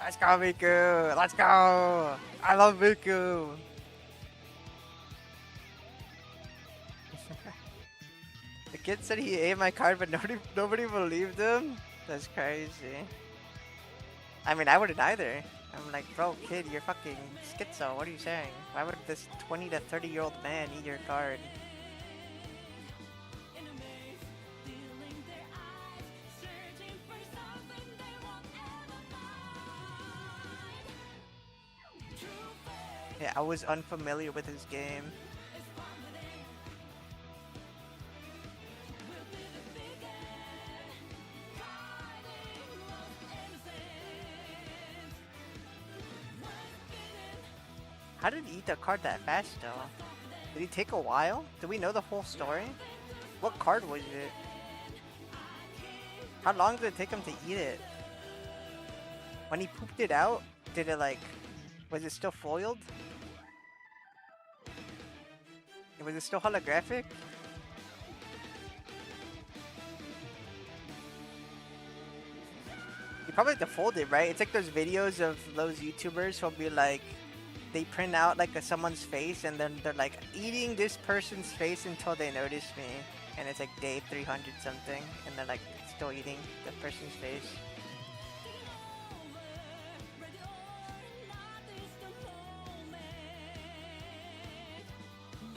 Let's go, Miku! Let's go! I love Miku! The kid said he ate my card, but nobody believed him? That's crazy. I mean, I wouldn't either. I'm like, bro, kid, you're fucking schizo. What are you saying? Why would this 20 to 30-year-old man eat your card? Yeah, I was unfamiliar with his game. How did he eat the card that fast, though? Did he take a while? Do we know the whole story? What card was it? How long did it take him to eat it? When he pooped it out, did it like... Was it still foiled? Was it still holographic? You probably have to fold it, right? It's like those videos of those YouTubers who'll be like, they print out like someone's face and then they're like eating this person's face until they notice me. And it's like day 300 something and they're like still eating the person's face.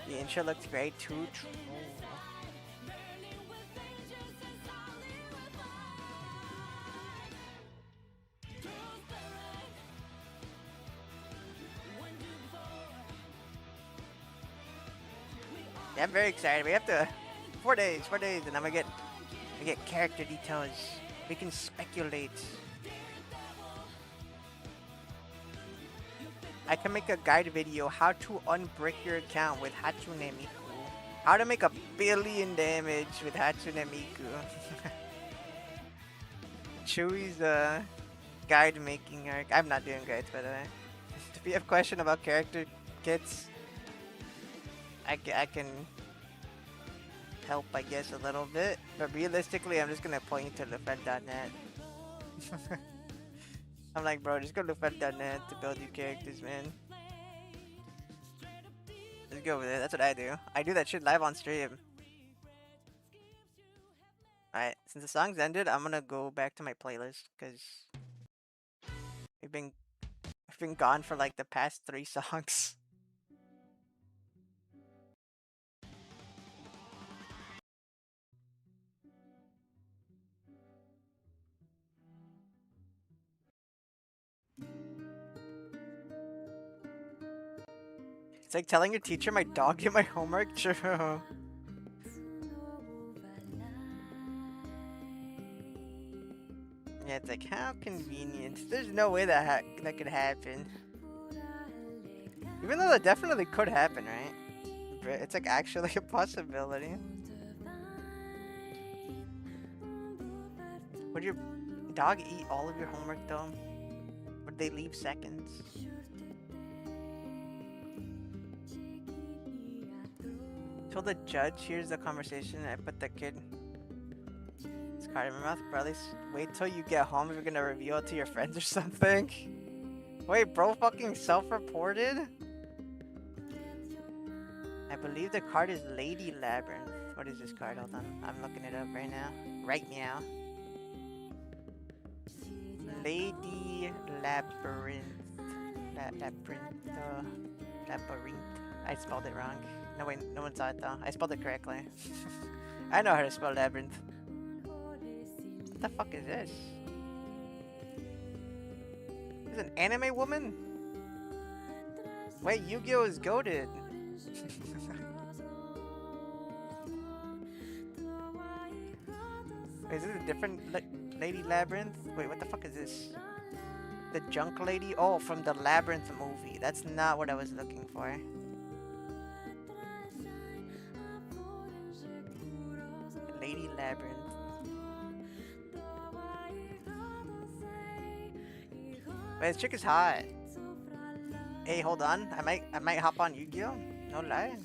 The intro looks great too. Yeah, I'm very excited. We have to 4 days, and I'm gonna get character details. We can speculate. I can make a guide video how to unbrick your account with Hatsune Miku. How to make 1 billion damage with Hatsune Miku. Chu-E's guide making arc. I'm not doing guides, by the way. If you have a question about character kits, I can help, I guess, a little bit. But realistically, I'm just gonna point you to lefed.net. I'm like, bro, just go to lefed.net to build your characters, man. Just go with it. That's what I do. I do that shit live on stream. Alright, since the song's ended, I'm gonna go back to my playlist, because we've been gone for like the past 3 songs. It's like telling your teacher my dog did my homework. True. Yeah, it's like, how convenient. There's no way that that could happen. Even though that definitely could happen, right? But it's like actually a possibility. Would your dog eat all of your homework though? Would they leave seconds? Till the judge hears the conversation, I put the kid card in my mouth, bro. At least wait till you get home if you're gonna reveal it to your friends or something. Wait, bro, fucking self-reported? I believe the card is Lady Labyrinth. What is this card? Hold on, I'm looking it up right now. Right now. Lady Labyrinth. Labyrinth. I spelled it wrong. No, wait, no one saw it though. I spelled it correctly. I know how to spell labyrinth. What the fuck is this? This is an anime woman? Wait, Yu-Gi-Oh! Is goated. Is this a different Lady Labyrinth? Wait, what the fuck is this? The junk lady? Oh, from the Labyrinth movie. That's not what I was looking for. Lady Labyrinth. Wait, this chick is hot. Hey, hold on. I might hop on Yu-Gi-Oh! No lie.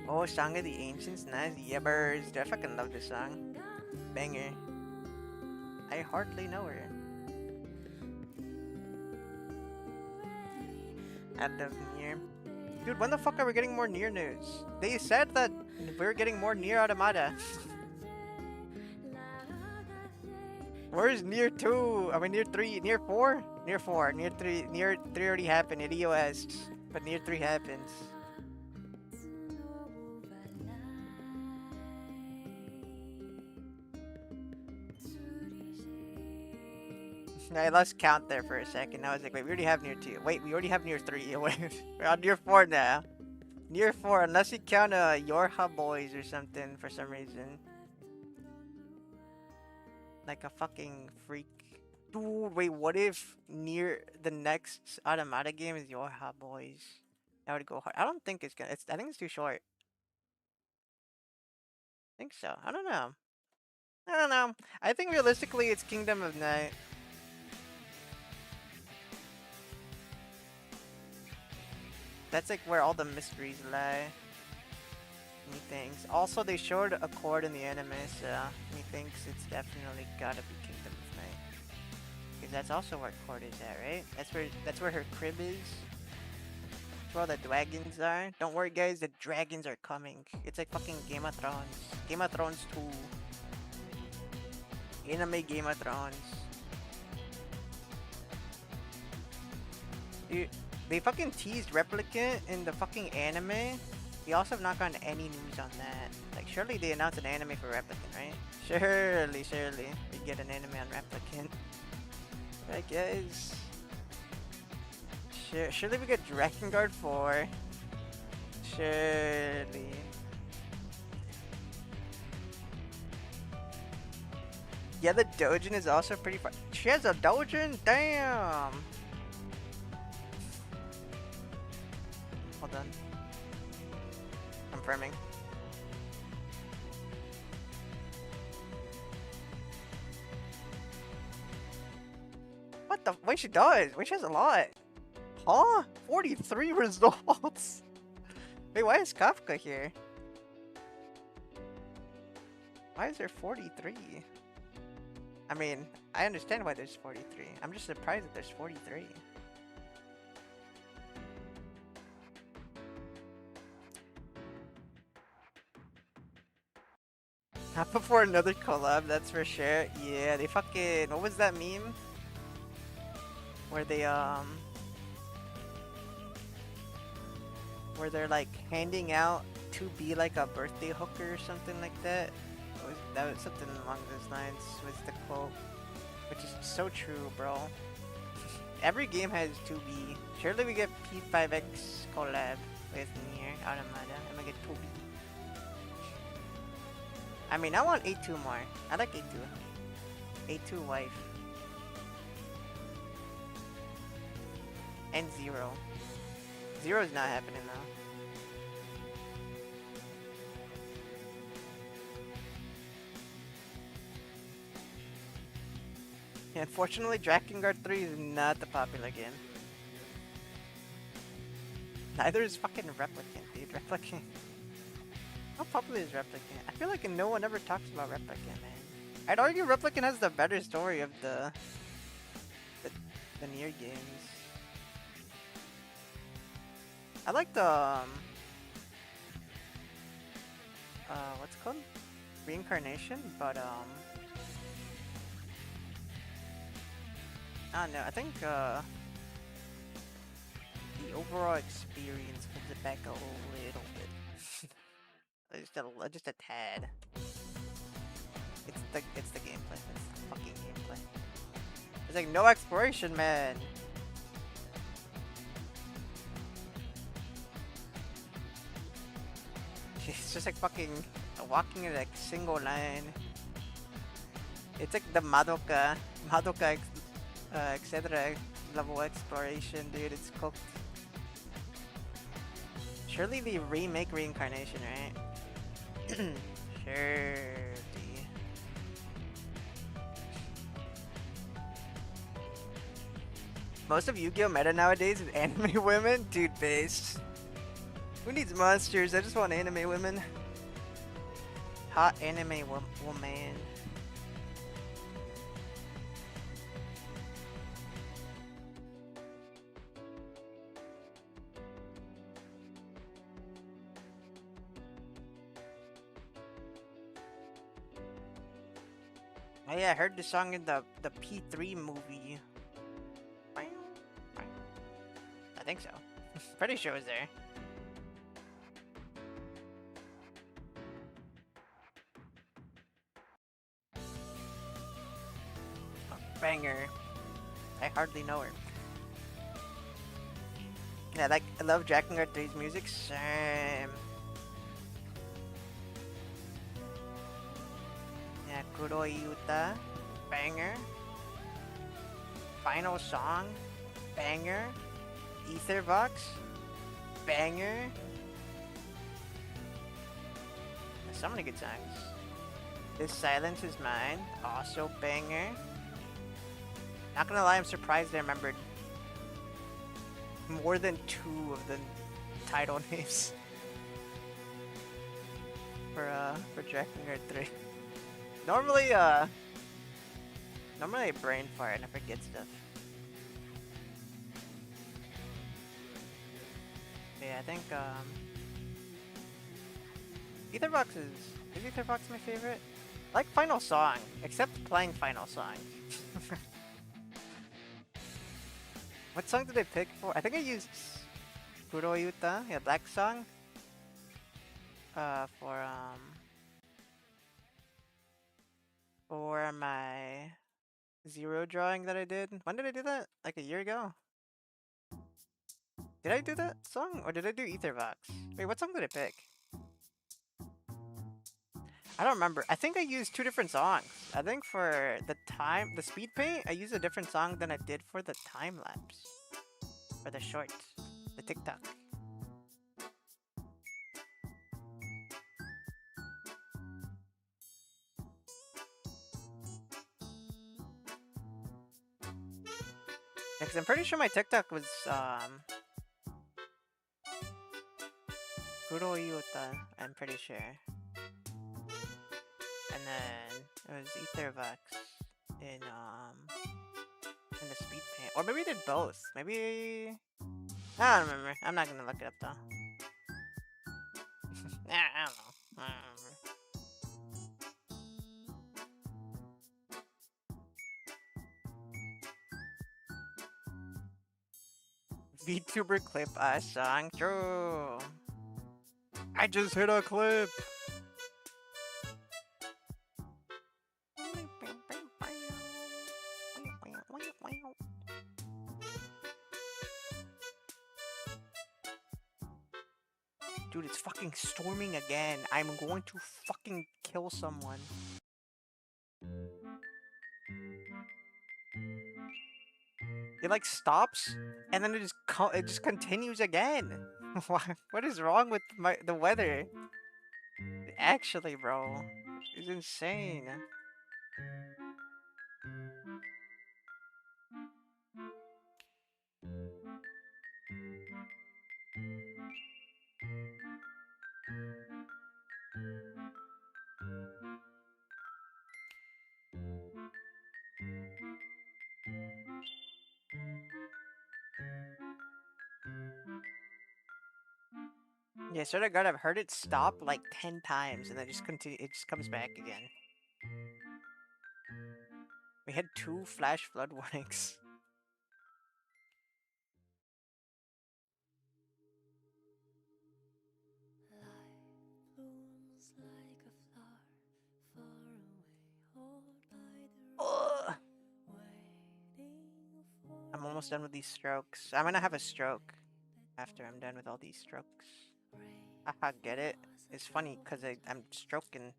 Oh, Song of the Ancients, nice. Yeah, birds. Dude, I fucking love this song. Banger. I hardly know her. End of Nier. Dude, when the fuck are we getting more Nier news? They said that we're getting more Nier Automata. Where's Nier 2? I mean, Nier 3, Nier 4? Nier 4, Nier 3, Nier 3 already happened at EOS, but Nier 3 happens. I lost count there for a second. I was like, wait, we already have Nier 2. Wait, we already have Nier 3. Wait, we're on Nier 4 now. Nier 4, unless you count Yorha Boys or something for some reason. Like a fucking freak. Dude, wait, what if the next Automata game is Yorha Boys? That would go hard. I don't think it's gonna. I think it's too short. I think so. I don't know. I don't know. I think realistically, it's Kingdom of Night. That's like where all the mysteries lie. Methinks. Also, they showed a chord in the anime, so methinks it's definitely gotta be Kingdom of Night. Because that's also where chord is at, right? That's where her crib is. That's where all the dragons are. Don't worry, guys. The dragons are coming. It's like fucking Game of Thrones. Game of Thrones 2. Anime Game of Thrones. Dude. They fucking teased Replicant in the fucking anime. We also have not gotten any news on that. Like, surely they announced an anime for Replicant, right? Surely we get an anime on Replicant. Right, guys? Surely we get Drakengard 4. Surely. Yeah, the Dojin is also pretty fun. She has a Dojin? Damn! Hold on. Confirming. What the? Wait, she does. Wait, she has a lot. Huh? 43 results. Wait, why is Kafka here? Why is there 43? I mean, I understand why there's 43. I'm just surprised that there's 43. Not before another collab, that's for sure. Yeah, they fucking... What was that meme? Where they, where they're like handing out to be like a birthday hooker or something like that. That was something along those lines was the quote. Which is so true, bro. Every game has 2B. Surely we get P5X collab with Nier Automata. I'm gonna get 2B. I mean, I want A2 more. I like A2. A2 wife. And Zero. Zero's not happening though. Yeah, unfortunately, Drakengard 3 is not the popular game. Neither is fucking Replicant, dude. Replicant. How popular is Replicant? I feel like no one ever talks about Replicant, man. I'd argue Replicant has the better story of the Nier games. I like the what's it called? Reincarnation, but I don't know. I think the overall experience holds it back a little bit. just a tad. It's the gameplay. It's the fucking gameplay. It's like no exploration, man. It's just like fucking walking in like single line. It's like the Madoka, etc. level exploration, dude. It's cooked. Surely they remake Reincarnation, right? Sure. Most of Yu-Gi-Oh! Meta nowadays is anime women? Dude, based. Who needs monsters? I just want anime women. Hot anime woman. Oh yeah, I heard the song in the P3 movie. I think so. Pretty sure it was there. Banger. I hardly know her. Yeah, I love Drakengard 3's music. Same. Yeah, Kuroi Yuta. Banger. Final song. Banger. Etherbox. Banger. So many good songs. This Silence Is Mine. Also banger. Not gonna lie, I'm surprised I remembered more than 2 of the title names for Drakengard 3. Normally I brain fart and I forget stuff. Yeah, I think Etherbox is Etherbox my favorite? I like Final Song, except playing Final Song. What song did I pick for? I think I used Kuro Yuta, yeah, Black Song. For my Zero drawing that I did. When did I do that? Like a year ago? Did I do that song? Or did I do Etherbox? Wait, what song did I pick? I don't remember. I think I used 2 different songs. I think for the speed paint, I used a different song than I did for the time lapse. For the short. The TikTok. Yeah, cause I'm pretty sure my TikTok was Kuro Yuta, I'm pretty sure. And then it was Ethervox in the speed paint. Or maybe we did both. Maybe I don't remember. I'm not gonna look it up though. I don't know. I don't remember. VTuber clip a song. True. I just hit a clip. Dude, it's fucking storming again. I'm going to fucking kill someone. It like stops, and then it just continues again. What is wrong with the weather? Actually, bro, it's insane. Yeah, swear to God, I've heard it stop like 10 times, and then just continue. It just comes back again. We had 2 flash flood warnings. Ugh. I'm almost done with these strokes. I'm gonna have a stroke after I'm done with all these strokes. Haha, get it? It's funny because I'm stroking.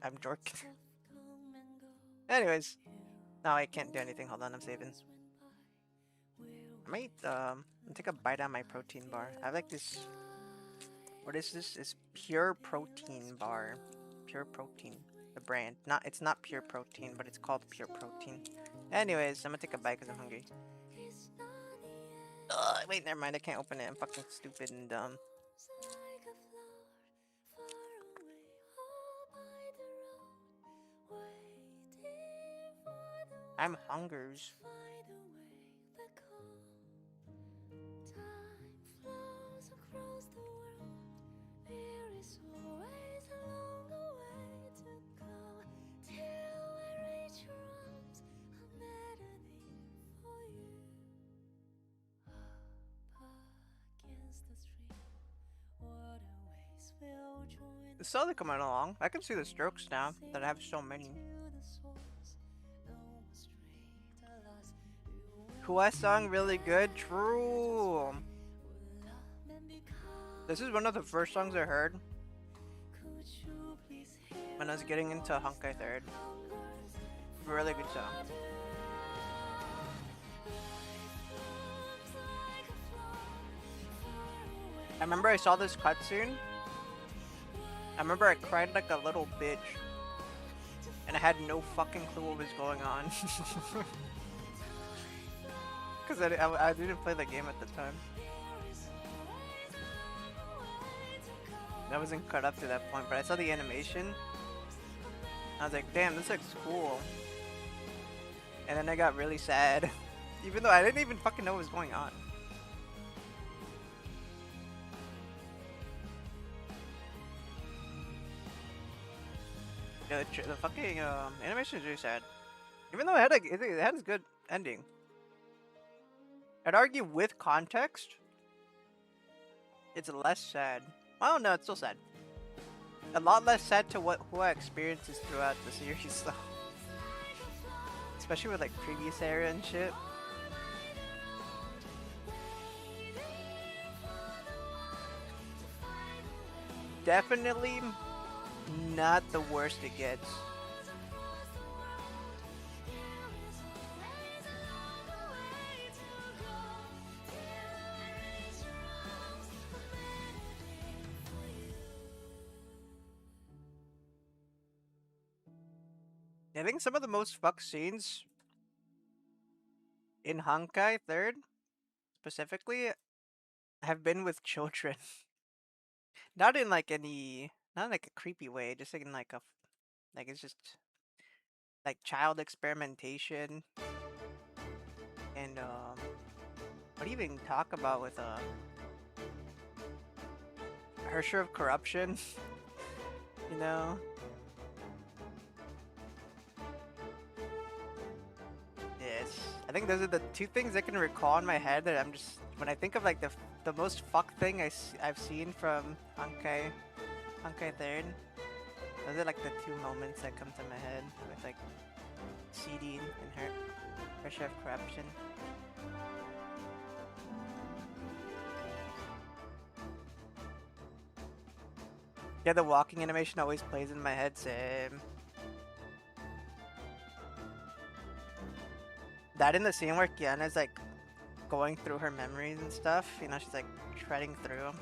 I'm jorking. Anyways. No, I can't do anything. Hold on, I'm saving. I might take a bite out of my protein bar. I like this. What is this? It's Pure Protein Bar. Pure Protein. The brand. It's not Pure Protein, but it's called Pure Protein. Anyways, I'm gonna take a bite because I'm hungry. Wait, never mind. I can't open it. I'm fucking stupid and dumb. I'm hungers. It's slowly coming along. I can see the strokes now that I have so many. Who song really good? True. This is one of the first songs I heard when I was getting into Honkai 3rd. Really good song. I remember I saw this cutscene. I remember I cried like a little bitch. And I had no fucking clue what was going on. Because I didn't play the game at the time. I wasn't cut up to that point, but I saw the animation. I was like, damn, this looks cool. And then I got really sad. Even though I didn't even fucking know what was going on. Yeah, the fucking animation is really sad. Even though it had a good ending. I'd argue with context, it's less sad. Oh no, it's still sad. A lot less sad to who I experiences throughout the series though. Especially with like previous era and shit. Definitely not the worst it gets. I think some of the most fucked scenes in Honkai 3rd, specifically, have been with children. Not in like not like a creepy way, just like in like it's just like child experimentation. And what do you even talk about with her share of corruption? You know? Yeah, I think those are the two things I can recall in my head that I'm just when I think of like the most fuck thing I've seen from Ankai third. Those are like the two moments that come to my head with like CD and her chef corruption. Yeah, the walking animation always plays in my head. Same. That in the scene where Kiana's like going through her memories and stuff, you know, she's like treading through.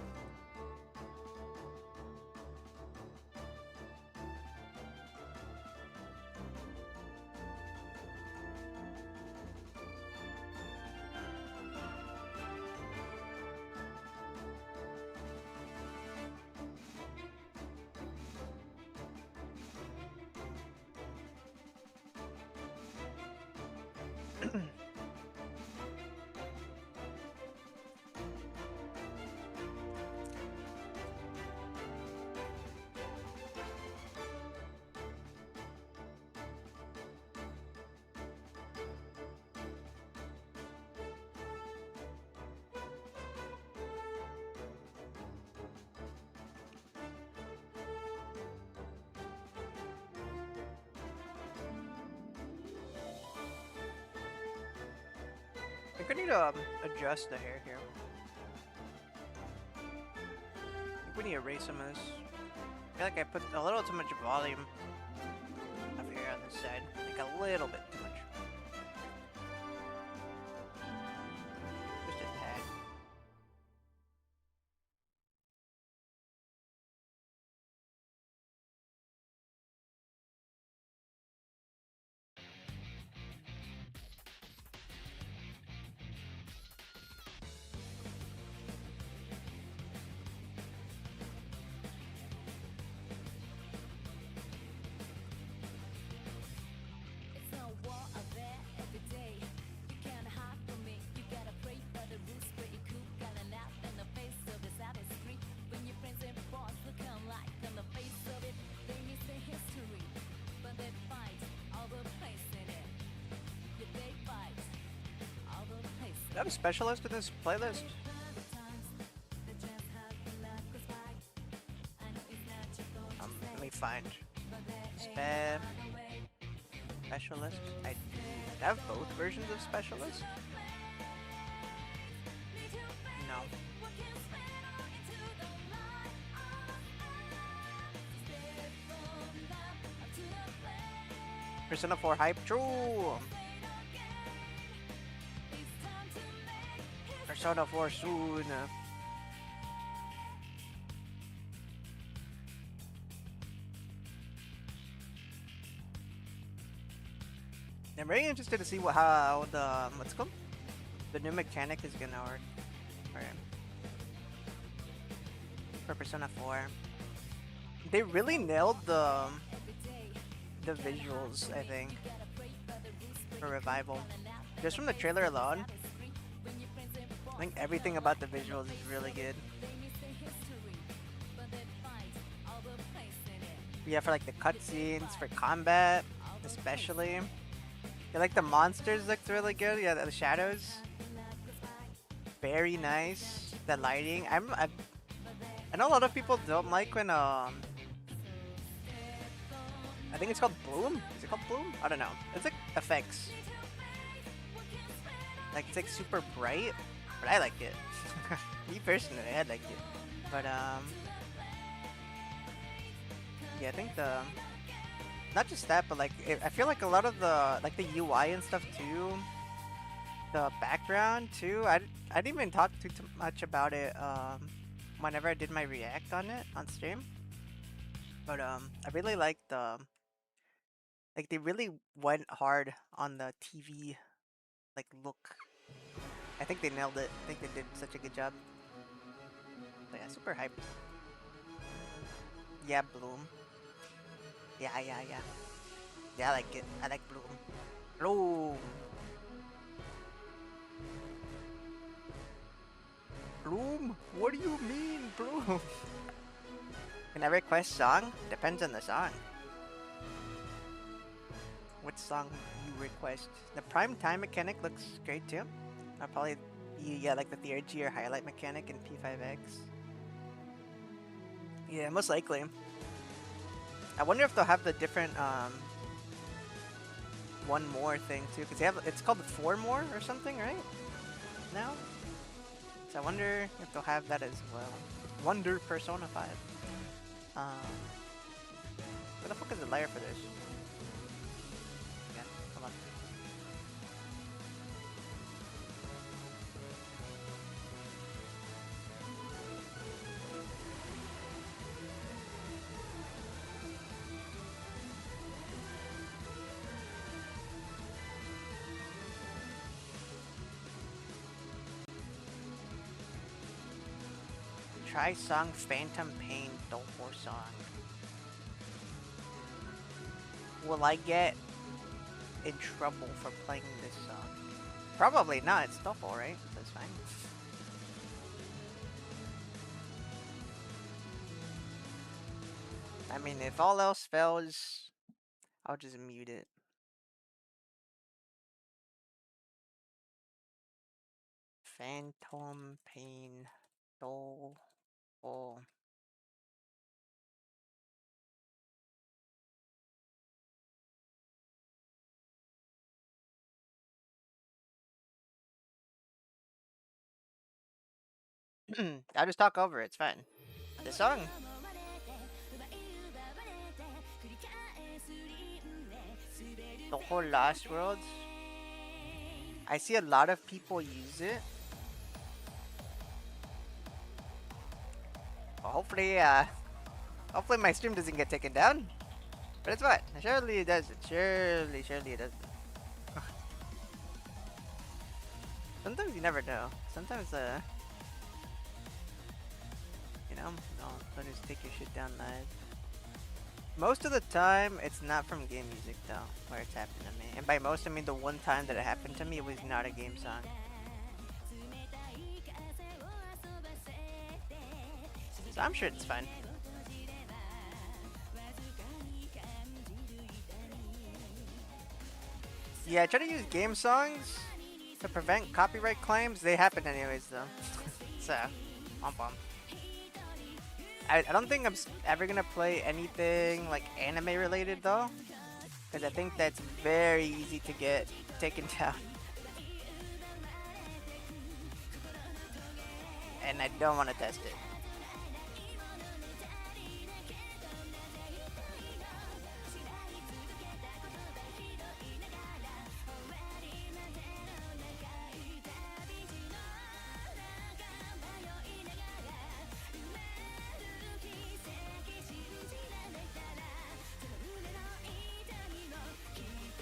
I think I need to adjust the hair here. I think we need to erase some of this. I feel like I put a little too much volume up here on this side. Like a little bit too much. Just a tad. Do I have a specialist in this playlist? Let me find specialist. I have both versions of specialist. No. Persona 4 hype, true. Persona 4 soon. I'm very interested to see how the what's it called? The new mechanic is gonna work for Persona 4. They really nailed the visuals, I think, for Revival. Just from the trailer alone, I think everything about the visuals is really good. Yeah, for like the cutscenes, for combat, especially. Yeah, like the monsters looked really good. Yeah, the shadows, very nice. The lighting. I know a lot of people don't like when I think it's called Bloom. Is it called Bloom? I don't know. It's like effects. Like it's like super bright, but I like it. Me personally, I like it. But yeah, I think not just that, but like I feel like a lot of the like the UI and stuff too, the background too. I didn't even talk too much about it whenever I did my react on it on stream. But I really like like they really went hard on the TV like look. I think they nailed it. I think they did such a good job. But yeah, super hyped. Yeah, Bloom. Yeah. Yeah, I like it. I like Bloom. Bloom. Bloom? What do you mean, Bloom? Can I request song? Depends on the song. Which song you request? The prime time mechanic looks great too. I'll probably yeah, like the theurgy or highlight mechanic in P5X. Yeah, most likely. I wonder if they'll have the different one more thing too, because they have it's called the 4 more or something, right? Now. So I wonder if they'll have that as well. Wonder Persona 5. Where the fuck is the layer for this? Yeah, come on. Try song Phantom Pain Dolphor song. Will I get in trouble for playing this song? Probably not, it's Dolphor, right? So it's fine. I mean, if all else fails, I'll just mute it. Phantom Pain Dolphor. I'll just talk over it, it's fine. The song. The whole Lost Worlds. I see a lot of people use it. Well, hopefully my stream doesn't get taken down. But it's what? Surely it doesn't. Surely it doesn't. Sometimes you never know. Sometimes, you know, don't just take your shit down live. Most of the time, it's not from game music though, where it's happened to me. And by most, I mean the one time that it happened to me, it was not a game song. So I'm sure it's fine. Yeah, I try to use game songs to prevent copyright claims. They happen anyways though. So, I don't think I'm ever gonna play anything like anime related though, because I think that's very easy to get taken down. And I don't want to test it.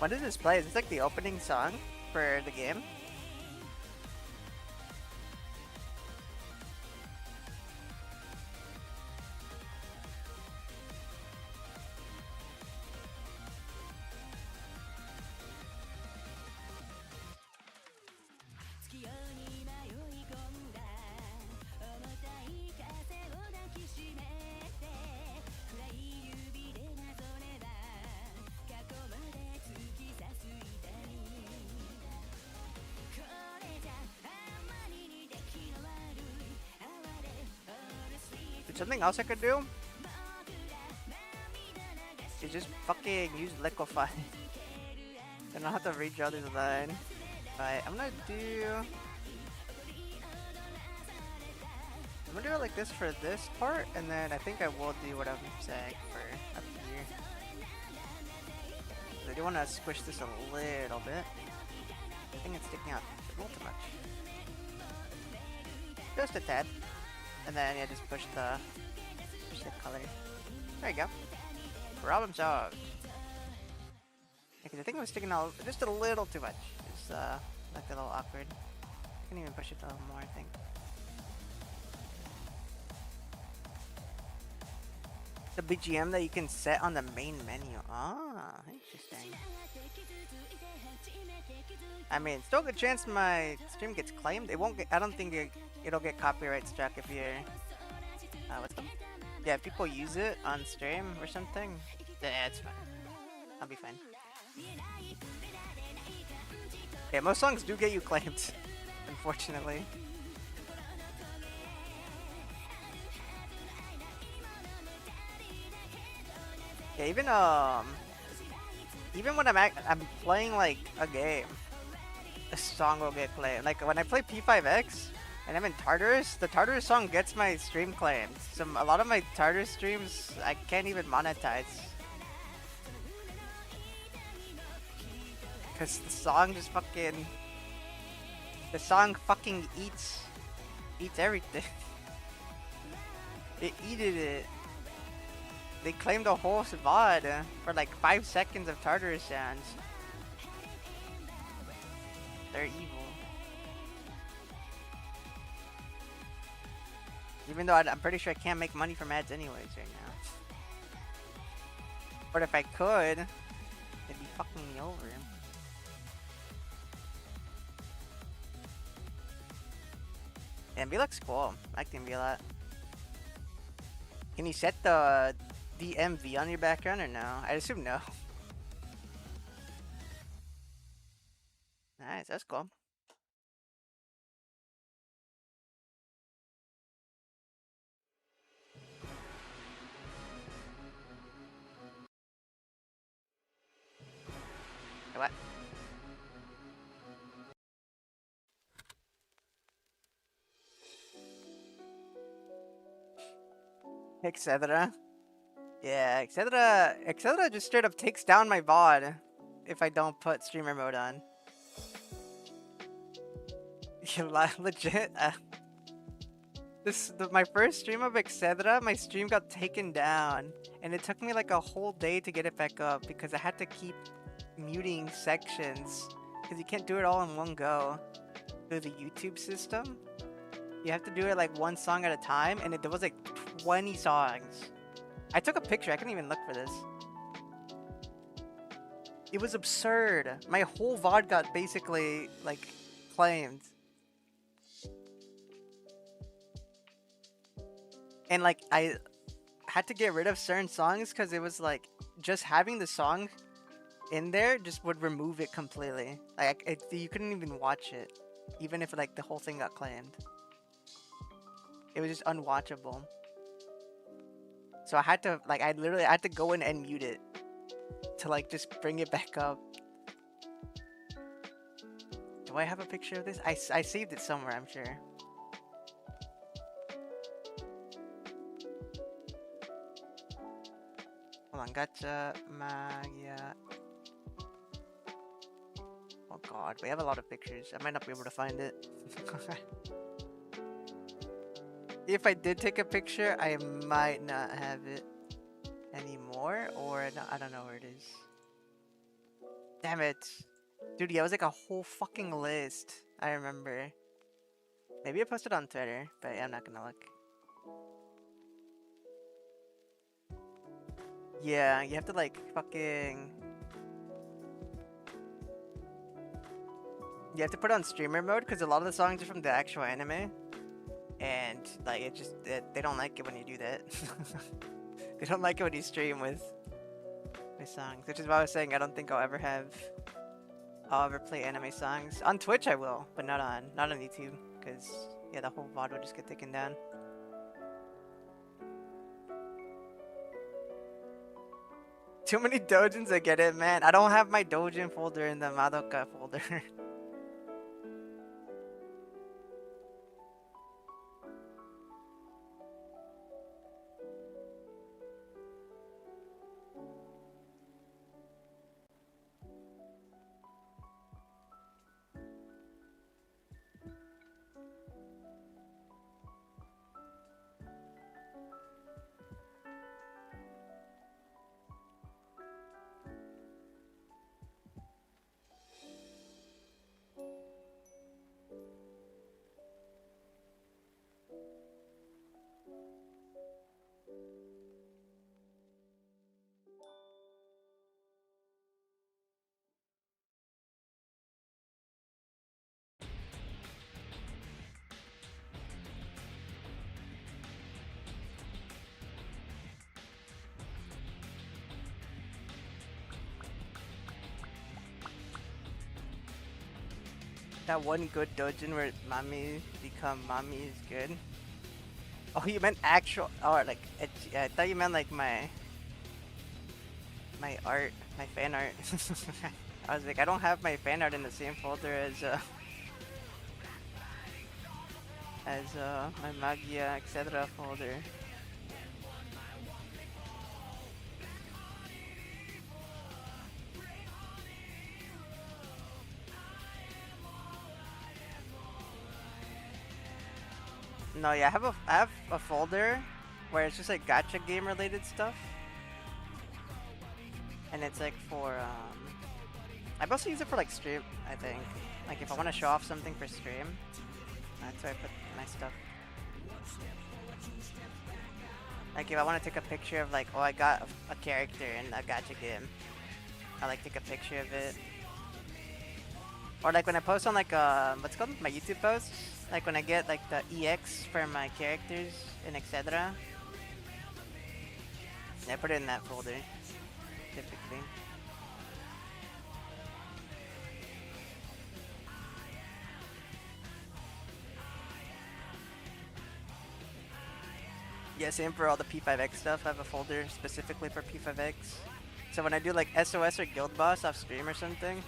What does this play? Is this like the opening song for the game? Something else I could do is just fucking use liquefy. Then I'll have to redraw this line. But I'm gonna do it like this for this part, and then I think I will do what I'm saying for up here. I do want to squish this a little bit. I think it's sticking out a little too much. Just a tad. And then yeah, just push the color. There you go. Problem solved. Because I think it was sticking out just a little too much. It's like a little awkward. I can even push it a little more, I think. The BGM that you can set on the main menu. Ah, interesting. I mean, still a good chance my stream gets claimed. It won't get. I don't think it'll get copyright struck if you're. What's the? Yeah, if people use it on stream or something, then yeah, it's fine. I'll be fine. Yeah, most songs do get you claimed, unfortunately. Yeah, even when I'm playing like a game, a song will get claimed. Like when I play P5X and I'm in Tartarus, the Tartarus song gets my stream claimed. A lot of my Tartarus streams I can't even monetize. Cause the song fucking eats everything. It eated it. They claimed the whole VOD for like 5 seconds of Tartarus sounds. They're evil. Even though I'm pretty sure I can't make money from ads anyways right now. But if I could, they'd be fucking me over. Yeah, MV looks cool. I like the MV a lot. Can you set the DMV on your background or no? I assume no. Nice, that's cool. What? Etc. Yeah, etc. Just straight up takes down my VOD if I don't put streamer mode on. Legit. My first stream of Etc. My stream got taken down, and it took me like a whole day to get it back up because I had to keep muting sections because you can't do it all in one go through the YouTube system. You have to do it like one song at a time, and there was like 20 songs. I took a picture. I couldn't even look for this. It was absurd. My whole VOD got basically like claimed. And like I had to get rid of certain songs because it was like just having the song in there just would remove it completely. Like you couldn't even watch it, even if like the whole thing got claimed. It was just unwatchable. So I literally had to go in and mute it to like just bring it back up. Do I have a picture of this? I saved it somewhere, I'm sure. Hold on, gacha, magia. Oh god, we have a lot of pictures. I might not be able to find it. If I did take a picture, I might not have it anymore, or I don't know where it is. Damn it. Dude, yeah, it was like a whole fucking list. I remember. Maybe I posted on Twitter, but I'm not gonna look. Yeah, you have to like fucking... You have to put it on streamer mode because a lot of the songs are from the actual anime. And like they don't like it when you do that. They don't like it when you stream with my songs, which is why I was saying I don't think I'll ever play anime songs. On Twitch I will, but not on YouTube, because yeah, the whole VOD would just get taken down. Too many dojins, I get it, man. I don't have my dojin folder in the Madoka folder. That one good dojin where mommy become mommy is good. Oh, you meant actual, or like, I thought you meant like my art, my fan art. I was like, I don't have my fan art in the same folder as my Magia etc. folder. No, yeah, I have a folder where it's just like gacha game related stuff, and it's like for I mostly use it for like stream. I think like if I want to show off something for stream, that's where I put my stuff. Like if I want to take a picture of like, oh, I got a character in a gacha game, I like take a picture of it. Or like when I post on like what's it called, my YouTube posts, like when I get like the EX for my characters and etc. I put it in that folder, typically. Yeah, same for all the P5X stuff. I have a folder specifically for P5X. So when I do like SOS or Guild Boss off stream or something,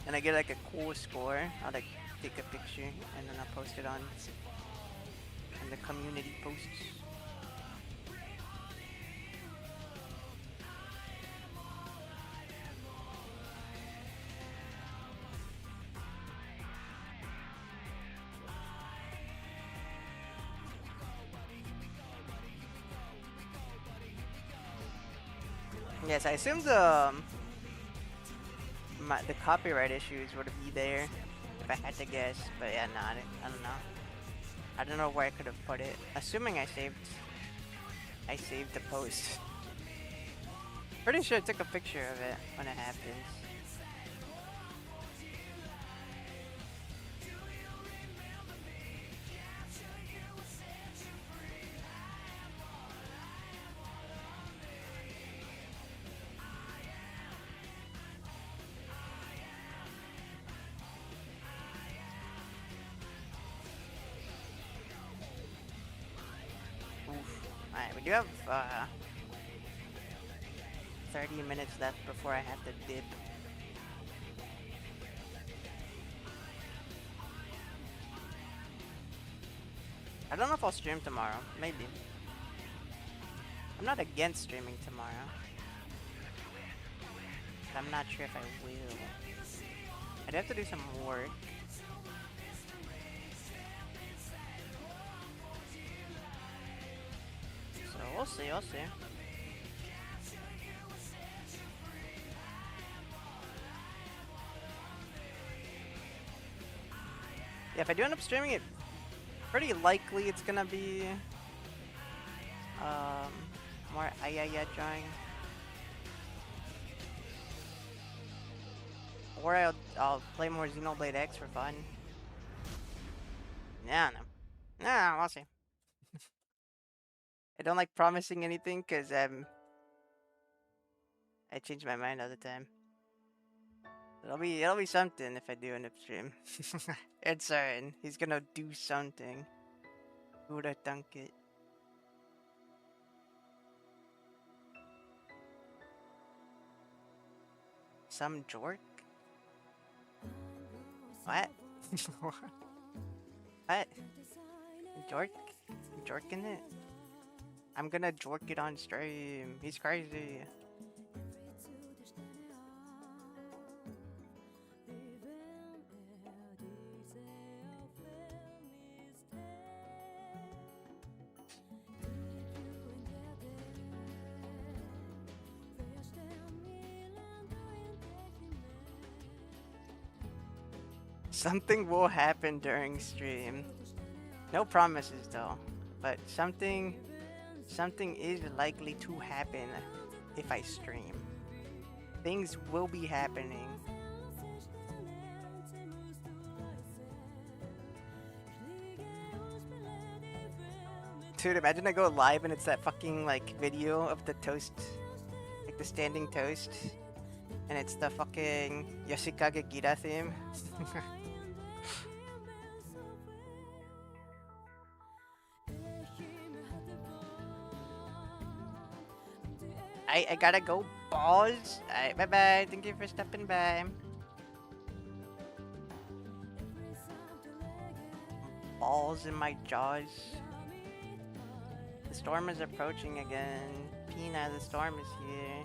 and I get like a cool score, I'll like take a picture and then I'll post it on in the community posts. Yes, I assume the copyright issues would be there if I had to guess, but yeah, no, I don't know. I don't know where I could have put it. Assuming I saved the post. Pretty sure I took a picture of it when it happens. Alright, we do have 30 minutes left before I have to dip. I don't know if I'll stream tomorrow. Maybe. I'm not against streaming tomorrow. But I'm not sure if I will. I'd have to do some work. So we'll see, we'll see. Yeah, if I do end up streaming it, pretty likely it's gonna be more Ayaya drawing. Or I'll play more Xenoblade X for fun. Yeah, no. Nah, we'll see. I don't like promising anything because I change my mind all the time. It'll be something if I do end up stream. It's certain. He's gonna do something. Who would have thunk it? Some jork? What? What? Jork? Jorking it? I'm gonna jork it on stream. He's crazy. Something will happen during stream. No promises though, but something is likely to happen if I stream. Things will be happening. Dude, imagine I go live and it's that fucking like video of the toast, like the standing toast, And it's the fucking Yoshikage Gira theme. I gotta go, balls. Alright, bye bye. Thank you for stopping by. Balls in my jaws. The storm is approaching again. Pina, the storm is here.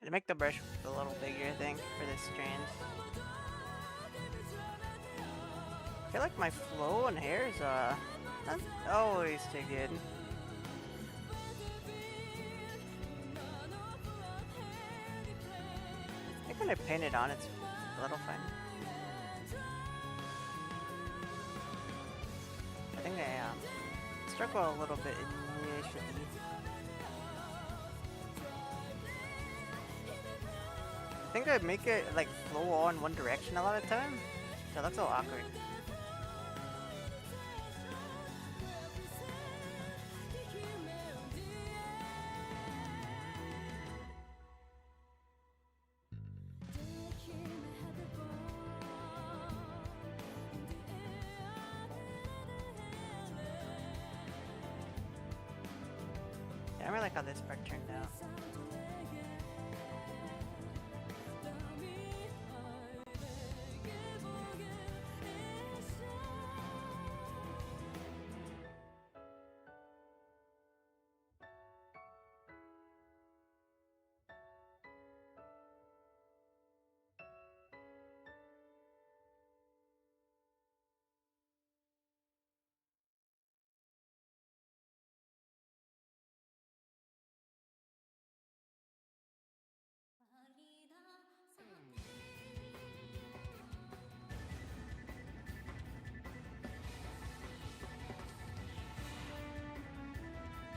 To make the brush a little bigger, I think, for this strand. I feel like my flow and hair is not always too good. I think when I paint it on, it's a little fun. I think I struggle a little bit initially. I think I make it like flow all in one direction a lot of the time, so it looks a little awkward. Yeah, I really like how this part turned out.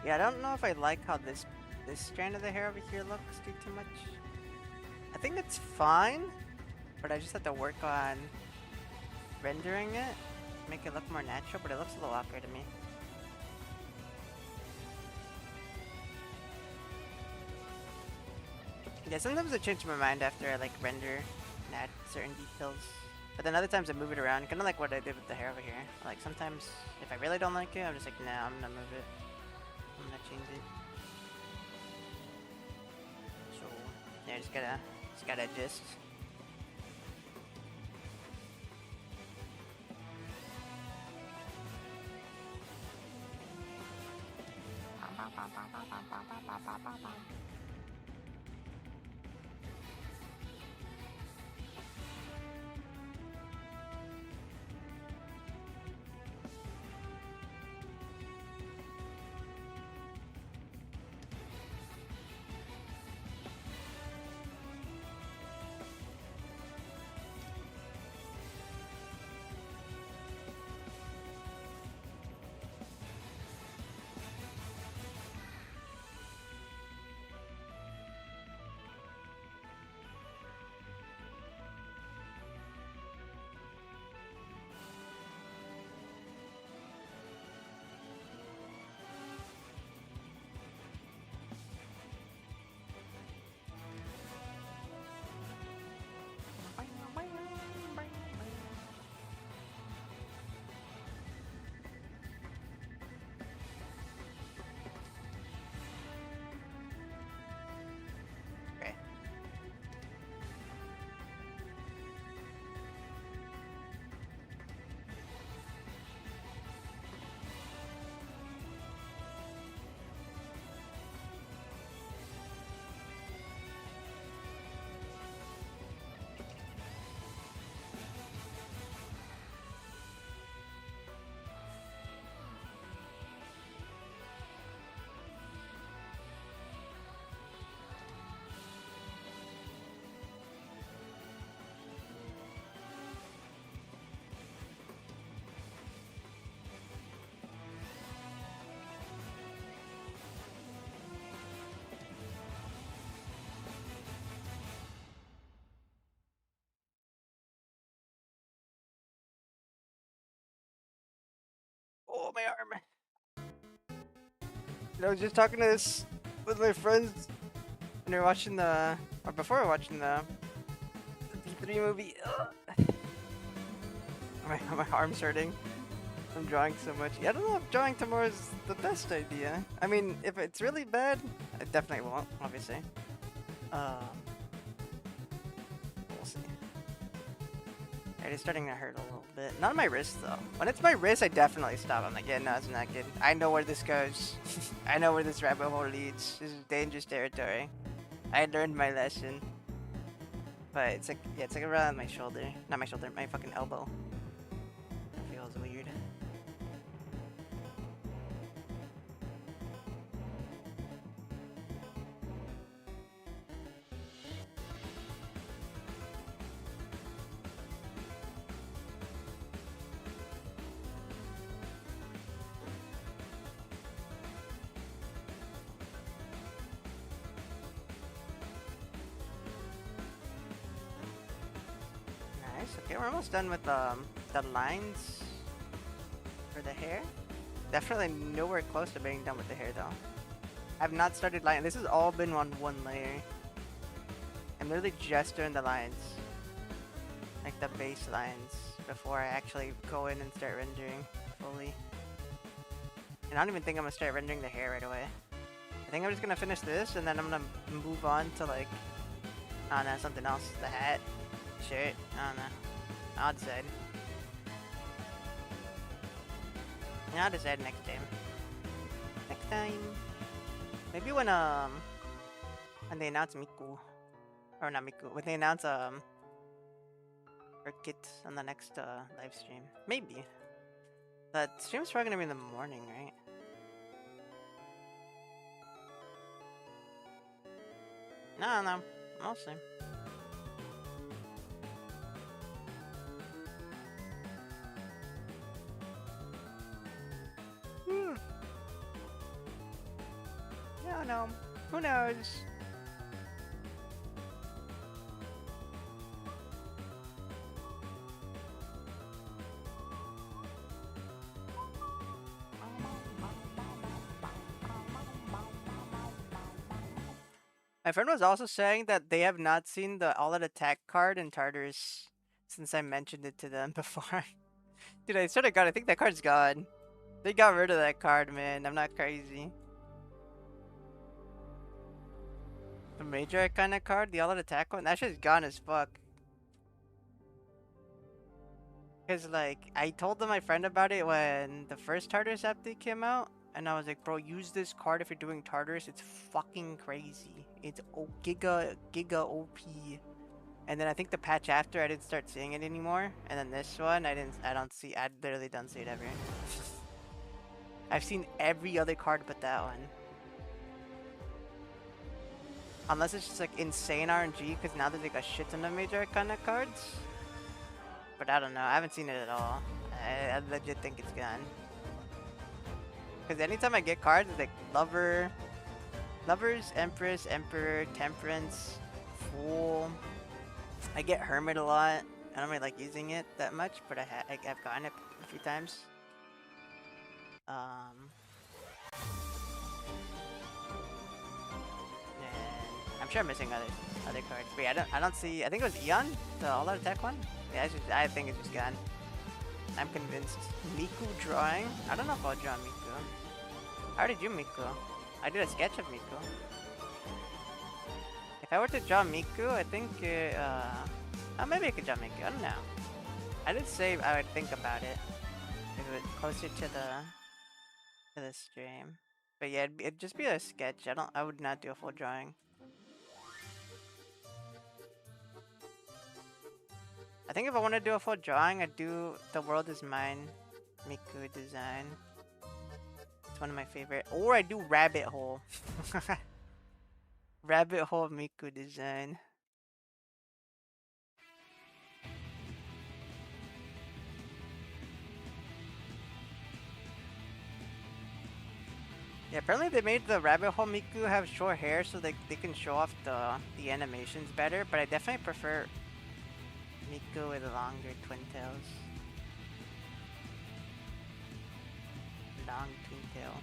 Yeah, I don't know if I like how this strand of the hair over here looks too much. I think it's fine, but I just have to work on rendering it, make it look more natural, but it looks a little awkward to me. Yeah, sometimes I change my mind after I like render and add certain details. But then other times I move it around, kind of like what I did with the hair over here. Like sometimes if I really don't like it, I'm just like, nah, I'm gonna move it. I'm gonna change it. So yeah, just gotta adjust. Oh, my arm. I was just talking to this with my friends when we were watching or before we were watching the P3 movie. My arm's hurting. I'm drawing so much. Yeah, I don't know if drawing tomorrow is the best idea. I mean, if it's really bad, I definitely won't, obviously. We'll see. It's starting to hurt a little bit. Not on my wrist, though. When it's my wrist, I definitely stop. I'm like, yeah, no, it's not good. I know where this goes. I know where this rabbit hole leads. This is dangerous territory. I learned my lesson. But it's like, yeah, it's like around my shoulder. Not my shoulder, my fucking elbow. It feels weird. Okay, we're almost done with the lines for the hair. Definitely nowhere close to being done with the hair though. I've not started lining. This has all been on one layer. I'm literally just doing the lines, like the base lines, before I actually go in and start rendering fully. And I don't even think I'm gonna start rendering the hair right away. I think I'm just gonna finish this and then I'm gonna move on to like, I don't know, something else. The hat, shirt, I don't know. I'll decide. Yeah, I'll decide next time. Next time. Maybe when they announce Miku. Or not Miku. When they announce her kit on the next live stream. Maybe. That stream's probably gonna be in the morning, right? No. Mostly. No. Who knows? My friend was also saying that they have not seen the all-out attack card in Tartarus since I mentioned it to them before. Dude, I sort of got. I think that card's gone. They got rid of that card, man. I'm not crazy. The major Arcana card, the all-out attack one, that shit's gone as fuck. Cause like, I told my friend about it when the first Tartarus update came out, and I was like, bro, use this card if you're doing Tartarus. It's fucking crazy. It's giga OP. And then I think the patch after, I didn't start seeing it anymore. And then this one, I literally don't see it ever. I've seen every other card but that one. Unless it's just like insane RNG, because now there's like a shit ton of major Arcana cards. But I don't know, I haven't seen it at all. I legit think it's gone. Because anytime I get cards, it's like Lovers, Empress, Emperor, Temperance, Fool. I get Hermit a lot. I don't really like using it that much, but I've gotten it a few times. I'm sure I'm missing other cards. But yeah, I don't see. I think it was Eon, the all-out attack one. Yeah, I think it's just gone. I'm convinced. Miku drawing? I don't know if I'll draw Miku. I already drew Miku. I did a sketch of Miku. If I were to draw Miku, I think maybe I could draw Miku. I don't know. I did say I would think about it if it was closer to the stream. But yeah, it'd just be a sketch. I would not do a full drawing. I think if I want to do a full drawing, I'd do The World Is Mine Miku design. It's one of my favorite. Or I do Rabbit Hole. Rabbit Hole Miku design. Yeah, apparently they made the Rabbit Hole Miku have short hair so they can show off the animations better, but I definitely prefer Miku with longer twin tails. song, Twintail.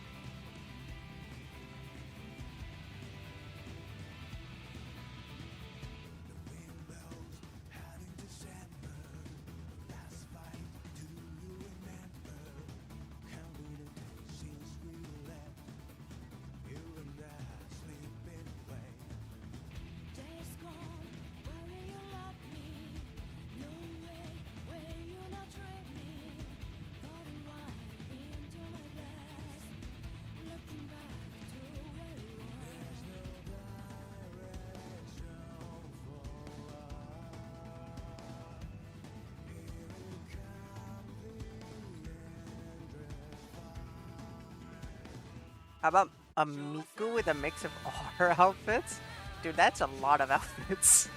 How about a Miku with a mix of all her outfits? Dude, that's a lot of outfits.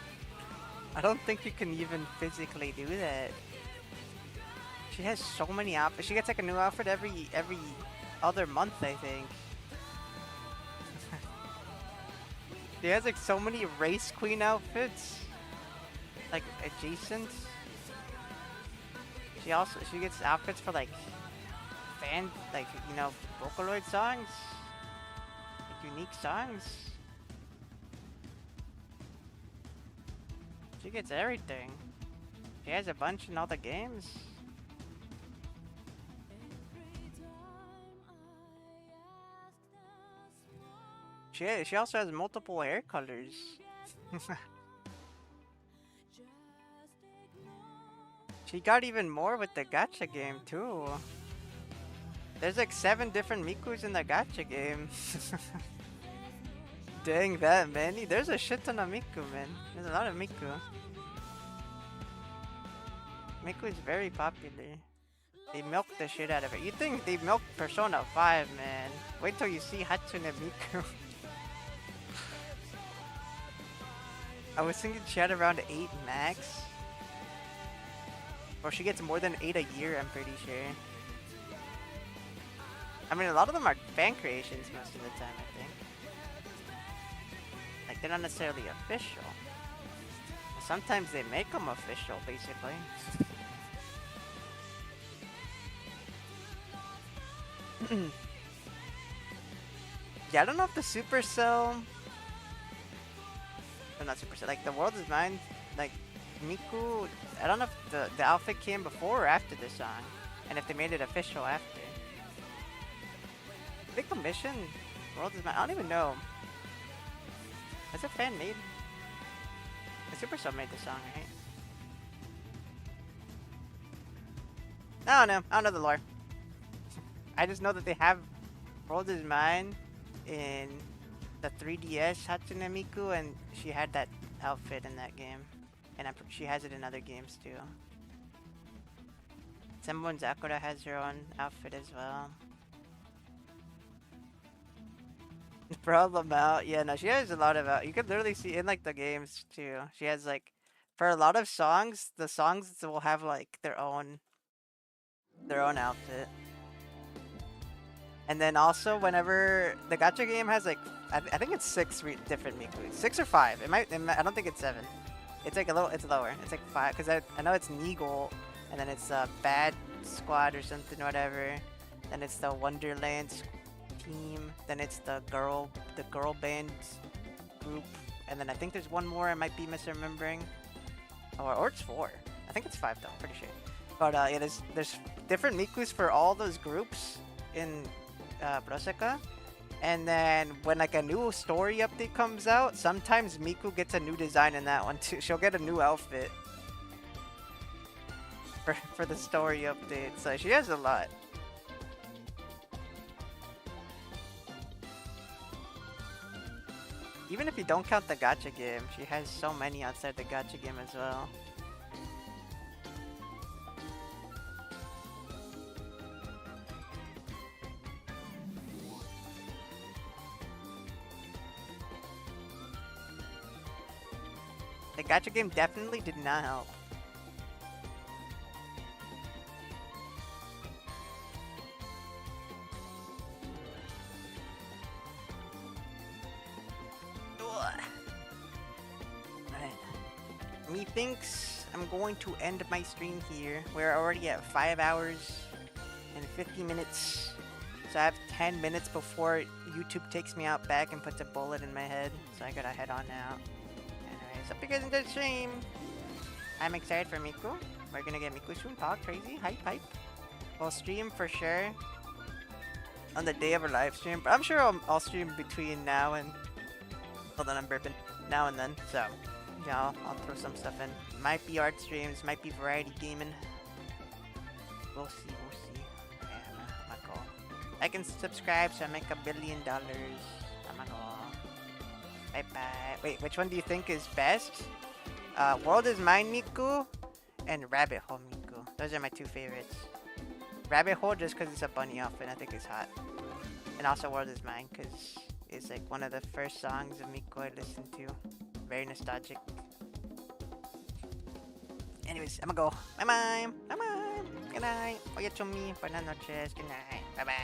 I don't think you can even physically do that. She has so many outfits. She gets like a new outfit every other month, I think. She has like so many race queen outfits, like adjacent. She gets outfits for like Vocaloid songs, like unique songs. She gets everything. She has a bunch in all the games. She also has multiple hair colors. She got even more with the gacha game too. There's like 7 different Mikus in the gacha game. Dang, that many? There's a shit ton of Miku, man. There's a lot of Miku. Miku is very popular. They milked the shit out of it. You think they milked Persona 5, man. Wait till you see Hatsune Miku. I was thinking she had around 8 max. Or she gets more than 8 a year, I'm pretty sure. I mean, a lot of them are fan creations most of the time, I think. Like, they're not necessarily official. Sometimes they make them official, basically. Yeah, I don't know if the Supercell... Or not Supercell, like, the World is Mine, like, Miku... I don't know if the outfit came before or after the song. And if they made it official after. Big commission? World is Mine? I don't even know. Was it fan made? The Supercell made the song, right? I don't know. I don't know the lore. I just know that they have World is Mine in the 3DS Hatsune Miku, and she had that outfit in that game. And she has it in other games too. Senbon Sakura has her own outfit as well. Problem out. Yeah, no, she has a lot of you can literally see in like the games too. She has like for a lot of songs, the songs will have like their own outfit. And then also whenever the gacha game has like I think it's 6 different Miku. 6 or 5. It might I don't think it's 7. It's like it's lower. It's like 5 cuz I know it's Nigel and then it's Bad Squad or something whatever. Then it's the Wonderland team, then it's the girl band group, and then I think there's one more I might be misremembering, or it's 4. I think it's 5 though, I'm pretty sure. But yeah, there's different Mikus for all those groups in Broseka, and then when like a new story update comes out, sometimes Miku gets a new design in that one too. She'll get a new outfit for the story update, so she has a lot. Even if you don't count the gacha game, she has so many outside the gacha game as well. The gacha game definitely did not help. Methinks I'm going to end my stream here. We're already at 5 hours and 50 minutes. So I have 10 minutes before YouTube takes me out back and puts a bullet in my head. So I gotta head on now. Anyways, hope you guys enjoyed the stream. I'm excited for Miku. We're gonna get Miku soon. Talk crazy. Hype. We'll stream for sure on the day of our live stream. But I'm sure I'll stream between now and... Hold on, I'm burping. Now and then. So, yeah, I'll throw some stuff in. Might be art streams. Might be variety gaming. We'll see. I'm gonna go. Like and subscribe so I make $1 billion. I'm gonna go. Bye. Wait, which one do you think is best? World is Mine Miku and Rabbit Hole Miku. Those are my two favorites. Rabbit Hole just because it's a bunny outfit, I think it's hot. And also World is Mine because it's like one of the first songs of Miku I listened to. Very nostalgic. Anyways, I'm gonna go. Bye. Good night. Oya chumi. Buenas noches. Good night. Bye.